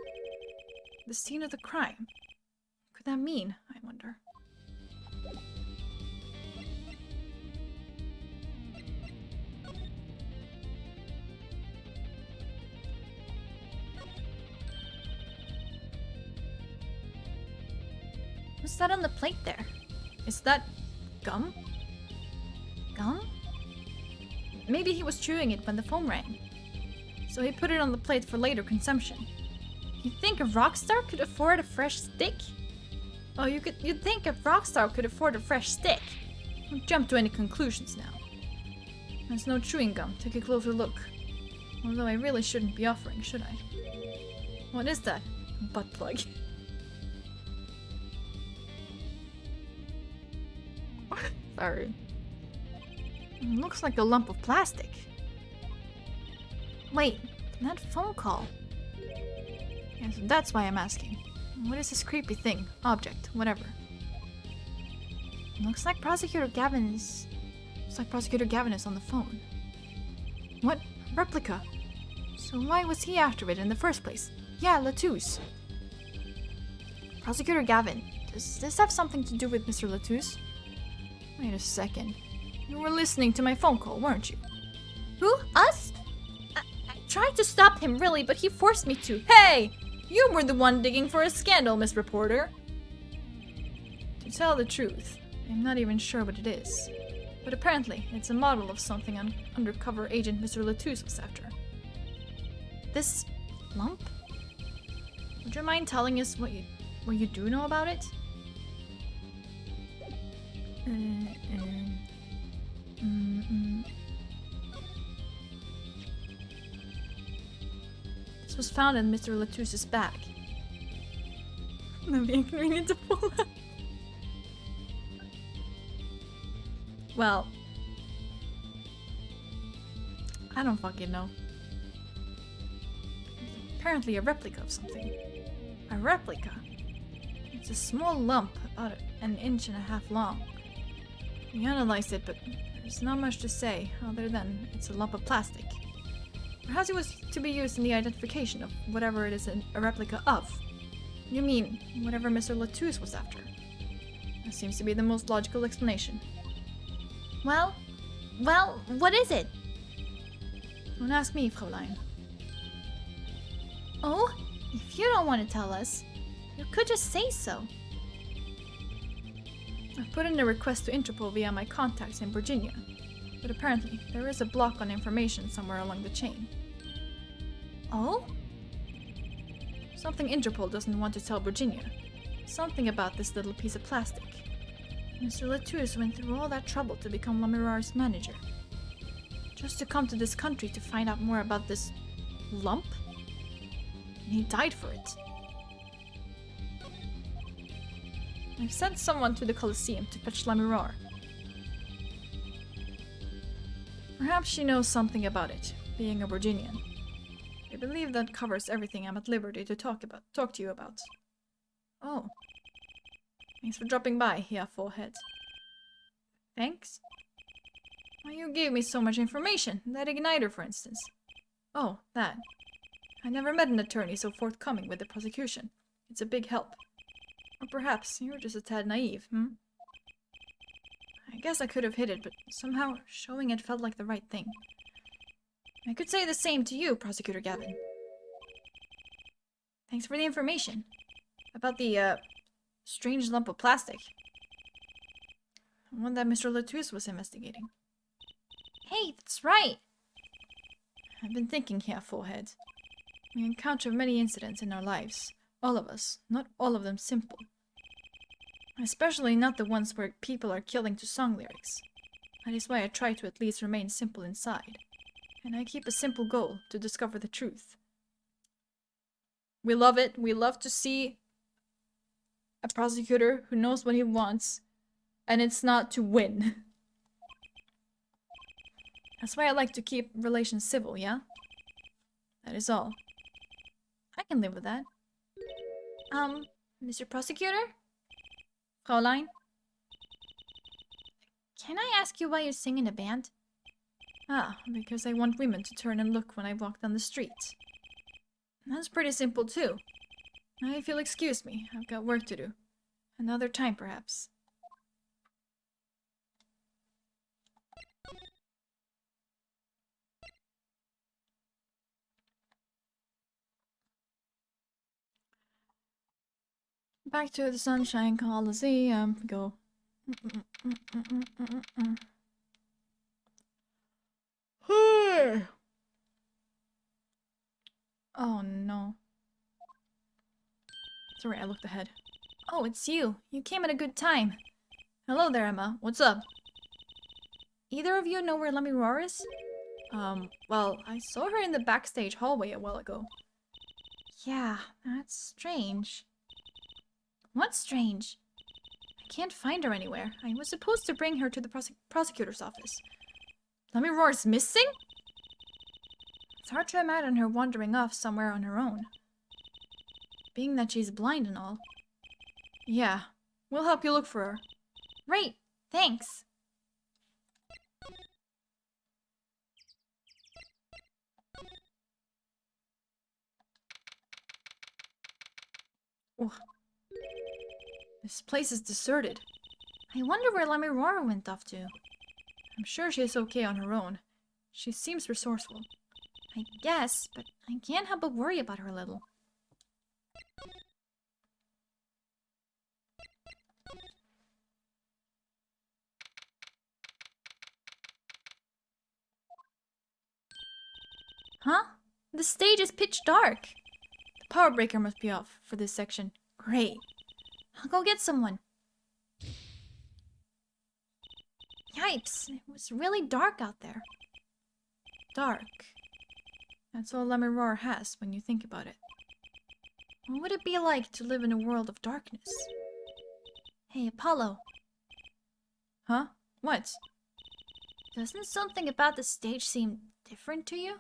The scene of the crime. What could that mean, I wonder? What's that on the plate there? Is that gum? Gum? Maybe he was chewing it when the phone rang. So he put it on the plate for later consumption. You think a rock star could afford a fresh stick? Oh, you'd think a rock star could afford a fresh stick. Don't jump to any conclusions now. There's no chewing gum. Take a closer look. Although I really shouldn't be offering, should I? What is that? A butt plug. Sorry. It looks like a lump of plastic. Wait, that phone call. Yes, that's why I'm asking. What is this creepy thing? Object, whatever. Looks like Prosecutor Gavin is on the phone. What? Replica? So why was he after it in the first place? Yeah, Latouche. Prosecutor Gavin, does this have something to do with Mr. Latouche? Wait a second. You were listening to my phone call, weren't you? Who? Us? I tried to stop him, really, but he forced me to. Hey! You were the one digging for a scandal, Miss Reporter. To tell the truth, I'm not even sure what it is. But apparently, it's a model of something an undercover agent Mr. Latouche was after. This lump? Would you mind telling us what you do know about it? This was found in Mr. Latouche's bag. That'd be inconvenient to pull out. Well, I don't fucking know. It's apparently a replica of something. A replica? It's a small lump, about an inch and a half long. We analyzed it, but there's not much to say, other than it's a lump of plastic. Perhaps it was to be used in the identification of whatever it is a replica of. You mean, whatever Mr. Latouche was after. That seems to be the most logical explanation. Well, what is it? Don't ask me, Fräulein. Oh, if you don't want to tell us, you could just say so. I've put in a request to Interpol via my contacts in Virginia, but apparently there is a block on information somewhere along the chain. Oh? Something Interpol doesn't want to tell Virginia. Something about this little piece of plastic. Mr. Latouche went through all that trouble to become Lamirar's manager. Just to come to this country to find out more about this lump? And he died for it. I've sent someone to the Colosseum to fetch Lamirar. Perhaps she knows something about it, being a Virginian. I believe that covers everything I'm at liberty to talk to you about. Oh. Thanks for dropping by, yeah, forehead. Thanks? Why, you gave me so much information. That igniter, for instance. Oh, that. I never met an attorney so forthcoming with the prosecution. It's a big help. Or perhaps you're just a tad naive, I guess I could have hid it, but somehow showing it felt like the right thing. I could say the same to you, Prosecutor Gavin. Thanks for the information. About the, strange lump of plastic. One that Mr. Latouche was investigating. Hey, that's right! I've been thinking here, forehead. We encounter many incidents in our lives. All of us. Not all of them simple. Especially not the ones where people are killing to song lyrics. That is why I try to at least remain simple inside. And I keep a simple goal, to discover the truth. We love it. We love to see a prosecutor who knows what he wants, and it's not to win. That's why I like to keep relations civil, yeah? That is all. I can live with that. Mr. Prosecutor? Fraulein? Can I ask you why you sing in a band? Ah, because I want women to turn and look when I walk down the street. That's pretty simple, too. Now, if you'll excuse me, I've got work to do. Another time, perhaps. Back to the Sunshine Coliseum. Go. Oh no. Sorry, I looked ahead. Oh, it's you. You came at a good time. Hello there, Emma. What's up? Either of you know where Lemmy Roar is? Well, I saw her in the backstage hallway a while ago. Yeah, that's strange. What's strange? I can't find her anywhere. I was supposed to bring her to the prosecutor's office. Lemmy Roar's missing? It's hard to imagine her wandering off somewhere on her own. Being that she's blind and all. Yeah, we'll help you look for her. Right, thanks. Oh. This place is deserted. I wonder where Lemmy Roar went off to. I'm sure she's okay on her own. She seems resourceful. I guess, but I can't help but worry about her a little. Huh? The stage is pitch dark. The power breaker must be off for this section. Great. I'll go get someone. Yipes, it was really dark out there. Dark. That's all Lemmy Roar has when you think about it. What would it be like to live in a world of darkness? Hey, Apollo. Huh? What? Doesn't something about the stage seem different to you?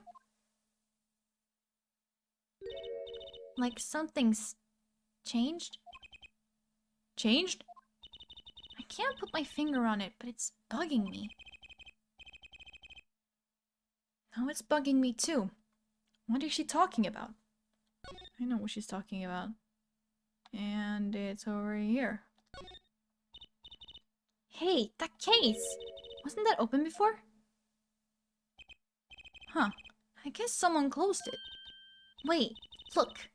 Like something's changed? Changed? I can't put my finger on it, but it's bugging me. Oh, it's bugging me too. What is she talking about? I know what she's talking about. And it's over here. Hey, that case! Wasn't that open before? Huh. I guess someone closed it. Wait, look.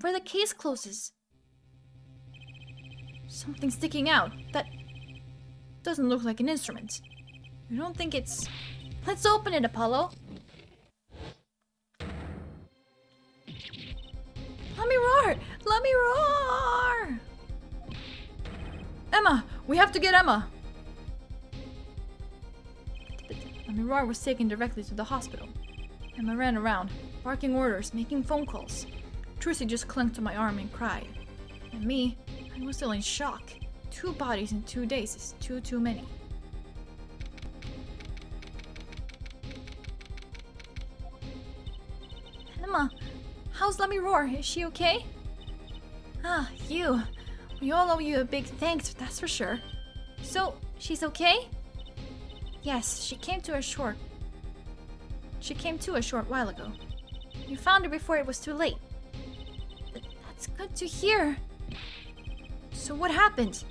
Where the case closes. Something sticking out. That doesn't look like an instrument. You don't think it's... Let's open it, Apollo. Let me roar! Let me roar! Emma! We have to get Emma! Let me roar was taken directly to the hospital. Emma ran around, barking orders, making phone calls. Trucy just clung to my arm and cried. And me, I was still in shock. 2 bodies in 2 days is too many. Emma, how's Lemmy Roar? Is she okay? Ah, you. We all owe you a big thanks, that's for sure. So, she's okay? Yes, she came to a short while ago. You found her before it was too late. That's good to hear. So what happened?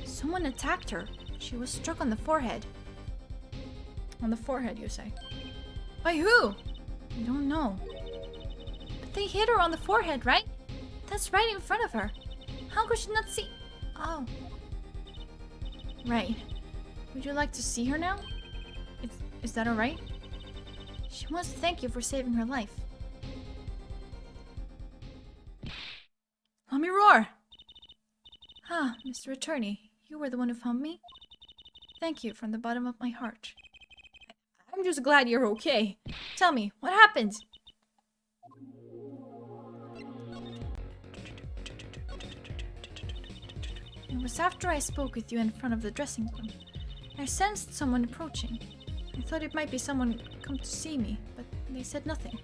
Someone attacked her. She was struck on the forehead. On the forehead, you say? By who? I don't know. But they hit her on the forehead, right? That's right in front of her. How could she not see? Oh. Right. Would you like to see her now? Is that alright? She wants to thank you for saving her life. Let me roar! Ah, Mr. Attorney, you were the one who found me? Thank you from the bottom of my heart. I'm just glad you're okay. Tell me, what happened? It was after I spoke with you in front of the dressing room. I sensed someone approaching. I thought it might be someone come to see me, but they said nothing.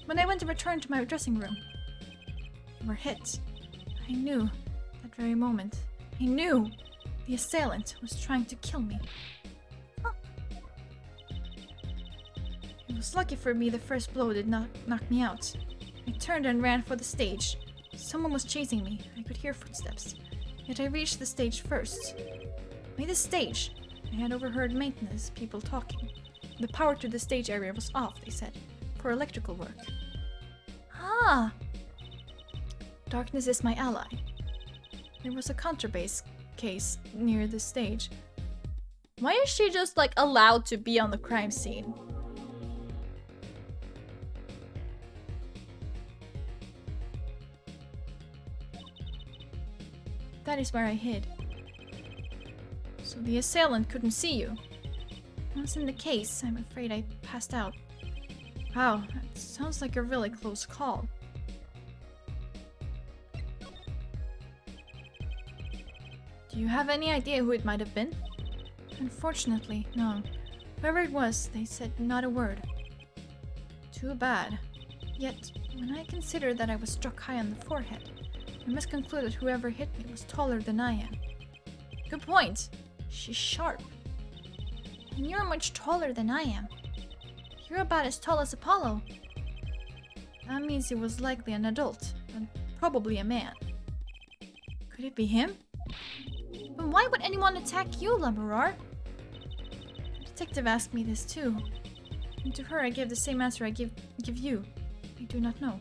When I went to return to my dressing room, we were hit. I knew, that very moment, I knew the assailant was trying to kill me. Huh. It was lucky for me the first blow did not knock me out. I turned and ran for the stage. Someone was chasing me. I could hear footsteps. Yet I reached the stage first. By the stage, I had overheard maintenance people talking. The power to the stage area was off, they said, for electrical work. Ah! Darkness is my ally. There was a contrabass case near the stage. Why is she just like allowed to be on the crime scene? That is where I hid. So the assailant couldn't see you. Once in the case, I'm afraid I passed out. Wow, that sounds like a really close call. Do you have any idea who it might have been? Unfortunately, no. Whoever it was, they said not a word. Too bad. Yet, when I consider that I was struck high on the forehead, I must conclude that whoever hit me was taller than I am. Good point. She's sharp. And you're much taller than I am. You're about as tall as Apollo. That means he was likely an adult, and probably a man. Could it be him? But why would anyone attack you, Lamorar? The detective asked me this too. And to her I gave the same answer I give you. I do not know.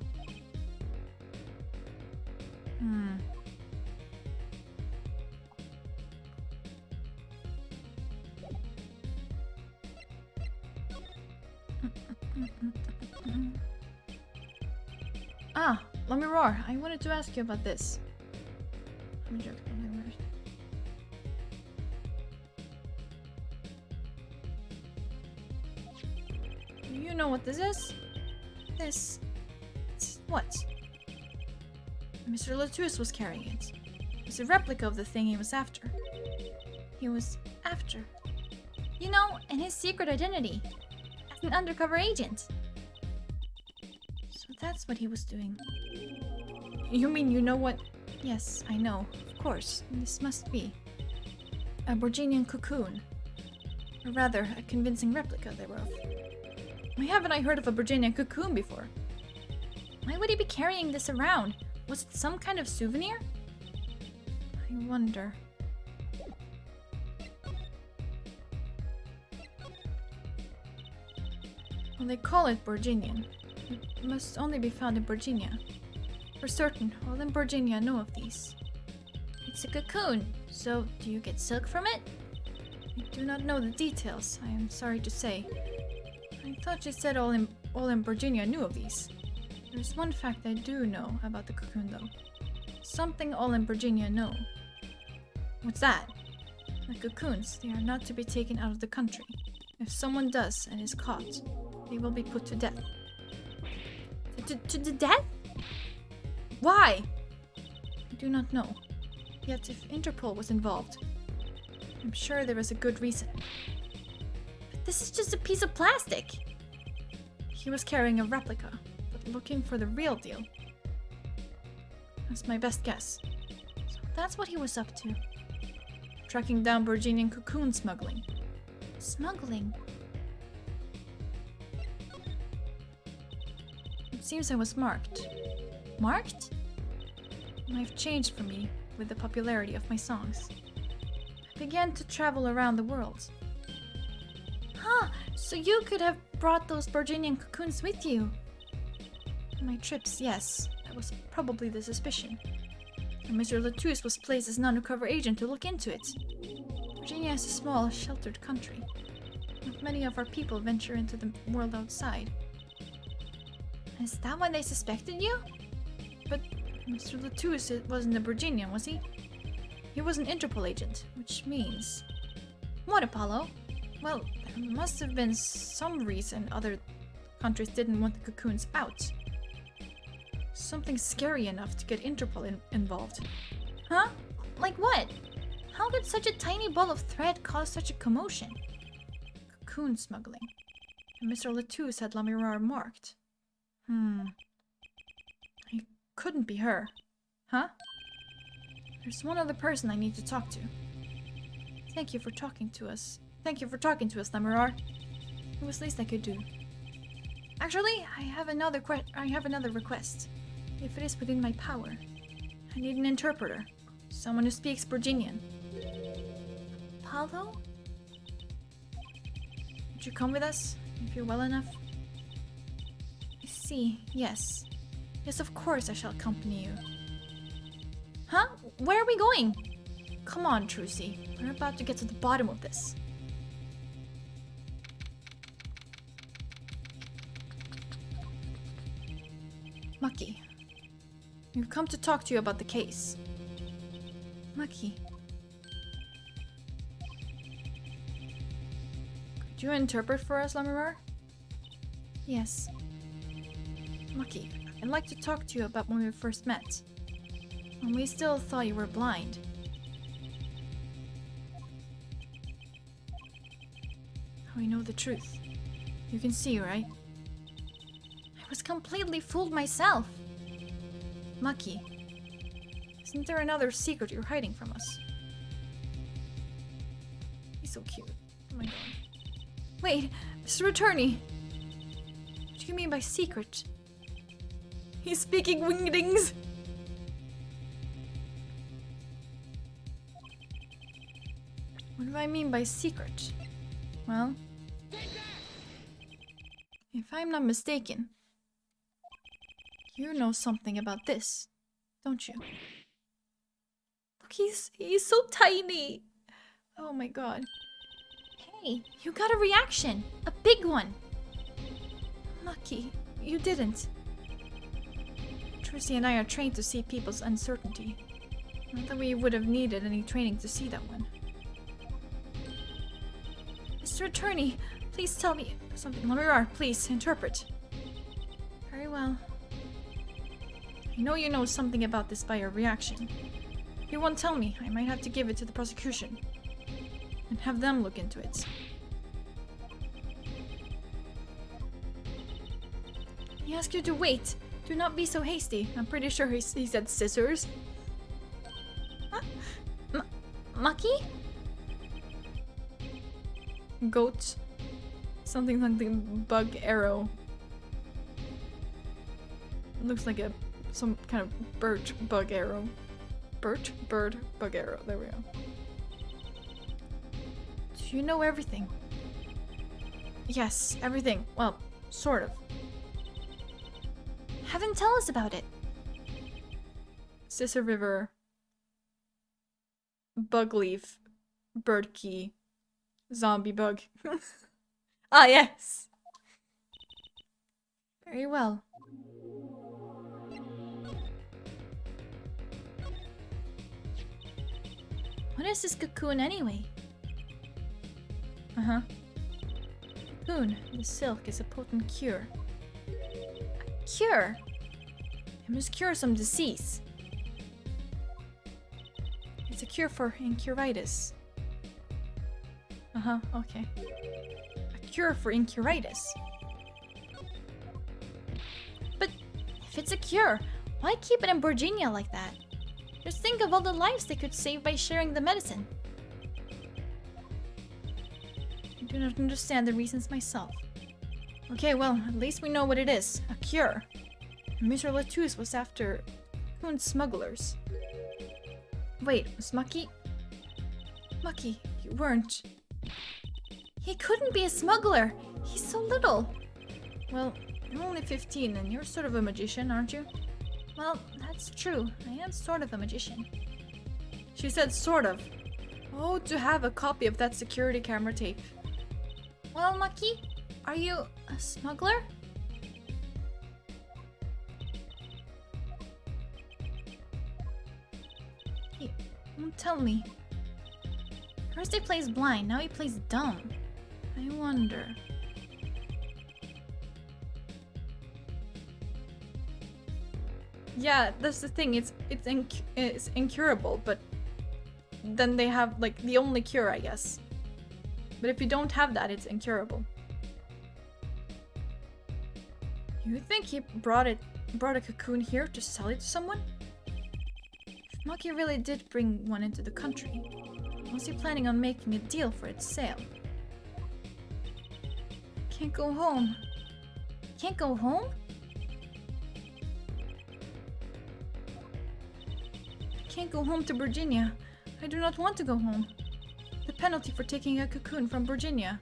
Ah, Lamorar, I wanted to ask you about this. I'm joking. Do you know what this is? This... what? Mr. Latus was carrying it. It's a replica of the thing he was after. He was after. You know, and his secret identity. As an undercover agent. So that's what he was doing. You mean you know what? Yes, I know. Of course. This must be. A Borginian cocoon. Or rather, a convincing replica thereof. Why haven't I heard of a Borginian cocoon before? Why would he be carrying this around? Was it some kind of souvenir? I wonder. Well, they call it Borginian. It must only be found in Borginia. For certain, all in Borginia know of these. It's a cocoon, so do you get silk from it? I do not know the details, I am sorry to say. I thought you said all in Borginia knew of these. There's one fact I do know about the cocoon, though. Something all in Virginia know. What's that? The cocoons, they are not to be taken out of the country. If someone does and is caught, they will be put to death. To the death? Why? I do not know. Yet if Interpol was involved, I'm sure there is a good reason. But this is just a piece of plastic. He was carrying a replica. Looking for the real deal. That's my best guess. So that's what he was up to. Tracking down Virginian cocoon smuggling. Smuggling? It seems I was marked. Marked? Life changed for me with the popularity of my songs. I began to travel around the world. Huh, so you could have brought those Virginian cocoons with you. My trips, yes. That was probably the suspicion. And Mr. Latus was placed as an undercover agent to look into it. Virginia is a small, sheltered country. Not many of our people venture into the world outside. Is that why they suspected you? But Mr. Latus wasn't a Virginian, was he? He was an Interpol agent, which means... What, Apollo? Well, there must have been some reason other countries didn't want the cocoons out. Something scary enough to get Interpol involved. Huh? Like what? How could such a tiny ball of thread cause such a commotion? Cocoon smuggling. And Mr. Latouche had Lamirar marked. It couldn't be her. Huh? There's one other person I need to talk to. Thank you for talking to us. Thank you for talking to us, Lamirar. It was the least I could do. Actually, I have another request. If it is within my power. I need an interpreter. Someone who speaks Virginian. Apollo? Would you come with us, if you're well enough? I see, yes. Yes, of course I shall accompany you. Huh? Where are we going? Come on, Trucy. We're about to get to the bottom of this. Maki. We've come to talk to you about the case. Maki. Could you interpret for us, Lamirar? Yes. Maki, I'd like to talk to you about when we first met. When we still thought you were blind. We know the truth. You can see, right? I was completely fooled myself. Maki, isn't there another secret you're hiding from us? He's so cute. Oh my god. Wait, Mr. Attorney! What do you mean by secret? He's speaking wingdings! What do I mean by secret? Well, if I'm not mistaken, you know something about this, don't you? Look, he's so tiny. Oh my god. Hey, you got a reaction. A big one. Lucky, you didn't. Trucy and I are trained to see people's uncertainty. Not that we would have needed any training to see that one. Mr. Attorney, please tell me something. Lamirar, please, interpret. Very well. I know you know something about this by your reaction. If you won't tell me, I might have to give it to the prosecution. And have them look into it. He asked you to wait. Do not be so hasty. I'm pretty sure he said scissors. Huh? Maki? Goat. Something bug arrow. Looks like some kind of birch bug arrow. Birch? Bird bug arrow. There we go. Do you know everything? Yes, everything. Well, sort of. Have him tell us about it. Scissor River. Bug leaf. Bird key. Zombie bug. Ah, yes! Very well. What is this cocoon anyway? Uh-huh. Cocoon, the silk is a potent cure. A cure? It must cure some disease. It's a cure for incuritis. Uh-huh, okay. A cure for incuritis. But if it's a cure, why keep it in Virginia like that? Just think of all the lives they could save by sharing the medicine. I do not understand the reasons myself. Okay, well, at least we know what it is. A cure. Mr. Latouche was after cocoon smugglers. Wait, was Maki? Maki, you weren't. He couldn't be a smuggler. He's so little. Well, you're only 15 and you're sort of a magician, aren't you? Well, that's true. I am sort of a magician. She said sort of. Oh, to have a copy of that security camera tape. Well, Maki, are you a smuggler? Hey, don't tell me. First he plays blind, now he plays dumb. I wonder. Yeah, that's the thing. It's incurable, but then they have, like, the only cure, I guess. But if you don't have that, it's incurable. You think he brought a cocoon here to sell it to someone? If Maki really did bring one into the country, was he planning on making a deal for its sale? Can't go home. Can't go home? Can't go home to Virginia. I do not want to go home. The penalty for taking a cocoon from Virginia.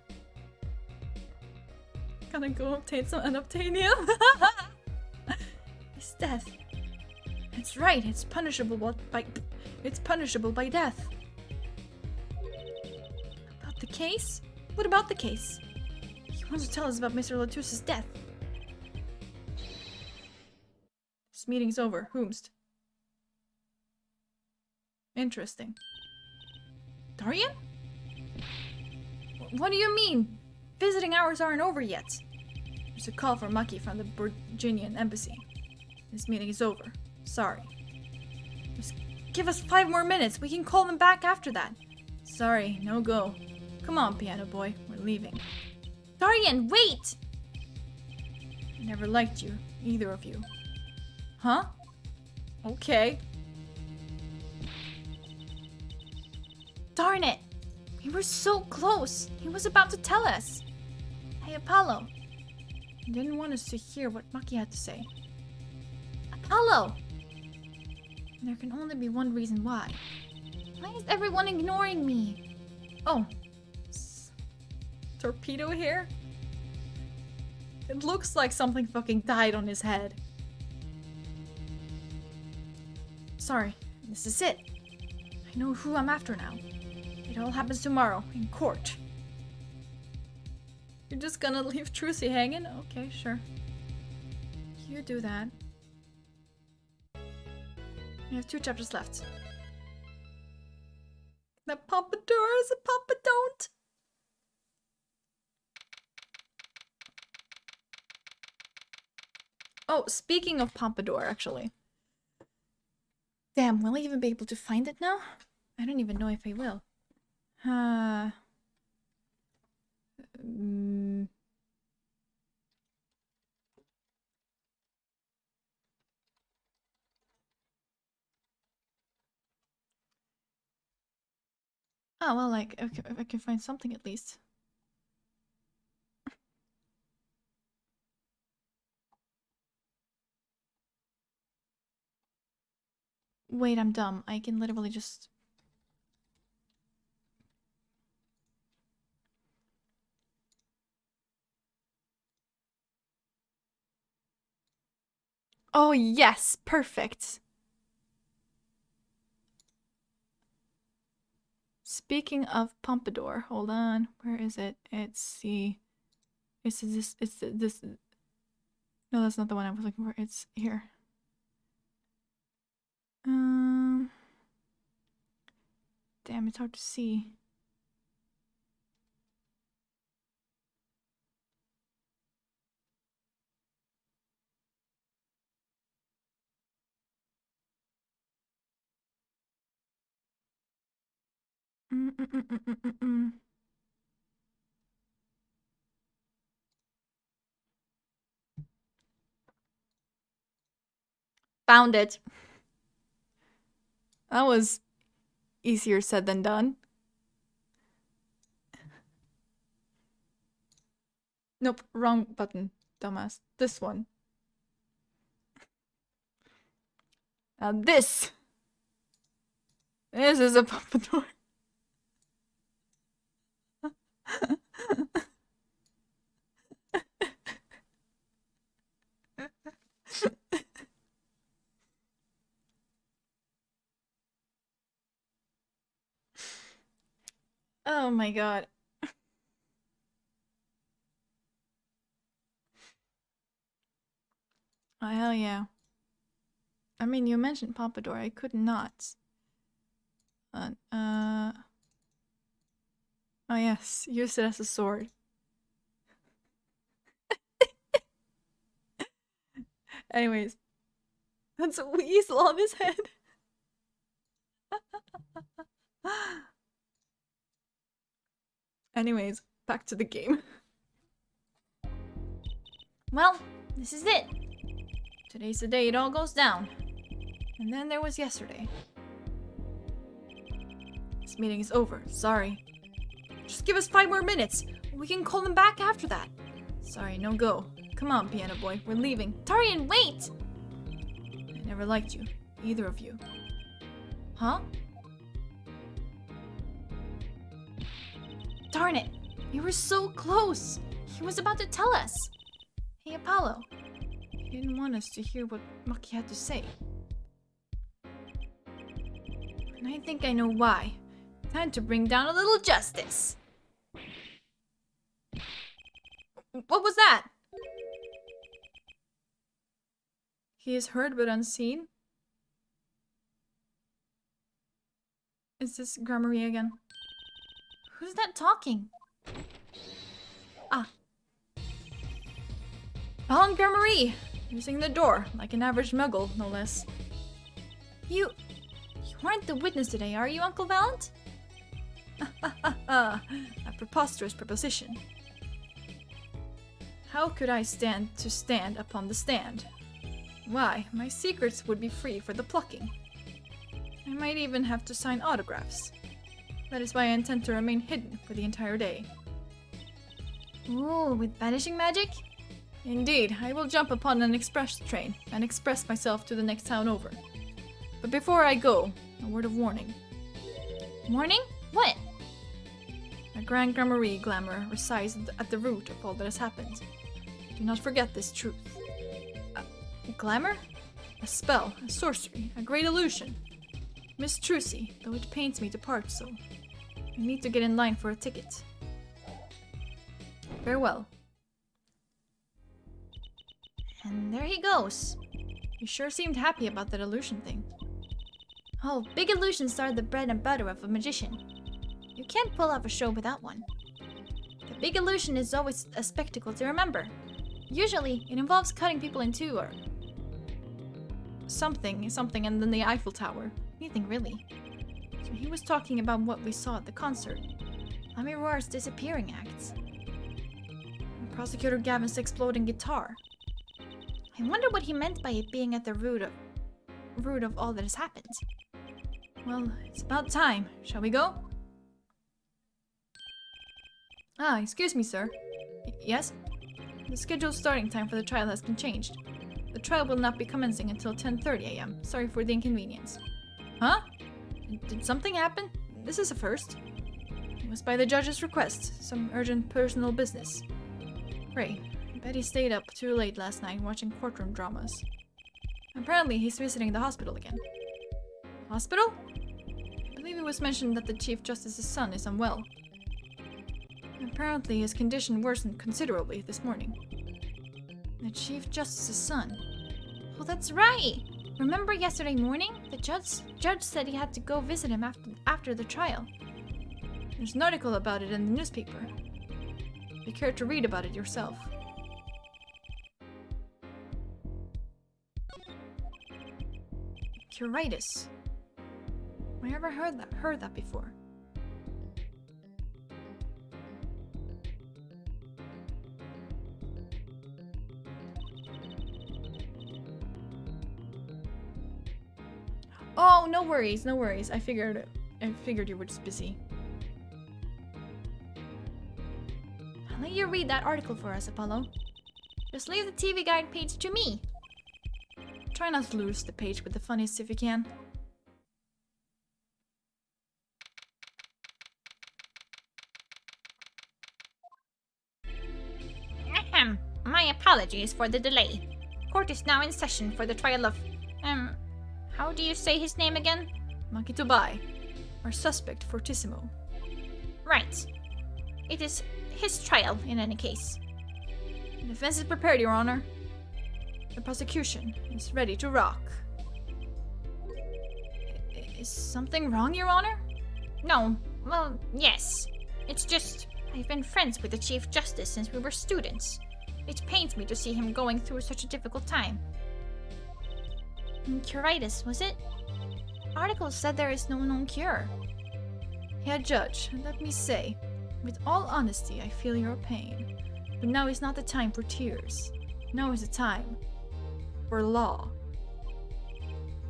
Gonna go obtain some unobtainium. It's death. That's right. It's punishable by death. About the case? What about the case? He wants to tell us about Mr. Latus's death. This meeting's over. Whomst? Interesting. Darian? What do you mean? Visiting hours aren't over yet. There's a call for Maki from the Virginian embassy. This meeting is over. Sorry. Just give us 5 more minutes. We can call them back after that. Sorry, no go. Come on, piano boy. We're leaving. Darian, wait! I never liked you, either of you. Huh? Okay. Darn it! We were so close. He was about to tell us. Hey, Apollo. He didn't want us to hear what Maki had to say. Apollo! There can only be one reason why. Why is everyone ignoring me? Oh. Torpedo here? It looks like something fucking died on his head. Sorry, this is it. I know who I'm after now. It all happens tomorrow, in court. You're just gonna leave Trucy hanging? Okay, sure. You do that. We have 2 chapters left. That pompadour is a pompadont! Oh, speaking of pompadour, actually. Damn, will I even be able to find it now? I don't even know if I will. Oh, well, like, okay, if I can find something at least. Wait, I'm dumb. I can literally just... Oh, yes! Perfect! Speaking of pompadour, hold on. Where is it? It's the... It's this... No, that's not the one I was looking for. It's here. Damn, it's hard to see. Found it. That was easier said than done. Nope, wrong button, dumbass. This one. Now this is a pompadour. Oh my god. Oh hell yeah. I mean, you mentioned pompadour. I could not. Oh yes, use it as a sword. Anyways, that's a weasel on his head. Anyways, back to the game. Well, this is it. Today's the day it all goes down. And then there was yesterday. This meeting is over. Sorry. Just give us 5 more minutes. We can call them back after that. Sorry, no go. Come on, piano boy. We're leaving. Tarian, wait! I never liked you. Either of you. Huh? Darn it! You were so close! He was about to tell us! Hey, Apollo. He didn't want us to hear what Maki had to say. And I think I know why. Time to bring down a little justice! What was that? He is heard but unseen? Is this Gramarye again? Who's that talking? Ah. Balan Gramarye! Using the door, like an average muggle, no less. You aren't the witness today, are you, Uncle Valent? A preposterous proposition. How could I stand upon the stand? Why, my secrets would be free for the plucking. I might even have to sign autographs. That is why I intend to remain hidden for the entire day. Ooh, with vanishing magic? Indeed, I will jump upon an express train and express myself to the next town over. But before I go, a word of warning. Warning? What? A Grand Gramarye glamour resides at the root of all that has happened. Do not forget this truth. Glamour? A spell, a sorcery, a great illusion. Miss Trucy, though it pains me to part so. I need to get in line for a ticket. Farewell. And there he goes. You sure seemed happy about that illusion thing. Oh, big illusions are the bread and butter of a magician. You can't pull off a show without one. The big illusion is always a spectacle to remember. Usually, it involves cutting people in two or something, and then the Eiffel Tower. Anything really. So he was talking about what we saw at the concert. Lemmy Roar's disappearing acts. And Prosecutor Gavin's exploding guitar. I wonder what he meant by it being at the root of all that has happened. Well, it's about time. Shall we go? Ah, excuse me, sir. Yes? The scheduled starting time for the trial has been changed. The trial will not be commencing until 10:30 a.m. Sorry for the inconvenience. Huh? Did something happen? This is a first. It was by the judge's request. Some urgent personal business. Great. I bet he stayed up too late last night watching courtroom dramas. Apparently, he's visiting the hospital again. Hospital? I believe it was mentioned that the Chief Justice's son is unwell. Apparently, his condition worsened considerably this morning. The Chief Justice's son. Oh, that's right! Remember yesterday morning? The judge said he had to go visit him after the trial. There's an article about it in the newspaper. Be care to read about it yourself. Curitis. I ever heard that before? Oh, no worries, no worries. I figured you were just busy. I'll let you read that article for us, Apollo. Just leave the TV guide page to me. Try not to lose the page with the funniest if you can. Ahem. My apologies for the delay. Court is now in session for the trial of... how do you say his name again? Makitobai, our suspect fortissimo. Right. It is his trial in any case. The defense is prepared, Your Honor. The prosecution is ready to rock. Is something wrong, Your Honor? No. Well, yes. It's just... I've been friends with the Chief Justice since we were students. It pains me to see him going through such a difficult time. Curitis, was it? Article said there is no known cure. Yeah, Judge, let me say. With all honesty, I feel your pain. But now is not the time for tears. Now is the time for law.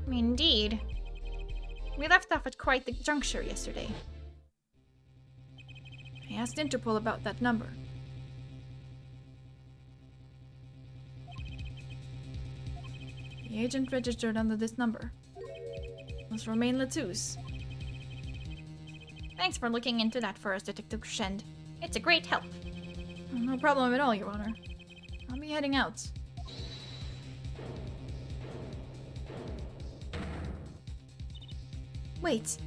Indeed. We left off at quite the juncture yesterday. I asked Interpol about that number. The agent registered under this number. It was Romain Latouche. Thanks for looking into that for us, Detective Crescend. It's a great help. No problem at all, Your Honor. I'll be heading out. Wait.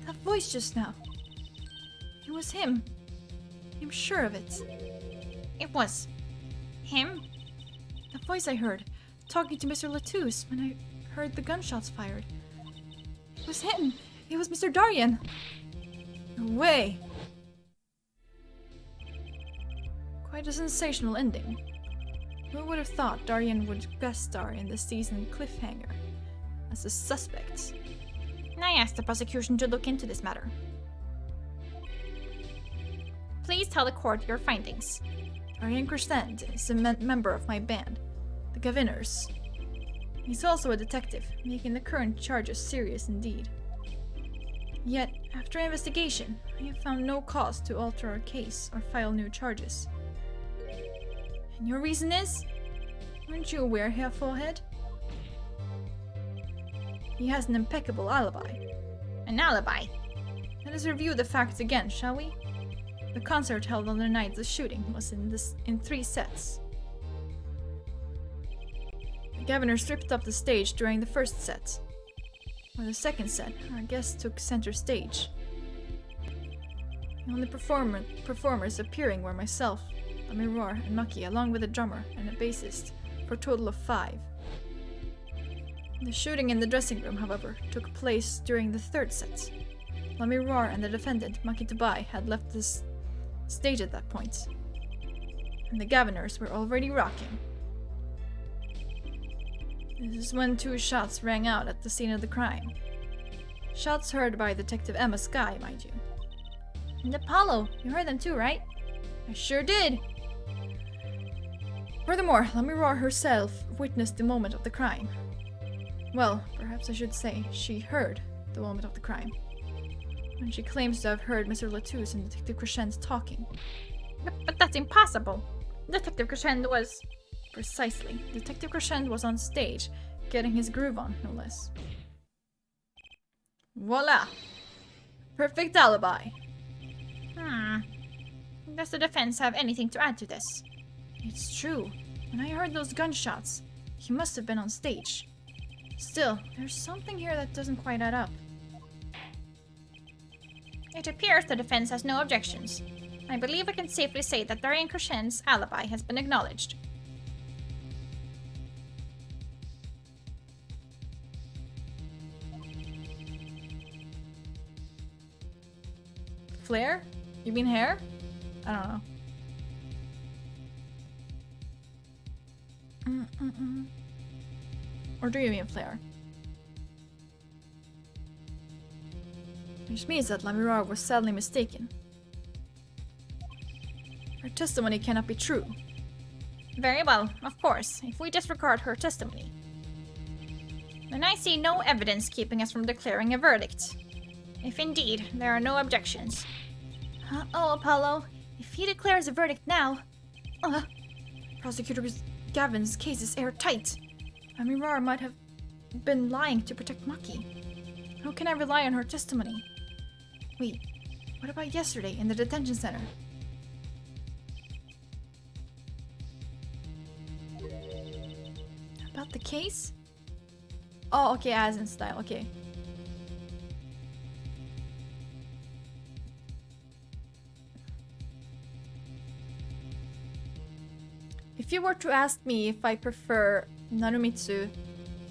That voice just now. It was him. I'm sure of it. It was him? That voice I heard, talking to Mr. Latouche when I heard the gunshots fired. It was him. It was Mr. Darien. No way. Quite a sensational ending. Who would have thought Darien would guest star in the season cliffhanger as a suspect? I asked the prosecution to look into this matter. Please tell the court your findings. Darien Crescent is a member of my band, the Gaviners. He's also a detective, making the current charges serious indeed. Yet, after investigation, I have found no cause to alter our case or file new charges. And your reason is? Aren't you aware, Herr Forehead? He has an impeccable alibi. An alibi? Let us review the facts again, shall we? The concert held on the night of the shooting was in 3 sets. The Governor stripped up the stage during the first set. For the second set, our guests took center stage. The only performers appearing were myself, Amiror, and Maki, along with a drummer and a bassist, for a total of 5. The shooting in the dressing room, however, took place during the third set. Lamiror and the defendant, Maki Tabai, had left the stage at that point, and the Gaviners were already rocking. This is when 2 shots rang out at the scene of the crime. Shots heard by Detective Emma Skye, mind you. And Apollo, you heard them too, right? I sure did! Furthermore, Lamiror herself witnessed the moment of the crime. Well, perhaps I should say she heard the moment of the crime. When she claims to have heard Mr. Latouche and Detective Crescent talking. But that's impossible. Detective Crescent was... Precisely. Detective Crescent was on stage, getting his groove on, no less. Voila! Perfect alibi. Does the defense have anything to add to this? It's true. When I heard those gunshots, he must have been on stage. Still, there's something here that doesn't quite add up. It appears the defense has no objections. I believe I can safely say that Darien Crescent's alibi has been acknowledged. Flare? You mean hair? I don't know. Or do you mean flare? Which means that Lamiror was sadly mistaken. Her testimony cannot be true. Very well, of course, if we disregard her testimony. Then I see no evidence keeping us from declaring a verdict. If indeed there are no objections. Oh, Apollo, if he declares a verdict now... Prosecutor Gavin's case is airtight. Lamiror might have been lying to protect Maki. How can I rely on her testimony? Wait, what about yesterday in the detention center? About the case? Oh, okay, as in style, okay. If you were to ask me if I prefer Narumitsu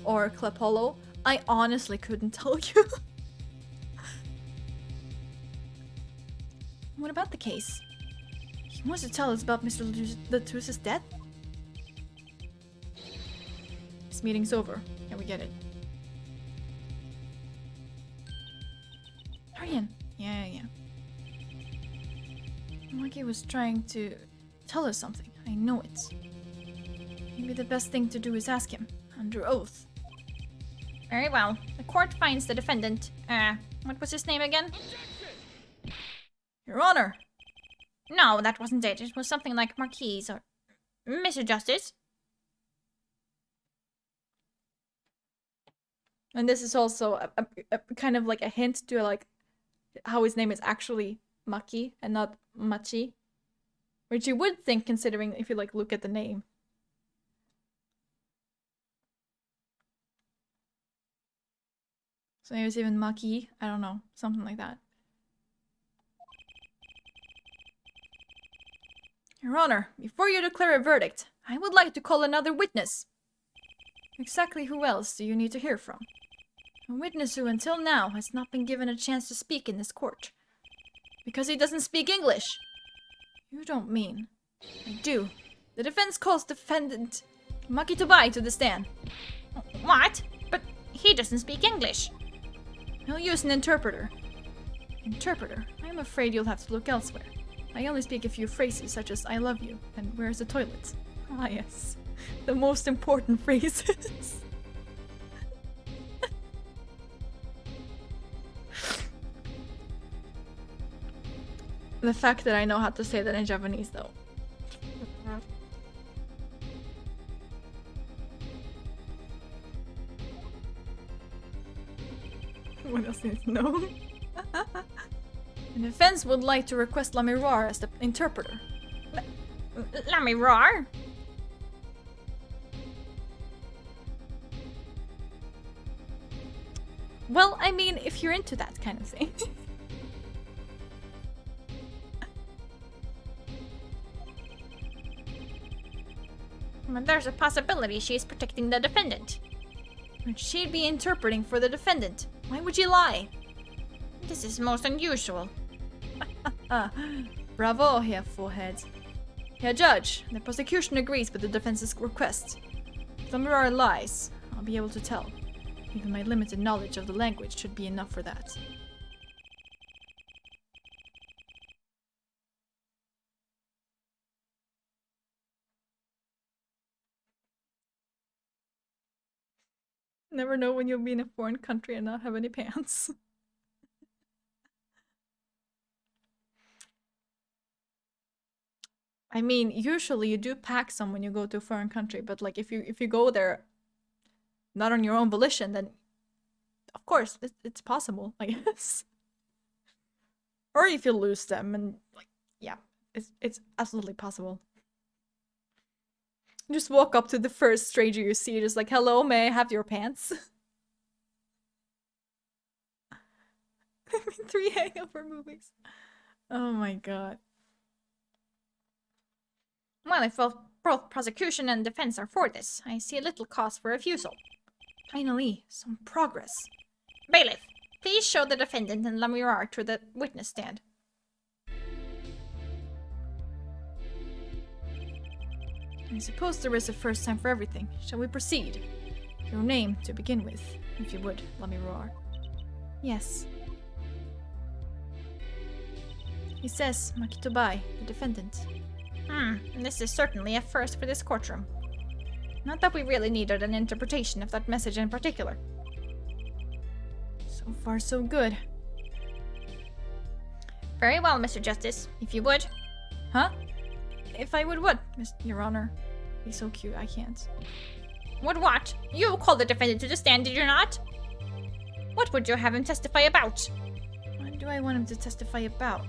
or Clepolo, I honestly couldn't tell you. What about the case? He wants to tell us about Mr. Latouche's death? This meeting's over. Yeah, we get it. Arian. Yeah. Maki was trying to tell us something. I know it. Maybe the best thing to do is ask him, under oath. Very well. The court finds the defendant, what was his name again? Your Honor! No, that wasn't it. It was something like Marquise or Mr. Justice. And this is also a kind of like a hint to like how his name is actually Maki and not Machi. Which you would think considering if you like look at the name. So maybe it's even Maki, I don't know, something like that. Your Honor, before you declare a verdict, I would like to call another witness. Exactly who else do you need to hear from? A witness who until now has not been given a chance to speak in this court. Because he doesn't speak English. You don't mean. I do. The defense calls defendant Maki Tobai to the stand. What? But he doesn't speak English. He'll use an interpreter. Interpreter? I'm afraid you'll have to look elsewhere. I only speak a few phrases such as I love you and where's the toilet? Ah yes, the most important phrases. The fact that I know how to say that in Japanese though. What else needs to know? The defense would like to request La Miroir as the interpreter. La Miroir? Well, I mean, if you're into that kind of thing. But there's a possibility she's protecting the defendant. But she'd be interpreting for the defendant. Why would she lie? This is most unusual. Bravo, Herr Forehead. Herr Judge, the prosecution agrees with the defense's request. If the Miroir lies, I'll be able to tell. Even my limited knowledge of the language should be enough for that. Never know when you'll be in a foreign country and not have any pants. I mean, usually you do pack some when you go to a foreign country, but like if you go there not on your own volition, then of course it's possible, I guess. Or if you lose them and like yeah, it's absolutely possible. Just walk up to the first stranger you see, just like, hello, may I have your pants? 3 hangover movies. Oh my god. Well, if both prosecution and defense are for this, I see little cause for refusal. Finally, some progress. Bailiff, please show the defendant and La Miroir to the witness stand. I suppose there is a first time for everything. Shall we proceed? Your name to begin with, if you would, La Miroir. Yes. He says Maki Tobai, the defendant. This is certainly a first for this courtroom. Not that we really needed an interpretation of that message in particular. So far, so good. Very well, Mr. Justice, if you would. Huh? If I would what, Your Honor? He's so cute, I can't. Would what? You called the defendant to the stand, did you not? What would you have him testify about? What do I want him to testify about?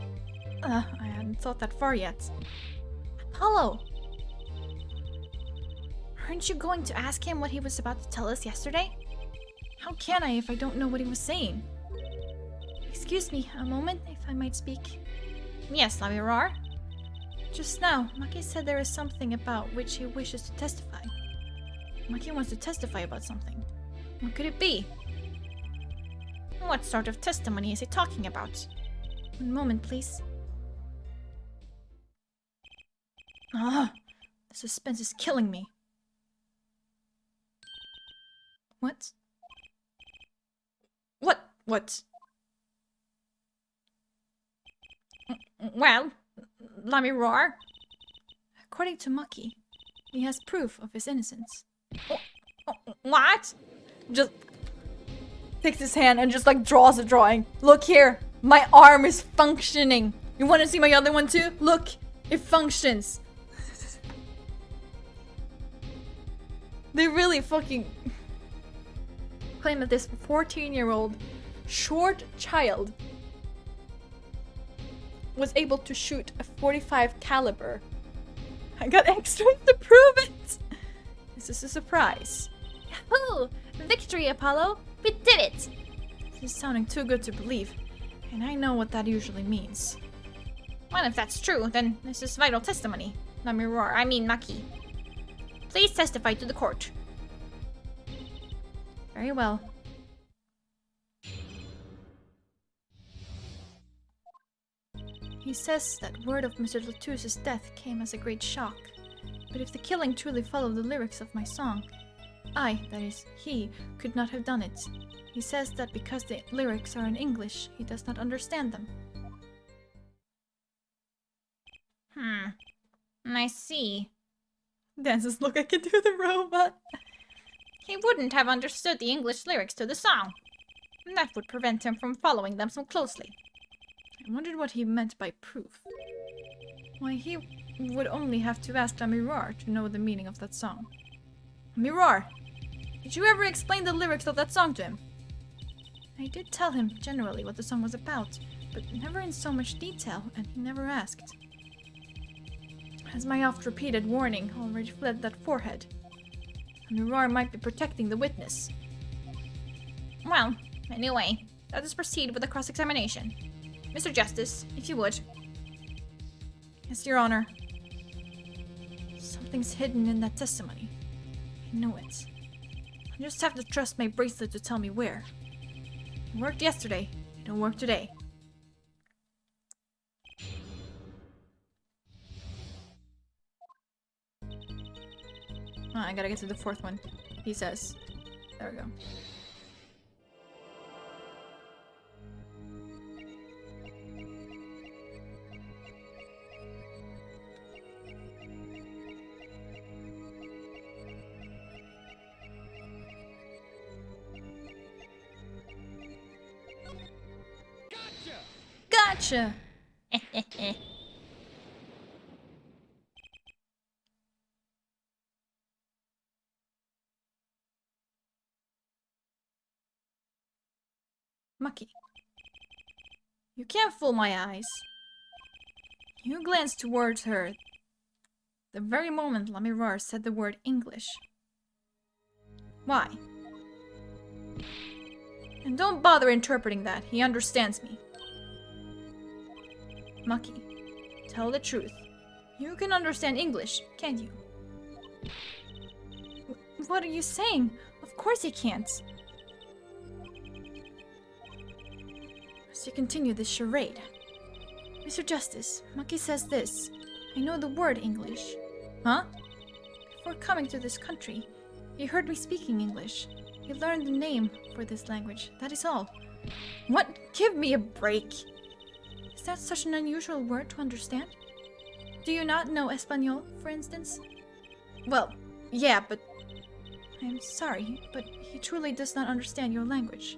I hadn't thought that far yet. Apollo! Aren't you going to ask him what he was about to tell us yesterday? How can I if I don't know what he was saying? Excuse me, a moment, if I might speak. Yes, La Miroir? Just now, Maki said there is something about which he wishes to testify. Maki wants to testify about something. What could it be? What sort of testimony is he talking about? One moment, please. The suspense is killing me. What? What? Well, let me roar? According to Maki, he has proof of his innocence. What? Just takes his hand and just like draws a drawing. Look here, my arm is functioning. You want to see my other one too? Look, it functions. They really fucking claim that this 14-year-old short child was able to shoot a .45 caliber. I got extras to prove it. This is a surprise. Yahoo! Victory, Apollo! We did it! This is sounding too good to believe, and I know what that usually means. Well, if that's true, then this is vital testimony. Let me roar. I mean, Maki. Please testify to the court. Very well. He says that word of Mr. Latus's death came as a great shock. But if the killing truly followed the lyrics of my song, I, that is, he, could not have done it. He says that because the lyrics are in English, he does not understand them. I see. Dances look, I can do the robot. He wouldn't have understood the English lyrics to the song. And that would prevent him from following them so closely. I wondered what he meant by proof. Why, he would only have to ask Lamirar to know the meaning of that song. Lamirar, did you ever explain the lyrics of that song to him? I did tell him generally what the song was about, but never in so much detail, and he never asked. Has my oft-repeated warning already fled that forehead? Lamirar might be protecting the witness. Well, anyway, let us proceed with the cross-examination. Mr. Justice, if you would. Yes, Your Honor. Something's hidden in that testimony. I know it. I just have to trust my bracelet to tell me where. It worked yesterday. It don't work today. Oh, I gotta get to the fourth one, he says. There we go. Gotcha! Maki. You can't fool my eyes. You glanced towards her the very moment Lamirar said the word English. Why? And don't bother interpreting that. He understands me. Maki, tell the truth. You can understand English, can't you? What are you saying? Of course he can't. As you continue this charade. Mr. Justice, Maki says this. I know the word English. Huh? Before coming to this country, he heard me speaking English. He learned the name for this language, that is all. What? Give me a break. Is that such an unusual word to understand? Do you not know Espanol, for instance? Well, yeah, but... I am sorry, but he truly does not understand your language.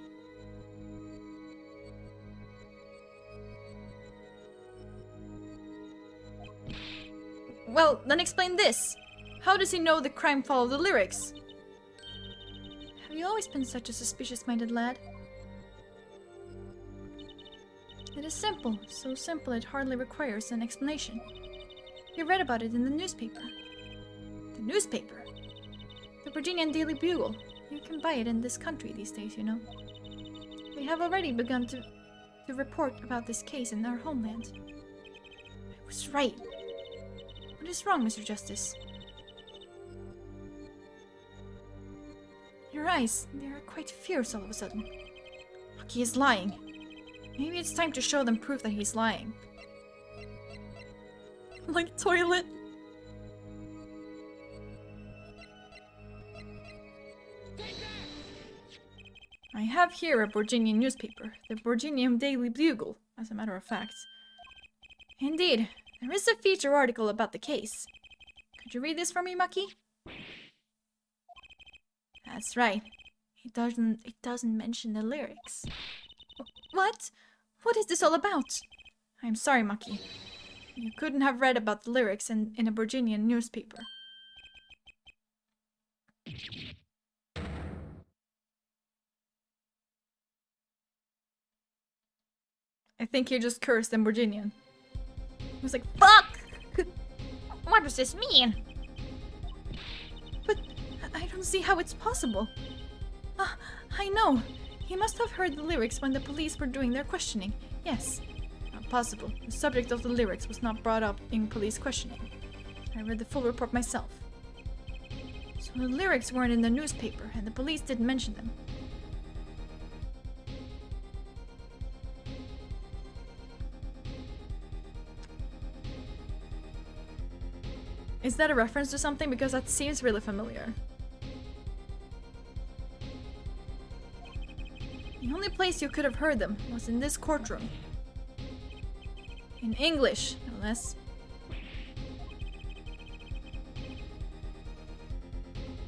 Well, then explain this. How does he know the crime followed the lyrics? Have you always been such a suspicious-minded lad? It is simple, so simple it hardly requires an explanation. You read about it in the newspaper. The newspaper? The Virginian Daily Bugle. You can buy it in this country these days, you know. They have already begun to report about this case in our homeland. I was right. What is wrong, Mr. Justice? Your eyes, they are quite fierce all of a sudden. He is lying. Maybe it's time to show them proof that he's lying. Like toilet. I have here a Virginian newspaper, the Virginian Daily Bugle, as a matter of fact. Indeed, There is a feature article about the case. Could you read this for me, Maki? That's right. It doesn't mention the lyrics. What? What is this all about? I'm sorry, Maki. You couldn't have read about the lyrics in a Virginian newspaper. I think he just cursed in Virginian. He was like, fuck! What does this mean? But I don't see how it's possible. I know. He must have heard the lyrics when the police were doing their questioning. Yes. Not possible. The subject of the lyrics was not brought up in police questioning. I read the full report myself. So the lyrics weren't in the newspaper, and the police didn't mention them. Is that a reference to something? Because that seems really familiar. The only place you could have heard them was in this courtroom. In English, no less.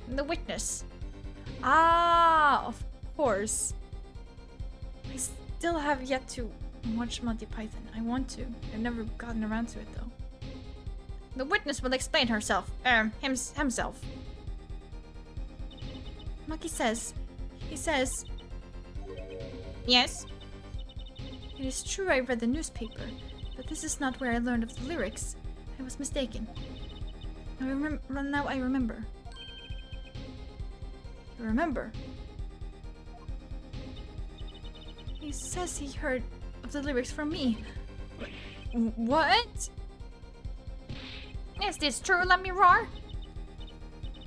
The witness. Ah, of course. I still have yet to watch Monty Python. I want to. I've never gotten around to it though. The witness will explain herself. Himself. Maki says. He says. Yes? It is true I read the newspaper, but this is not where I learned of the lyrics. I was mistaken. Now I remember. You remember? He says he heard of the lyrics from me. What? Is this true, Let Me Roar?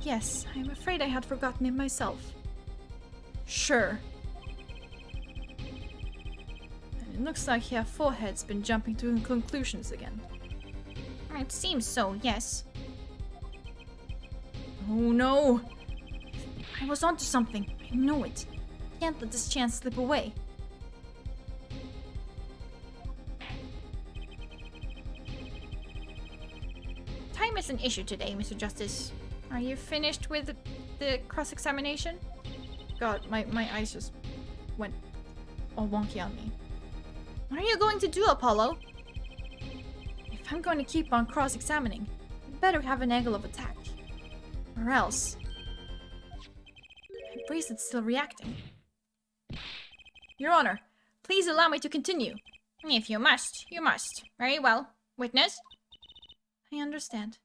Yes, I'm afraid I had forgotten it myself. Sure. And it looks like your forehead's been jumping to conclusions again. It seems so, yes. Oh no! I was onto something. I know it. Can't let this chance slip away. Time is an issue today, Mr. Justice. Are you finished with the cross-examination? God, my eyes just went all wonky on me. What are you going to do, Apollo? If I'm going to keep on cross-examining, I'd better have an angle of attack. Or else... My bracelet's still reacting. Your Honor, please allow me to continue. If you must, you must. Very well. Witness? I understand.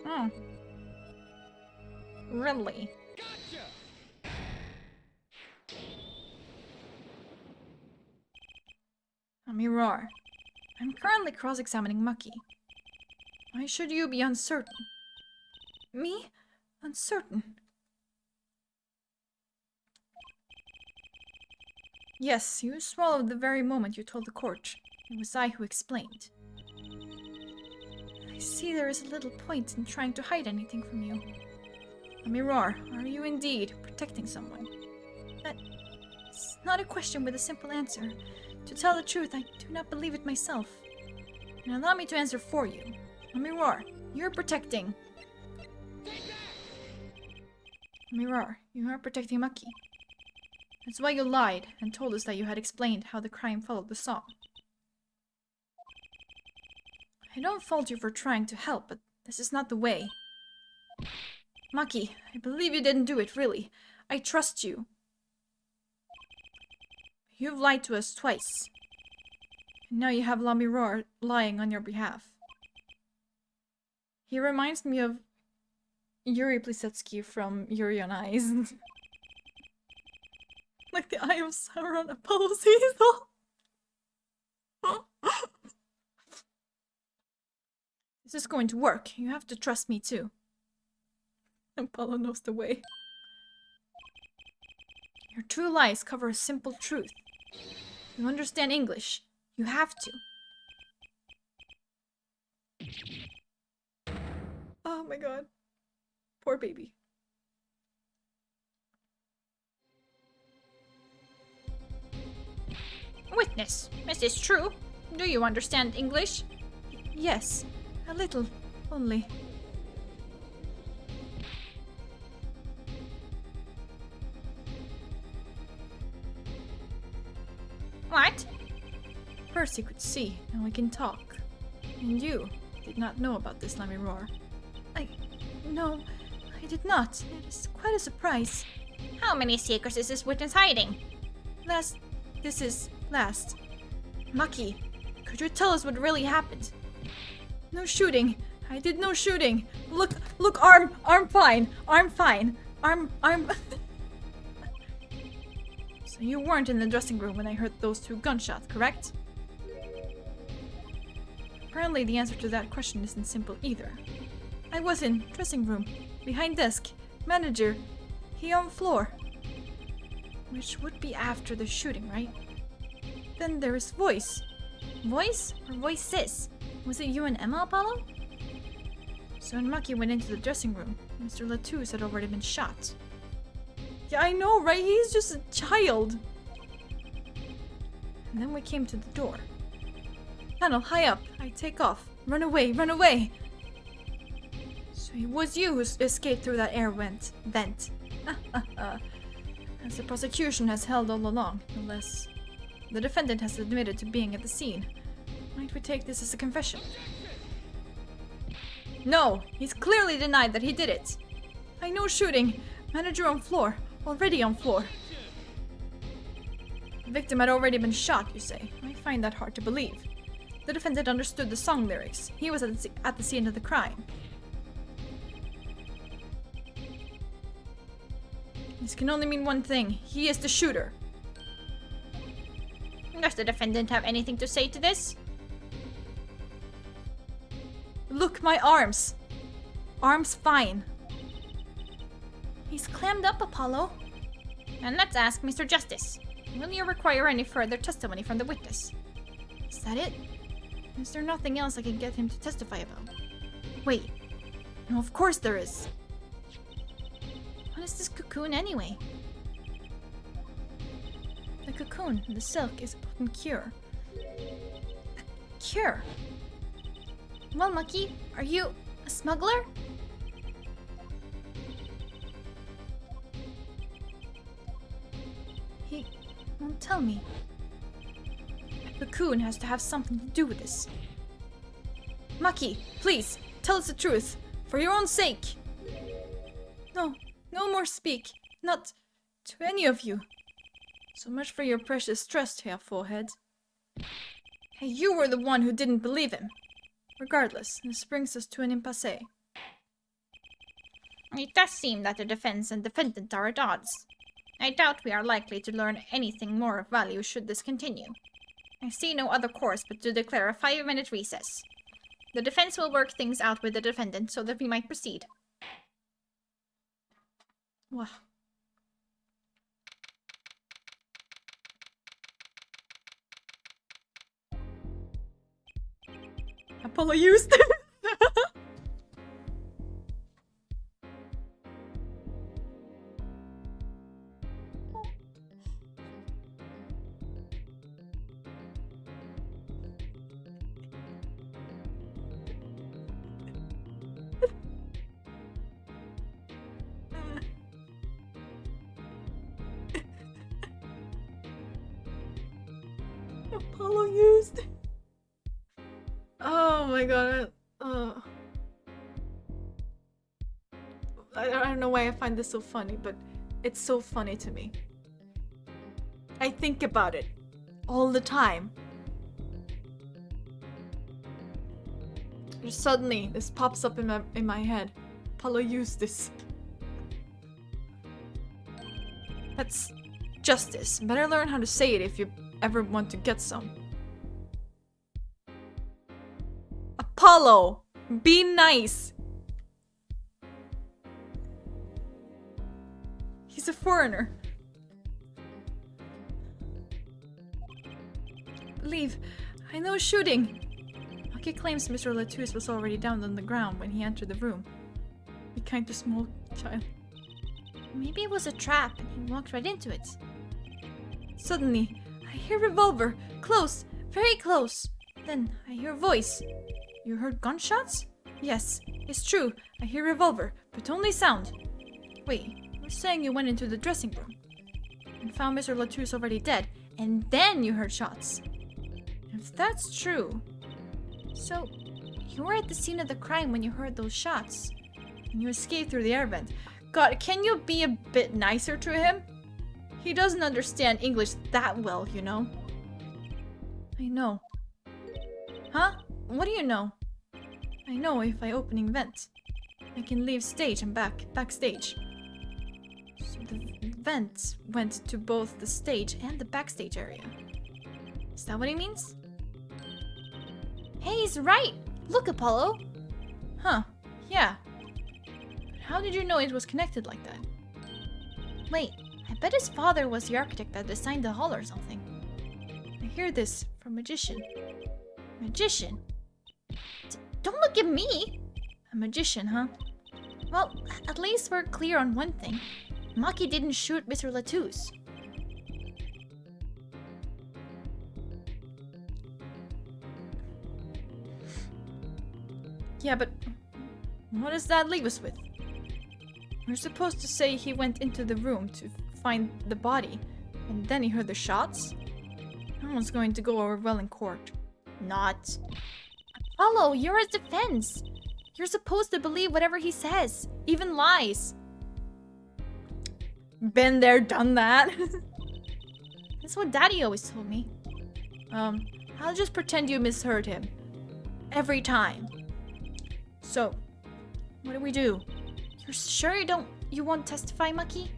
Oh. Really? Let me roar. I'm currently cross-examining Maki. Why should you be uncertain? Me? Uncertain? Yes, you swallowed the very moment you told the court. It was I who explained. I see there is a little point in trying to hide anything from you. Let me roar. Are you indeed protecting someone? That's not a question with a simple answer. To tell the truth, I do not believe it myself. And allow me to answer for you. Let me roar. You're protecting... Let me roar. You are protecting Maki. That's why you lied and told us that you had explained how the crime followed the song. I don't fault you for trying to help, but this is not the way. Maki, I believe you didn't do it, really. I trust you. You've lied to us twice. And now you have Lamiror lying on your behalf. He reminds me of Yuri Plisetsky from Yuri on Ice. Like the Eye of Sauron Apollo Cecil. This is going to work. You have to trust me too. Apollo knows the way. Your true lies cover a simple truth. You understand English. You have to. my god. Poor baby. Witness, is this true? Do you understand English? Yes, a little, only. What? Percy could see, and we can talk. And you did not know about this, let me roar. No, I did not. It is quite a surprise. How many secrets is this witness hiding? This is last. Maki, could you tell us what really happened? No shooting. I did no shooting. Look, arm fine. Arm fine. Arm. So you weren't in the dressing room when I heard those 2 gunshots, correct? Apparently the answer to that question isn't simple either. I was in dressing room, behind desk, manager, he on floor. Which would be after the shooting, right? Then there is voice. Voice or voices? Was it you and Emma, Apollo? So when Maki went into the dressing room, Mr. Latouche had already been shot. Yeah, I know, right? He's just a child. And then we came to the door. Tunnel, high up. I take off. Run away, run away. So it was you who escaped through that air vent. As the prosecution has held all along, unless the defendant has admitted to being at the scene. Might we take this as a confession? No, he's clearly denied that he did it. I know shooting. Manager on floor. Already on floor. The victim had already been shot, you say. I find that hard to believe. The defendant understood the song lyrics. He was at the scene of the crime. This can only mean one thing. He is the shooter. Does the defendant have anything to say to this? Look, my arms. Arms fine. He's clammed up, Apollo. And let's ask Mr. Justice. Will you require any further testimony from the witness? Is that it? Is there nothing else I can get him to testify about? Wait. No, of course there is. What is this cocoon anyway? The cocoon, the silk, is a potent cure. A cure? Well, Maki, are you a smuggler? He won't tell me. The cocoon has to have something to do with this. Maki, please, tell us the truth. For your own sake. No, no more speak. Not to any of you. So much for your precious trust, Herr Forehead. Hey, you were the one who didn't believe him. Regardless, this brings us to an impasse. It does seem that the defense and defendant are at odds. I doubt we are likely to learn anything more of value should this continue. I see no other course but to declare a 5-minute recess. The defense will work things out with the defendant so that we might proceed. Wow. Apollo used it. Apollo used. Oh my god. I don't know why I find this so funny, but it's so funny to me. I think about it all the time. Just suddenly, this pops up in my head. Apollo used this. That's justice. Better learn how to say it if you ever want to get some. Apollo, be nice. He's a foreigner. Leave. I know shooting. Maki claims Mr. Latouche was already down on the ground when he entered the room. Be kind to small child. Maybe it was a trap and he walked right into it. Suddenly, I hear revolver. Close. Very close. Then I hear a voice. You heard gunshots? Yes, it's true. I hear revolver, but only sound. Wait, you're saying you went into the dressing room and found Mr. Latouche already dead, and then you heard shots? If that's true... So, you were at the scene of the crime when you heard those shots. And you escaped through the air vent. God, can you be a bit nicer to him? He doesn't understand English that well, you know. I know. Huh? What do you know? I know if I open vent, I can leave stage and backstage. So the vents went to both the stage and the backstage area. Is that what he means? Hey, he's right! Look, Apollo! Huh, yeah. But how did you know it was connected like that? Wait, I bet his father was the architect that designed the hall or something. I hear this from Magician. Magician? Don't look at me! A magician, huh? Well, at least we're clear on one thing. Maki didn't shoot Mr. Latouche. Yeah, but what does that leave us with? We're supposed to say he went into the room to find the body, and then he heard the shots? No one's going to go over well in court. Not. Apollo, you're his defense. You're supposed to believe whatever he says, even lies. Been there, done that. That's what Daddy always told me. I'll just pretend you misheard him. Every time. So, what do we do? You're sure you won't testify, Maki?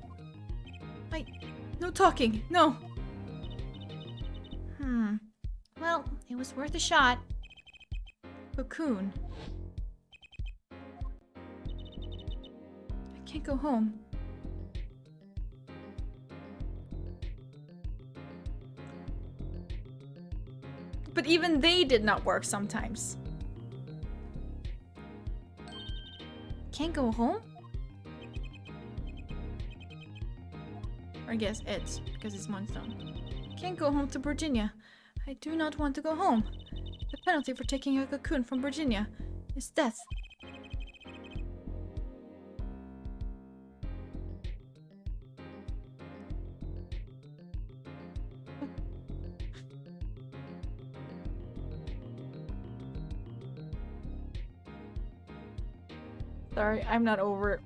No talking, no. Well, it was worth a shot. Cocoon. I can't go home. But even they did not work sometimes. Can't go home? Or I guess it's because it's Moonstone. Can't go home to Virginia. I do not want to go home. The penalty for taking a cocoon from Virginia is death. Sorry, I'm not over it.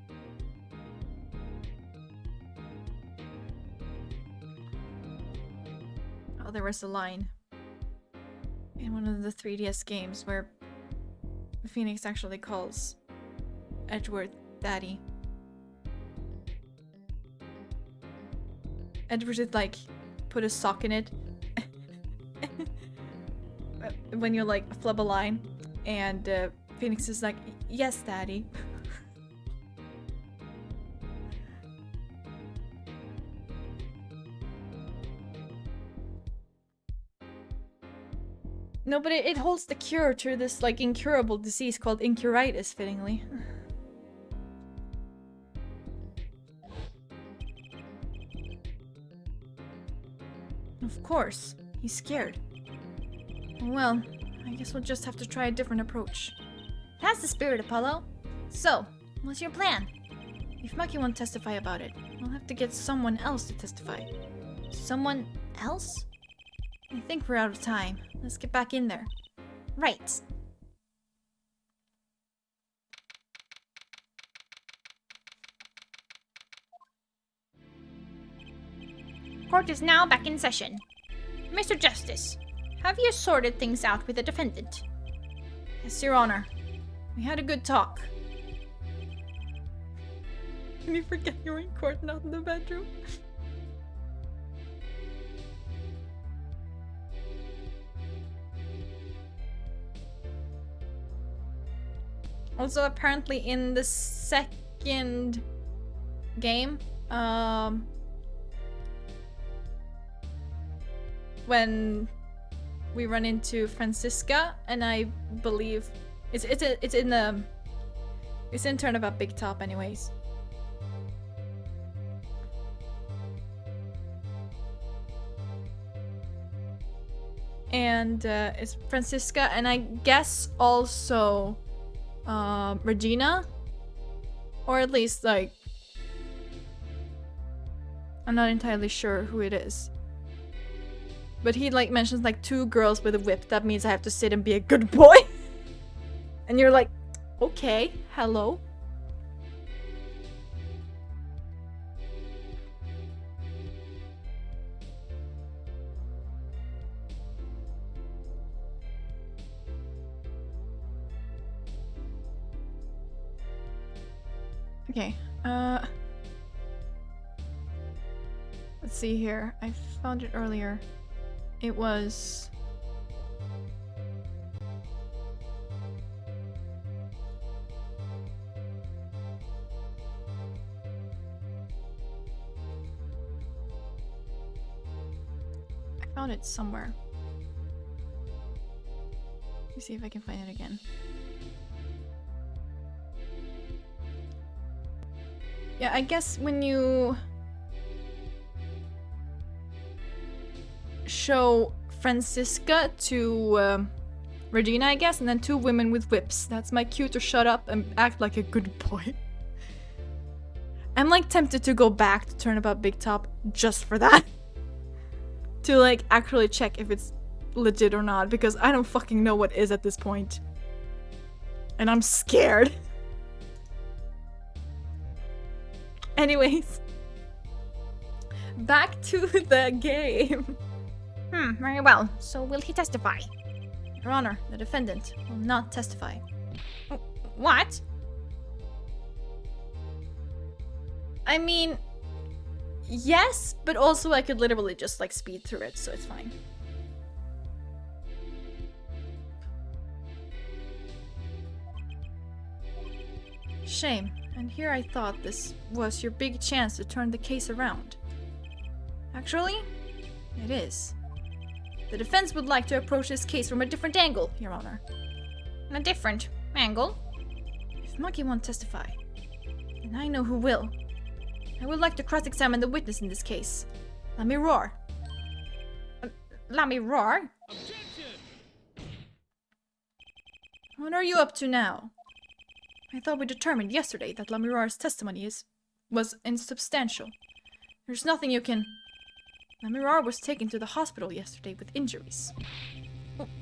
Oh, there was a line in one of the 3DS games where Phoenix actually calls Edgeworth Daddy. Edgeworth would like put a sock in it when you like flub a line, and Phoenix is like, "Yes, Daddy." No, but it holds the cure to this, like, incurable disease called incuritis, fittingly. Of course. He's scared. Well, I guess we'll just have to try a different approach. That's the spirit, Apollo. So, what's your plan? If Maki won't testify about it, we'll have to get someone else to testify. Someone else? I think we're out of time. Let's get back in there. Right. Court is now back in session. Mr. Justice, have you sorted things out with the defendant? Yes, Your Honor. We had a good talk. Can you forget you're in court, not in the bedroom? Also, apparently in the second game, when we run into Francisca, and I believe it's in the It's in Turnabout Big Top anyways. And it's Francisca, and I guess also Regina, or at least like I'm not entirely sure who it is, but he like mentions like 2 girls with a whip. That means I have to sit and be a good boy. And you're like, okay, hello. Okay, let's see here. I found it earlier. It was... I found it somewhere. Let me see if I can find it again. Yeah, I guess when you show Francisca to Regina, I guess, and then 2 women with whips. That's my cue to shut up and act like a good boy. I'm like tempted to go back to Turnabout Big Top just for that. To like actually check if it's legit or not, because I don't fucking know what is at this point. And I'm scared. Anyways, back to the game. Very well. So will he testify? Your Honor, the defendant will not testify. What? I mean, yes, but also I could literally just like speed through it, so it's fine. Shame. And here I thought this was your big chance to turn the case around. Actually, it is. The defense would like to approach this case from a different angle, Your Honor. A different angle? If Maki won't testify, and I know who will, I would like to cross-examine the witness in this case. Let me roar. Let me roar? What are you up to now? I thought we determined yesterday that Lamirar's testimony was insubstantial. There's nothing you can... Lamirar was taken to the hospital yesterday with injuries.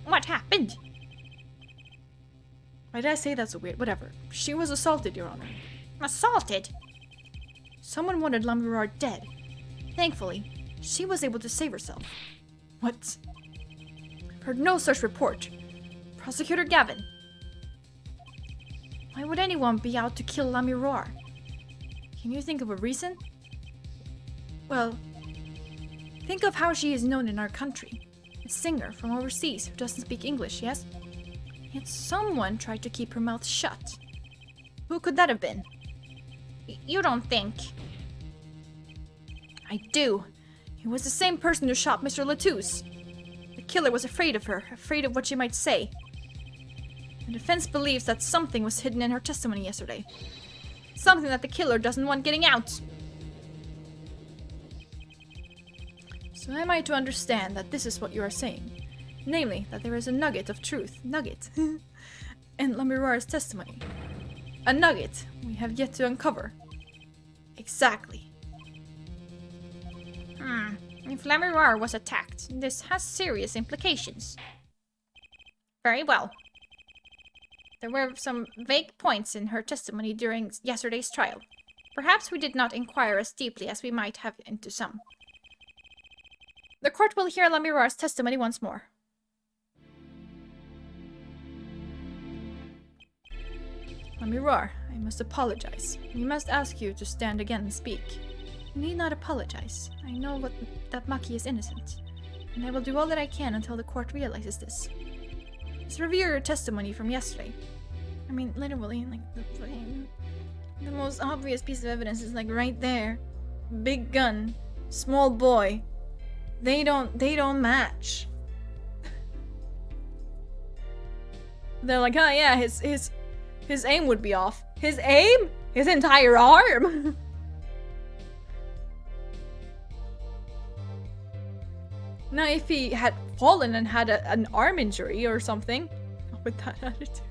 What happened? Why did I say that so weird? Whatever. She was assaulted, Your Honor. Assaulted? Someone wanted Lamirar dead. Thankfully, she was able to save herself. What? I've heard no such report. Prosecutor Gavin. Why would anyone be out to kill Lamirar? Can you think of a reason? Well, think of how she is known in our country. A singer from overseas who doesn't speak English, yes? Yet someone tried to keep her mouth shut. Who could that have been? You don't think? I do. It was the same person who shot Mr. Latouche. The killer was afraid of her, afraid of what she might say. The defense believes that something was hidden in her testimony yesterday. Something that the killer doesn't want getting out. So am I to understand that this is what you are saying? Namely, that there is a nugget of truth, in Lamirar's testimony. A nugget we have yet to uncover. Exactly. If Lamirar was attacked, this has serious implications. Very well. There were some vague points in her testimony during yesterday's trial. Perhaps we did not inquire as deeply as we might have into some. The court will hear Lamirar's testimony once more. Lamirar, I must apologize. We must ask you to stand again and speak. You need not apologize. I know that Maki is innocent, and I will do all that I can until the court realizes this. Let's review your testimony from yesterday. I mean, literally, like, the most obvious piece of evidence is, like, right there. Big gun, small boy. They don't match. They're like, oh yeah, his aim would be off. His aim? His entire arm? Now, if he had fallen and had an arm injury or something, with that attitude,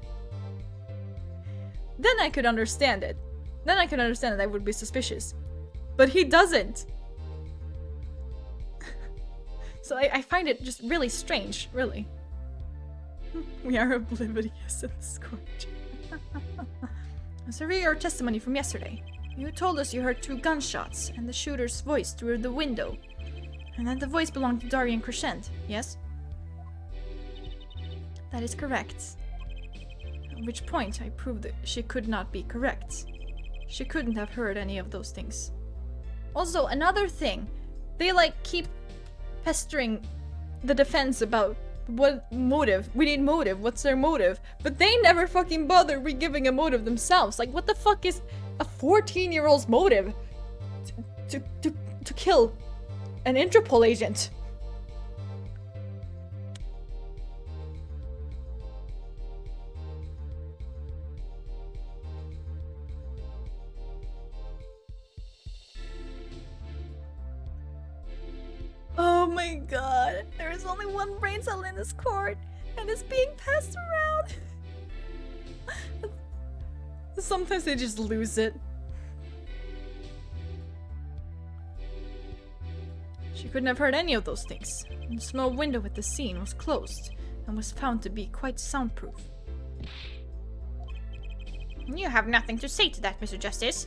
then I could understand it. Then I could understand that I would be suspicious. But he doesn't. So I find it just really strange, really. We are oblivious in this court. So read your testimony from yesterday. You told us you heard 2 gunshots and the shooter's voice through the window. And that the voice belonged to Darian Crescent, yes? That is correct. At which point I proved that she could not be correct. She couldn't have heard any of those things. Also, another thing. They keep pestering the defense about what motive. We need motive. What's their motive? But they never fucking bother re-giving a motive themselves. Like, what the fuck is a 14-year-old's motive to kill an Interpol agent? Oh my god, there is only one brain cell in this court, and it's being passed around. Sometimes they just lose it. She couldn't have heard any of those things. And the small window at the scene was closed and was found to be quite soundproof. You have nothing to say to that, Mr. Justice.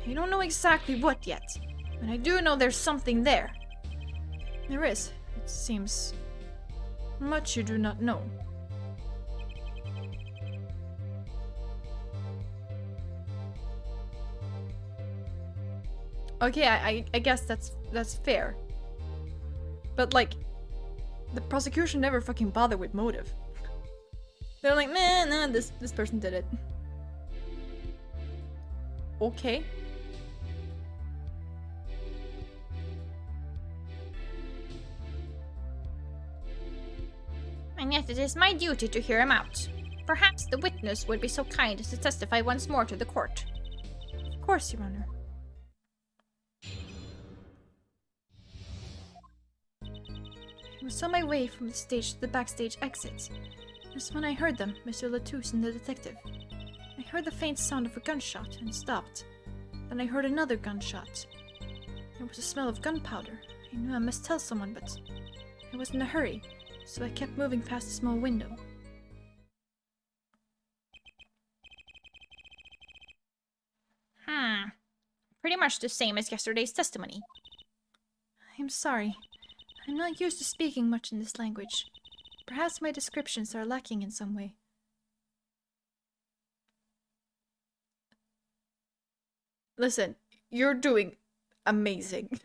I don't know exactly what yet, but I do know there's something there. There is, it seems. Much you do not know. Okay, I guess that's fair. But the prosecution never fucking bothered with motive. They're like, nah, this person did it. Okay. And yet it is my duty to hear him out. Perhaps the witness would be so kind as to testify once more to the court. Of course, Your Honor. I was on my way from the stage to the backstage exit. Just when I heard them, Mr. Latouche and the detective. I heard the faint sound of a gunshot and stopped. Then I heard another gunshot. There was a smell of gunpowder. I knew I must tell someone, but I was in a hurry, so I kept moving past the small window. Pretty much the same as yesterday's testimony. I'm sorry. I'm not used to speaking much in this language. Perhaps my descriptions are lacking in some way. Listen, you're doing amazing.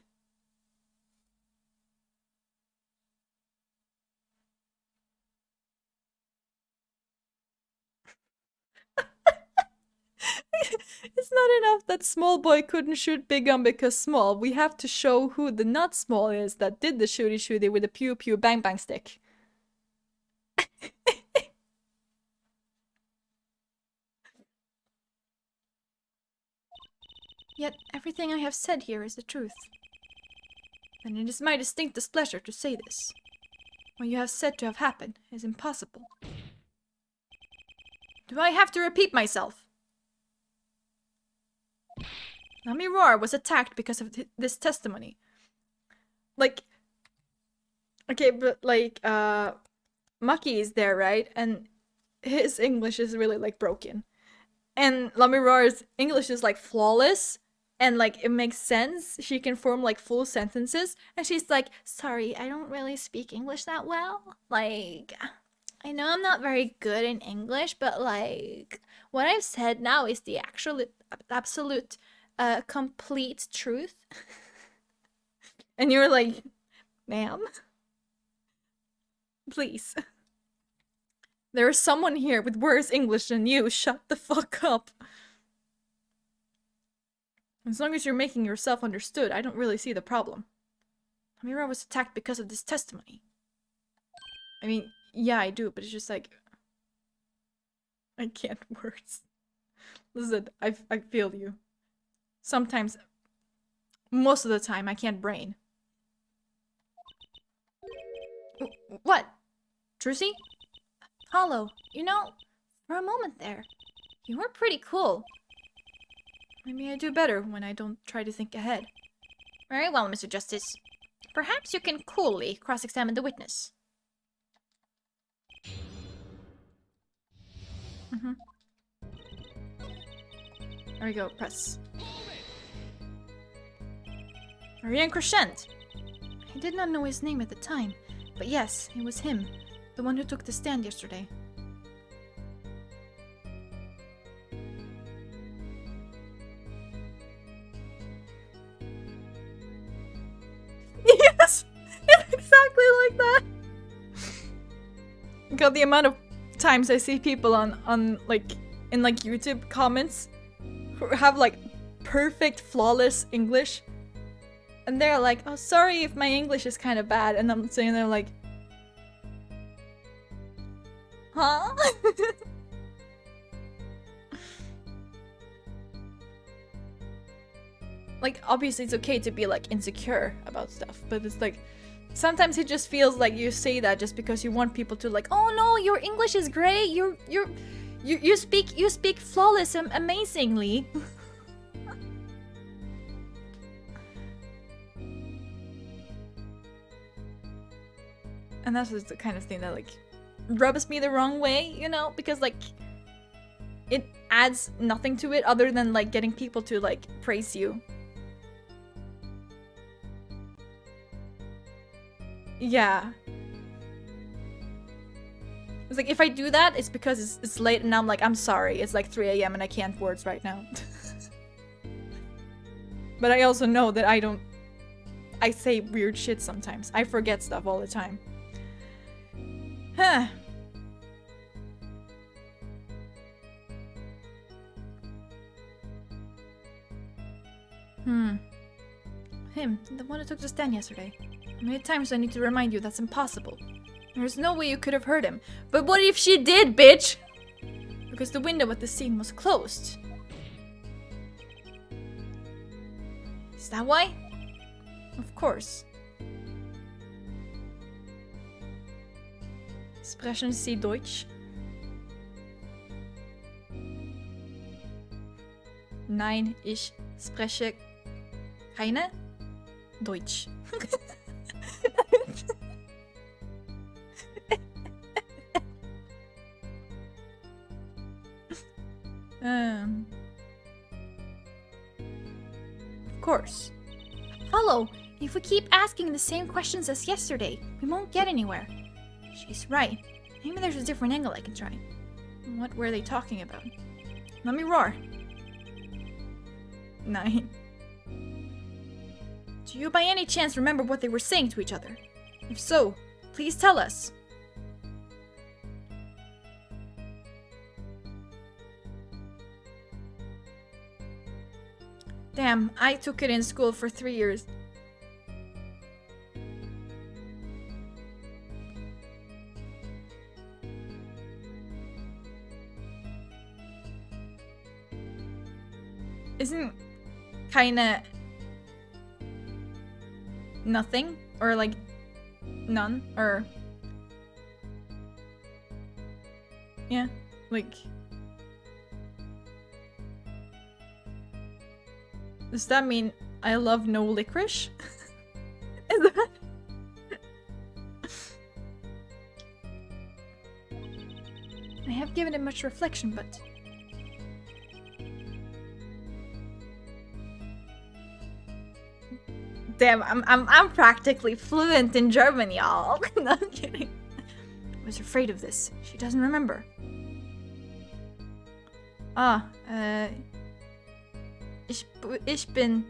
It's not enough that small boy couldn't shoot big gun because small. We have to show who the not small is that did the shooty with the pew pew bang bang stick. Yet everything I have said here is the truth. And it is my distinct displeasure to say this. What you have said to have happened is impossible. Do I have to repeat myself? Nami Roar was attacked because of this testimony. Okay, but Maki is there, right? And his English is really broken. And Nami Roar's English is flawless. And it makes sense. She can form full sentences. And she's like, sorry, I don't really speak English that well. I know I'm not very good in English, but what I've said now is the absolute complete truth. And you're like, ma'am, please. There is someone here with worse English than you. Shut the fuck up. As long as you're making yourself understood, I don't really see the problem. Amira was attacked because of this testimony. I mean, yeah, I do, but it's just I can't words. Listen, I feel you. Sometimes, most of the time, I can't brain. What? Trucy? Hollow, you know, for a moment there, you were pretty cool. Maybe I do better when I don't try to think ahead. Very well, Mr. Justice. Perhaps you can coolly cross-examine the witness. There we go, press. Ariane Crescent. I did not know his name at the time, but yes, it was him, the one who took the stand yesterday. Yes! It's exactly like that! God, the amount of times I see people on like, in like YouTube comments who have like perfect, flawless English. And they're like, oh, sorry if my English is kind of bad. And I'm saying they're like, huh? Like, obviously it's okay to be like insecure about stuff, but it's like sometimes it just feels like you say that just because you want people to like, oh no, your English is great. You speak flawless and amazingly. And that's just the kind of thing that like rubs me the wrong way, you know, because like it adds nothing to it other than like getting people to like praise you. Yeah. It's like if I do that, it's because it's late and I'm like, I'm sorry, it's like 3 a.m. and I can't words right now. But I also know that I say weird shit sometimes. I forget stuff all the time. Huh. Him, the one who took the stand yesterday. How many times do I need to remind you that's impossible? There's no way you could have heard him. But what if she did, bitch? Because the window at the scene was closed. Is that why? Of course. Sprechen Sie Deutsch? Nein, ich spreche keine Deutsch. Of course. Hollow, if we keep asking the same questions as yesterday, we won't get anywhere. She's right. Maybe there's a different angle I can try. What were they talking about? Let me roar. 9. Do you by any chance remember what they were saying to each other? If so, please tell us. Damn, I took it in school for 3 years. Isn't kinda nothing? Or like none? Or yeah, like does that mean I love no licorice? Is that I have given it much reflection, but damn, I'm practically fluent in German, y'all. No, I'm kidding. I was afraid of this. She doesn't remember. Ich bin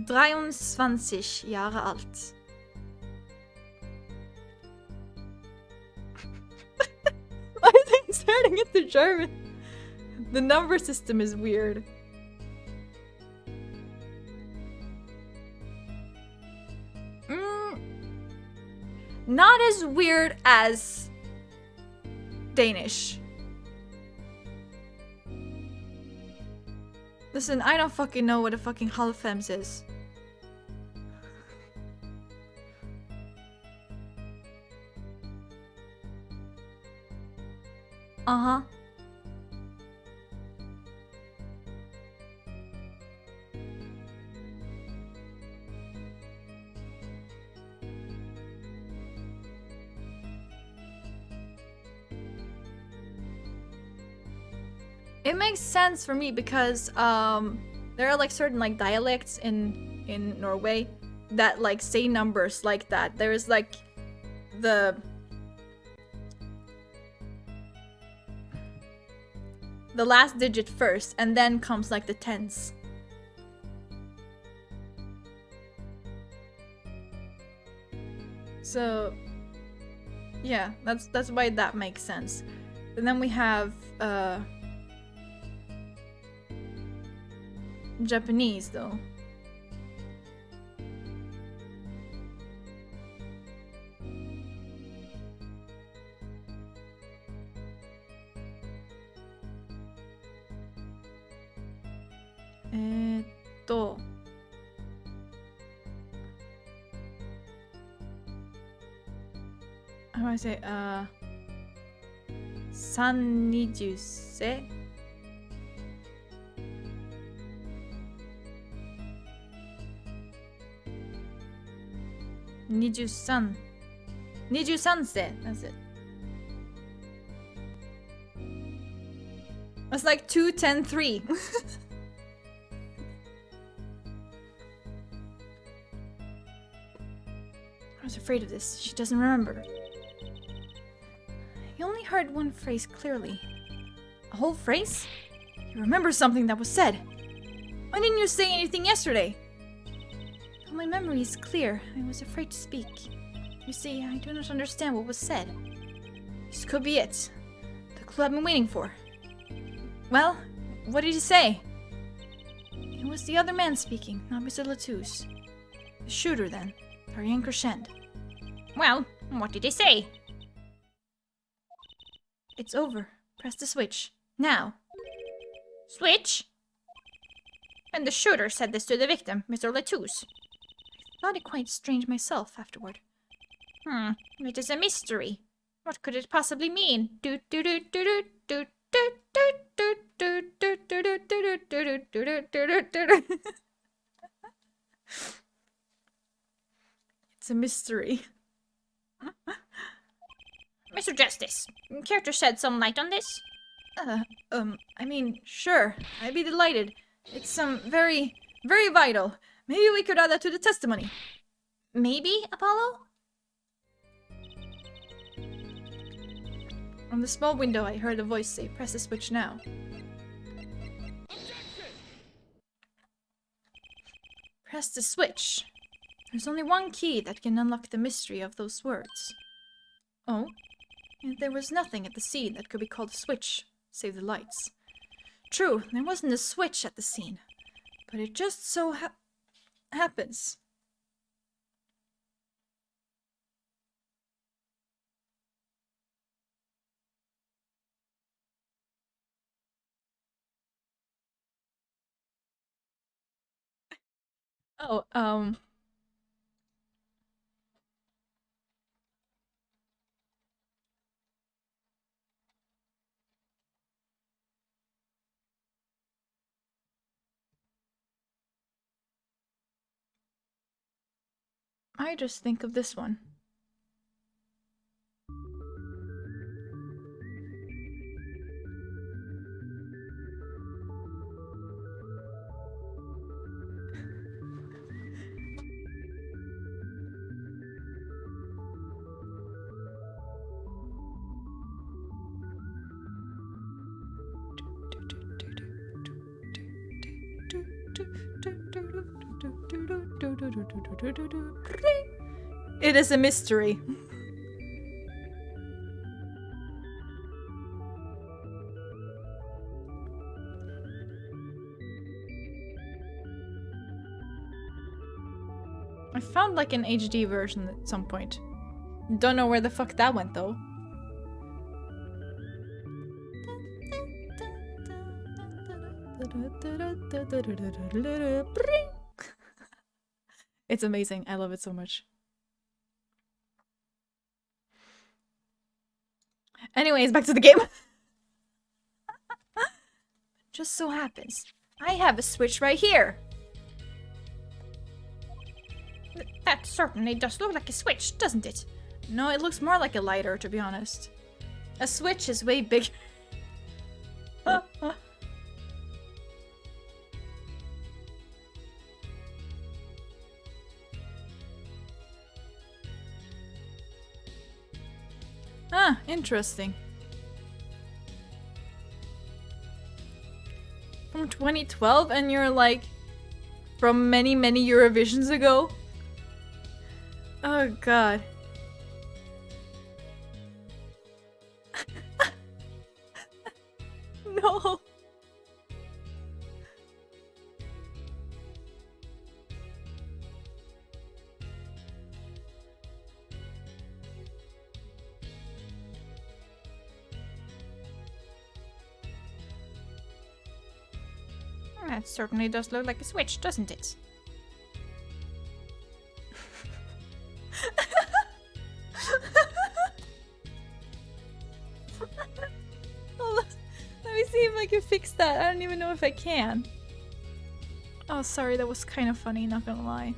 23 Jahre alt. Why are they starting into German? The number system is weird. Not as weird as Danish. Listen, I don't fucking know what a fucking halfems is. Uh-huh. It makes sense for me because there are like certain like dialects in Norway that like say numbers like that. There's like the last digit first, and then comes like the tens. So yeah, that's why that makes sense. And then we have Japanese though. To. How do I say? 320世 23 世. That's it. It's like 2, 10, 3. I was afraid of this. She doesn't remember. You only heard one phrase clearly. A whole phrase? You remember something that was said. Why didn't you say anything yesterday? Well, my memory is clear. I was afraid to speak. You see, I do not understand what was said. This could be it. The clue I've been waiting for. Well, what did he say? It was the other man speaking, not Mr. Latouche. The shooter, then. Ariane Crescend. Well, what did he say? It's over. Press the switch. Now. Switch? And the shooter said this to the victim, Mr. Latouche. I thought it quite strange myself afterward. It is a mystery. What could it possibly mean? It's a mystery. Mr. Justice, care to shed some light on this? I mean, sure. I'd be delighted. It's very, very vital. Maybe we could add that to the testimony. Maybe, Apollo? From the small window, I heard a voice say, "Press the switch now." Press the switch. There's only one key that can unlock the mystery of those words. Oh? And there was nothing at the scene that could be called a switch, save the lights. True, there wasn't a switch at the scene, but it just so happens. Oh, I just think of this one. It is a mystery. I found like an HD version at some point. Don't know where the fuck that went though. It's amazing. I love it so much. Anyways, back to the game. Just so happens, I have a switch right here. That certainly does look like a switch, doesn't it? No, it looks more like a lighter, to be honest. A switch is way bigger. Ah, interesting. From 2012, and you're like from many, many Eurovisions ago? Oh god. No. That certainly does look like a switch, doesn't it? Let me see if I can fix that. I don't even know if I can. Oh, sorry, that was kind of funny, not gonna lie.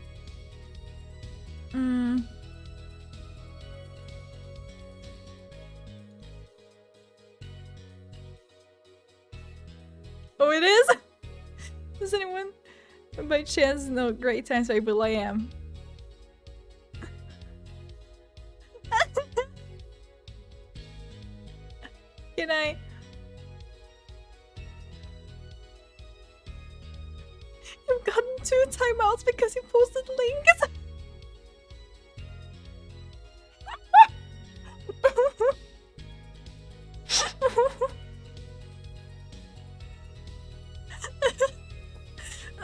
Oh, it is? Does anyone by chance know Great Times by Will I Am? Can I? You've gotten 2 timeouts because you posted links.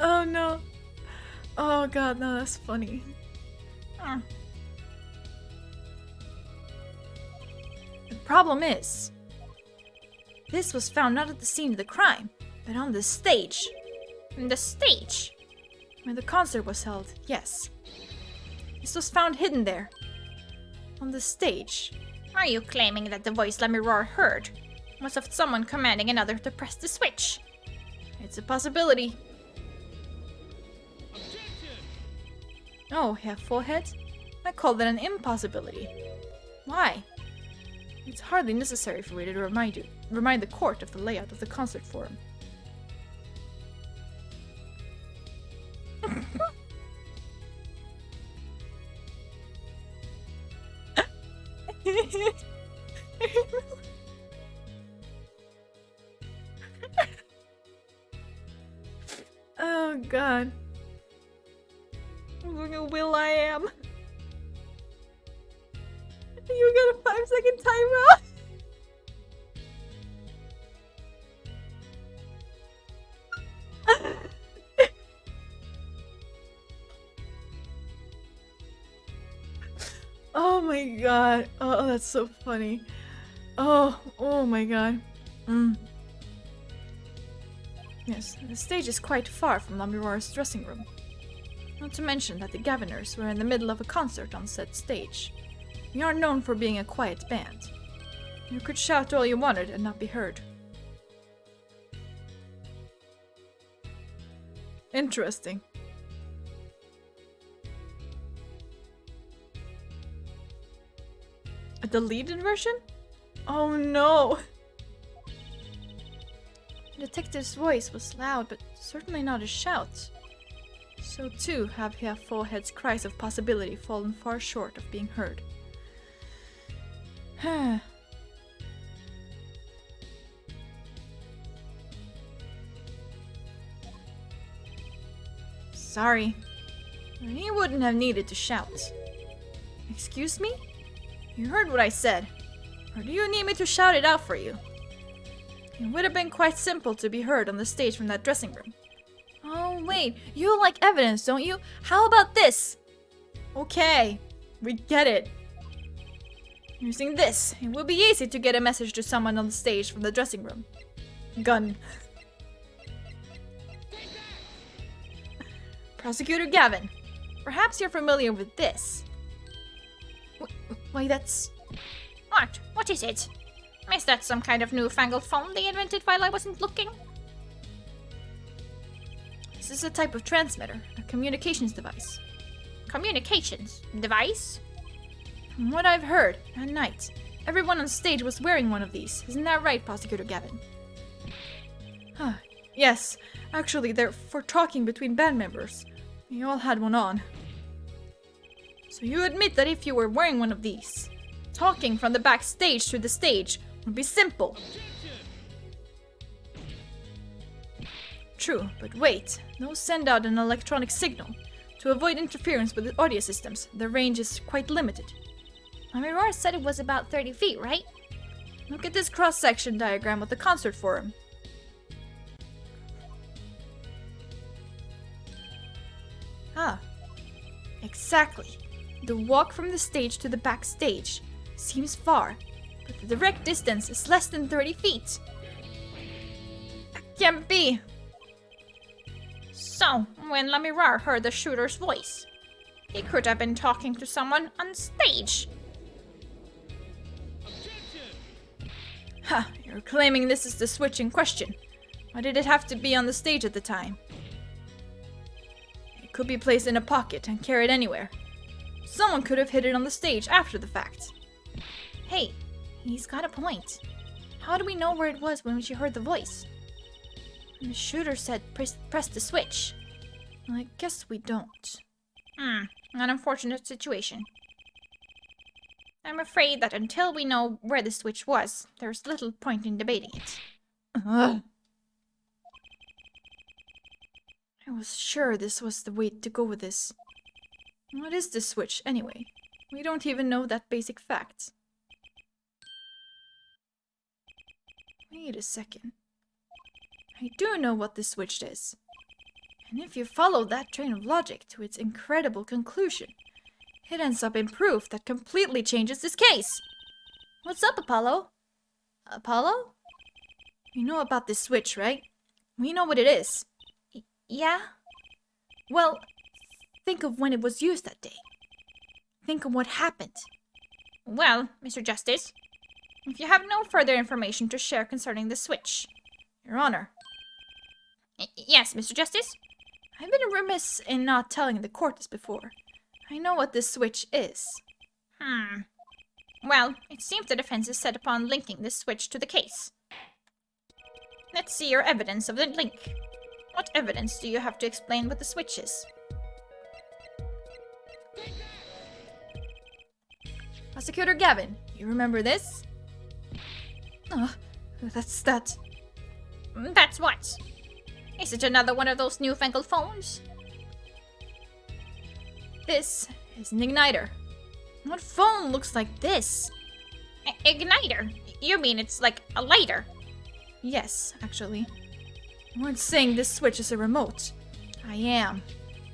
Oh no. Oh god, no, that's funny. The problem is, this was found not at the scene of the crime, but on the stage. The stage? Where the concert was held, yes. This was found hidden there. On the stage. Are you claiming that the voice Lemiroir heard was of someone commanding another to press the switch? It's a possibility. Oh, have 4 heads? I call that an impossibility. Why? It's hardly necessary for me to remind the court of the layout of the concert forum. Oh god. Will I Am. You got a 5-second timeout. Oh my god. Oh, that's so funny. Oh my god. Yes, the stage is quite far from Lemiroir's dressing room. Not to mention that the Gaviners were in the middle of a concert on said stage. We are known for being a quiet band. You could shout all you wanted and not be heard. Interesting. A deleted version? Oh no! The detective's voice was loud, but certainly not a shout. So too have Forehead's cries of possibility fallen far short of being heard. Sorry. He wouldn't have needed to shout. Excuse me? You heard what I said. Or do you need me to shout it out for you? It would have been quite simple to be heard on the stage from that dressing room. Oh wait, you like evidence, don't you? How about this? Okay, we get it. Using this, it will be easy to get a message to someone on the stage from the dressing room. Gun. Prosecutor Gavin, perhaps you're familiar with this. Why, that's... What? What is it? Is that some kind of newfangled phone they invented while I wasn't looking? This is a type of transmitter, a communications device. Communications device? From what I've heard, at night, everyone on stage was wearing one of these. Isn't that right, Prosecutor Gavin? Yes, actually, they're for talking between band members. We all had one on. So you admit that if you were wearing one of these, talking from the backstage to the stage would be simple. True, but wait. Those send out an electronic signal. To avoid interference with the audio systems, the range is quite limited. Roar said it was about 30 feet, right? Look at this cross-section diagram of the concert forum. Exactly. The walk from the stage to the backstage seems far, but the direct distance is less than 30 feet. That can't be. So, when Lamirar heard the shooter's voice, he could have been talking to someone on stage. You're claiming this is the switch in question. Why did it have to be on the stage at the time? It could be placed in a pocket and carried anywhere. Someone could have hid it on the stage after the fact. Hey, he's got a point. How do we know where it was when she heard the voice? And the shooter said press the switch. Well, I guess we don't. An unfortunate situation. I'm afraid that until we know where the switch was, there's little point in debating it. I was sure this was the way to go with this. What is this switch, anyway? We don't even know that basic fact. Wait a second. I do know what this switch is. And if you follow that train of logic to its incredible conclusion, it ends up in proof that completely changes this case. What's up, Apollo? Apollo? You know about this switch, right? We know what it is. Yeah? Well, think of when it was used that day. Think of what happened. Well, Mr. Justice, if you have no further information to share concerning the switch. Your Honor. Yes, Mr. Justice? I've been remiss in not telling the court this before. I know what this switch is. Well, it seems the defense is set upon linking this switch to the case. Let's see your evidence of the link. What evidence do you have to explain what the switch is? Prosecutor Gavin, you remember this? That's that. That's what? Is it another one of those newfangled phones? This is an igniter. What phone looks like this? Igniter? You mean it's like a lighter? Yes, actually. You weren't saying this switch is a remote. I am.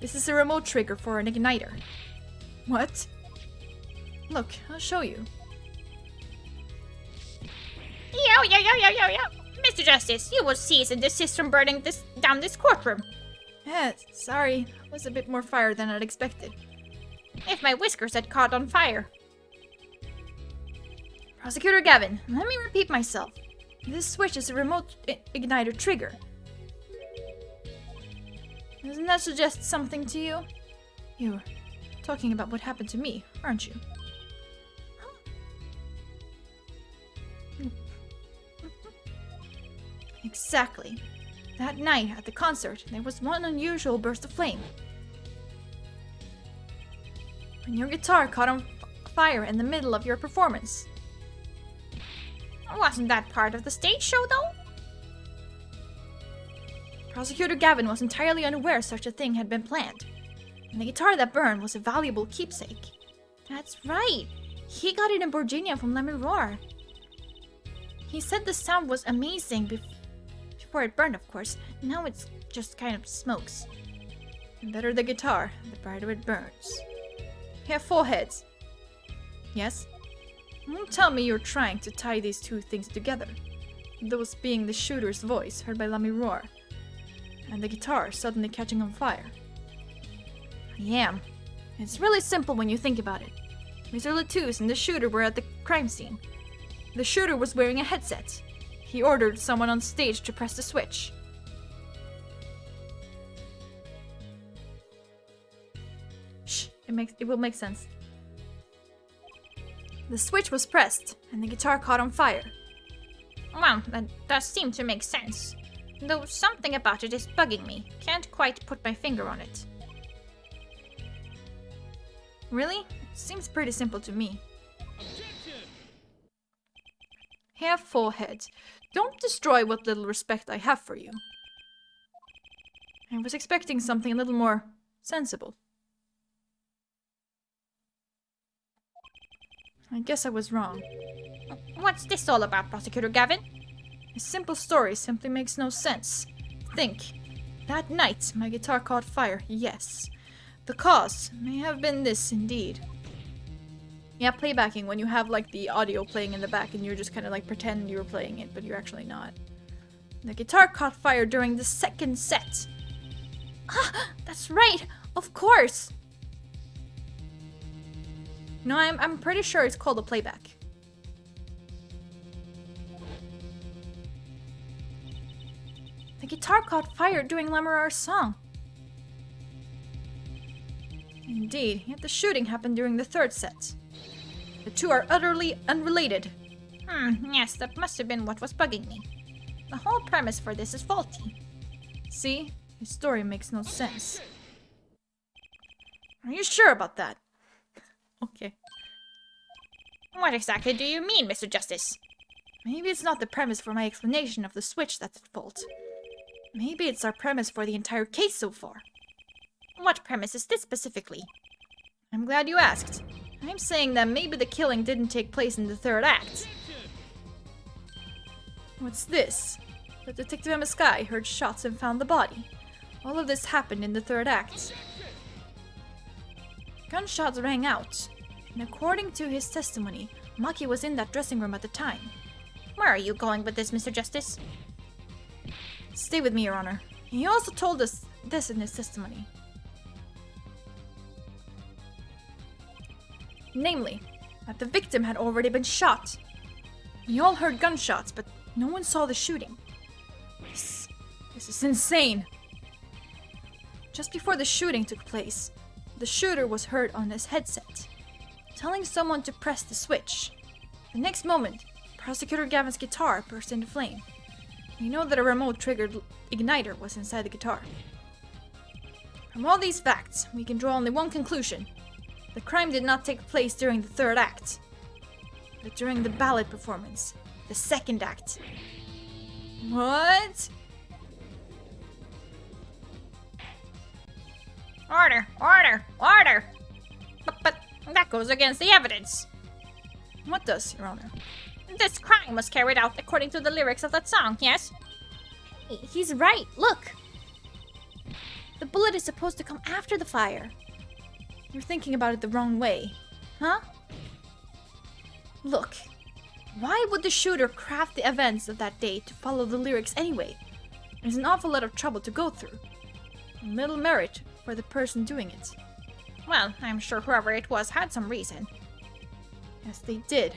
This is a remote trigger for an igniter. What? Look, I'll show you. Yo. Mr. Justice, you will cease and desist from burning down this courtroom. Yes, sorry. That was a bit more fire than I'd expected. If my whiskers had caught on fire. Prosecutor Gavin, let me repeat myself. This switch is a remote igniter trigger. Doesn't that suggest something to you? You're talking about what happened to me, aren't you? Exactly. That night at the concert, there was one unusual burst of flame. When your guitar caught on fire in the middle of your performance. Wasn't that part of the stage show, though? Prosecutor Gavin was entirely unaware such a thing had been planned. And the guitar that burned was a valuable keepsake. That's right. He got it in Virginia from Lamirar. He said the sound was amazing before it burned, of course. Now it's just kind of smokes. The better the guitar, the brighter it burns. You have 4 heads. Yes? Don't tell me you're trying to tie these two things together. Those being the shooter's voice heard by Lamirar, and the guitar suddenly catching on fire. Yeah. It's really simple when you think about it. Mr. Latouche and the shooter were at the crime scene. The shooter was wearing a headset. He ordered someone on stage to press the switch. Shh, it will make sense. The switch was pressed, and the guitar caught on fire. Well, that does seem to make sense. Though something about it is bugging me. Can't quite put my finger on it. Really? It seems pretty simple to me. Have forehead. Don't destroy what little respect I have for you. I was expecting something a little more sensible. I guess I was wrong. What's this all about, Prosecutor Gavin? A simple story simply makes no sense. Think. That night, my guitar caught fire, yes. The cause may have been this indeed. Yeah, playbacking, when you have like the audio playing in the back and you're just kind of like pretend you're playing it, but you're actually not. The guitar caught fire during the second set. Ah, that's right! Of course! No, I'm pretty sure it's called a playback. The guitar caught fire during Lamoureux's song. Indeed, yet the shooting happened during the third set. The two are utterly unrelated. Yes, that must have been what was bugging me. The whole premise for this is faulty. See? His story makes no sense. Are you sure about that? Okay. What exactly do you mean, Mr. Justice? Maybe it's not the premise for my explanation of the switch that's at fault. Maybe it's our premise for the entire case so far. What premise is this specifically? I'm glad you asked. I'm saying that maybe the killing didn't take place in the third act. What's this? But Detective Emma Skye heard shots and found the body. All of this happened in the third act. Gunshots rang out, and according to his testimony, Maki was in that dressing room at the time. Where are you going with this, Mr. Justice? Stay with me, Your Honor. He also told us this in his testimony. Namely, that the victim had already been shot. We all heard gunshots, but no one saw the shooting. This is insane. Just before the shooting took place, the shooter was heard on his headset, telling someone to press the switch. The next moment, Prosecutor Gavin's guitar burst into flame. We know that a remote-triggered igniter was inside the guitar. From all these facts, we can draw only one conclusion. The crime did not take place during the third act, but during the ballet performance, the second act. What? Order! Order! Order! But that goes against the evidence. What does, Your Honor? This crime was carried out according to the lyrics of that song, yes? He's right, look! The bullet is supposed to come after the fire. You're thinking about it the wrong way. Huh? Look, why would the shooter craft the events of that day to follow the lyrics anyway? There's an awful lot of trouble to go through. Little merit for the person doing it. Well, I'm sure whoever it was had some reason. Yes, they did.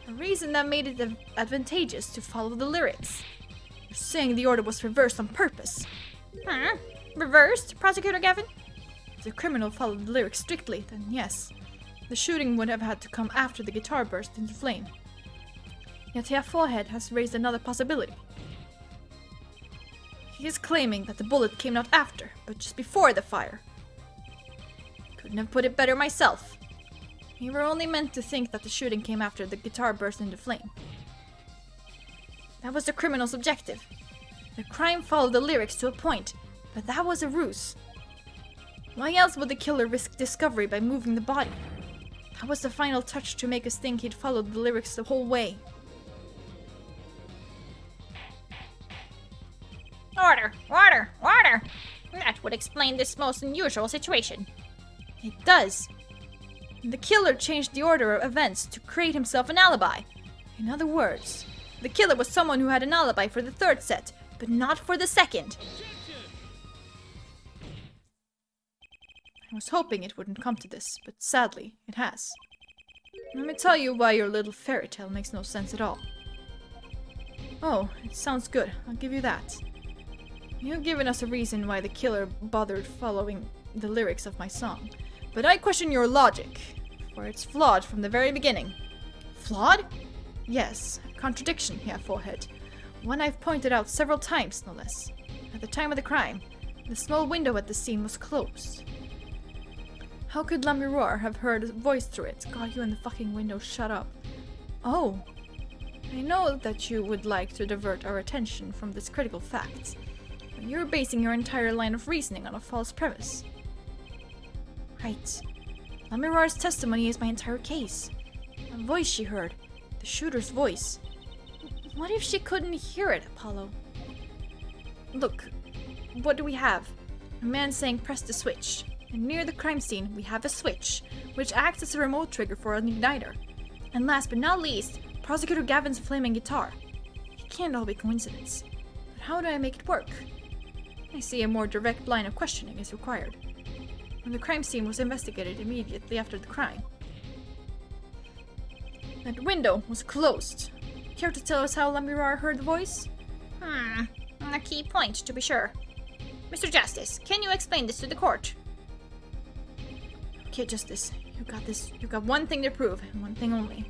A reason that made it advantageous to follow the lyrics. You're saying the order was reversed on purpose. Reversed, Prosecutor Gavin? If the criminal followed the lyrics strictly, then yes, the shooting would have had to come after the guitar burst into flame. Yet Herr Forehead has raised another possibility. He is claiming that the bullet came not after, but just before the fire. Couldn't have put it better myself. We were only meant to think that the shooting came after the guitar burst into flame. That was the criminal's objective. The crime followed the lyrics to a point, but that was a ruse. Why else would the killer risk discovery by moving the body? That was the final touch to make us think he'd followed the lyrics the whole way. Order! Order! Order! That would explain this most unusual situation. It does. The killer changed the order of events to create himself an alibi. In other words, the killer was someone who had an alibi for the third set, but not for the second. I was hoping it wouldn't come to this, but sadly, it has. Let me tell you why your little fairy tale makes no sense at all. Oh, it sounds good. I'll give you that. You've given us a reason why the killer bothered following the lyrics of my song. But I question your logic, for it's flawed from the very beginning. Flawed? Yes, a contradiction here, forehead. One I've pointed out several times, no less. At the time of the crime, the small window at the scene was closed. How could Lamiror have heard a voice through it? God, you and the fucking window, shut up. Oh. I know that you would like to divert our attention from this critical fact, but you're basing your entire line of reasoning on a false premise. Right. Lamirar's testimony is my entire case. A voice she heard. The shooter's voice. What if she couldn't hear it, Apollo? Look, what do we have? A man saying press the switch. And near the crime scene, we have a switch, which acts as a remote trigger for an igniter. And last but not least, Prosecutor Gavin's flaming guitar. It can't all be coincidence. But how do I make it work? I see a more direct line of questioning is required. When the crime scene was investigated immediately after the crime. That window was closed. Care to tell us how Lamirar heard the voice? A key point, to be sure. Mr. Justice, can you explain this to the court? Okay, Justice, you got this. You got one thing to prove, and one thing only.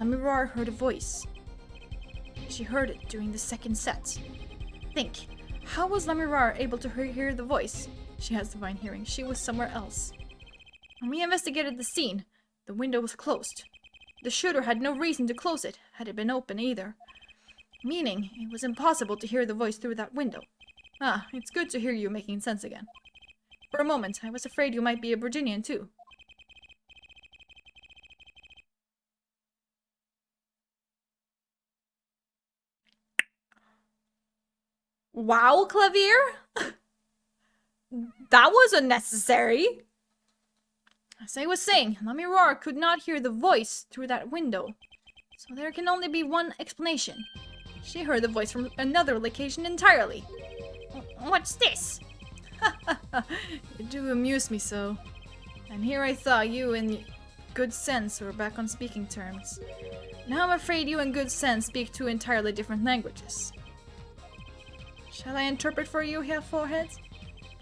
Lamirar heard a voice. She heard it during the second set. Think, how was Lamirar able to hear the voice? She has divine hearing. She was somewhere else. When we investigated the scene, the window was closed. The shooter had no reason to close it, had it been open either. Meaning, it was impossible to hear the voice through that window. Ah, it's good to hear you making sense again. For a moment, I was afraid you might be a Virginian too. Wow, Clavier? That was unnecessary. As I was saying, Lamirar could not hear the voice through that window. So there can only be one explanation. She heard the voice from another location entirely. What's this? You do amuse me so. And here I thought you and good sense were back on speaking terms. Now I'm afraid you and good sense speak two entirely different languages. Shall I interpret for you here, forehead?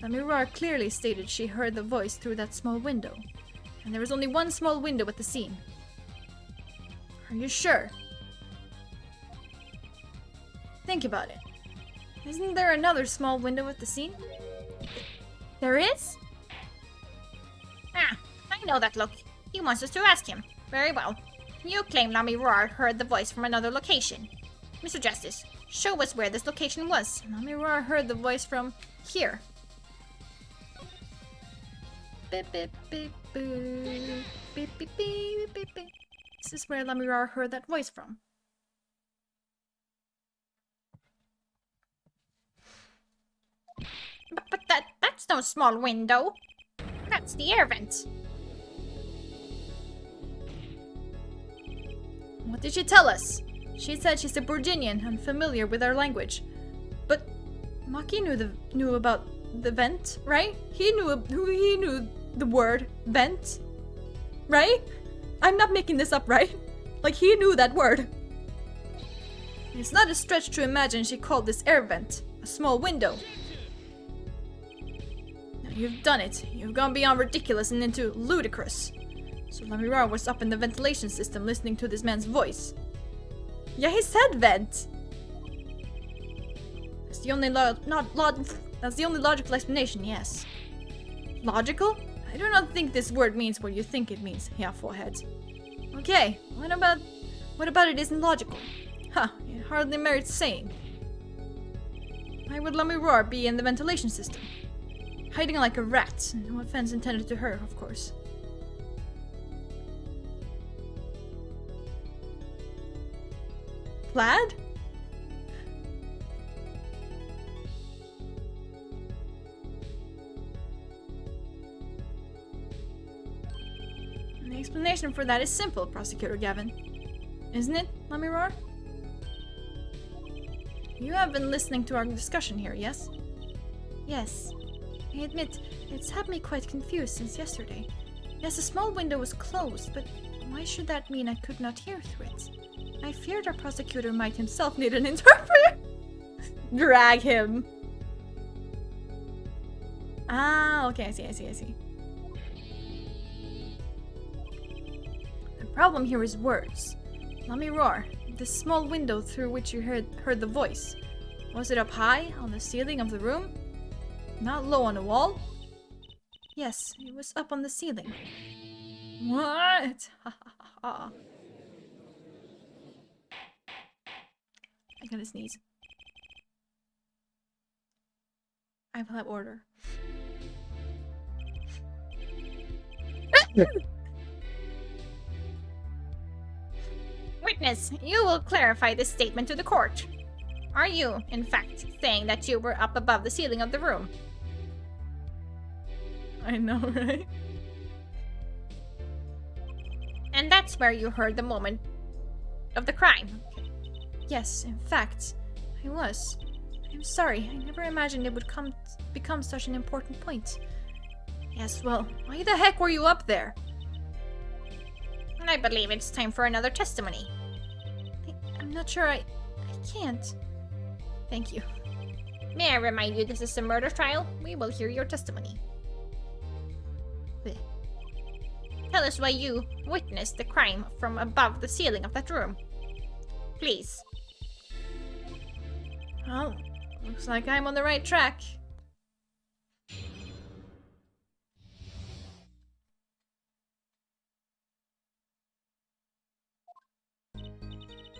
Lamirar clearly stated she heard the voice through that small window. And there was only one small window at the scene. Are you sure? Think about it. Isn't there another small window at the scene? There is? I know that look. He wants us to ask him. Very well. You claim Lamirar heard the voice from another location. Mr. Justice, show us where this location was. Lamirar heard the voice from here. Beep, beep, beep, boo. Beep, beep, beep, beep, beep. This is where Lamirar heard that voice from. But that's no small window. That's the air vent. What did she tell us? She said she's a Virginian and familiar with our language. But Maki knew about the vent, right? He knew the word vent, right? I'm not making this up, right? Like, he knew that word. It's not a stretch to imagine she called this air vent a small window. Now you've done it. You've gone beyond ridiculous and into ludicrous. So Lamirar was up in the ventilation system listening to this man's voice. Yeah, he said vent. That's the only that's the only logical explanation, yes. Logical? I do not think this word means what you think it means, yeah, forehead. Okay, what about it isn't logical? Huh, it hardly merits saying. Why would Lamirar be in the ventilation system? Hiding like a rat. No offense intended to her, of course. Plaid? The explanation for that is simple, Prosecutor Gavin. Isn't it, Lamirar? You have been listening to our discussion here, yes? Yes. I admit, it's had me quite confused since yesterday. Yes, the small window was closed, but why should that mean I could not hear through it? I feared our prosecutor might himself need an interpreter. Drag him. Ah, okay, I see. The problem here is words. Let me roar. This small window through which you heard the voice. Was it up high on the ceiling of the room? Not low on the wall? Yes, it was up on the ceiling. What? I gotta sneeze. I will have order. Witness, you will clarify this statement to the court. Are you, in fact, saying that you were up above the ceiling of the room? I know, right? And that's where you heard the moment of the crime? Yes, in fact, I was. I'm sorry, I never imagined it would become such an important point. Yes, well, why the heck were you up there? I believe it's time for another testimony. I'm not sure I can't. Thank you. May I remind you this is a murder trial? We will hear your testimony. Tell us why you witnessed the crime from above the ceiling of that room. Please. Well, looks like I'm on the right track.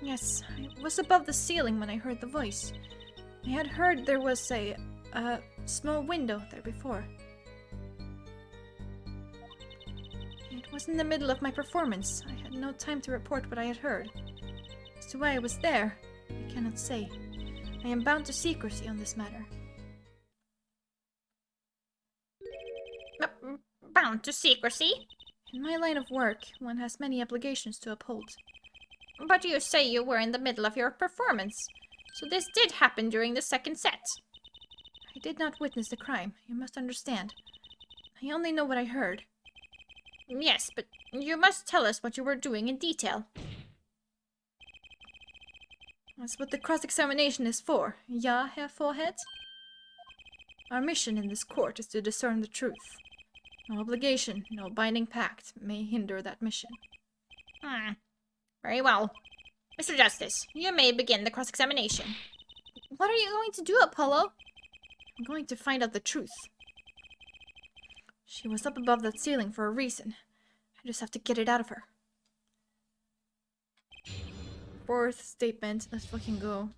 Yes, I was above the ceiling when I heard the voice. I had heard there was a small window there before. It was in the middle of my performance. I had no time to report what I had heard. As to why I was there, I cannot say. I am bound to secrecy on this matter. Bound to secrecy? In my line of work, one has many obligations to uphold. But you say you were in the middle of your performance, so this did happen during the second set. I did not witness the crime, you must understand. I only know what I heard. Yes, but you must tell us what you were doing in detail. That's what the cross-examination is for, ja, Herr Forehead? Our mission in this court is to discern the truth. No obligation, no binding pact may hinder that mission. Very well. Mr. Justice, you may begin the cross-examination. What are you going to do, Apollo? I'm going to find out the truth. She was up above that ceiling for a reason. I just have to get it out of her. Fourth statement. Let's fucking go.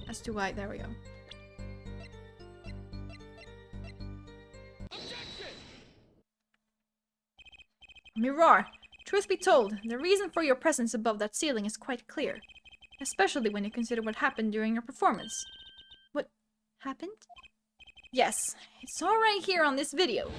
As to why. There we go. Let me roar. Truth be told, the reason for your presence above that ceiling is quite clear. Especially when you consider what happened during your performance. What happened? Yes, it's all right here on this video.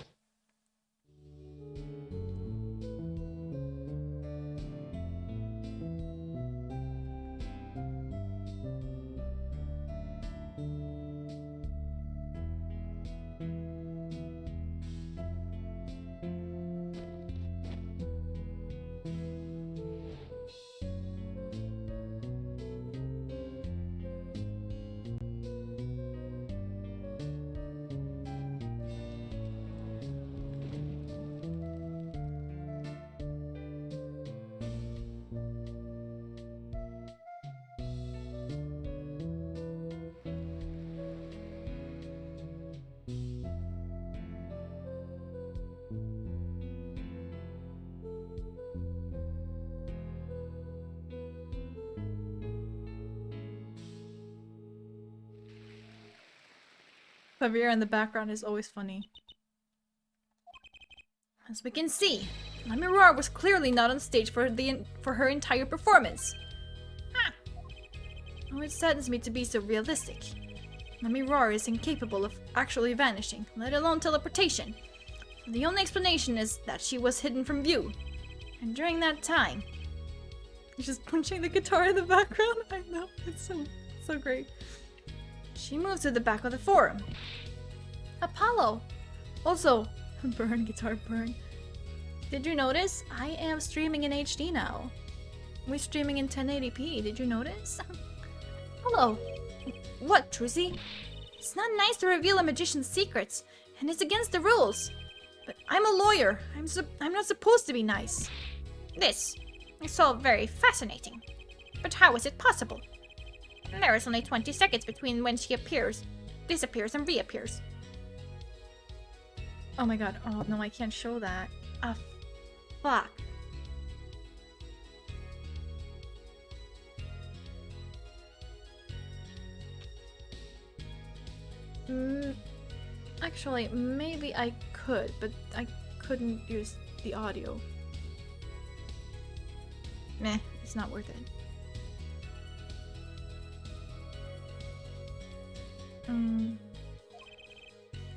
Javier in the background is always funny. As we can see, Let Me Roar was clearly not on stage for her entire performance. Oh, it saddens me to be so realistic. Let Me Roar is incapable of actually vanishing, let alone teleportation. The only explanation is that she was hidden from view. And during that time... He's just punching the guitar in the background. I know, it's so great. She moved to the back of the forum. Apollo! Also, burn, guitar burn. Did you notice? I am streaming in HD now. We're streaming in 1080p. Did you notice? Apollo! What, Trucy? It's not nice to reveal a magician's secrets, and it's against the rules. But I'm a lawyer. I'm not supposed to be nice. This is all very fascinating. But how is it possible? There is only 20 seconds between when she appears, disappears, and reappears. Oh my god. Oh no, I can't show that. Ah, Fuck. Actually, maybe I could, but I couldn't use the audio. Meh, it's not worth it.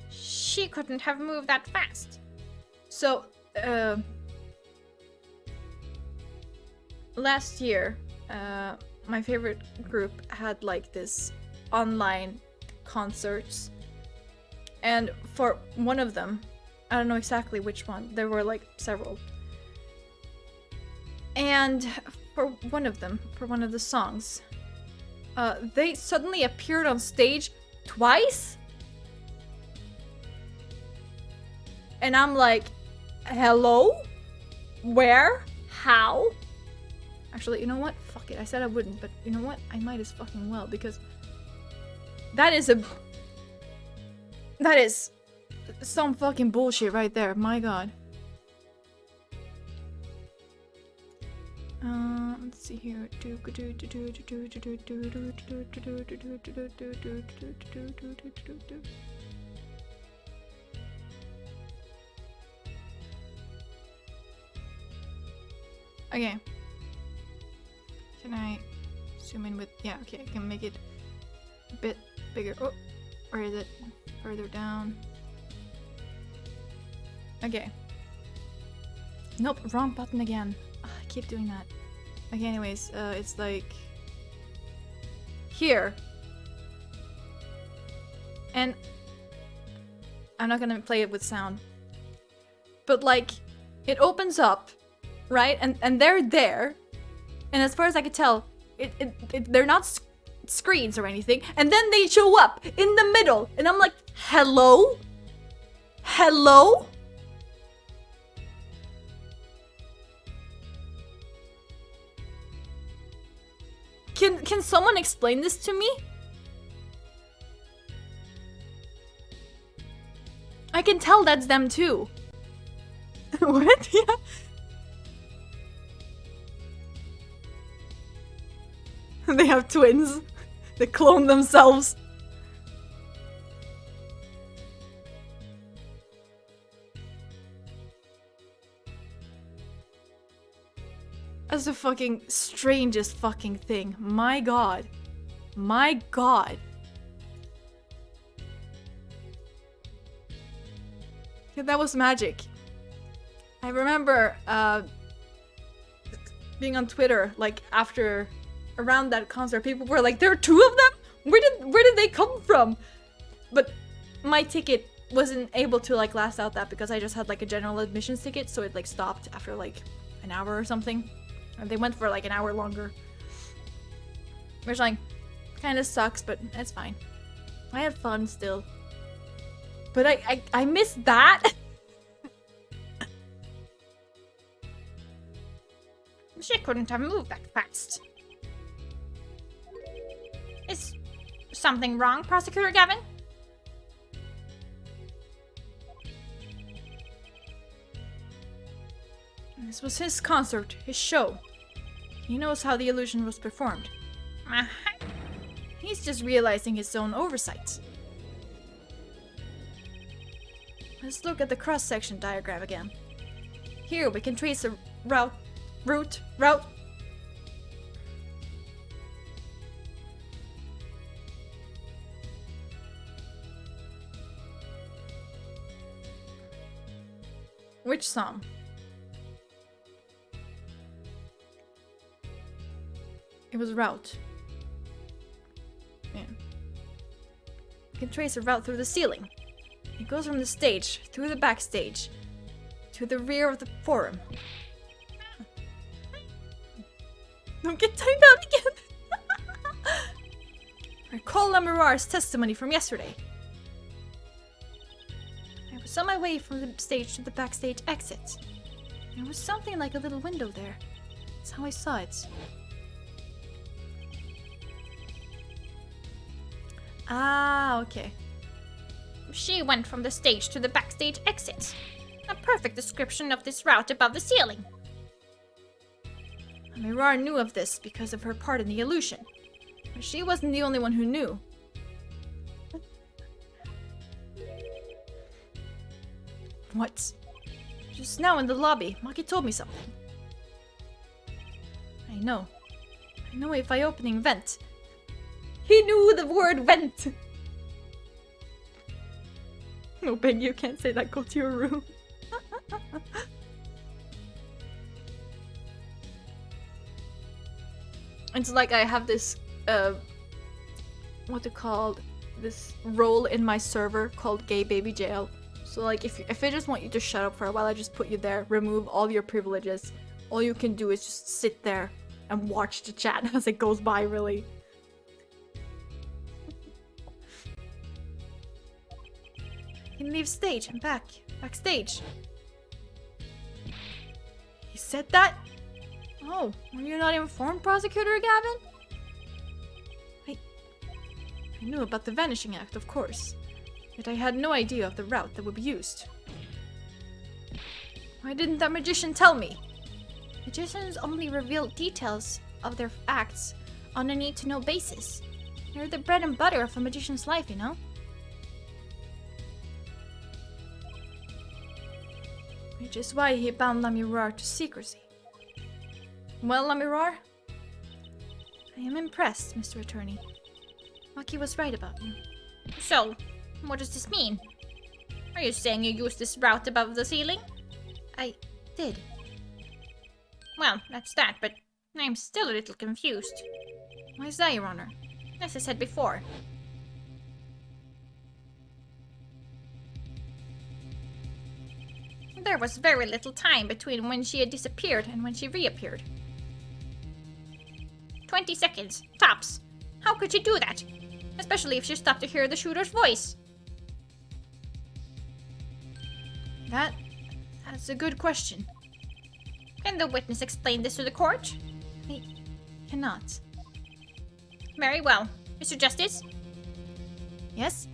She couldn't have moved that fast. So, last year, my favorite group had like this online concerts, and for one of them, I don't know exactly which one, there were like several, and for one of them, for one of the songs, they suddenly appeared on stage twice, and I'm like, hello? Where? How? Actually, you know what? Fuck it. I said I wouldn't, but you know what? I might as fucking well, because that is some fucking bullshit right there. My god. Let's see here. Okay. Can I zoom in with... Yeah, okay, I can make it a bit bigger. Oh, or is it further down? Okay. Nope, wrong button again. Ugh, I keep doing that. Okay, anyways, it's like... here. And... I'm not gonna play it with sound. But like, it opens up, right? And they're there. And as far as I could tell, they're not screens or anything. And then they show up in the middle. And I'm like, hello? Hello? Can someone explain this to me? I can tell that's them too. What? Yeah. They have twins. They clone themselves. That's the fucking strangest fucking thing. My god. My god. Yeah, that was magic. I remember being on Twitter like after around that concert, people were like, there are two of them? Where did they come from? But my ticket wasn't able to like last out that because I just had like a general admissions ticket, so it like stopped after like an hour or something. And they went for like an hour longer. Which like kind of sucks, but it's fine. I had fun still. But I missed that. She couldn't have moved that fast. Is something wrong, Prosecutor Gavin? This was his concert, his show. He knows how the illusion was performed. He's just realizing his own oversight. Let's look at the cross-section diagram again. Here we can trace a route. Which song? It was route. Yeah. You can trace a route through the ceiling. It goes from the stage, through the backstage, to the rear of the forum. Don't get timed out again! Recall Lamirar's testimony from yesterday. I was on my way from the stage to the backstage exit. There was something like a little window there. That's how I saw it. Ah, okay. She went from the stage to the backstage exit. A perfect description of this route above the ceiling. Mirar knew of this because of her part in the illusion. But she wasn't the only one who knew. What? Just now in the lobby, Maki told me something. I know. I know if I opening vent. He knew the word vent! No, Peggy, you can't say that. Go to your room. It's like I have this, what to call this role in my server called Gay Baby Jail. So like if I just want you to shut up for a while, I just put you there, remove all your privileges. All you can do is just sit there and watch the chat as it goes by, really. You can leave stage and backstage. He said that? Oh, were you not informed, Prosecutor Gavin? I knew about the Vanishing Act, of course. Yet I had no idea of the route that would be used. Why didn't that magician tell me? Magicians only reveal details of their acts on a need-to-know basis. They're the bread and butter of a magician's life, you know? Which is why he bound Lamirar to secrecy. Well, Lamirar, I am impressed, Mr. Attorney. Maki was right about you. So, what does this mean? Are you saying you used this route above the ceiling? I did. Well, that's that, but I'm still a little confused. Why is that, Your Honor? As I said before. There was very little time between when she had disappeared and when she reappeared. 20 seconds, tops. How could she do that? Especially if she stopped to hear the shooter's voice. That's a good question. Can the witness explain this to the court? I cannot. Very well. Mr. Justice? Yes?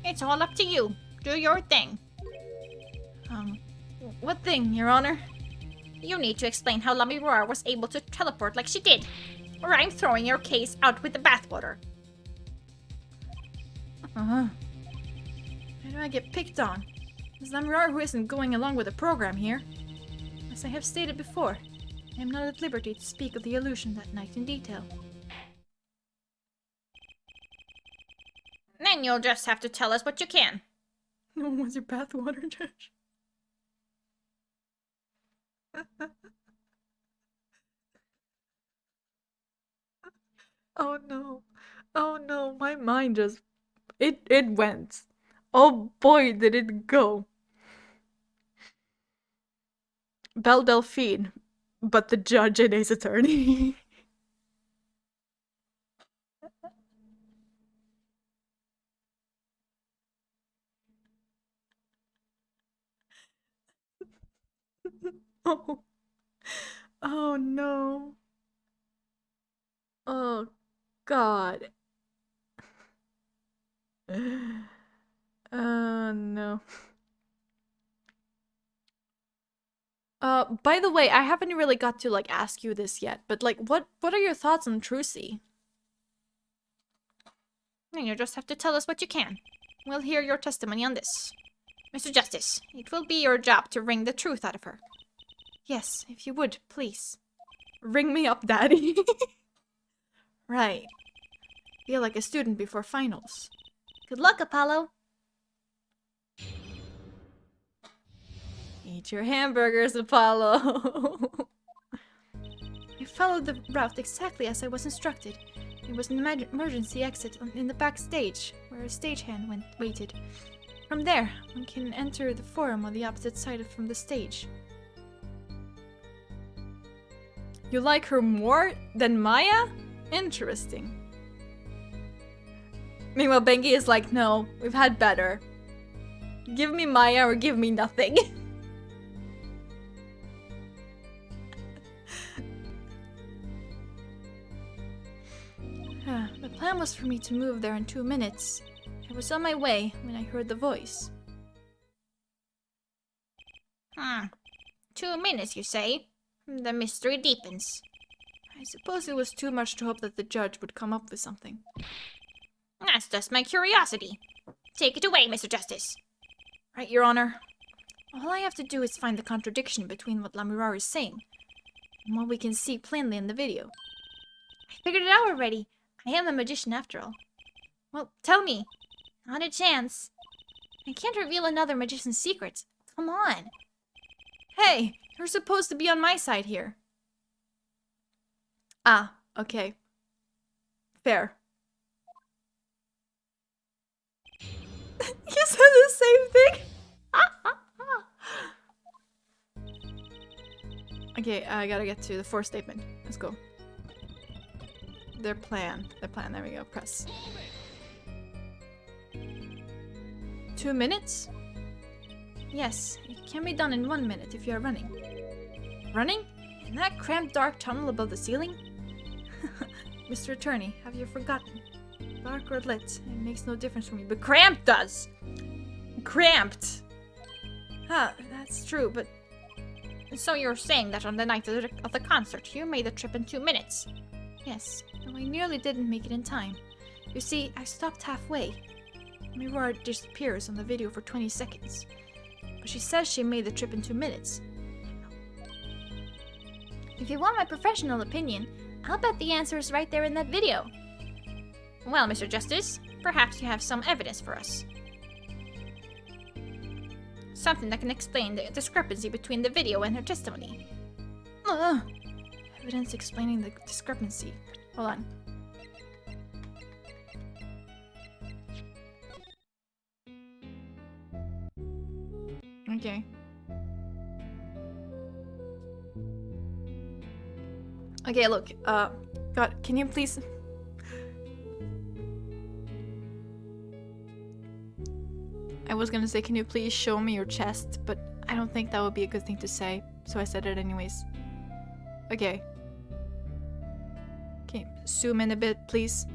It's all up to you. Do your thing. What thing, Your Honor? You need to explain how Lamirar was able to teleport like she did, or I'm throwing your case out with the bathwater. Why do I get picked on? It's Lamirar who isn't going along with the program here. As I have stated before, I am not at liberty to speak of the illusion that night in detail. Then you'll just have to tell us what you can. No one wants your bathwater, Josh. Oh no. Oh no, my mind just... It went. Oh boy, did it go. Belle Delphine, but the judge and Ace Attorney. Oh. Oh no. Oh God. No. By the way, I haven't really got to like ask you this yet, but like what are your thoughts on Trucy? Then you just have to tell us what you can. We'll hear your testimony on this. Mr. Justice, it will be your job to wring the truth out of her. Yes, if you would, please. Ring me up, Daddy. Right. Feel like a student before finals. Good luck, Apollo. Eat your hamburgers, Apollo. I followed the route exactly as I was instructed. There was an emergency exit in the backstage, where where a stagehand waited. From there, one can enter the forum on the opposite side from the stage. You like her more than Maya? Interesting. Meanwhile, Bengi is like, no, we've had better. Give me Maya or give me nothing. The plan was for me to move there in 2 minutes. I was on my way when I heard the voice. 2 minutes, you say? The mystery deepens. I suppose it was too much to hope that the judge would come up with something. That's just my curiosity. Take it away, Mr. Justice. Right, Your Honor. All I have to do is find the contradiction between what Lamirar is saying and what we can see plainly in the video. I figured it out already. I am the magician after all. Well, tell me. Not a chance. I can't reveal another magician's secrets. Come on. Hey, you're supposed to be on my side here. Ah, okay. Fair. You said the same thing? Okay, I gotta get to the fourth statement. Let's go. Their plan, there we go, press. 2 minutes? Yes, it can be done in 1 minute if you are running. Running? In that cramped dark tunnel above the ceiling? Mr. Attorney, have you forgotten? Dark or lit, it makes no difference for me, but cramped does! Cramped! Huh, that's true, but... So you're saying that on the night of the concert, you made the trip in 2 minutes? Yes, though I nearly didn't make it in time. You see, I stopped halfway. Mirar disappears on the video for 20 seconds. But she says she made the trip in 2 minutes. If you want my professional opinion, I'll bet the answer is right there in that video. Well, Mr. Justice, perhaps you have some evidence for us. Something that can explain the discrepancy between the video and her testimony. Evidence explaining the discrepancy. Hold on. Okay. Okay, look, God, can you please... I was gonna say, can you please show me your chest? But I don't think that would be a good thing to say, so I said it anyways. Okay. Okay, zoom in a bit, please.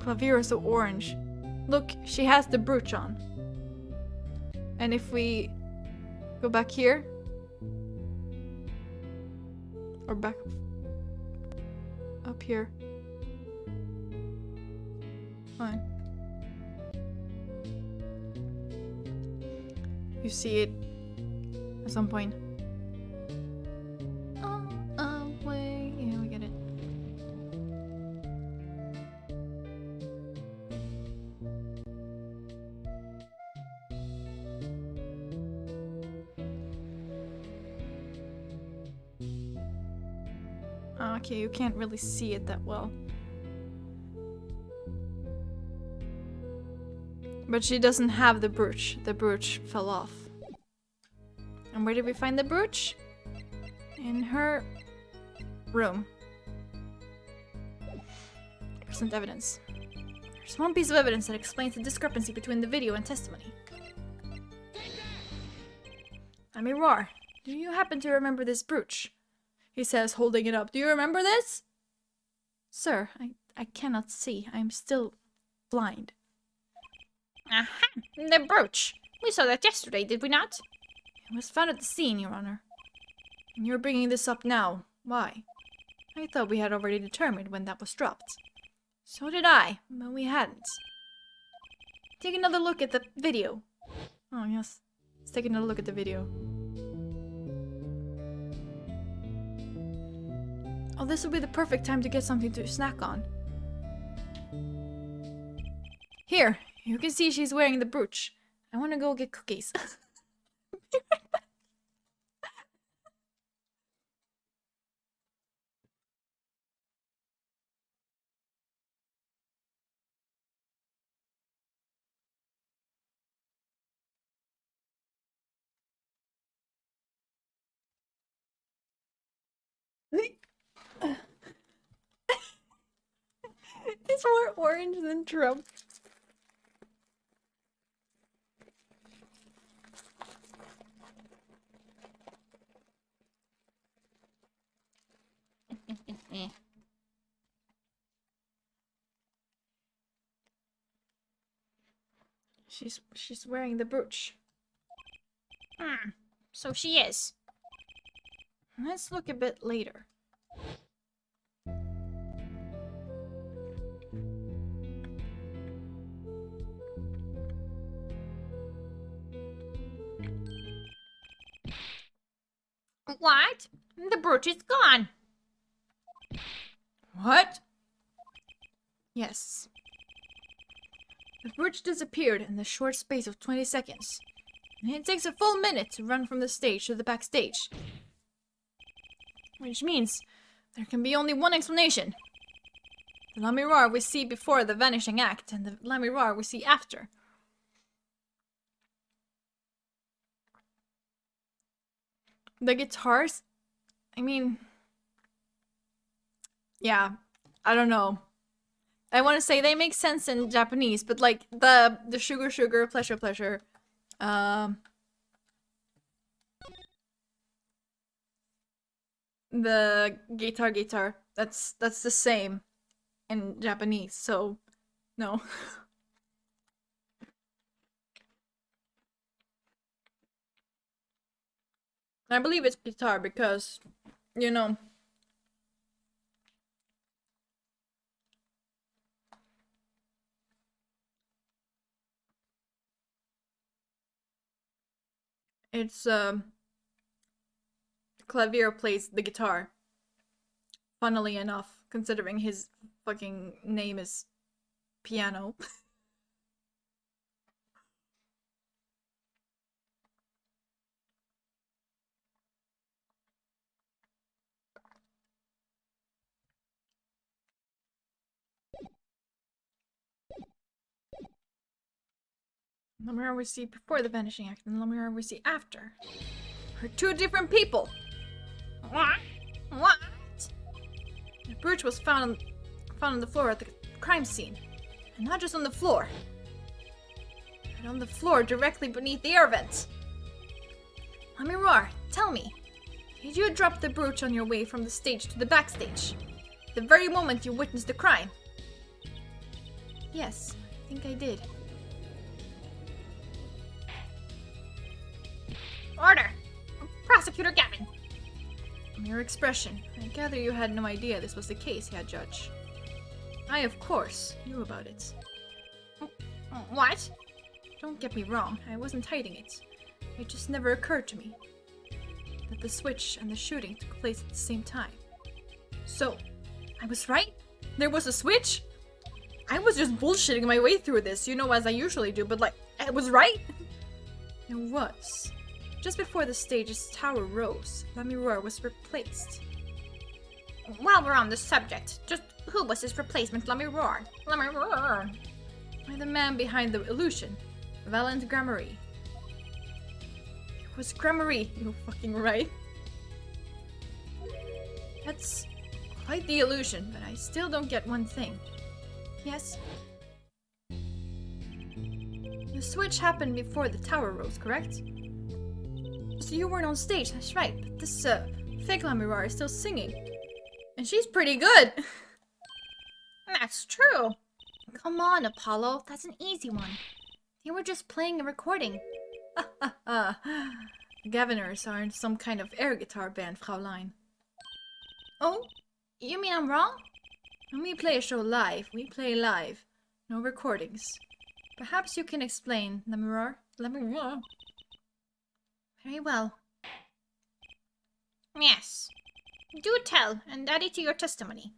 Clavier is so orange. Look, she has the brooch on. And if we go back here, or back up here, fine. You see it at some point. Away. Yeah, we get it. Okay, you can't really see it that well. But she doesn't have the brooch. The brooch fell off. And where did we find the brooch? In her room. Present evidence. There's one piece of evidence that explains the discrepancy between the video and testimony. Let me roar. Do you happen to remember this brooch? He says, holding it up. Do you remember this? Sir, I cannot see. I'm still blind. Aha! The brooch! We saw that yesterday, did we not? It was found at the scene, Your Honor. And you're bringing this up now. Why? I thought we had already determined when that was dropped. So did I, but we hadn't. Take another look at the video. Oh, yes. Let's take another look at the video. Oh, this would be the perfect time to get something to snack on. Here, you can see she's wearing the brooch. I want to go get cookies. It's more orange than Trump. She's wearing the brooch. So she is. Let's look a bit later. What? The brooch is gone. What? Yes. The brooch disappeared in the short space of 20 seconds. And it takes a full minute to run from the stage to the backstage. Which means there can be only one explanation. The La Miroir we see before the vanishing act and the La Miroir we see after. The guitars? I mean... Yeah, I don't know. I want to say they make sense in Japanese, but like the sugar sugar, pleasure pleasure, the guitar guitar, that's the same in Japanese, so no. I believe it's guitar because, you know, it's Clavier plays the guitar. Funnily enough, considering his fucking name is Piano. La Miroir we see before the vanishing act and La Miroir we see after. Are two different people. What? What? The brooch was found on the floor at the crime scene. And not just on the floor, but on the floor directly beneath the air vents. La Miroir, tell me, did you drop the brooch on your way from the stage to the backstage? The very moment you witnessed the crime? Yes, I think I did. Order! Prosecutor Gavin! From your expression, I gather you had no idea this was the case, Head Judge. I, of course, knew about it. What? Don't get me wrong, I wasn't hiding it. It just never occurred to me that the switch and the shooting took place at the same time. So, I was right? There was a switch? I was just bullshitting my way through this, you know, as I usually do, but like, I was right? It was. Just before the stage's tower rose, La Miroir was replaced. While we're on the subject, just who was his replacement, La Miroir? La Miroir. By the man behind the illusion, Valent Gramarye. It was Gramarye, you're fucking right. That's quite the illusion, but I still don't get one thing. Yes? The switch happened before the tower rose, correct? So you weren't on stage, that's right, but this fake La Miroir is still singing. And she's pretty good! That's true. Come on, Apollo. That's an easy one. They were just playing a recording. The Gaviners aren't some kind of air guitar band, Fraulein. Oh? You mean I'm wrong? When we play a show live, we play live. No recordings. Perhaps you can explain, La Miroir? La Miroir? Very well. Yes. Do tell, and add it to your testimony.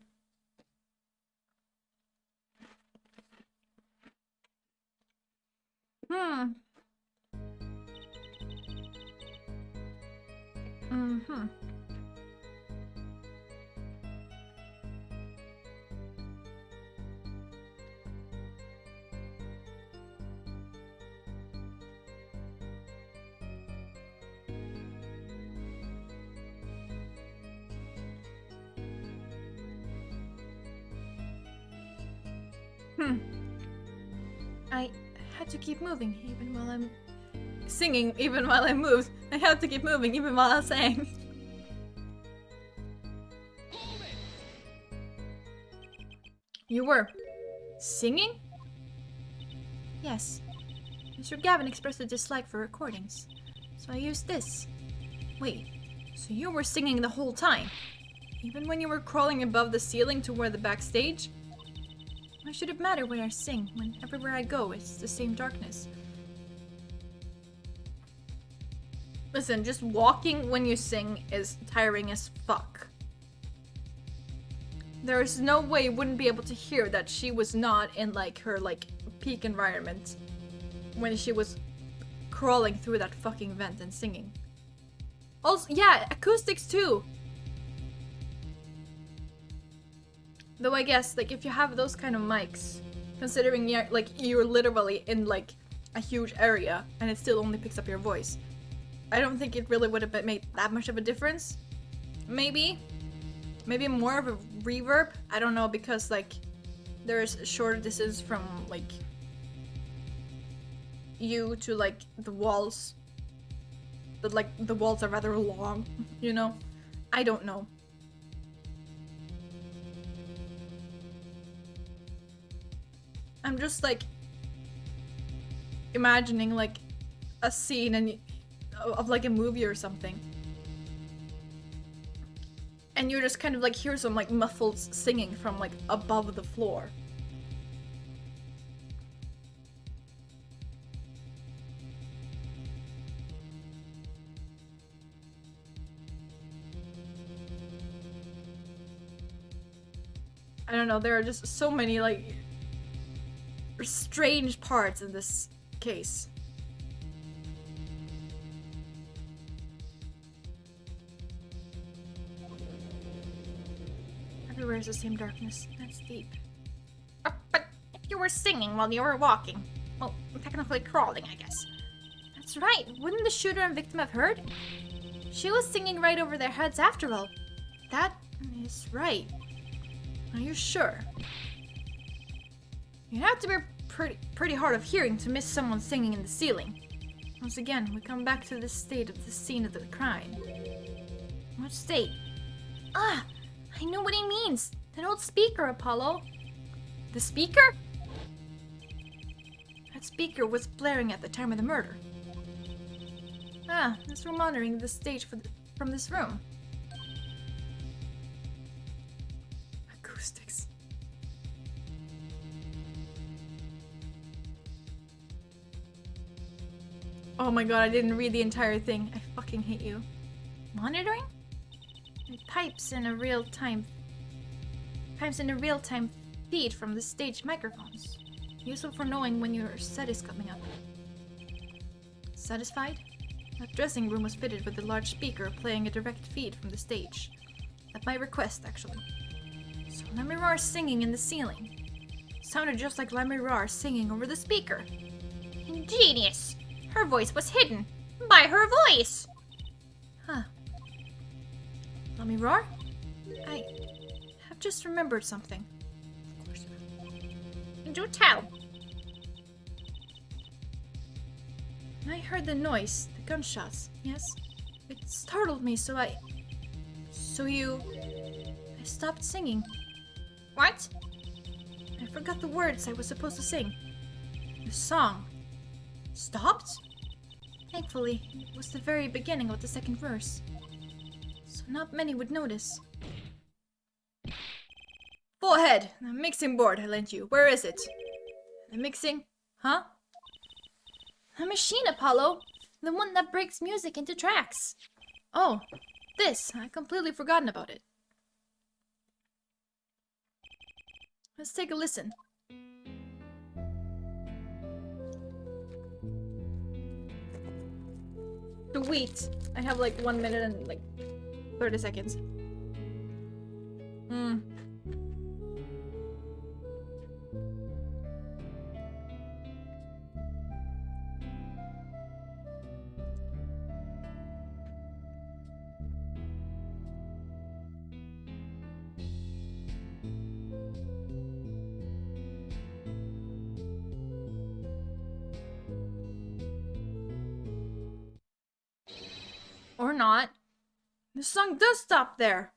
I had to keep moving even while I'm singing, even while I moved. I had to keep moving even while I sang. You were singing? Yes. Mr. Gavin expressed a dislike for recordings, so I used this. Wait, so you were singing the whole time? Even when you were crawling above the ceiling toward the backstage? Why should it matter where I sing when everywhere I go it's the same darkness? Listen, just walking when you sing is tiring as fuck. There is no way you wouldn't be able to hear that she was not in like her like peak environment when she was crawling through that fucking vent and singing. Also, yeah, acoustics too. Though I guess like if you have those kind of mics, considering you're literally in like a huge area and it still only picks up your voice, I don't think it really would have made that much of a difference. Maybe more of a reverb. I don't know, because like there's shorter distance from like you to like the walls. But like the walls are rather long, you know? I don't know. I'm just like imagining like a scene of like a movie or something. And you just kind of like hear some like muffled singing from like above the floor. I don't know, there are just so many like strange parts in this case. Everywhere is the same darkness. That's deep. But if you were singing while you were walking, well, technically crawling, I guess. That's right. Wouldn't the shooter and victim have heard? She was singing right over their heads after all. That is right. Are you sure? You'd have to be pretty hard of hearing to miss someone singing in the ceiling. Once again, we come back to the state of the scene of the crime. What state? Ah! I know what he means. That old speaker, Apollo. The speaker? That speaker was blaring at the time of the murder. Ah, as we're monitoring the stage from this room. Acoustics. Oh my god, I didn't read the entire thing. I fucking hate you. Monitoring? It pipes in a real-time feed from the stage microphones. Useful for knowing when your set is coming up. Satisfied? That dressing room was fitted with a large speaker playing a direct feed from the stage. At my request, actually. So Lemirar singing in the ceiling. Sounded just like Lemirar singing over the speaker. Ingenious! Her voice was hidden by her voice! Huh. Lemirar? I have just remembered something. Of course. Do tell. I heard the noise, the gunshots, yes? It startled me, so I stopped singing. What? I forgot the words I was supposed to sing. The song stopped? Thankfully, it was the very beginning of the second verse. So not many would notice. Full ahead! The mixing board I lent you. Where is it? The mixing? Huh? A machine, Apollo! The one that breaks music into tracks. Oh, this. I completely forgotten about it. Let's take a listen. Sweet. I have like 1 minute and like 30 seconds. not. The song does stop there.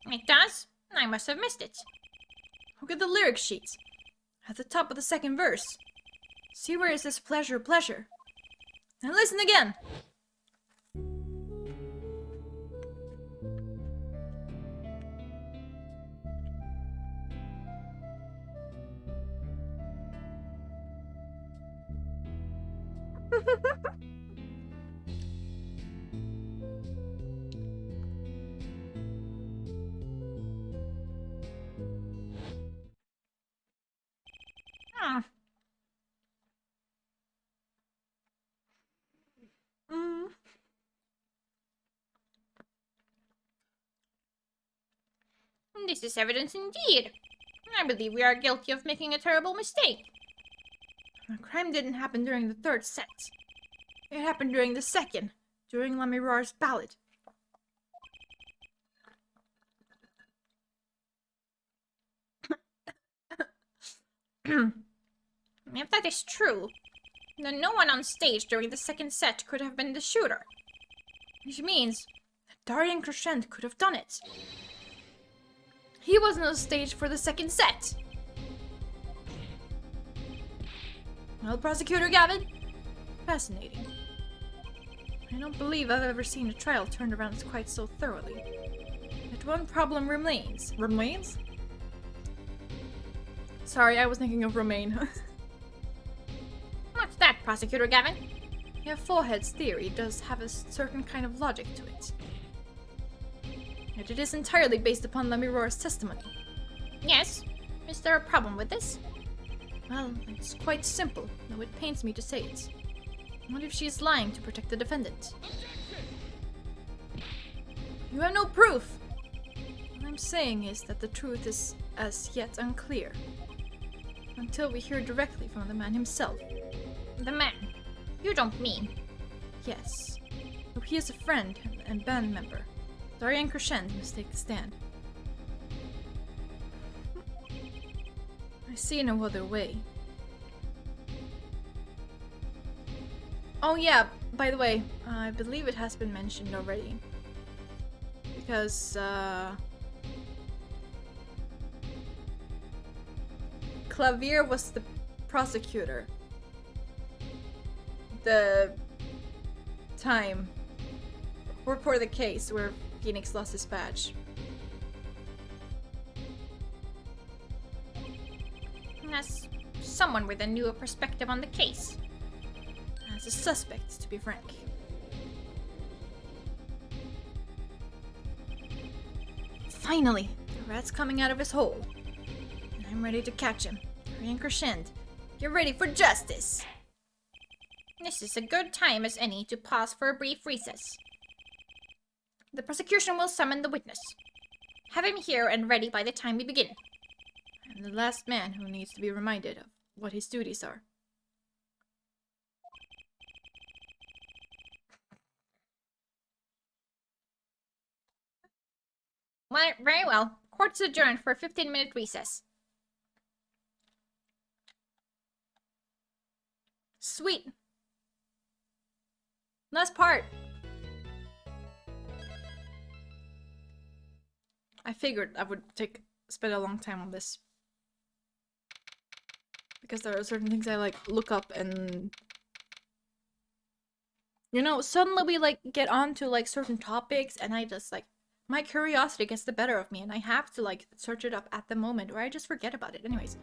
It does? I must have missed it. Look at the lyric sheets. At the top of the second verse. See where it says pleasure, pleasure. Now listen again. Hmm. Mm. This is evidence indeed. I believe we are guilty of making a terrible mistake. The crime didn't happen during the third set. It happened during the second, during Lamirar's ballad. If that is true, then no one on stage during the second set could have been the shooter. Which means that Darian Crescent could have done it. He wasn't on stage for the second set. Well, Prosecutor Gavin, fascinating. I don't believe I've ever seen a trial turned around quite so thoroughly. But one problem remains. Remains? Sorry, I was thinking of Romaine. What's that, Prosecutor Gavin? Yeah, Forehead's theory does have a certain kind of logic to it. Yet it is entirely based upon Lamirar's testimony. Yes. Is there a problem with this? Well, it's quite simple, though it pains me to say it. What if she is lying to protect the defendant? You have no proof! What I'm saying is that the truth is as yet unclear. Until we hear directly from the man himself. The man? You don't mean. Yes. Though he is a friend and band member, Darian Crescent must take the stand. I see no other way. Oh yeah, by the way, I believe it has been mentioned already. Because, Clavier was the prosecutor. The time for the case where Phoenix lost his badge. As someone with a newer perspective on the case. As a suspect, to be frank. Finally, the rat's coming out of his hole. And I'm ready to catch him. Darian Crescent, get ready for justice! This is a good time as any to pause for a brief recess. The prosecution will summon the witness. Have him here and ready by the time we begin. I'm the last man who needs to be reminded of what his duties are. Well, very well. Court's adjourned for a 15-minute recess. Sweet. Last part. I figured I would spend a long time on this. Because there are certain things I look up and suddenly we get onto certain topics and I just my curiosity gets the better of me and I have to search it up at the moment or I just forget about it. Anyways.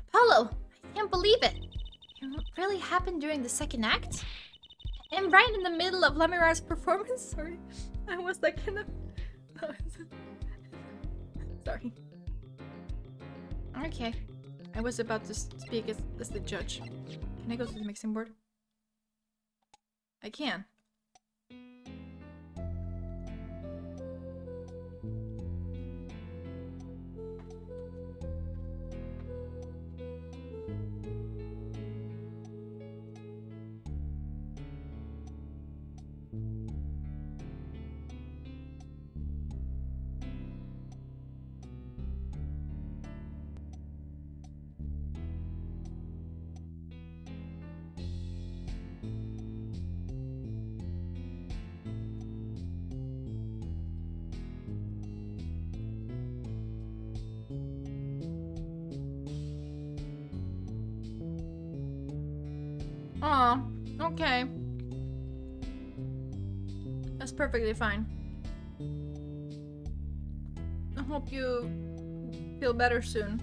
Apollo! I can't believe it. What really happened during the second act? And right in the middle of Lamirar's performance? Sorry. I was kind of... Sorry. Okay. I was about to speak as the judge. Can I go to the mixing board? I can. Aw, okay. That's perfectly fine. I hope you feel better soon.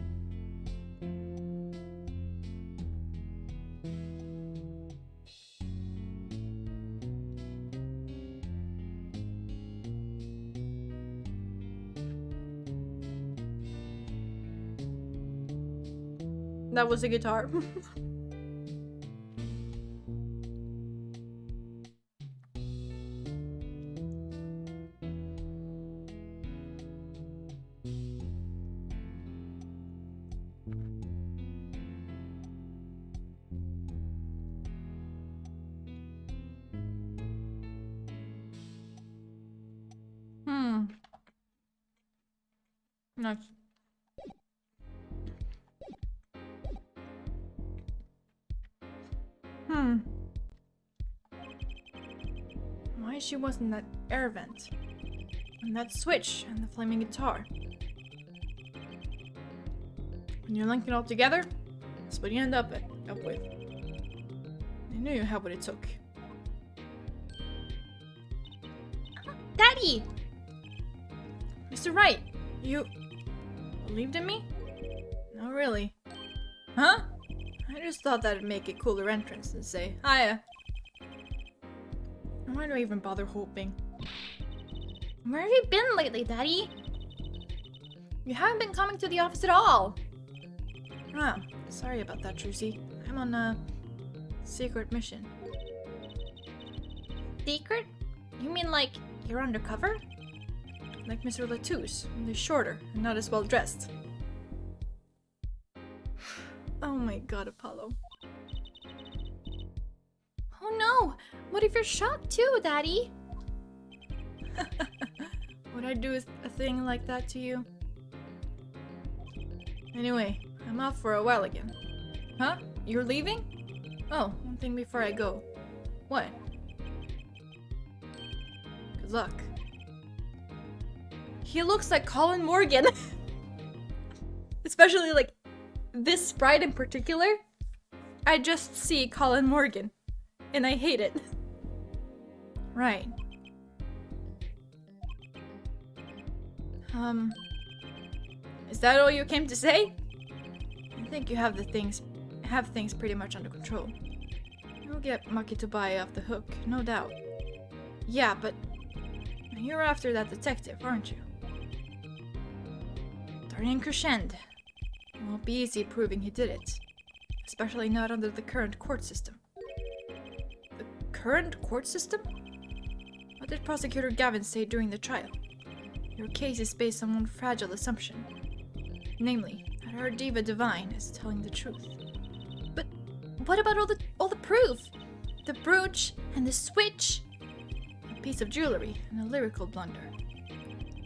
That was a guitar. Nice. Why she wasn't that air vent? And that switch and the flaming guitar. When you link it all together, that's what you end up with. I knew you had what it took. Daddy! Mr. Wright, you believed in me? No, really. Huh? I just thought that'd make a cooler entrance and say, hiya. Why do I even bother hoping? Where have you been lately, Daddy? You haven't been coming to the office at all. Ah, sorry about that, Trucy. I'm on a secret mission. Secret? You mean like you're undercover? Like Mr. Latouche, only shorter and not as well dressed. Oh my god, Apollo. Oh no! What if you're shocked too, Daddy? Would I do a thing like that to you? Anyway, I'm off for a while again. Huh? You're leaving? Oh, one thing before I go. What? Good luck. He looks like Colin Morgan. Especially like this sprite in particular. I just see Colin Morgan. And I hate it. Right. Is that all you came to say? I think you have things pretty much under control. You'll get Makitobae off the hook, no doubt. Yeah, but you're after that detective, aren't you? Turning crescendo. It won't be easy proving he did it. Especially not under the current court system. The current court system? What did Prosecutor Gavin say during the trial? Your case is based on one fragile assumption. Namely, that our diva divine is telling the truth. But what about all the proof? The brooch and the switch? A piece of jewelry and a lyrical blunder.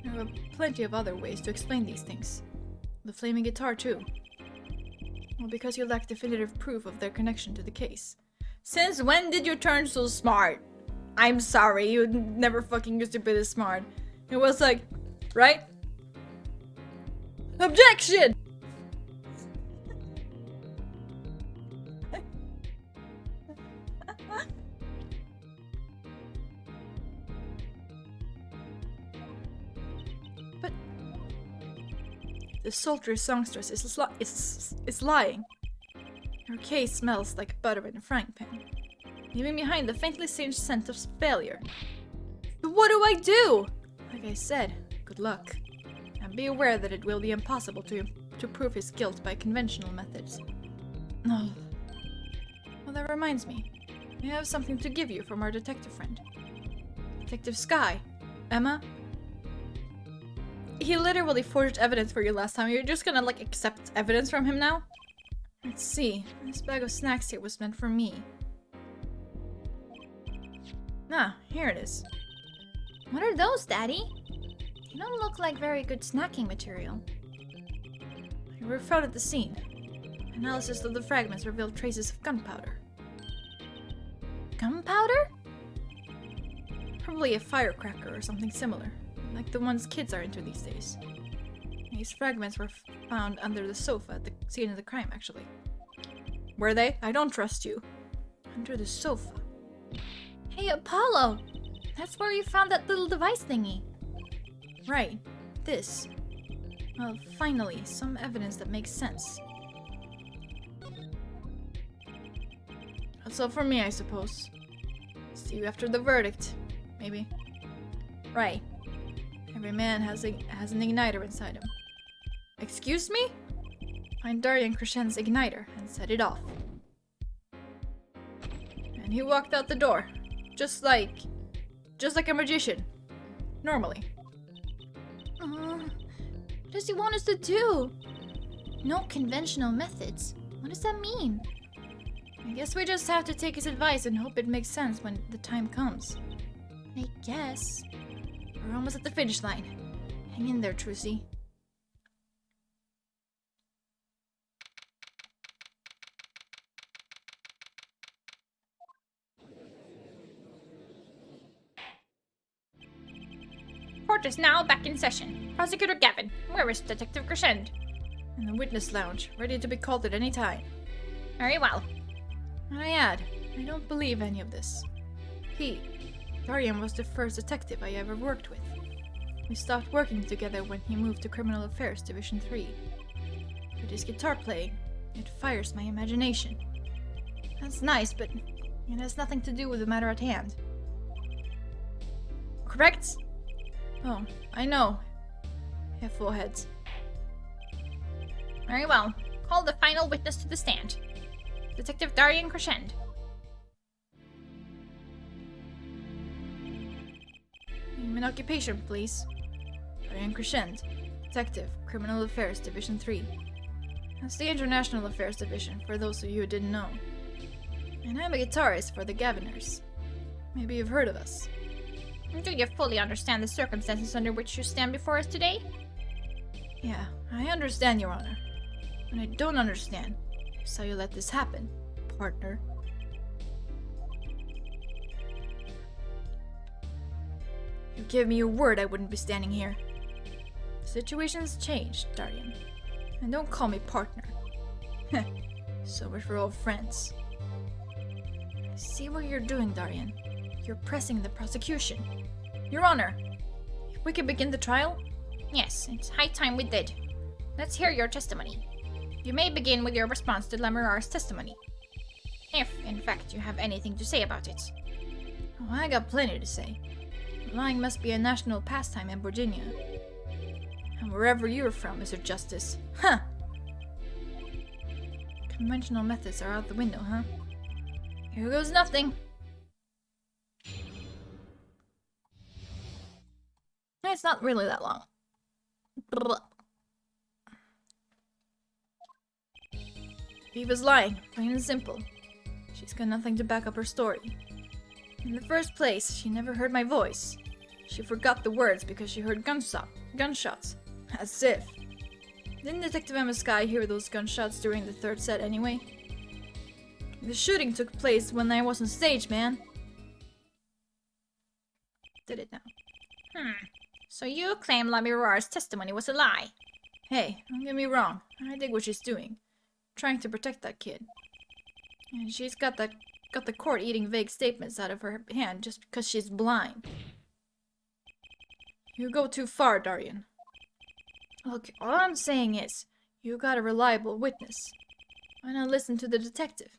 There are plenty of other ways to explain these things. The flaming guitar too. Well, because you lack definitive proof of their connection to the case. Since when did you turn so smart? I'm sorry, you never fucking used to be this smart. It was like, right? Objection! But the sultry songstress is lying. Her case smells like butter in a frying pan, leaving behind the faintly singed scent of failure. But what do I do? Like I said, good luck. And be aware that it will be impossible to prove his guilt by conventional methods. Oh. Well, that reminds me. I have something to give you from our detective friend. Detective Sky. Emma? He literally forged evidence for you last time. You're just gonna, like, accept evidence from him now? Let's see. This bag of snacks here was meant for me. Ah, here it is. What are those, Daddy? They don't look like very good snacking material. They were found at the scene. Analysis of the fragments revealed traces of gunpowder. Gunpowder? Probably a firecracker or something similar, like the ones kids are into these days. These fragments were found under the sofa at the scene of the crime, actually. Were they? I don't trust you. Under the sofa. Hey, Apollo! That's where you found that little device thingy. Right. This. Well, finally, some evidence that makes sense. That's all for me, I suppose. See you after the verdict, maybe. Right. Every man has an igniter inside him. Excuse me? Find Darian Crescent's igniter and set it off. And he walked out the door, just like a magician, normally. What does he want us to do? No conventional methods. What does that mean? I guess we just have to take his advice and hope it makes sense when the time comes. I guess. We're almost at the finish line. Hang in there, Trucy. Court is now back in session. Prosecutor Gavin, where is Detective Crescent? In the witness lounge, ready to be called at any time. Very well. And I add, I don't believe any of this. Darian was the first detective I ever worked with. We stopped working together when he moved to Criminal Affairs Division 3. With his guitar playing, it fires my imagination. That's nice, but it has nothing to do with the matter at hand. Correct? Oh, I know. Full heads. Very well. Call the final witness to the stand. Detective Darian Crescent. Name and occupation, please. Darian Crescent, Detective, Criminal Affairs Division 3. That's the International Affairs Division, for those of you who didn't know. And I'm a guitarist for the Gaviners. Maybe you've heard of us. Do you fully understand the circumstances under which you stand before us today? Yeah, I understand, Your Honor. What I don't understand is how you let this happen, partner. You gave me your word I wouldn't be standing here. The situation's changed, Darian. And don't call me partner. So much for old friends. I see what you're doing, Darian. You're pressing the prosecution. Your Honor, if we could begin the trial? Yes, it's high time we did. Let's hear your testimony. You may begin with your response to Lamirar's testimony. If, in fact, you have anything to say about it. Oh, I got plenty to say. Lying must be a national pastime in Virginia. And wherever you're from, Mr. Justice. Huh! Conventional methods are out the window, huh? Here goes nothing. It's not really that long. Eva's lying, plain and simple. She's got nothing to back up her story. In the first place, she never heard my voice. She forgot the words because she heard gunshots. As if. Didn't Detective Emma Sky hear those gunshots during the third set anyway? The shooting took place when I was on stage, man. Did it now? So you claim Lamirar's testimony was a lie? Hey, don't get me wrong. I dig what she's doing. Trying to protect that kid. And she's got the court eating vague statements out of her hand just because she's blind. You go too far, Darian. Look, all I'm saying is, you got a reliable witness. Why not listen to the detective?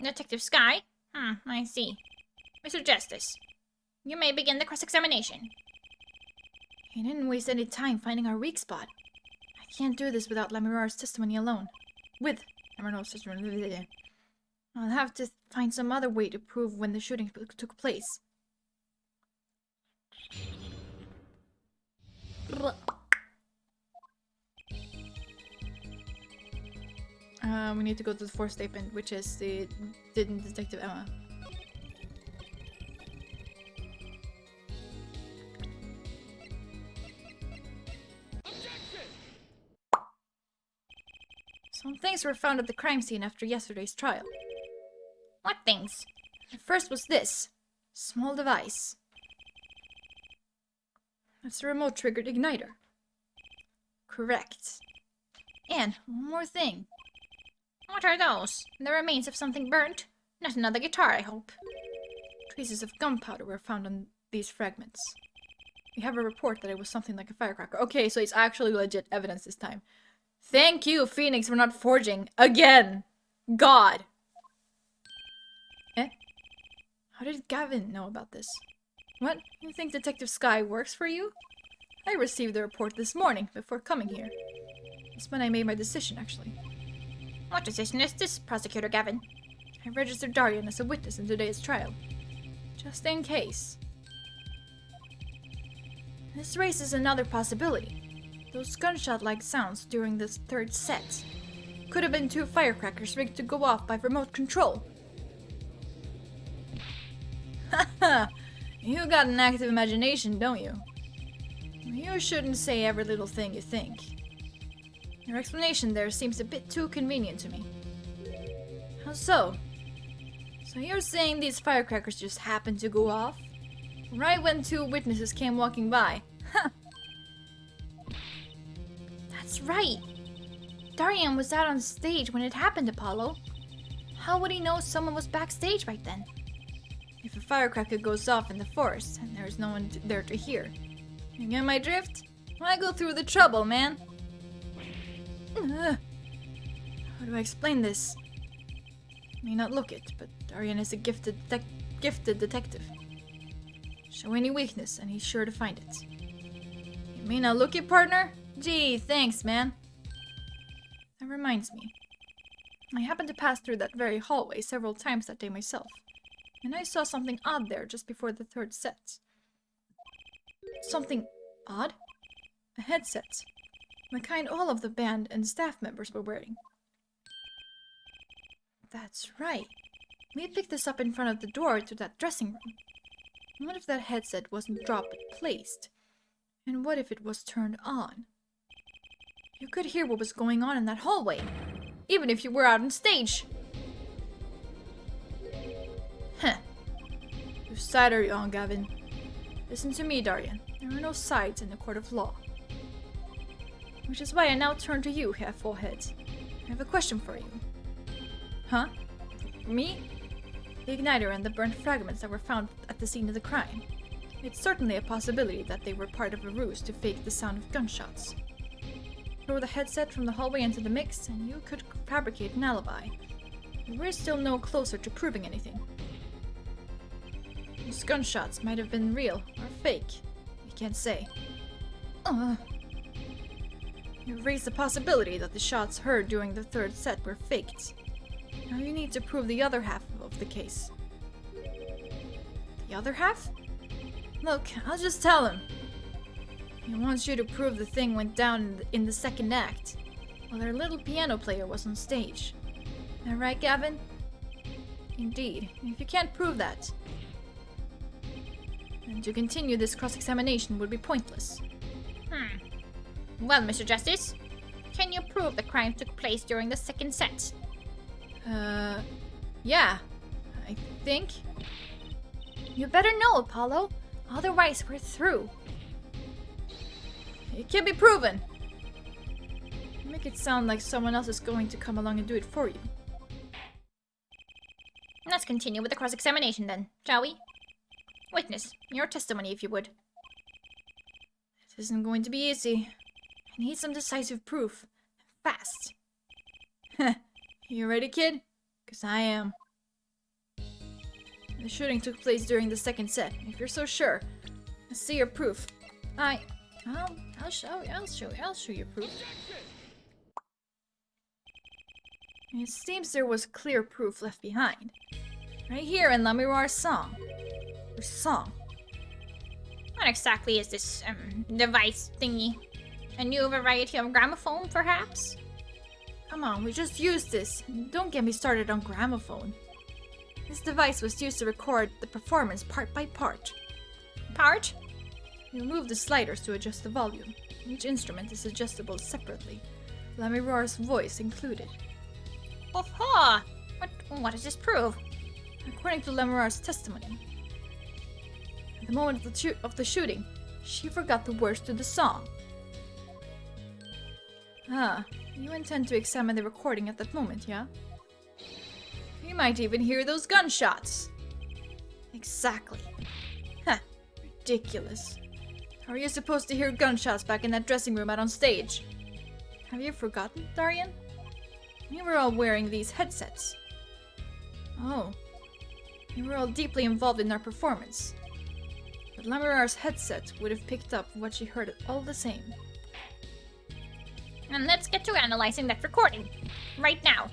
Detective Sky? I see. Mr. Justice, you may begin the cross-examination. He didn't waste any time finding our weak spot. I can't do this without Lamirar's testimony alone. With Lamirar's testimony. I'll have to find some other way to prove when the shooting took place. We need to go to the fourth statement, which is didn't Detective Emma. Some things were found at the crime scene after yesterday's trial. What things? The first was this small device. That's a remote-triggered igniter. Correct. And one more thing. What are those? The remains of something burnt? Not another guitar, I hope. Traces of gunpowder were found on these fragments. We have a report that it was something like a firecracker. Okay, so it's actually legit evidence this time. Thank you, Phoenix, for not forging again. God. Eh? How did Gavin know about this? What? You think Detective Sky works for you? I received the report this morning before coming here. That's when I made my decision, actually. What decision is this, Prosecutor Gavin? I registered Darian as a witness in today's trial. Just in case. This raises another possibility. Those gunshot-like sounds during this third set could have been 2 firecrackers rigged to go off by remote control. Haha! You got an active imagination, don't you? You shouldn't say every little thing you think. Your explanation there seems a bit too convenient to me. How so? So you're saying these firecrackers just happened to go off? Right when 2 witnesses came walking by? Huh. That's right. Darian was out on stage when it happened, Apollo. How would he know someone was backstage right then? If a firecracker goes off in the forest and there's no one there to hear. You get my drift? Why go through the trouble, man? Ugh. How do I explain this? May not look it, but Darian is a gifted detective. Show any weakness and he's sure to find it. You may not look it, partner? Gee, thanks, man. That reminds me. I happened to pass through that very hallway several times that day myself, and I saw something odd there just before the third set. Something odd? A headset. The kind all of the band and staff members were wearing. That's right. We picked this up in front of the door to that dressing room. What if that headset wasn't dropped but placed? And what if it was turned on? You could hear what was going on in that hallway, even if you were out on stage. Huh. Whose side are you on, Gavin? Listen to me, Darian. There are no sides in the court of law. Which is why I now turn to you, Half-Full-Head. I have a question for you. Huh? Me? The igniter and the burnt fragments that were found at the scene of the crime. It's certainly a possibility that they were part of a ruse to fake the sound of gunshots. Throw the headset from the hallway into the mix, and you could fabricate an alibi. But we're still no closer to proving anything. Those gunshots might have been real or fake. We can't say. You raised the possibility that the shots heard during the third set were faked. Now you need to prove the other half of the case. The other half? Look, I'll just tell him. He wants you to prove the thing went down in the second act, while their little piano player was on stage. Am I right, Gavin? Indeed. If you can't prove that, then to continue this cross-examination would be pointless. Well, Mr. Justice, can you prove the crime took place during the second set? Yeah, I think. You better know, Apollo. Otherwise, we're through. It can be proven. You make it sound like someone else is going to come along and do it for you. Let's continue with the cross-examination then, shall we? Witness, your testimony if you would. This isn't going to be easy. I need some decisive proof. Fast. You ready, kid? 'Cause I am. The shooting took place during the second set. If you're so sure, let's see your proof. I'll show you proof. It seems there was clear proof left behind. Right here in Lamirar's song. Her song. What exactly is this, device thingy? A new variety of gramophone, perhaps? Come on, we just used this. Don't get me started on gramophone. This device was used to record the performance part by part. Part? You move the sliders to adjust the volume. Each instrument is adjustable separately, Lamirar's voice included. Oh-ha! What does this prove? According to Lamirar's testimony, at the moment of the shooting, she forgot the words to the song. You intend to examine the recording at that moment, yeah? You might even hear those gunshots. Exactly. Huh. Ridiculous. How are you supposed to hear gunshots back in that dressing room out on stage? Have you forgotten, Darian? We were all wearing these headsets. Oh. You were all deeply involved in our performance. But Lamirar's headset would have picked up what she heard all the same. And let's get to analyzing that recording. Right now.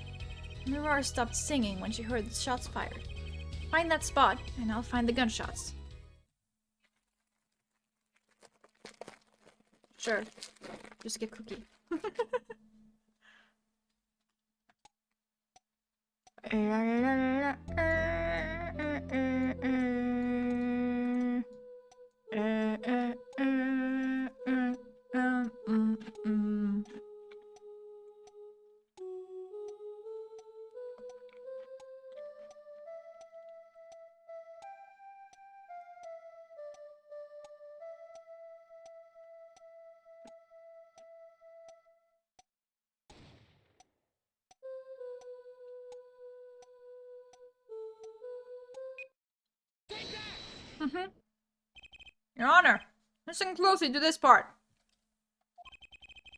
Lamirar stopped singing when she heard the shots fired. Find that spot, and I'll find the gunshots. Sure. Just get cookie. Your Honor, listen closely to this part.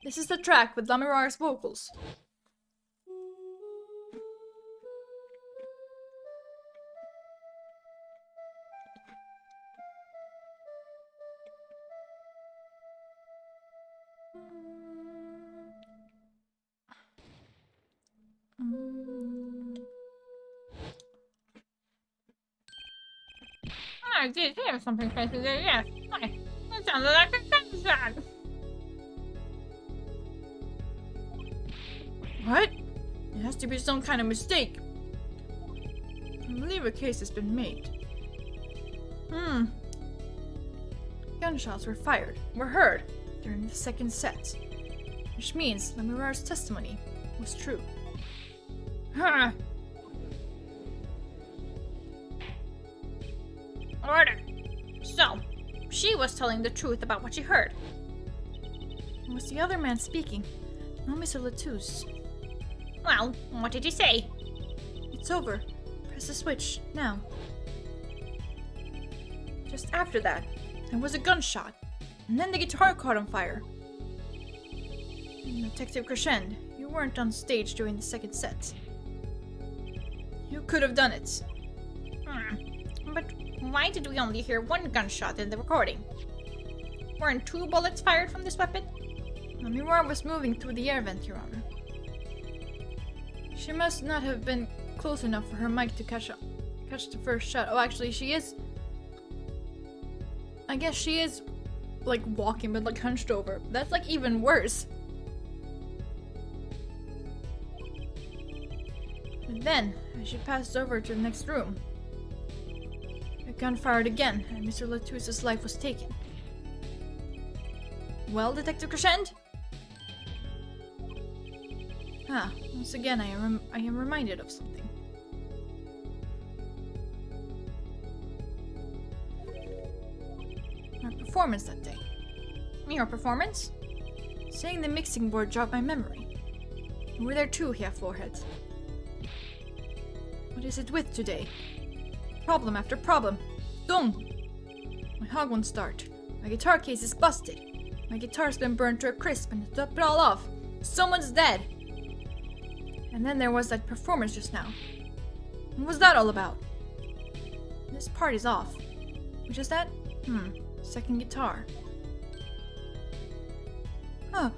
This is the track with Lamirar's vocals. I did hear something crazy there, yes. It sounded like a gunshot. What? It has to be some kind of mistake. I believe a case has been made. Gunshots were heard during the second set, which means Lamirar's testimony was true. Huh. Order. So, she was telling the truth about what she heard. It was the other man speaking, not Mr. Latouche. Well, what did he say? It's over. Press the switch, now. Just after that, there was a gunshot, and then the guitar caught on fire. Detective Crescend, you weren't on stage during the second set. You could have done it. But why did we only hear one gunshot in the recording? Weren't 2 bullets fired from this weapon? Lamirar was moving through the air vent, Your Honor. She must not have been close enough for her mic to catch the first shot. Oh, actually, she is... I guess she is, like, walking but, like, hunched over. That's, like, even worse. And then, as she passed over to the next room, a gun fired again, and Mr. Latouche's life was taken. Well, Detective Crescend? Once again, I am reminded of something. Our performance that day. Your performance? Saying the mixing board jogged my memory. You were there too, Herr Forehead. What is it with today? Problem after problem. Dung! My hog won't start. My guitar case is busted. My guitar's been burned to a crisp, and to top it all off, someone's dead. And then there was that performance just now. What was that all about? This part is off. Which is that? Second guitar. Huh.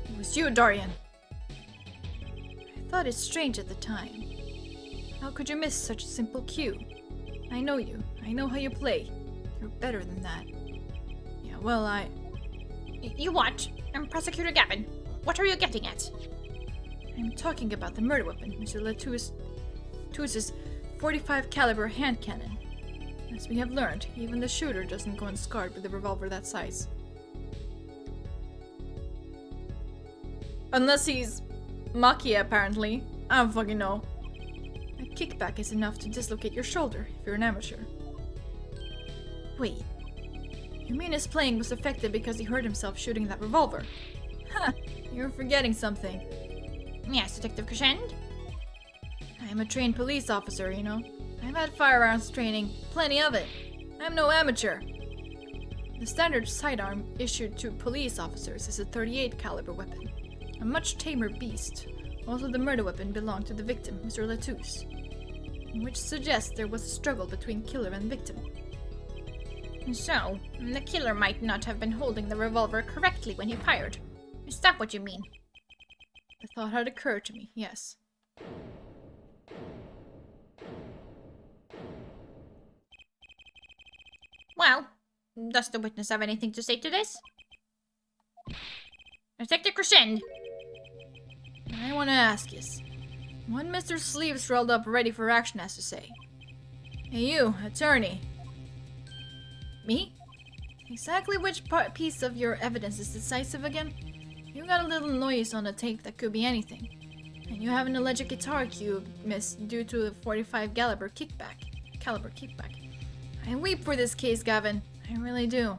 It was you, Darian. I thought it strange at the time. How could you miss such a simple cue? I know you. I know how you play. You're better than that. Yeah, well, You what? I'm Prosecutor Gavin. What are you getting at? I'm talking about the murder weapon, Mr. Latouche's 45 caliber hand cannon. As we have learned, even the shooter doesn't go unscarred with a revolver that size. Unless he's Makia, apparently. I don't fucking know. A kickback is enough to dislocate your shoulder if you're an amateur. Wait. You mean his playing was affected because he hurt himself shooting that revolver? Huh. You're forgetting something. Yes, Detective Crescend? I'm a trained police officer, you know. I've had firearms training, plenty of it. I'm no amateur. The standard sidearm issued to police officers is a .38 caliber weapon, a much tamer beast. Also, the murder weapon belonged to the victim, Mr. Latouche, which suggests there was a struggle between killer and victim. So, the killer might not have been holding the revolver correctly when he fired. Is that what you mean? The thought had occurred to me, yes. Well, does the witness have anything to say to this? Detective Crescend! I want to ask you, what Mr. Sleeves rolled up ready for action has to say. Hey you, attorney. Me? Exactly which piece of your evidence is decisive again? You got a little noise on the tape that could be anything. And you have an alleged guitar cue missed due to a .45 caliber kickback. I weep for this case, Gavin. I really do.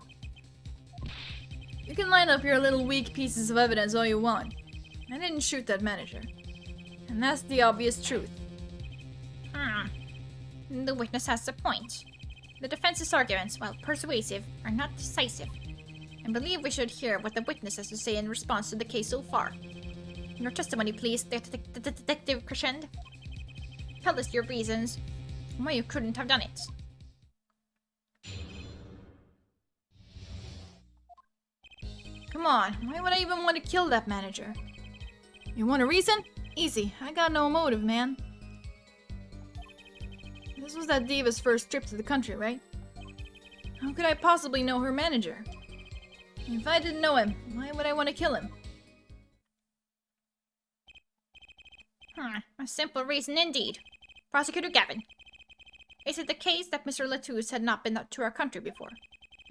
You can line up your little weak pieces of evidence all you want. I didn't shoot that manager. And that's the obvious truth. The witness has a point. The defense's arguments, while persuasive, are not decisive. I believe we should hear what the witness has to say in response to the case so far. Your testimony, please, Detective Crescend. Tell us your reasons why you couldn't have done it. Come on, why would I even want to kill that manager? You want a reason? Easy, I got no motive, man. This was that diva's first trip to the country, right? How could I possibly know her manager? If I didn't know him, why would I want to kill him? A simple reason indeed. Prosecutor Gavin, is it the case that Mr. Latouche had not been to our country before?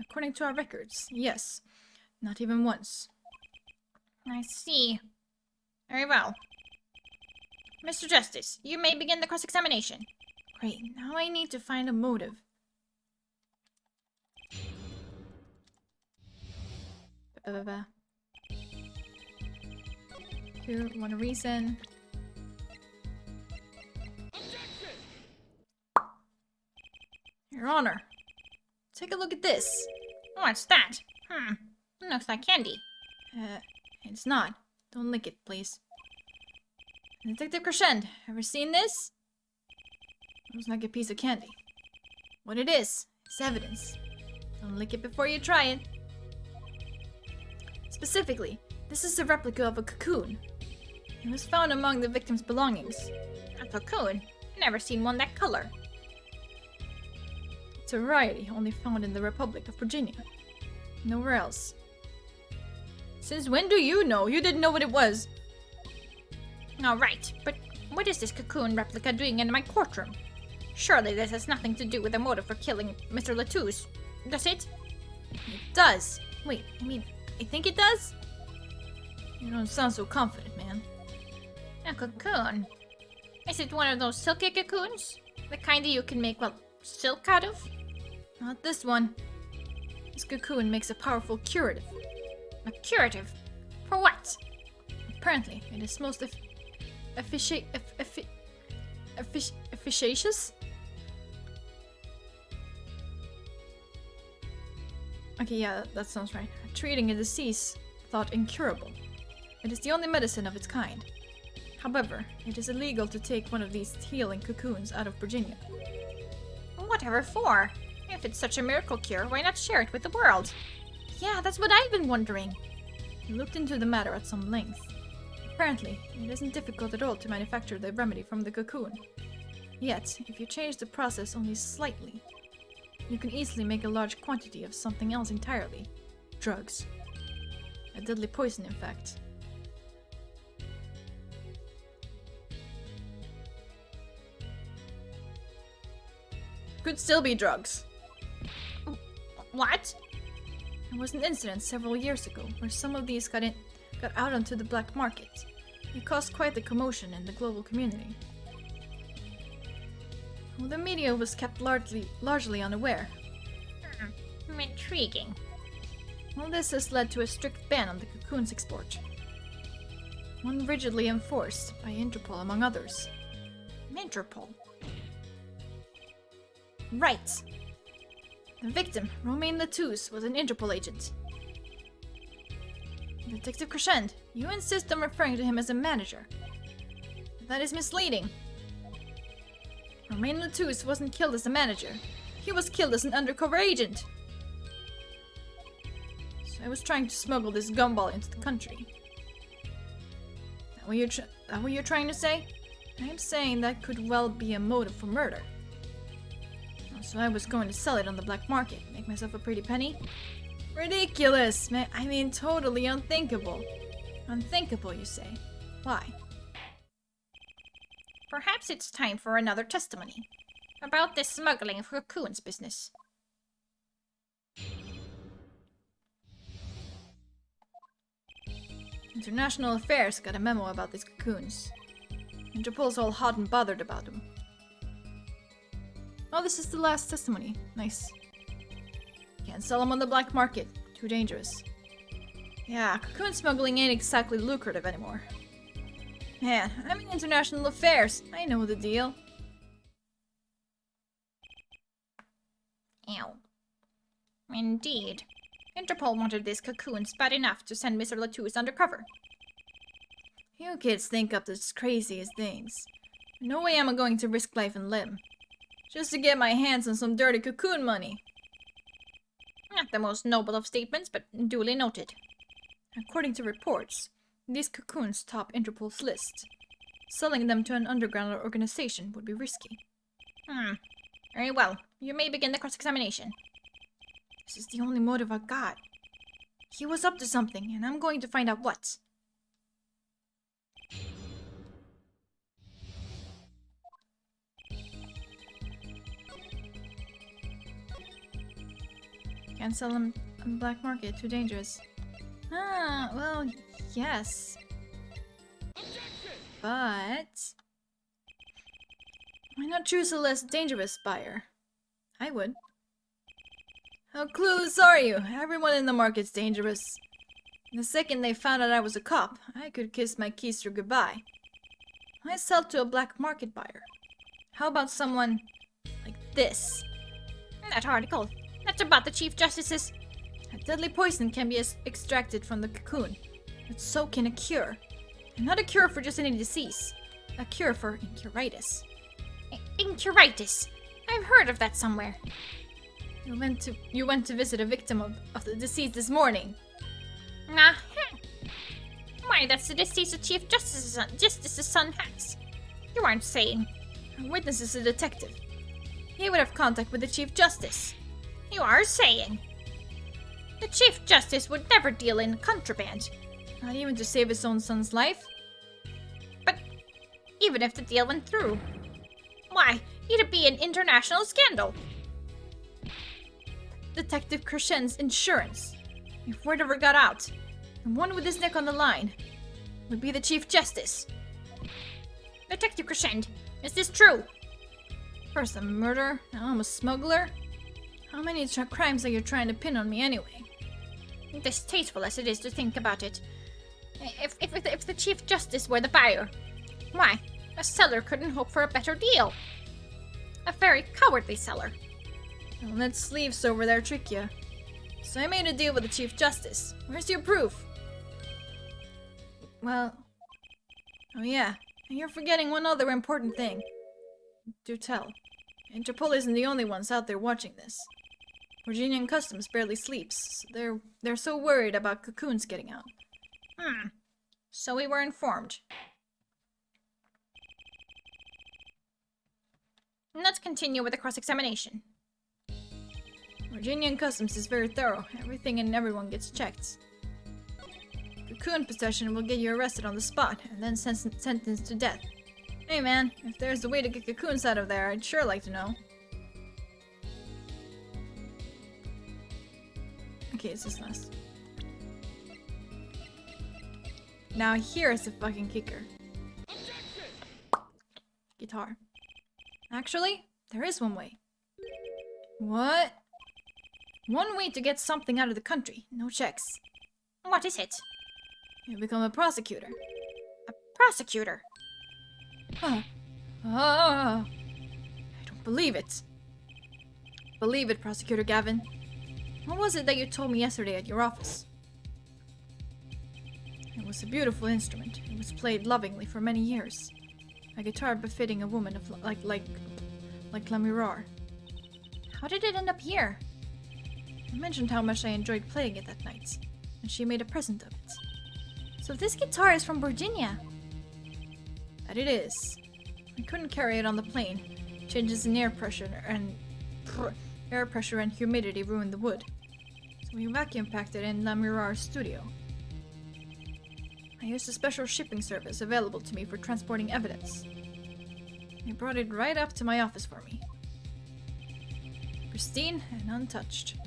According to our records, yes. Not even once. I see. Very well. Mr. Justice, you may begin the cross-examination. Great, now I need to find a motive. You want a reason? Your Honor, take a look at this. What's that? Looks like candy. It's not. Don't lick it, please. Detective Crescend, ever seen this? Looks like a piece of candy. What it is evidence. Don't lick it before you try it. Specifically, this is a replica of a cocoon. It was found among the victim's belongings. A cocoon? Never seen one that color. It's a variety only found in the Republic of Virginia. Nowhere else. Since when do you know? You didn't know what it was. Alright, but what is this cocoon replica doing in my courtroom? Surely this has nothing to do with the motive for killing Mr. Latouche, does it? It does. Wait, I think it does? You don't sound so confident, man. A cocoon? Is it one of those silky cocoons? The kind that you can make, well, silk out of? Not this one. This cocoon makes a powerful curative. A curative? For what? Apparently, it is most efficacious? Okay, yeah, that sounds right. Treating a disease thought incurable. It is the only medicine of its kind. However, it is illegal to take one of these healing cocoons out of Virginia. Whatever for? If it's such a miracle cure, why not share it with the world? Yeah, that's what I've been wondering. He looked into the matter at some length. Apparently, it isn't difficult at all to manufacture the remedy from the cocoon. Yet, if you change the process only slightly, you can easily make a large quantity of something else entirely. Drugs. A deadly poison, in fact. Could still be drugs. What? There was an incident several years ago where some of these got out onto the black market. It caused quite the commotion in the global community. Well, the media was kept largely unaware. Intriguing. Well, this has led to a strict ban on the cocoon's export. One rigidly enforced by Interpol among others. Interpol. Right. The victim, Romain Latouche, was an Interpol agent. Detective Crescent, you insist on referring to him as a manager. That is misleading. Romain Latouche wasn't killed as a manager. He was killed as an undercover agent. So I was trying to smuggle this gumball into the country. That what you're trying to say? I'm saying that could well be a motive for murder. So I was going to sell it on the black market, make myself a pretty penny. Ridiculous, man. I mean, totally unthinkable. Unthinkable, you say? Why? Perhaps it's time for another testimony about this smuggling of cocoons business. International Affairs got a memo about these cocoons. Interpol's all hot and bothered about them. Oh, this is the last testimony. Nice. Can't sell them on the black market. Too dangerous. Yeah, cocoon smuggling ain't exactly lucrative anymore. Man, I'm in international affairs. I know the deal. Ew. Indeed. Interpol wanted these cocoons bad enough to send Mr. Latouche undercover. You kids think up the craziest things. No way I'm going to risk life and limb. Just to get my hands on some dirty cocoon money. Not the most noble of statements, but duly noted. According to reports, these cocoons top Interpol's list. Selling them to an underground organization would be risky. Very well. You may begin the cross-examination. This is the only motive I got. He was up to something, and I'm going to find out what. Can't sell them on the black market, too dangerous. Ah, well, yes. But why not choose a less dangerous buyer? I would. How clueless are you? Everyone in the market's dangerous. The second they found out I was a cop, I could kiss my keister goodbye. I sell to a black market buyer. How about someone like this? That article. That's about the Chief Justice's. A deadly poison can be extracted from the cocoon, but so can a cure. And not a cure for just any disease. A cure for incuritis. Incuritis. I've heard of that somewhere. You went to visit a victim of the disease this morning. Nah. Why, that's the disease the Chief Justice's son has. You aren't saying. Our witness is a detective. He would have contact with the Chief Justice. You are saying. The Chief Justice would never deal in contraband. Not even to save his own son's life. But even if the deal went through, why, it'd be an international scandal. Detective Crescent's insurance. If word ever got out, the one with his neck on the line would be the Chief Justice. Detective Crescent, is this true? First a murder, now I'm a smuggler. How many crimes are you trying to pin on me anyway? Distasteful as it is to think about it. If the Chief Justice were the buyer, why, a seller couldn't hope for a better deal. A very cowardly seller. Don't let sleeves over there trick you. So I made a deal with the Chief Justice. Where's your proof? Well... Oh yeah, and you're forgetting one other important thing. Do tell. Interpol isn't the only ones out there watching this. Virginian Customs barely sleeps. They're so worried about cocoons getting out. So we were informed. Let's continue with the cross-examination. Virginian Customs is very thorough. Everything and everyone gets checked. Cocoon possession will get you arrested on the spot and then sentenced to death. Hey man, if there's a way to get cocoons out of there, I'd sure like to know. Okay, it's this last. Now here's the fucking kicker. Guitar. Actually, there is one way. What? One way to get something out of the country. No checks. What is it? You become a prosecutor. Prosecutor. Huh. Ah, I don't believe it. Believe it, Prosecutor Gavin. What was it that you told me yesterday at your office? It was a beautiful instrument. It was played lovingly for many years. A guitar befitting a woman of like Lamirar. How did it end up here? I mentioned how much I enjoyed playing it that night, and she made a present of it. So this guitar is from Virginia. That it is. I couldn't carry it on the plane. Changes in air pressure and humidity ruined the wood. So we vacuum packed it in Lamirar's studio. I used a special shipping service available to me for transporting evidence. They brought it right up to my office for me. Pristine and untouched.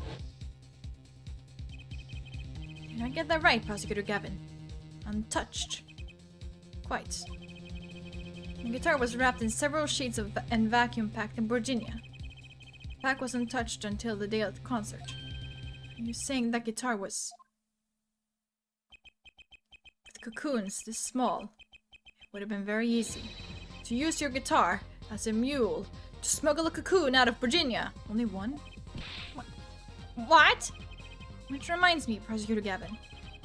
Did I get that right, Prosecutor Gavin? Untouched. Quite. The guitar was wrapped in several sheets and vacuum packed in Virginia. The pack was untouched until the day of the concert. Are you saying that guitar was... With cocoons this small, it would have been very easy to use your guitar as a mule to smuggle a cocoon out of Virginia. Only one? What? Which reminds me, Prosecutor Gavin.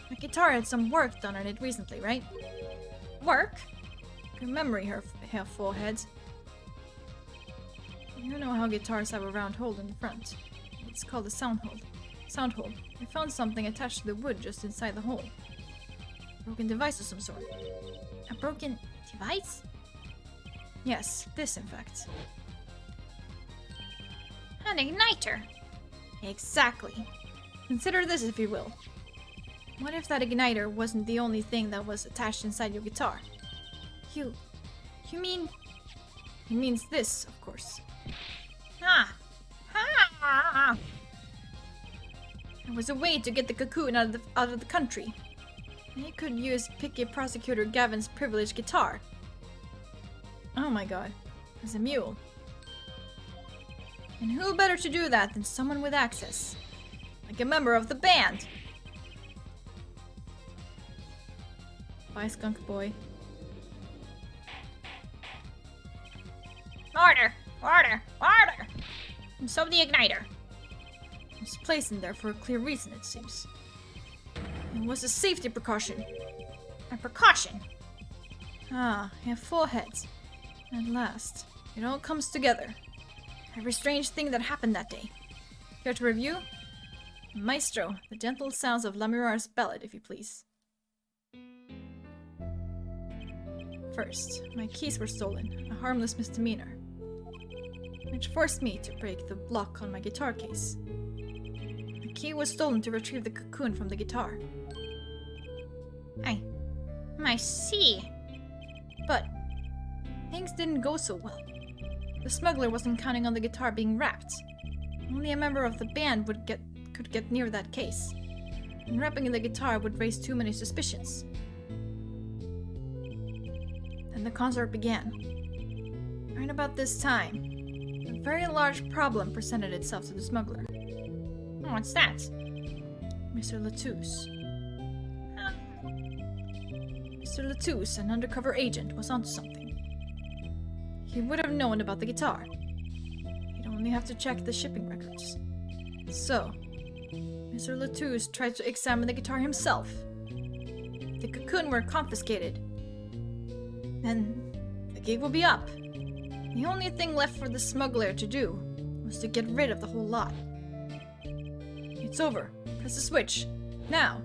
My guitar had some work done on it recently, right? Work? Good memory, her forehead. You know how guitars have a round hole in the front. It's called a sound hole. I found something attached to the wood just inside the hole. A broken device of some sort. A broken device? Yes, this in fact. An igniter. Exactly. Consider this if you will. What if that igniter wasn't the only thing that was attached inside your guitar? You mean... It means this, of course. Ah. There was a way to get the cocoon out of the country. They could use picky Prosecutor Gavin's privileged guitar. Oh my god. As a mule. And who better to do that than someone with access? Like a member of the band. Bye, skunk boy. Order! And so the igniter. It was placed in there for a clear reason, it seems. It was a safety precaution. A precaution. Ah, I have 4 heads. At last, it all comes together. Every strange thing that happened that day. Care to review? Maestro, the gentle sounds of Lamirar's ballad, if you please. First, my keys were stolen, a harmless misdemeanor, which forced me to break the lock on my guitar case. The key was stolen to retrieve the cocoon from the guitar. I see. But things didn't go so well. The smuggler wasn't counting on the guitar being wrapped. Only a member of the band could get near that case, and wrapping the guitar would raise too many suspicions. Then the concert began. Right about this time, a very large problem presented itself to the smuggler. What's that? Mr. Latouche. Mr. Latouche, an undercover agent, was onto something. He would have known about the guitar. He'd only have to check the shipping records. So, Mr. Latouche tried to examine the guitar himself. If the cocoon were confiscated, then the gig will be up. The only thing left for the smuggler to do was to get rid of the whole lot. It's over. Press the switch. Now!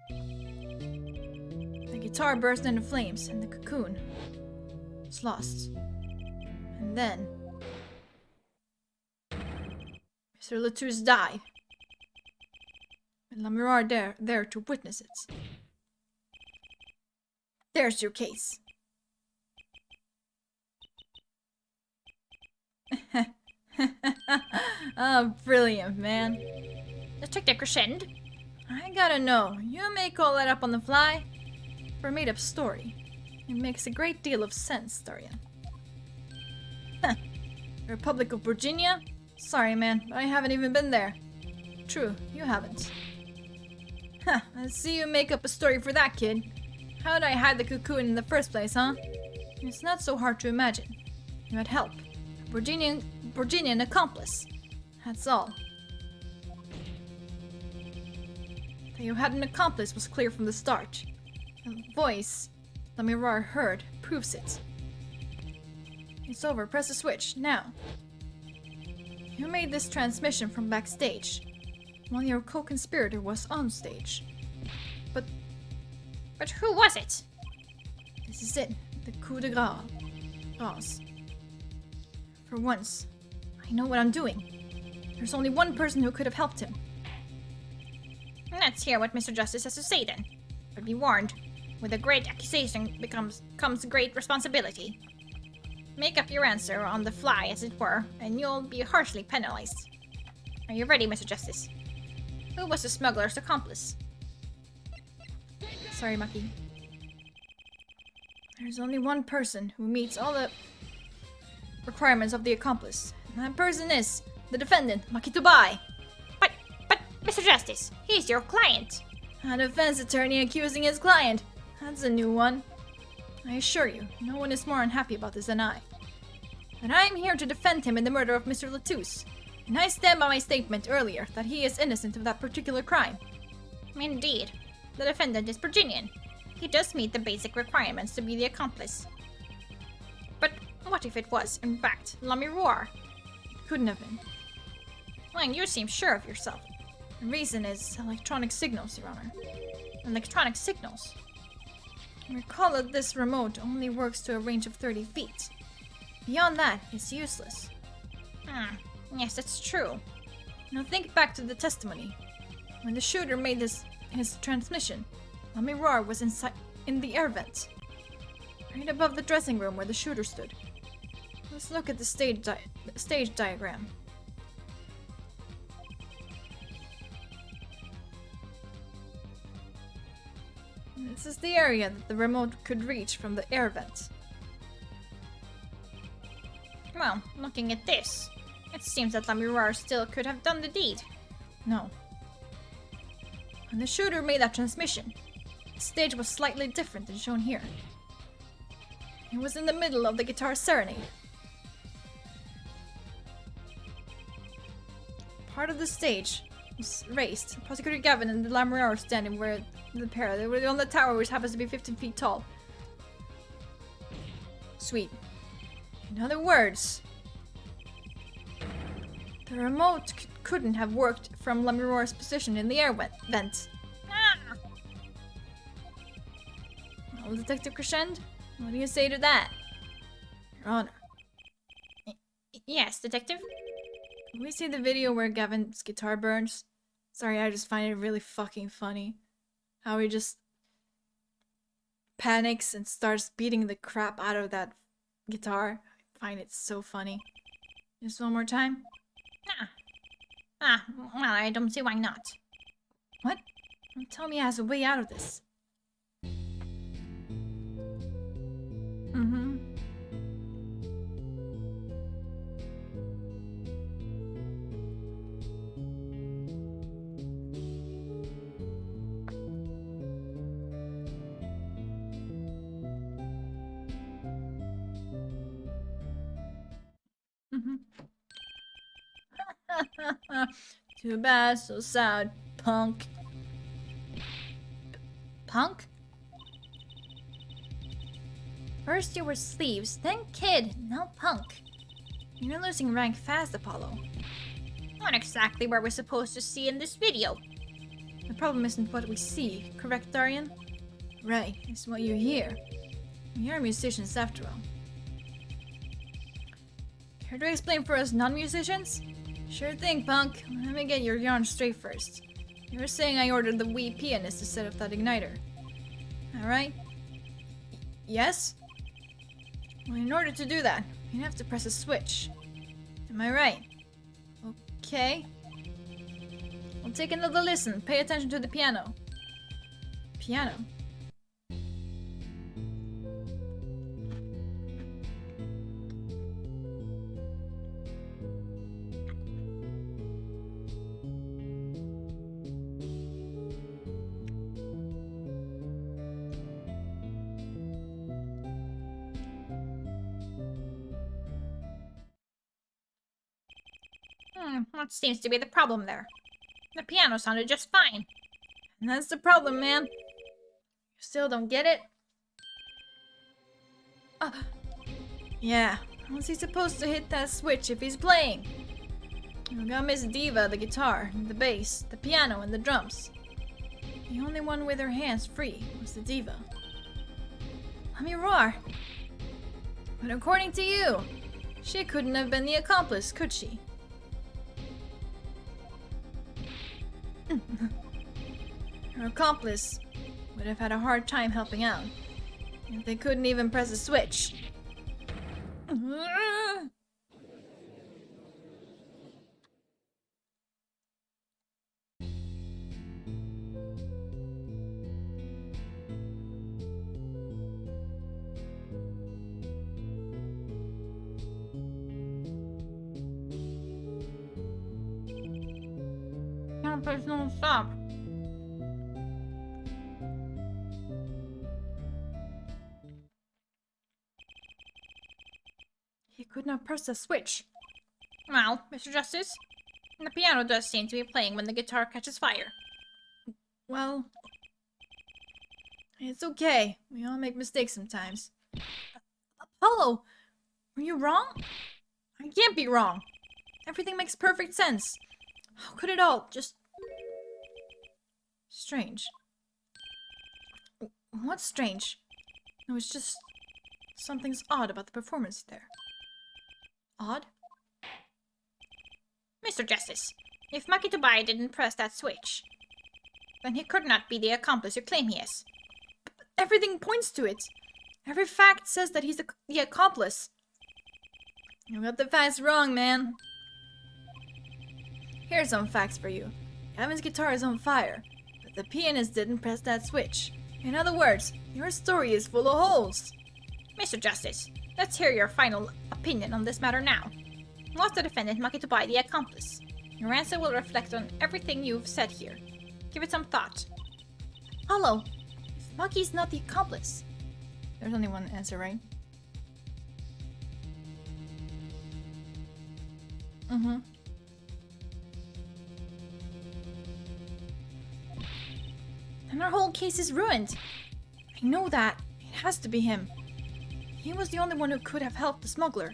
The guitar burst into flames and the cocoon was lost. And then... Mr. Latouche died. And Lamirar there to witness it. There's your case. Oh, brilliant, man. Detective Crescend. I gotta know, you make all that up on the fly? For a made-up story. It makes a great deal of sense, Darian. The Republic of Virginia? Sorry, man, but I haven't even been there. True, you haven't. I see you make up a story for that, kid. How did I hide the cocoon in the first place, huh? It's not so hard to imagine. You had help. A Virginian accomplice. That's all. That you had an accomplice was clear from the start. The voice Lemire heard proves it. It's over. Press the switch, now. You made this transmission from backstage, while your co-conspirator was on stage. But who was it? This is it. The coup de grace. For once, I know what I'm doing. There's only one person who could have helped him. Let's hear what Mr. Justice has to say then. But be warned, with a great accusation comes great responsibility. Make up your answer on the fly, as it were, and you'll be harshly penalized. Are you ready, Mr. Justice? Who was the smuggler's accomplice? Sorry, Maki. There's only one person who meets all the requirements of the accomplice. And that person is the defendant, Maki Tobai. But, Mr. Justice, he's your client. A defense attorney accusing his client. That's a new one. I assure you, no one is more unhappy about this than I. But I am here to defend him in the murder of Mr. Latouche, and I stand by my statement earlier that he is innocent of that particular crime. Indeed, the defendant is Virginian. He does meet the basic requirements to be the accomplice. But what if it was, in fact, Lemire? Couldn't have been. Well, you seem sure of yourself. The reason is electronic signals, Your Honor. Electronic signals. Recall that this remote only works to a range of 30 feet. Beyond that, it's useless. Yes, that's true. Now think back to the testimony. When the shooter made his transmission, Lemire was in the air vent, right above the dressing room where the shooter stood. Let's look at the stage diagram. This is the area that the remote could reach from the air vent. Well, looking at this, it seems that Lemire still could have done the deed. No. When the shooter made that transmission, the stage was slightly different than shown here. It was in the middle of the guitar serenade. Part of the stage was raised. Prosecutor Gavin and the Lemire were standing where the pair. They were on the tower, which happens to be 15 feet tall. Sweet. In other words, the remote couldn't have worked from Lemire's position in the air vent. Ah! Well, Detective Crescend, what do you say to that? Your Honor. Yes, Detective? Can we see the video where Gavin's guitar burns? Sorry, I just find it really fucking funny. How he just panics and starts beating the crap out of that guitar. I find it so funny. Just one more time. Well, I don't see why not. What? Don't tell me he has a way out of this. Mm-hmm. Too bad, so sad, punk. Punk? First you were sleeves, then kid, now punk. You're losing rank fast, Apollo. Not exactly what we're supposed to see in this video. The problem isn't what we see, correct, Darian? Right, it's what you hear. We are musicians after all. Care to explain for us non-musicians? Sure thing, punk. Let me get your yarn straight first. You were saying I ordered the Wii pianist to set up that igniter. Alright? Yes? Well, in order to do that, you have to press a switch. Am I right? Okay. Well, take another listen. Pay attention to the piano. Piano? What seems to be the problem there? The piano sounded just fine. And that's the problem, man. You still don't get it? Yeah, how's he supposed to hit that switch if he's playing? We got Miss Diva, the guitar, the bass, the piano, and the drums. The only one with her hands free was the diva. Let me roar. But according to you, she couldn't have been the accomplice, could she? Her accomplice would have had a hard time helping out if they couldn't even press a switch. Please don't stop. He could not press the switch. Well, Mr. Justice, the piano does seem to be playing when the guitar catches fire. Well, it's okay. We all make mistakes sometimes. Apollo, were you wrong? I can't be wrong. Everything makes perfect sense. How could it all just... Strange. What's strange? No, it's just... Something's odd about the performance there. Odd? Mr. Justice, if Makitobai didn't press that switch, then he could not be the accomplice you claim he is. But everything points to it. Every fact says that he's the accomplice. You got the facts wrong, man. Here's some facts for you. Gavin's guitar is on fire, but the pianist didn't press that switch. In other words, your story is full of holes. Mr. Justice, let's hear your final opinion on this matter now. Was the defendant Makitobai the accomplice? Your answer will reflect on everything you've said here. Give it some thought. Hello. If Maki's not the accomplice. There's only one answer, right? Mm-hmm. And our whole case is ruined. I know that. It has to be him. He was the only one who could have helped the smuggler.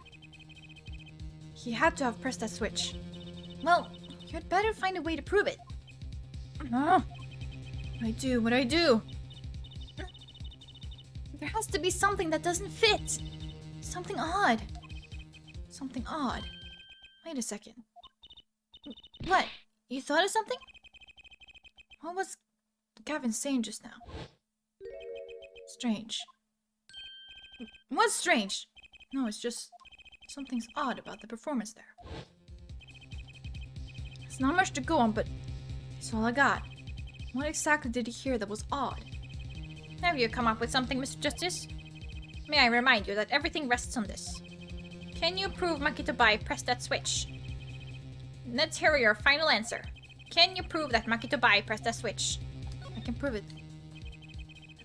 He had to have pressed that switch. Well, you'd better find a way to prove it. What do I do? There has to be something that doesn't fit. Something odd. Something odd. Wait a second. What? You thought of something? What was Gavin saying just now? Strange. What's strange? No, it's just something's odd about the performance there. It's not much to go on, but it's all I got. What exactly did he hear that was odd? Have you come up with something, Mr. Justice? May I remind you that everything rests on this. Can you prove Makitobai pressed that switch? Let's hear your final answer. Can you prove that Makitobai pressed that switch? I can prove it.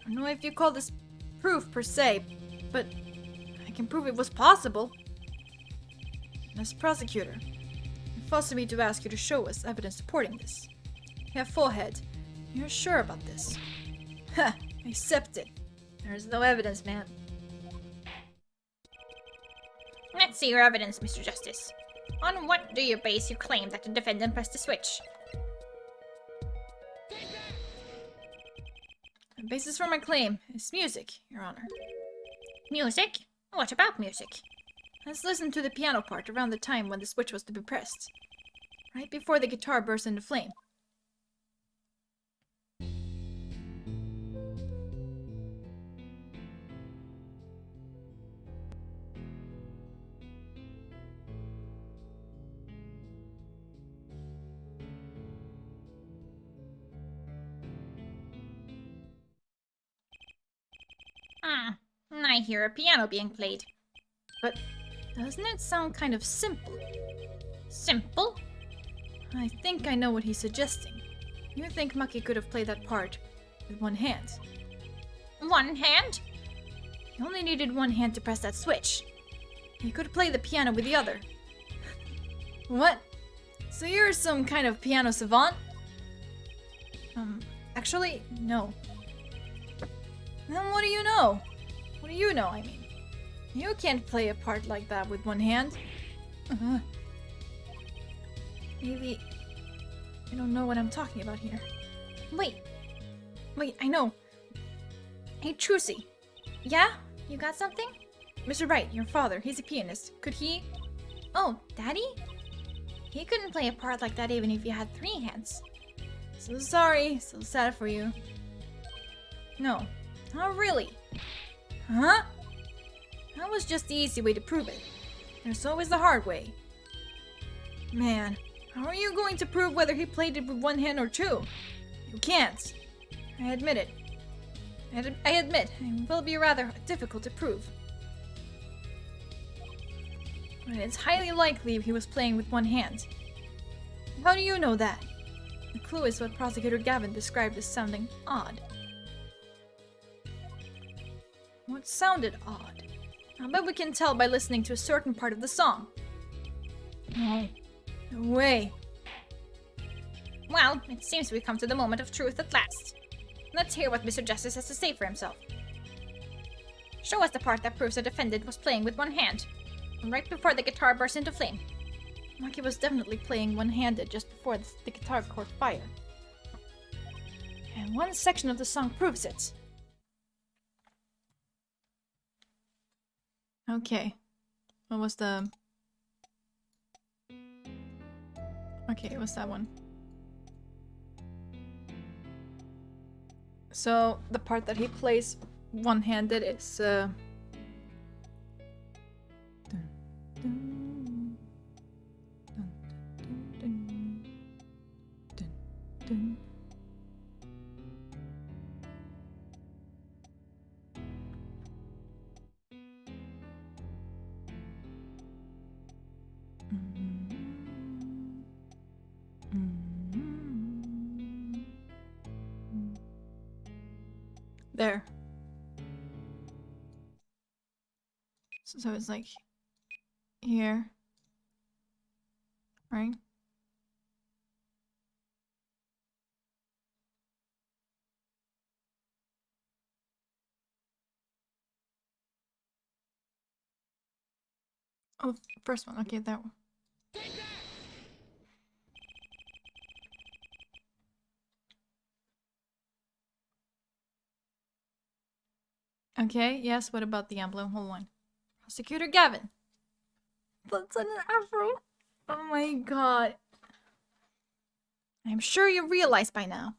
I don't know if you call this proof per se, but I can prove it was possible. As prosecutor, you forced me to ask you to show us evidence supporting this. You have full head. You're sure about this? Ha! Accept it. There's no evidence, man. Let's see your evidence, Mr. Justice. On what do you base your claim that the defendant pressed the switch? The basis for my claim is music, Your Honor. Music? What about music? Let's listen to the piano part around the time when the switch was to be pressed. Right before the guitar burst into flame. I hear a piano being played. But doesn't it sound kind of simple? Simple? I think I know what he's suggesting. You think Maki could have played that part with one hand? One hand? He only needed one hand to press that switch. He could play the piano with the other. What? So you're some kind of piano savant? Actually, no. Then what do you know? What do you know, I mean? You can't play a part like that with one hand. Maybe I don't know what I'm talking about here. Wait, I know. Hey, Trucy. Yeah? You got something? Mr. Wright, your father, he's a pianist. Could he? Oh, Daddy? He couldn't play a part like that even if he had 3 hands. So sorry, so sad for you. No, not really. Huh? That was just the easy way to prove it. There's always the hard way. Man, how are you going to prove whether he played it with 1 hand or 2? You can't. I admit it. I admit, it will be rather difficult to prove. But it's highly likely he was playing with 1 hand. How do you know that? The clue is what Prosecutor Gavin described as sounding odd. What sounded odd? I bet we can tell by listening to a certain part of the song. No. No way. Well, it seems we've come to the moment of truth at last. Let's hear what Mr. Justice has to say for himself. Show us the part that proves the defendant was playing with 1 hand, right before the guitar burst into flame. Maki was definitely playing one-handed just before the guitar caught fire. And one section of the song proves it. Okay. What was the... Okay, it was that one. So, the part that he plays one-handed is... Dun, dun, dun, dun, dun, dun, dun. There. So it's like here, right? Oh, first one. Okay, that one. Okay, yes, what about the emblem? Hold on. Prosecutor Gavin. That's an afro. Oh my god. I'm sure you realize by now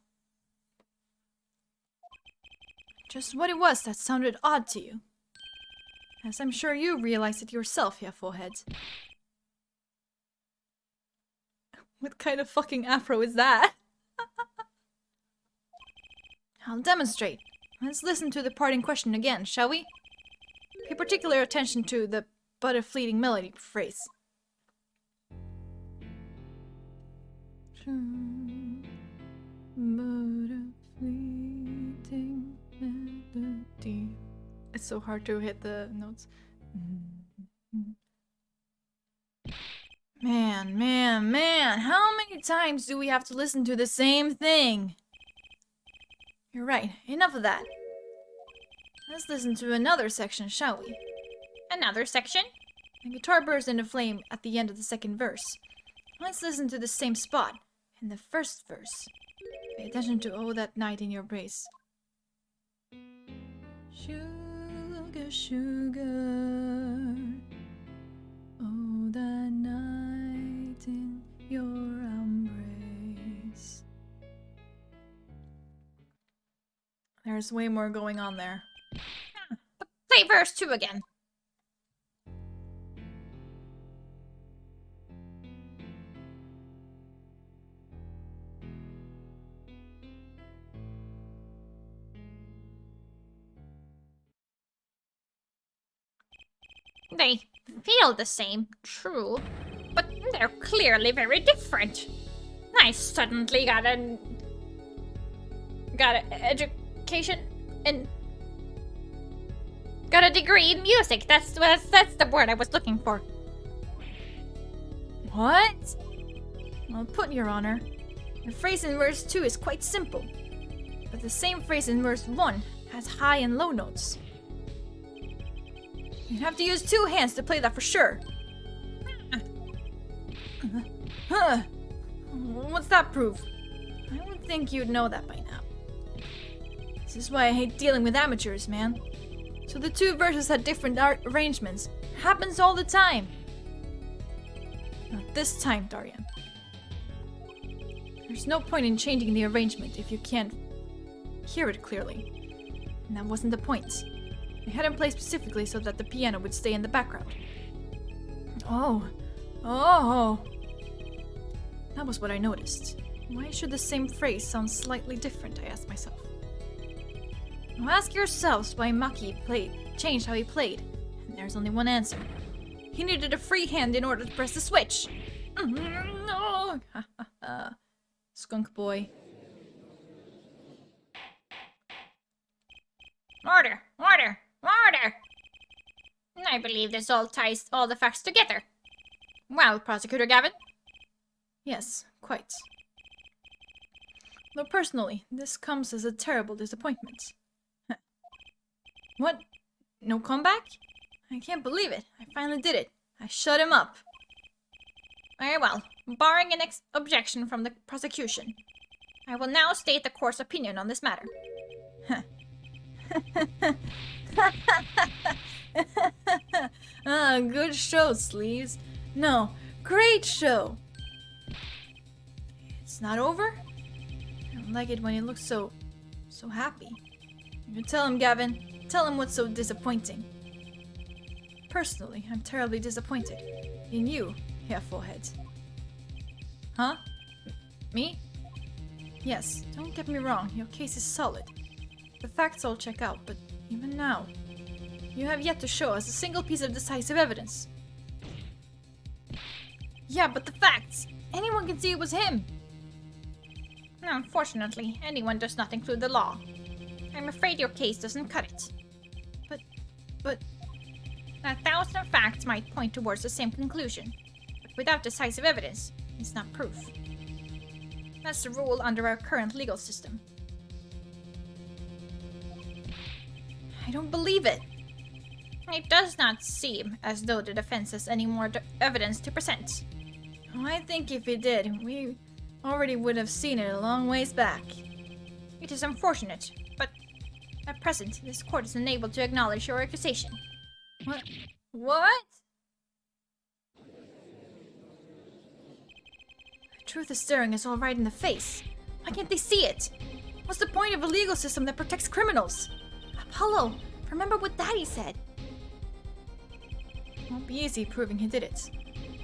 just what it was that sounded odd to you. As I'm sure you realized it yourself, yeah, forehead. What kind of fucking afro is that? I'll demonstrate. Let's listen to the part in question again, shall we? Pay particular attention to the but a fleeting melody phrase. But a fleeting melody. It's so hard to hit the notes. Man, how many times do we have to listen to the same thing? You're right, enough of that. Let's listen to another section, shall we? Another section? The guitar bursts into flame at the end of the second verse. Let's listen to the same spot, in the first verse. Pay attention to "Oh, that night in your brace." Sugar, sugar. Oh, that night in your embrace. There's way more going on there. Play verse 2 again. They feel the same, true, but they're clearly very different. I suddenly got an education and got a degree in music. That's the word I was looking for. What? Well put, Your Honor. The phrase in verse 2 is quite simple, but the same phrase in verse 1 has high and low notes. You'd have to use 2 hands to play that for sure. What's that prove? I would think you'd know that by now. This is why I hate dealing with amateurs, man. So the 2 verses had different arrangements. Happens all the time. Not this time, Darian. There's no point in changing the arrangement if you can't hear it clearly. And that wasn't the point. I had it played specifically so that the piano would stay in the background. Oh. That was what I noticed. Why should the same phrase sound slightly different, I asked myself. Now ask yourselves why Maki changed how he played, and there's only one answer. He needed a free hand in order to press the switch. No! Skunk boy. Order! Order! Order! I believe this all ties all the facts together. Well, Prosecutor Gavin? Yes, quite. Though personally, this comes as a terrible disappointment. What? No comeback? I can't believe it. I finally did it. I shut him up. Very well. Barring an objection from the prosecution, I will now state the court's opinion on this matter. Good show, Sleeves. No, great show. It's not over? I don't like it when he looks so happy. You tell him, Gavin. Tell him what's so disappointing. Personally, I'm terribly disappointed. In you, Hair Forehead. Huh? Me? Yes, don't get me wrong, your case is solid. The facts all check out, but even now, you have yet to show us a single piece of decisive evidence. Yeah, but the facts! Anyone can see it was him! Unfortunately, anyone does not include the law. I'm afraid your case doesn't cut it. But... 1,000 facts might point towards the same conclusion, but without decisive evidence, it's not proof. That's the rule under our current legal system. I don't believe it. It does not seem as though the defense has any more evidence to present. Oh, I think if it did, we already would have seen it a long ways back. It is unfortunate, but at present, this court is unable to acknowledge your accusation. What? What? The truth is staring us all right in the face. Why can't they see it? What's the point of a legal system that protects criminals? Apollo, remember what Daddy said. It won't be easy proving he did it.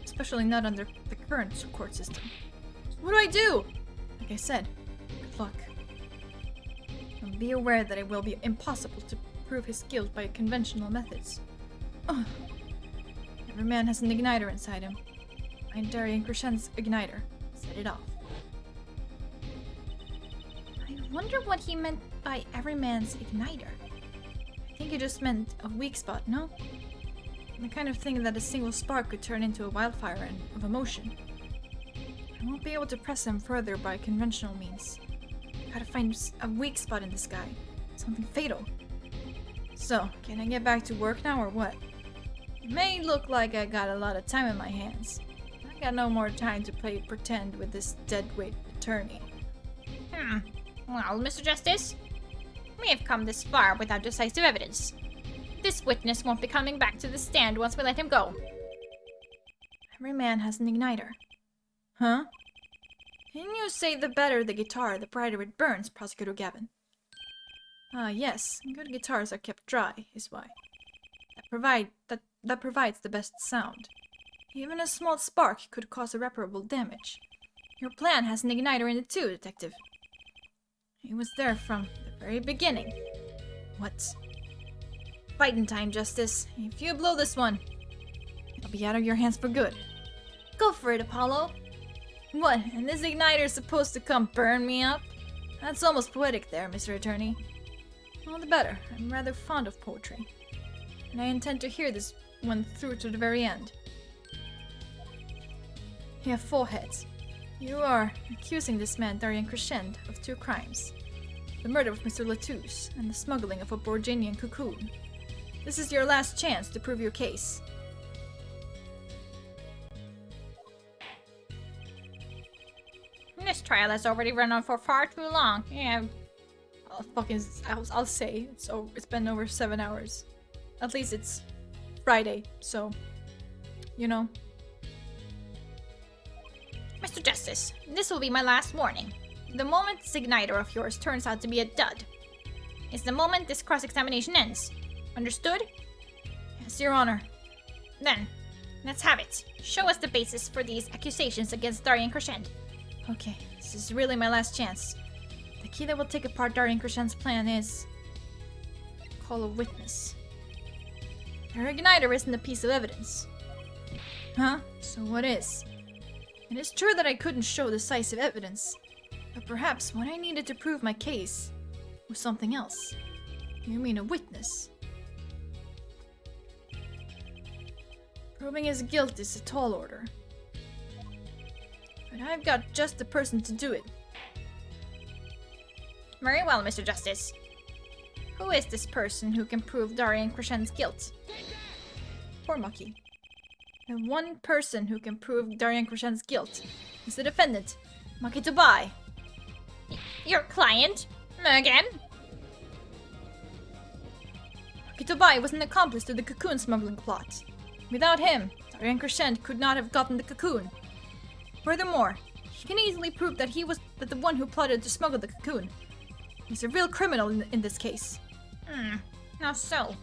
Especially not under the current court system. What do I do? Like I said, good luck. And be aware that it will be impossible to prove his guilt by conventional methods. Ugh. Every man has an igniter inside him. Find Darian Crescent's igniter. Set it off. I wonder what he meant by every man's igniter. I think he just meant a weak spot, no? The kind of thing that a single spark could turn into a wildfire and of emotion. I won't be able to press him further by conventional means. Gotta find a weak spot in this guy. Something fatal. So, can I get back to work now or what? It may look like I got a lot of time in my hands. I got no more time to play pretend with this deadweight attorney. Well, Mr. Justice, we have come this far without decisive evidence. This witness won't be coming back to the stand once we let him go. Every man has an igniter. Huh? Didn't you say the better the guitar, the brighter it burns, Prosecutor Gavin? Ah, yes. Good guitars are kept dry, is why. That provides the best sound. Even a small spark could cause irreparable damage. Your plan has an igniter in it too, Detective. It was there from the very beginning. What? Fighting time, Justice. If you blow this one, I'll be out of your hands for good. Go for it, Apollo. What, and this igniter is supposed to come burn me up? That's almost poetic there, Mr. Attorney. All the better. I'm rather fond of poetry. And I intend to hear this one through to the very end. You have 4 heads. You are accusing this man, Darian Crescend, of 2 crimes. The murder of Mr. Latouche and the smuggling of a Borginian cocoon. This is your last chance to prove your case. This trial has already run on for far too long. Yeah. I'll say it's been over 7 hours. At least it's Friday, so you know. Mr. Justice, this will be my last warning. The moment this igniter of yours turns out to be a dud is the moment this cross-examination ends. Understood? Yes, Your Honor. Then, let's have it. Show us the basis for these accusations against Darian Crescend. Okay, this is really my last chance. The key that will take apart Darian Crescend's plan is... call a witness. Her igniter isn't a piece of evidence. Huh? So what is? It is true that I couldn't show decisive evidence, but perhaps what I needed to prove my case was something else. You mean a witness? Proving his guilt is a tall order. But I've got just the person to do it. Very well, Mr. Justice. Who is this person who can prove Darian Crescend's guilt? Poor Maki. The one person who can prove Darian Crescend's guilt is the defendant, Maki Tobai. Your client? Again? Maki Tobai was an accomplice to the cocoon smuggling plot. Without him, Darian Crescend could not have gotten the cocoon. Furthermore, he can easily prove that he was the one who plotted to smuggle the cocoon. He's a real criminal in this case. How so?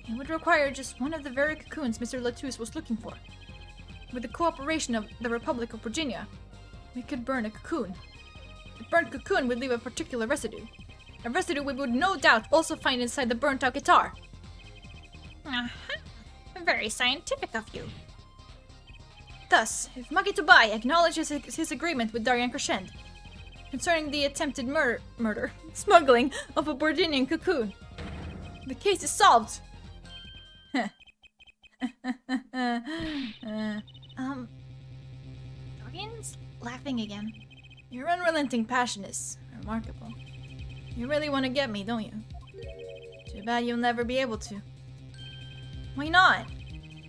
It would require just one of the very cocoons Mr. Latouche was looking for. With the cooperation of the Republic of Virginia, we could burn a cocoon. The burnt cocoon would leave a particular residue. A residue we would no doubt also find inside the burnt out guitar. Uh-huh. Very scientific of you. Thus, if Maki Tobai acknowledges his agreement with Darian Crescend concerning the attempted smuggling of a Borginian cocoon, the case is solved. Dorian's laughing again. Your unrelenting passion is remarkable. You really want to get me, don't you? Too bad you'll never be able to. Why not?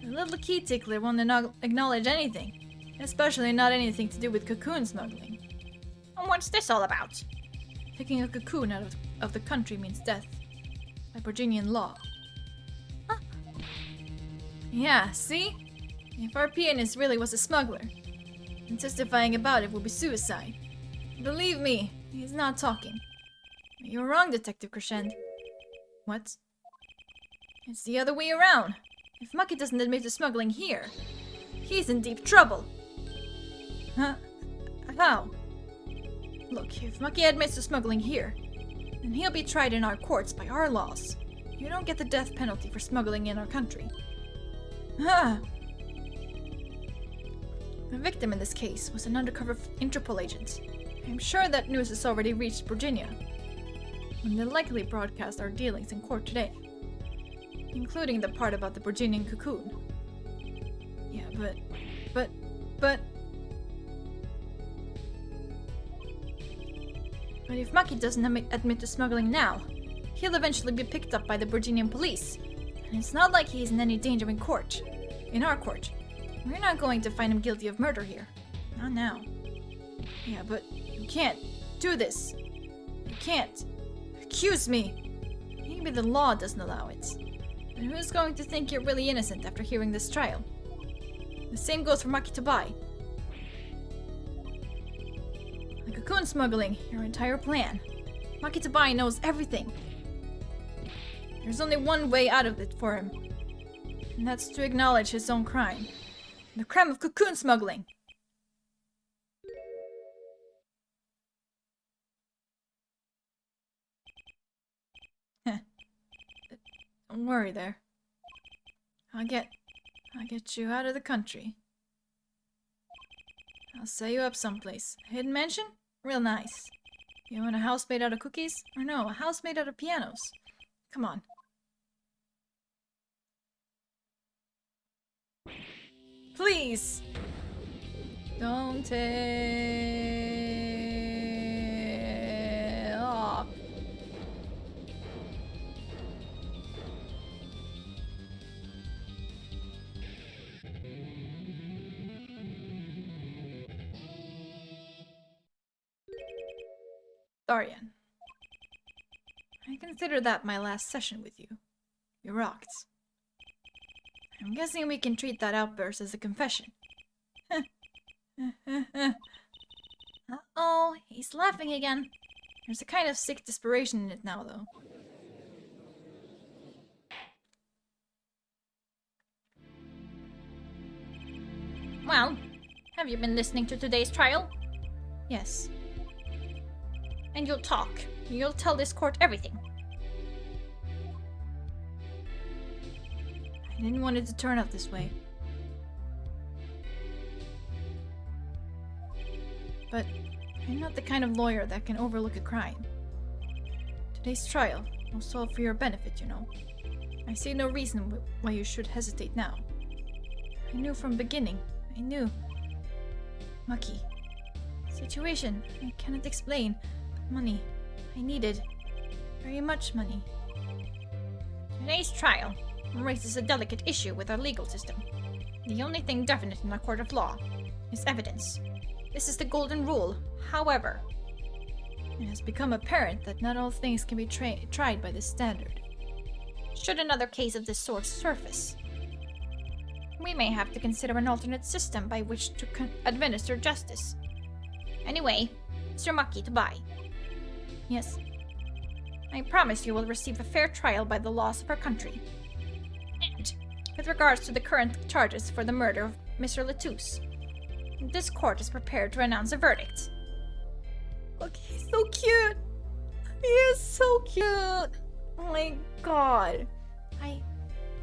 The little key tickler won't acknowledge anything, especially not anything to do with cocoon smuggling. What's this all about? Taking a cocoon out of the country means death, by Virginian law. Huh? Yeah, see? If our pianist really was a smuggler, then testifying about it would be suicide. Believe me, he's not talking. You're wrong, Detective Crescend. What? It's the other way around. If Maki doesn't admit to smuggling here, he's in deep trouble. Huh? How? Look, if Maki admits to smuggling here, then he'll be tried in our courts by our laws. You don't get the death penalty for smuggling in our country. Ah! The victim in this case was an undercover Interpol agent. I'm sure that news has already reached Virginia, and they'll likely broadcast our dealings in court today, including the part about the Virginian cocoon. Yeah, but... But if Maki doesn't admit to smuggling now, he'll eventually be picked up by the Virginian police. And it's not like he's in any danger in court. In our court. We're not going to find him guilty of murder here. Not now. Yeah, but you can't do this. You can't accuse me. Maybe the law doesn't allow it. But who's going to think you're really innocent after hearing this trial? The same goes for Maki Tobai. The cocoon smuggling, your entire plan. Maki Tobai knows everything. There's only one way out of it for him. And that's to acknowledge his own crime. The crime of cocoon smuggling. Don't worry there. I'll get you out of the country. I'll set you up someplace. A hidden mansion? Real nice. You want a house made out of cookies? Or no, a house made out of pianos. Come on. Please! Don't tell. Darian. I consider that my last session with you. You rocked. I'm guessing we can treat that outburst as a confession. Uh-oh, he's laughing again. There's a kind of sick desperation in it now, though. Well, have you been listening to today's trial? Yes. And you'll talk. You'll tell this court everything. I didn't want it to turn out this way. But I'm not the kind of lawyer that can overlook a crime. Today's trial was all for your benefit, you know. I see no reason why you should hesitate now. I knew from beginning. I knew. Maki. Situation I cannot explain. Money. I needed. Very much money. Today's trial raises a delicate issue with our legal system. The only thing definite in a court of law is evidence. This is the golden rule. However, it has become apparent that not all things can be tried by this standard. Should another case of this sort surface, we may have to consider an alternate system by which to administer justice. Anyway, Mr. Maki Tobai. Yes. I promise you will receive a fair trial by the laws of our country. And with regards to the current charges for the murder of Mr. Letouce, this court is prepared to announce a verdict. Look, he's so cute! He is so cute! Oh my god. I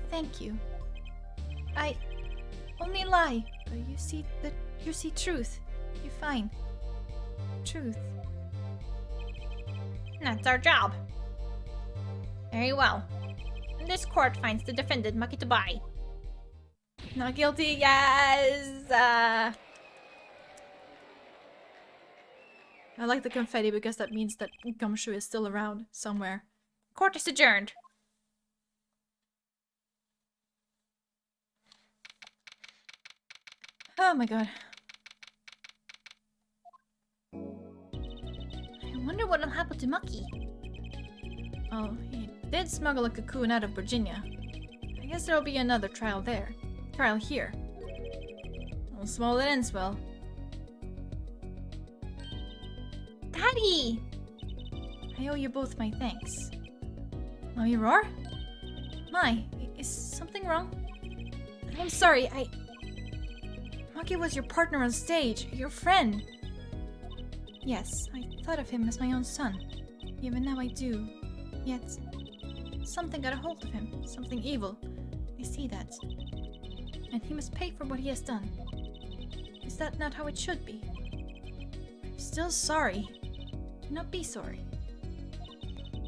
thank you. I only lie, but you see truth. You find truth. That's our job. Very well. This court finds the defendant Maki Tobai not guilty. Yes. I like the confetti because that means that Gumshoe is still around somewhere. Court is adjourned. Oh my god. I wonder what will happen to Maki. Oh, he did smuggle a cocoon out of Virginia. I guess there'll be another trial there. Trial here. Well, small that ends well. Daddy! I owe you both my thanks. Mommy Roar? My, is something wrong? I'm sorry, Maki was your partner on stage, your friend. Yes, I thought of him as my own son. Even now I do. Yet, something got a hold of him. Something evil. I see that. And he must pay for what he has done. Is that not how it should be? I'm still sorry. Do not be sorry.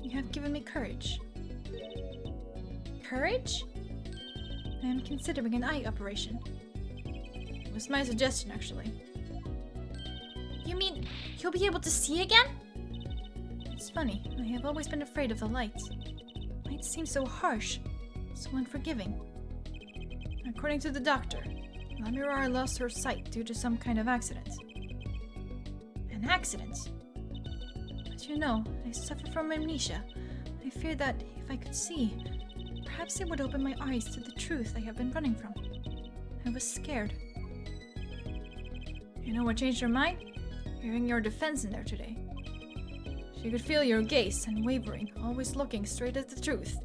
You have given me courage. Courage? I am considering an eye operation. It was my suggestion, actually. You mean you'll be able to see again? It's funny. I have always been afraid of the light. Light seems so harsh, so unforgiving. According to the doctor, Lamirar lost her sight due to some kind of accident. An accident? But you know, I suffer from amnesia. I fear that if I could see, perhaps it would open my eyes to the truth I have been running from. I was scared. You know what changed her mind? Hearing your defense in there today. She could feel your gaze and wavering, always looking straight at the truth.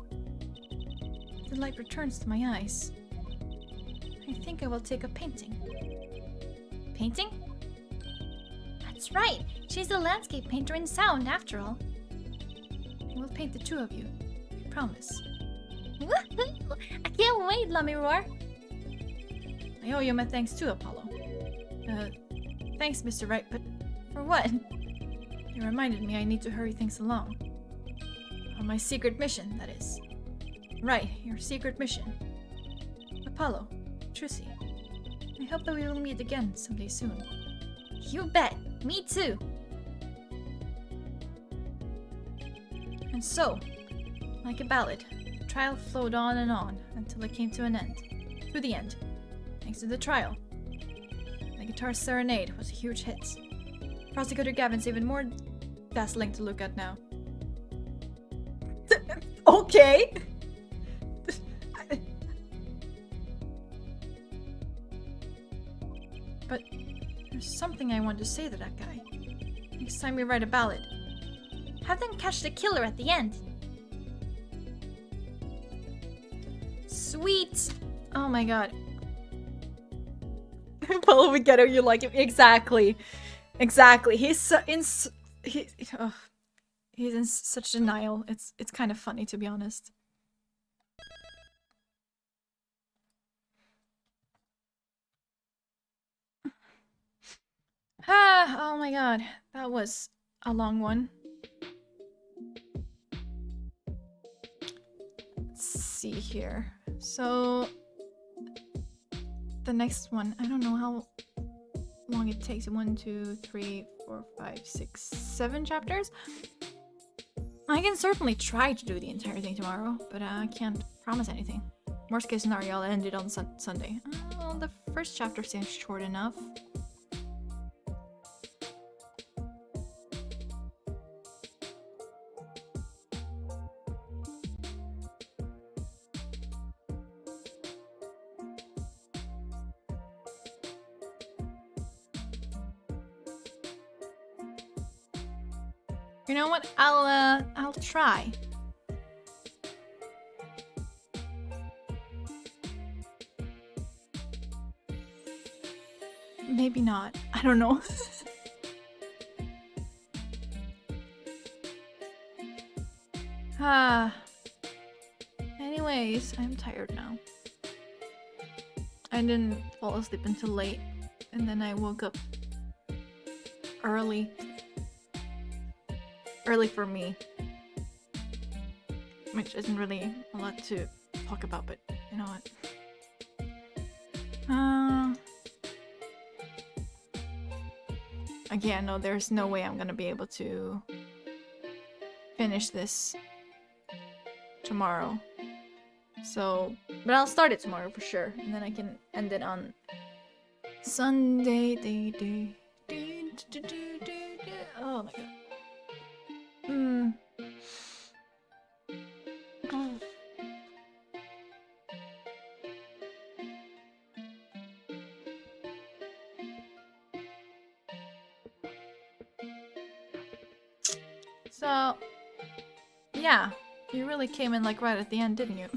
The light returns to my eyes. I think I will take a painting. Painting? That's right. She's a landscape painter in sound, after all. I will paint the two of you. I promise. Woohoo! I can't wait, Lamirar. I owe you my thanks too, Apollo. Thanks, Mr. Wright, but for what? You reminded me I need to hurry things along. On my secret mission, that is. Right, your secret mission. Apollo, Trucy. I hope that we will meet again someday soon. You bet! Me too! And so, like a ballad, the trial flowed on and on until it came to an end. To the end. Thanks to the trial. The guitar serenade was a huge hit. Prosecutor Gavin's even more dazzling to look at now. Okay. But there's something I want to say to that guy. Next time we write a ballad, have them catch the killer at the end. Sweet! Oh my god. Follow Ghetto, you like him. Exactly. Exactly. He's in such denial. It's kind of funny, to be honest. Ah, oh my god. That was a long one. Let's see here. So the next one, I don't know how long it takes. 1, 2, 3, 4, 5, 6, 7 chapters. I can certainly try to do the entire thing tomorrow, but I can't promise anything. Worst case scenario, I'll end it on Sunday. Well, the first chapter seems short enough. You know what? I'll try. Maybe not. I don't know. Anyways, I'm tired now. I didn't fall asleep until late, and then I woke up early. Early for me. Which isn't really a lot to talk about, but you know what? Again, no, there's no way I'm gonna be able to finish this tomorrow. So, but I'll start it tomorrow for sure, and then I can end it on Sunday. Oh my god. Oh. So, yeah, you really came in like right at the end, didn't you?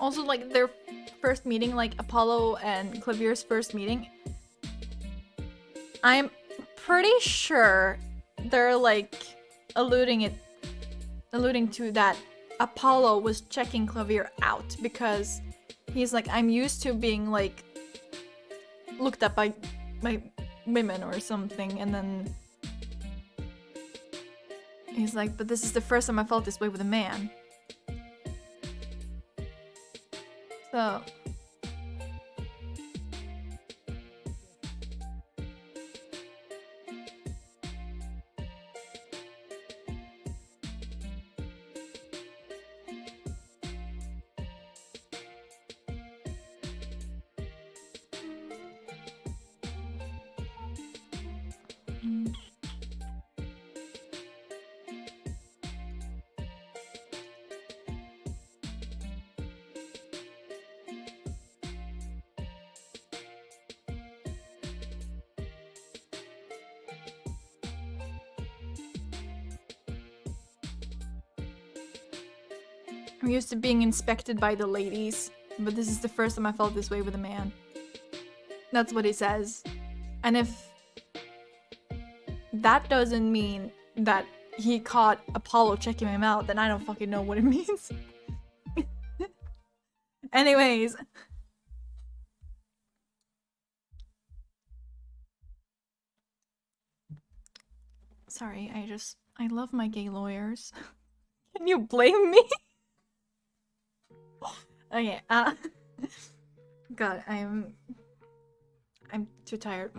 Also, like, their first meeting, like, Apollo and Clavier's first meeting, I'm pretty sure they're, like, alluding to that Apollo was checking Clavier out, because he's like, I'm used to being, like, looked at by women or something, and then he's like, but this is the first time I felt this way with a man. So I'm used to being inspected by the ladies, but this is the first time I felt this way with a man. That's what he says. And if that doesn't mean that he caught Apollo checking him out, then I don't fucking know what it means. Anyways. Sorry, I love my gay lawyers. Can you blame me? Okay, God, I'm too tired.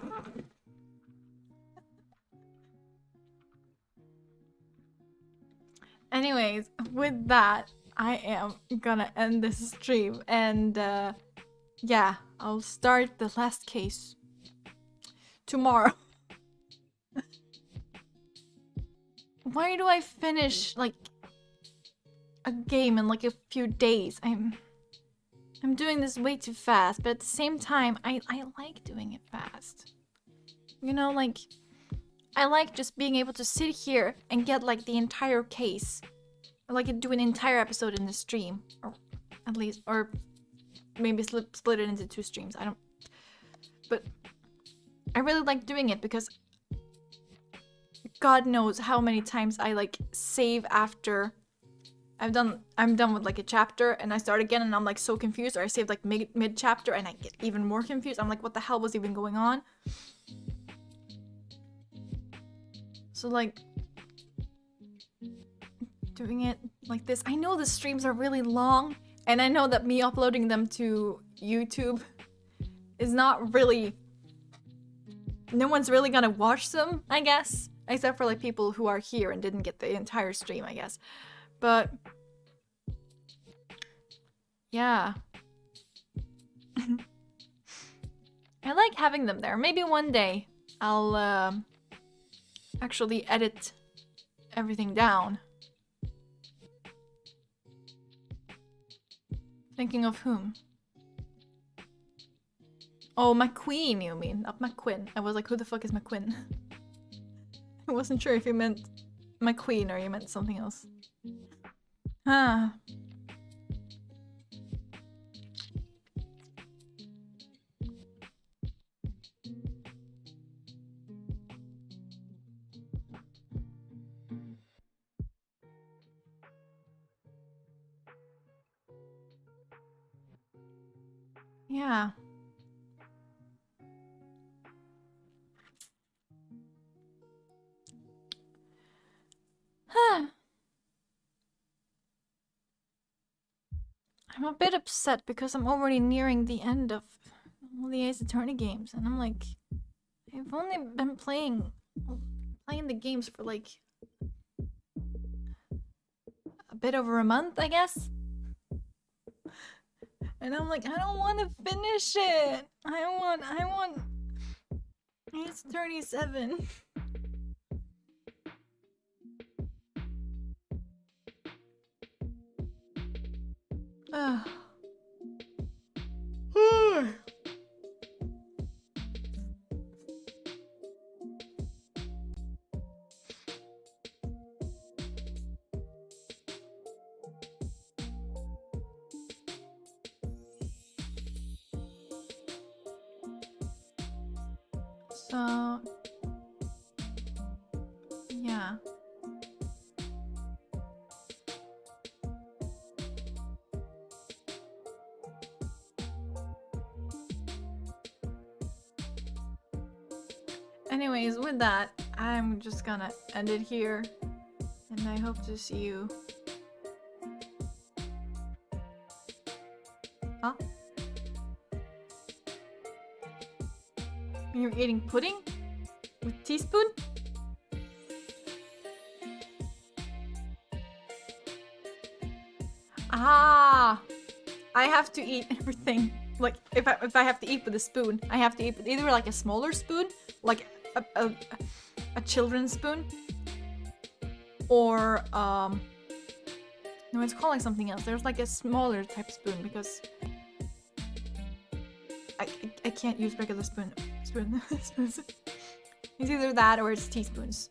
Anyways, with that, I am gonna end this stream, and yeah, I'll start the last case tomorrow. Why do I finish like a game in like a few days? I'm doing this way too fast, but at the same time, I like doing it fast. You know, like I like just being able to sit here and get like the entire case. Or like do an entire episode in the stream. Or at least, or maybe split it into 2 streams. I don't... But I really like doing it because God knows how many times I like save after I'm done with like a chapter and I start again and I'm like so confused, or I save like mid chapter and I get even more confused. I'm like, what the hell was even going on? So like doing it like this. I know the streams are really long, and I know that me uploading them to YouTube is not really... No one's really gonna watch them, I guess. Except for like people who are here and didn't get the entire stream, I guess. But... yeah. I like having them there. Maybe one day I'll actually edit everything down. Thinking of whom? Oh, McQueen, you mean? Not McQuinn. I was like, who the fuck is McQuinn? I wasn't sure if you meant McQueen or you meant something else. Ah. Yeah. Huh. I'm a bit upset because I'm already nearing the end of all the Ace Attorney games, and I'm like, I've only been playing the games for like a bit over a month, I guess. And I'm like, I don't want to finish it. I want Ace Attorney 7. Ugh. So, yeah. Anyways, with that, I'm just gonna end it here, and I hope to see you. Huh? You're eating pudding? With teaspoon? Ah! I have to eat everything. Like, if I have to eat with a spoon, I have to eat with either like a smaller spoon, like a children's spoon, or no, it's called like something else. There's like a smaller type spoon because I can't use regular spoons. It's either that or it's teaspoons.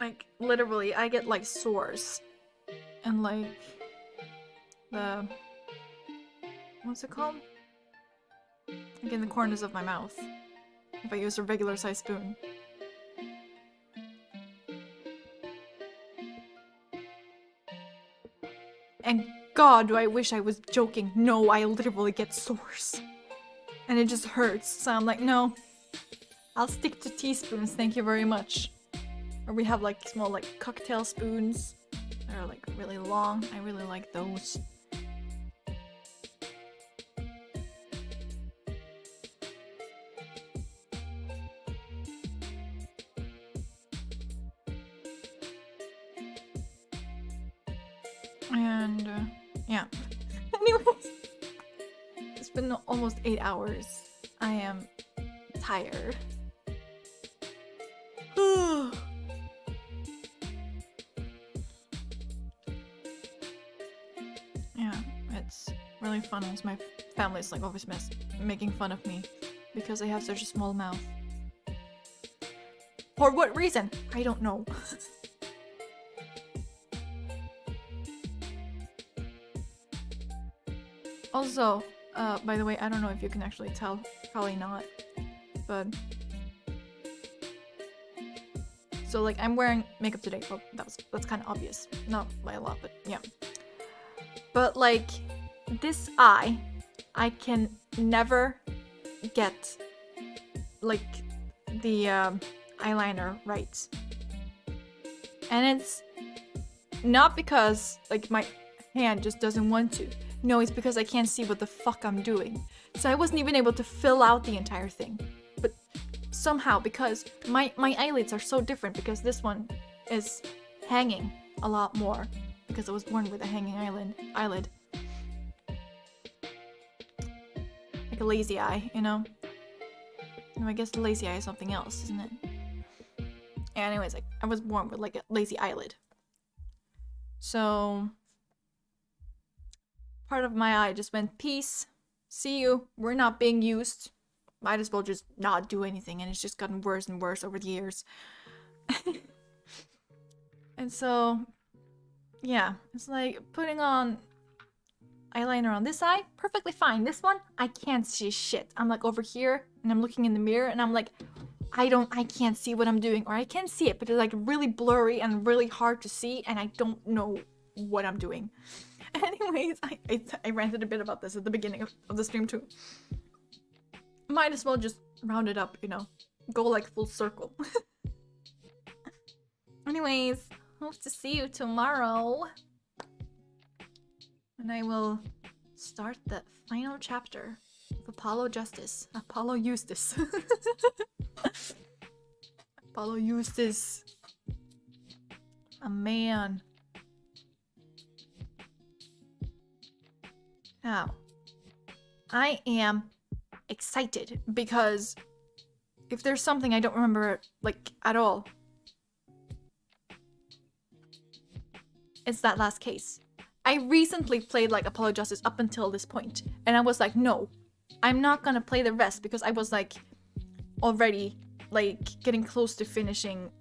Like, literally, I get like sores. And like, what's it called? Like in the corners of my mouth. If I use a regular size spoon. And God, do I wish I was joking. No, I literally get sores. And it just hurts. So I'm like, no. I'll stick to teaspoons, thank you very much. Or we have like small like cocktail spoons. They're like really long. I really like those. And yeah. Anyways, it's been almost 8 hours. I am tired. Yeah, it's really fun as my family's like always making fun of me because I have such a small mouth. For what reason? I don't know. Also, by the way, I don't know if you can actually tell. Probably not. But... So, like, I'm wearing makeup today. Well, that's kind of obvious. Not by a lot, but yeah. But, like, this eye, I can never get, like, the eyeliner right. And it's not because, like, my hand just doesn't want to. No, it's because I can't see what the fuck I'm doing. So I wasn't even able to fill out the entire thing. But somehow, because my eyelids are so different, because this one is hanging a lot more. Because I was born with a hanging eyelid. Like a lazy eye, you know? No, I guess the lazy eye is something else, isn't it? Yeah, anyways, like, I was born with like a lazy eyelid. So... part of my eye just went, peace, see you, we're not being used. Might as well just not do anything, and it's just gotten worse and worse over the years. And so, yeah, it's like putting on eyeliner on this eye, perfectly fine. This one, I can't see shit. I'm like over here, and I'm looking in the mirror, and I'm like, I can't see what I'm doing, or I can see it, but it's like really blurry and really hard to see, and I don't know what I'm doing. Anyways, I ranted a bit about this at the beginning of the stream too. Might as well just round it up, you know. Go like full circle. Anyways, hope to see you tomorrow. And I will start the final chapter of Apollo Justice. Apollo Eustace. Apollo Eustace. A man. Now, I am excited because if there's something I don't remember, like, at all, it's that last case. I recently played, like, Apollo Justice up until this point, and I was like, no, I'm not gonna play the rest because I was, like, already, like, getting close to finishing,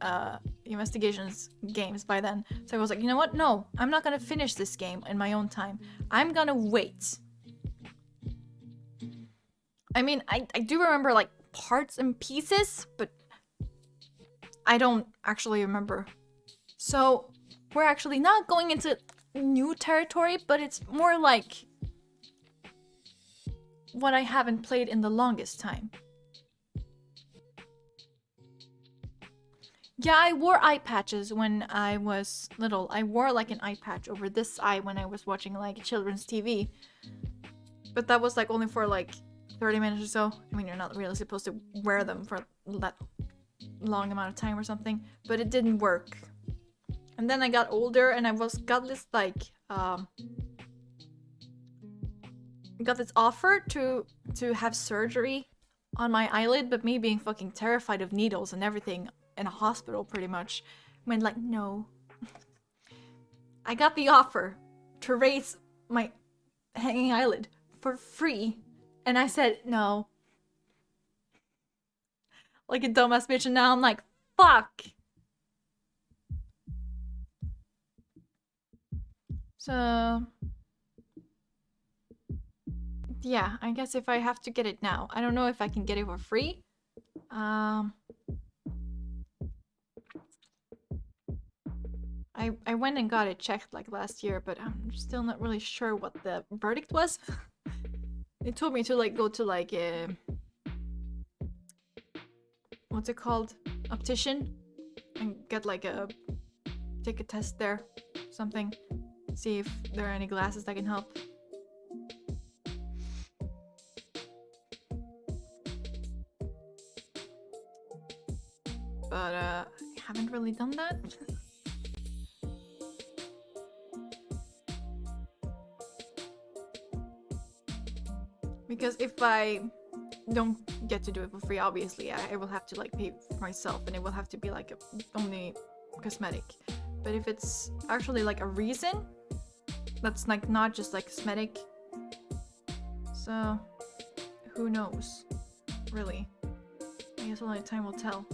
investigations games by then. So I was like, you know what? No, I'm not gonna finish this game in my own time. I'm gonna wait. I mean, I do remember like parts and pieces, but I don't actually remember. So we're actually not going into new territory, but it's more like what I haven't played in the longest time. Yeah, I wore eye patches when I was little. I wore like an eye patch over this eye when I was watching like children's TV. But that was like only for like 30 minutes or so. I mean, you're not really supposed to wear them for that long amount of time or something, but it didn't work. And then I got older and I got this like got this offer to have surgery on my eyelid, but me being fucking terrified of needles and everything in a hospital pretty much went like, no. I got the offer to raise my hanging eyelid for free, and I said no. Like a dumbass bitch, and now I'm like, fuck. So yeah, I guess if I have to get it now. I don't know if I can get it for free. I went and got it checked like last year, but I'm still not really sure what the verdict was. They told me to like go to like a what's it called? Optician and get like take a test there, something. See if there are any glasses that can help. But I haven't really done that. Because if I don't get to do it for free, obviously I will have to like pay for myself, and it will have to be like only cosmetic. But if it's actually like a reason that's like not just like cosmetic, so who knows, really. I guess only time will tell.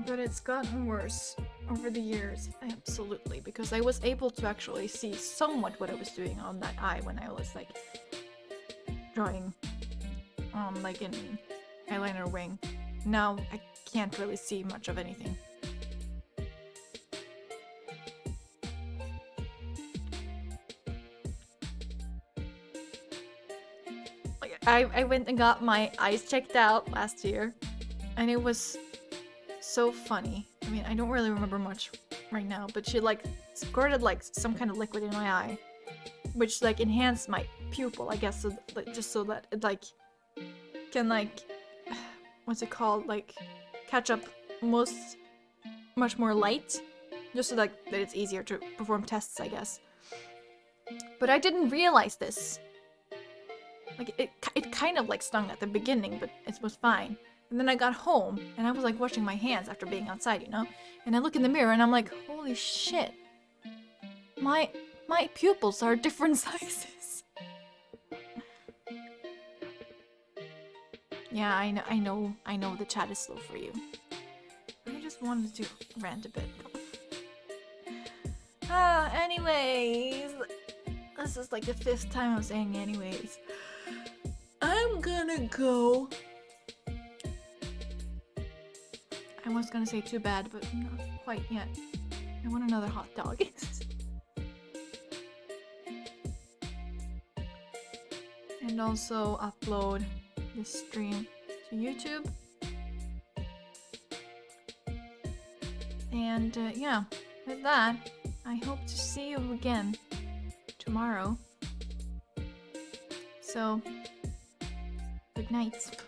But it's gotten worse over the years, absolutely, because I was able to actually see somewhat what I was doing on that eye when I was like drawing like an eyeliner wing. Now I can't really see much of anything. Like I went and got my eyes checked out last year, and it was so funny. I mean, I don't really remember much right now, but she like squirted like some kind of liquid in my eye, which like enhanced my pupil, I guess, so, like, just so that it like can like what's it called, like catch up much more light, just so that it's easier to perform tests, I guess. But I didn't realize this. Like it kind of like stung at the beginning, but it was fine. And then I got home, and I was like washing my hands after being outside, you know? And I look in the mirror, and I'm like, holy shit. My pupils are different sizes. Yeah, I know the chat is slow for you. I just wanted to rant a bit. Anyways. This is like the 5th time I'm saying anyways. I'm gonna go. I was gonna say too bad, but not quite yet. I want another hot dog. And also upload this stream to YouTube. And yeah, with that, I hope to see you again tomorrow. So, good night.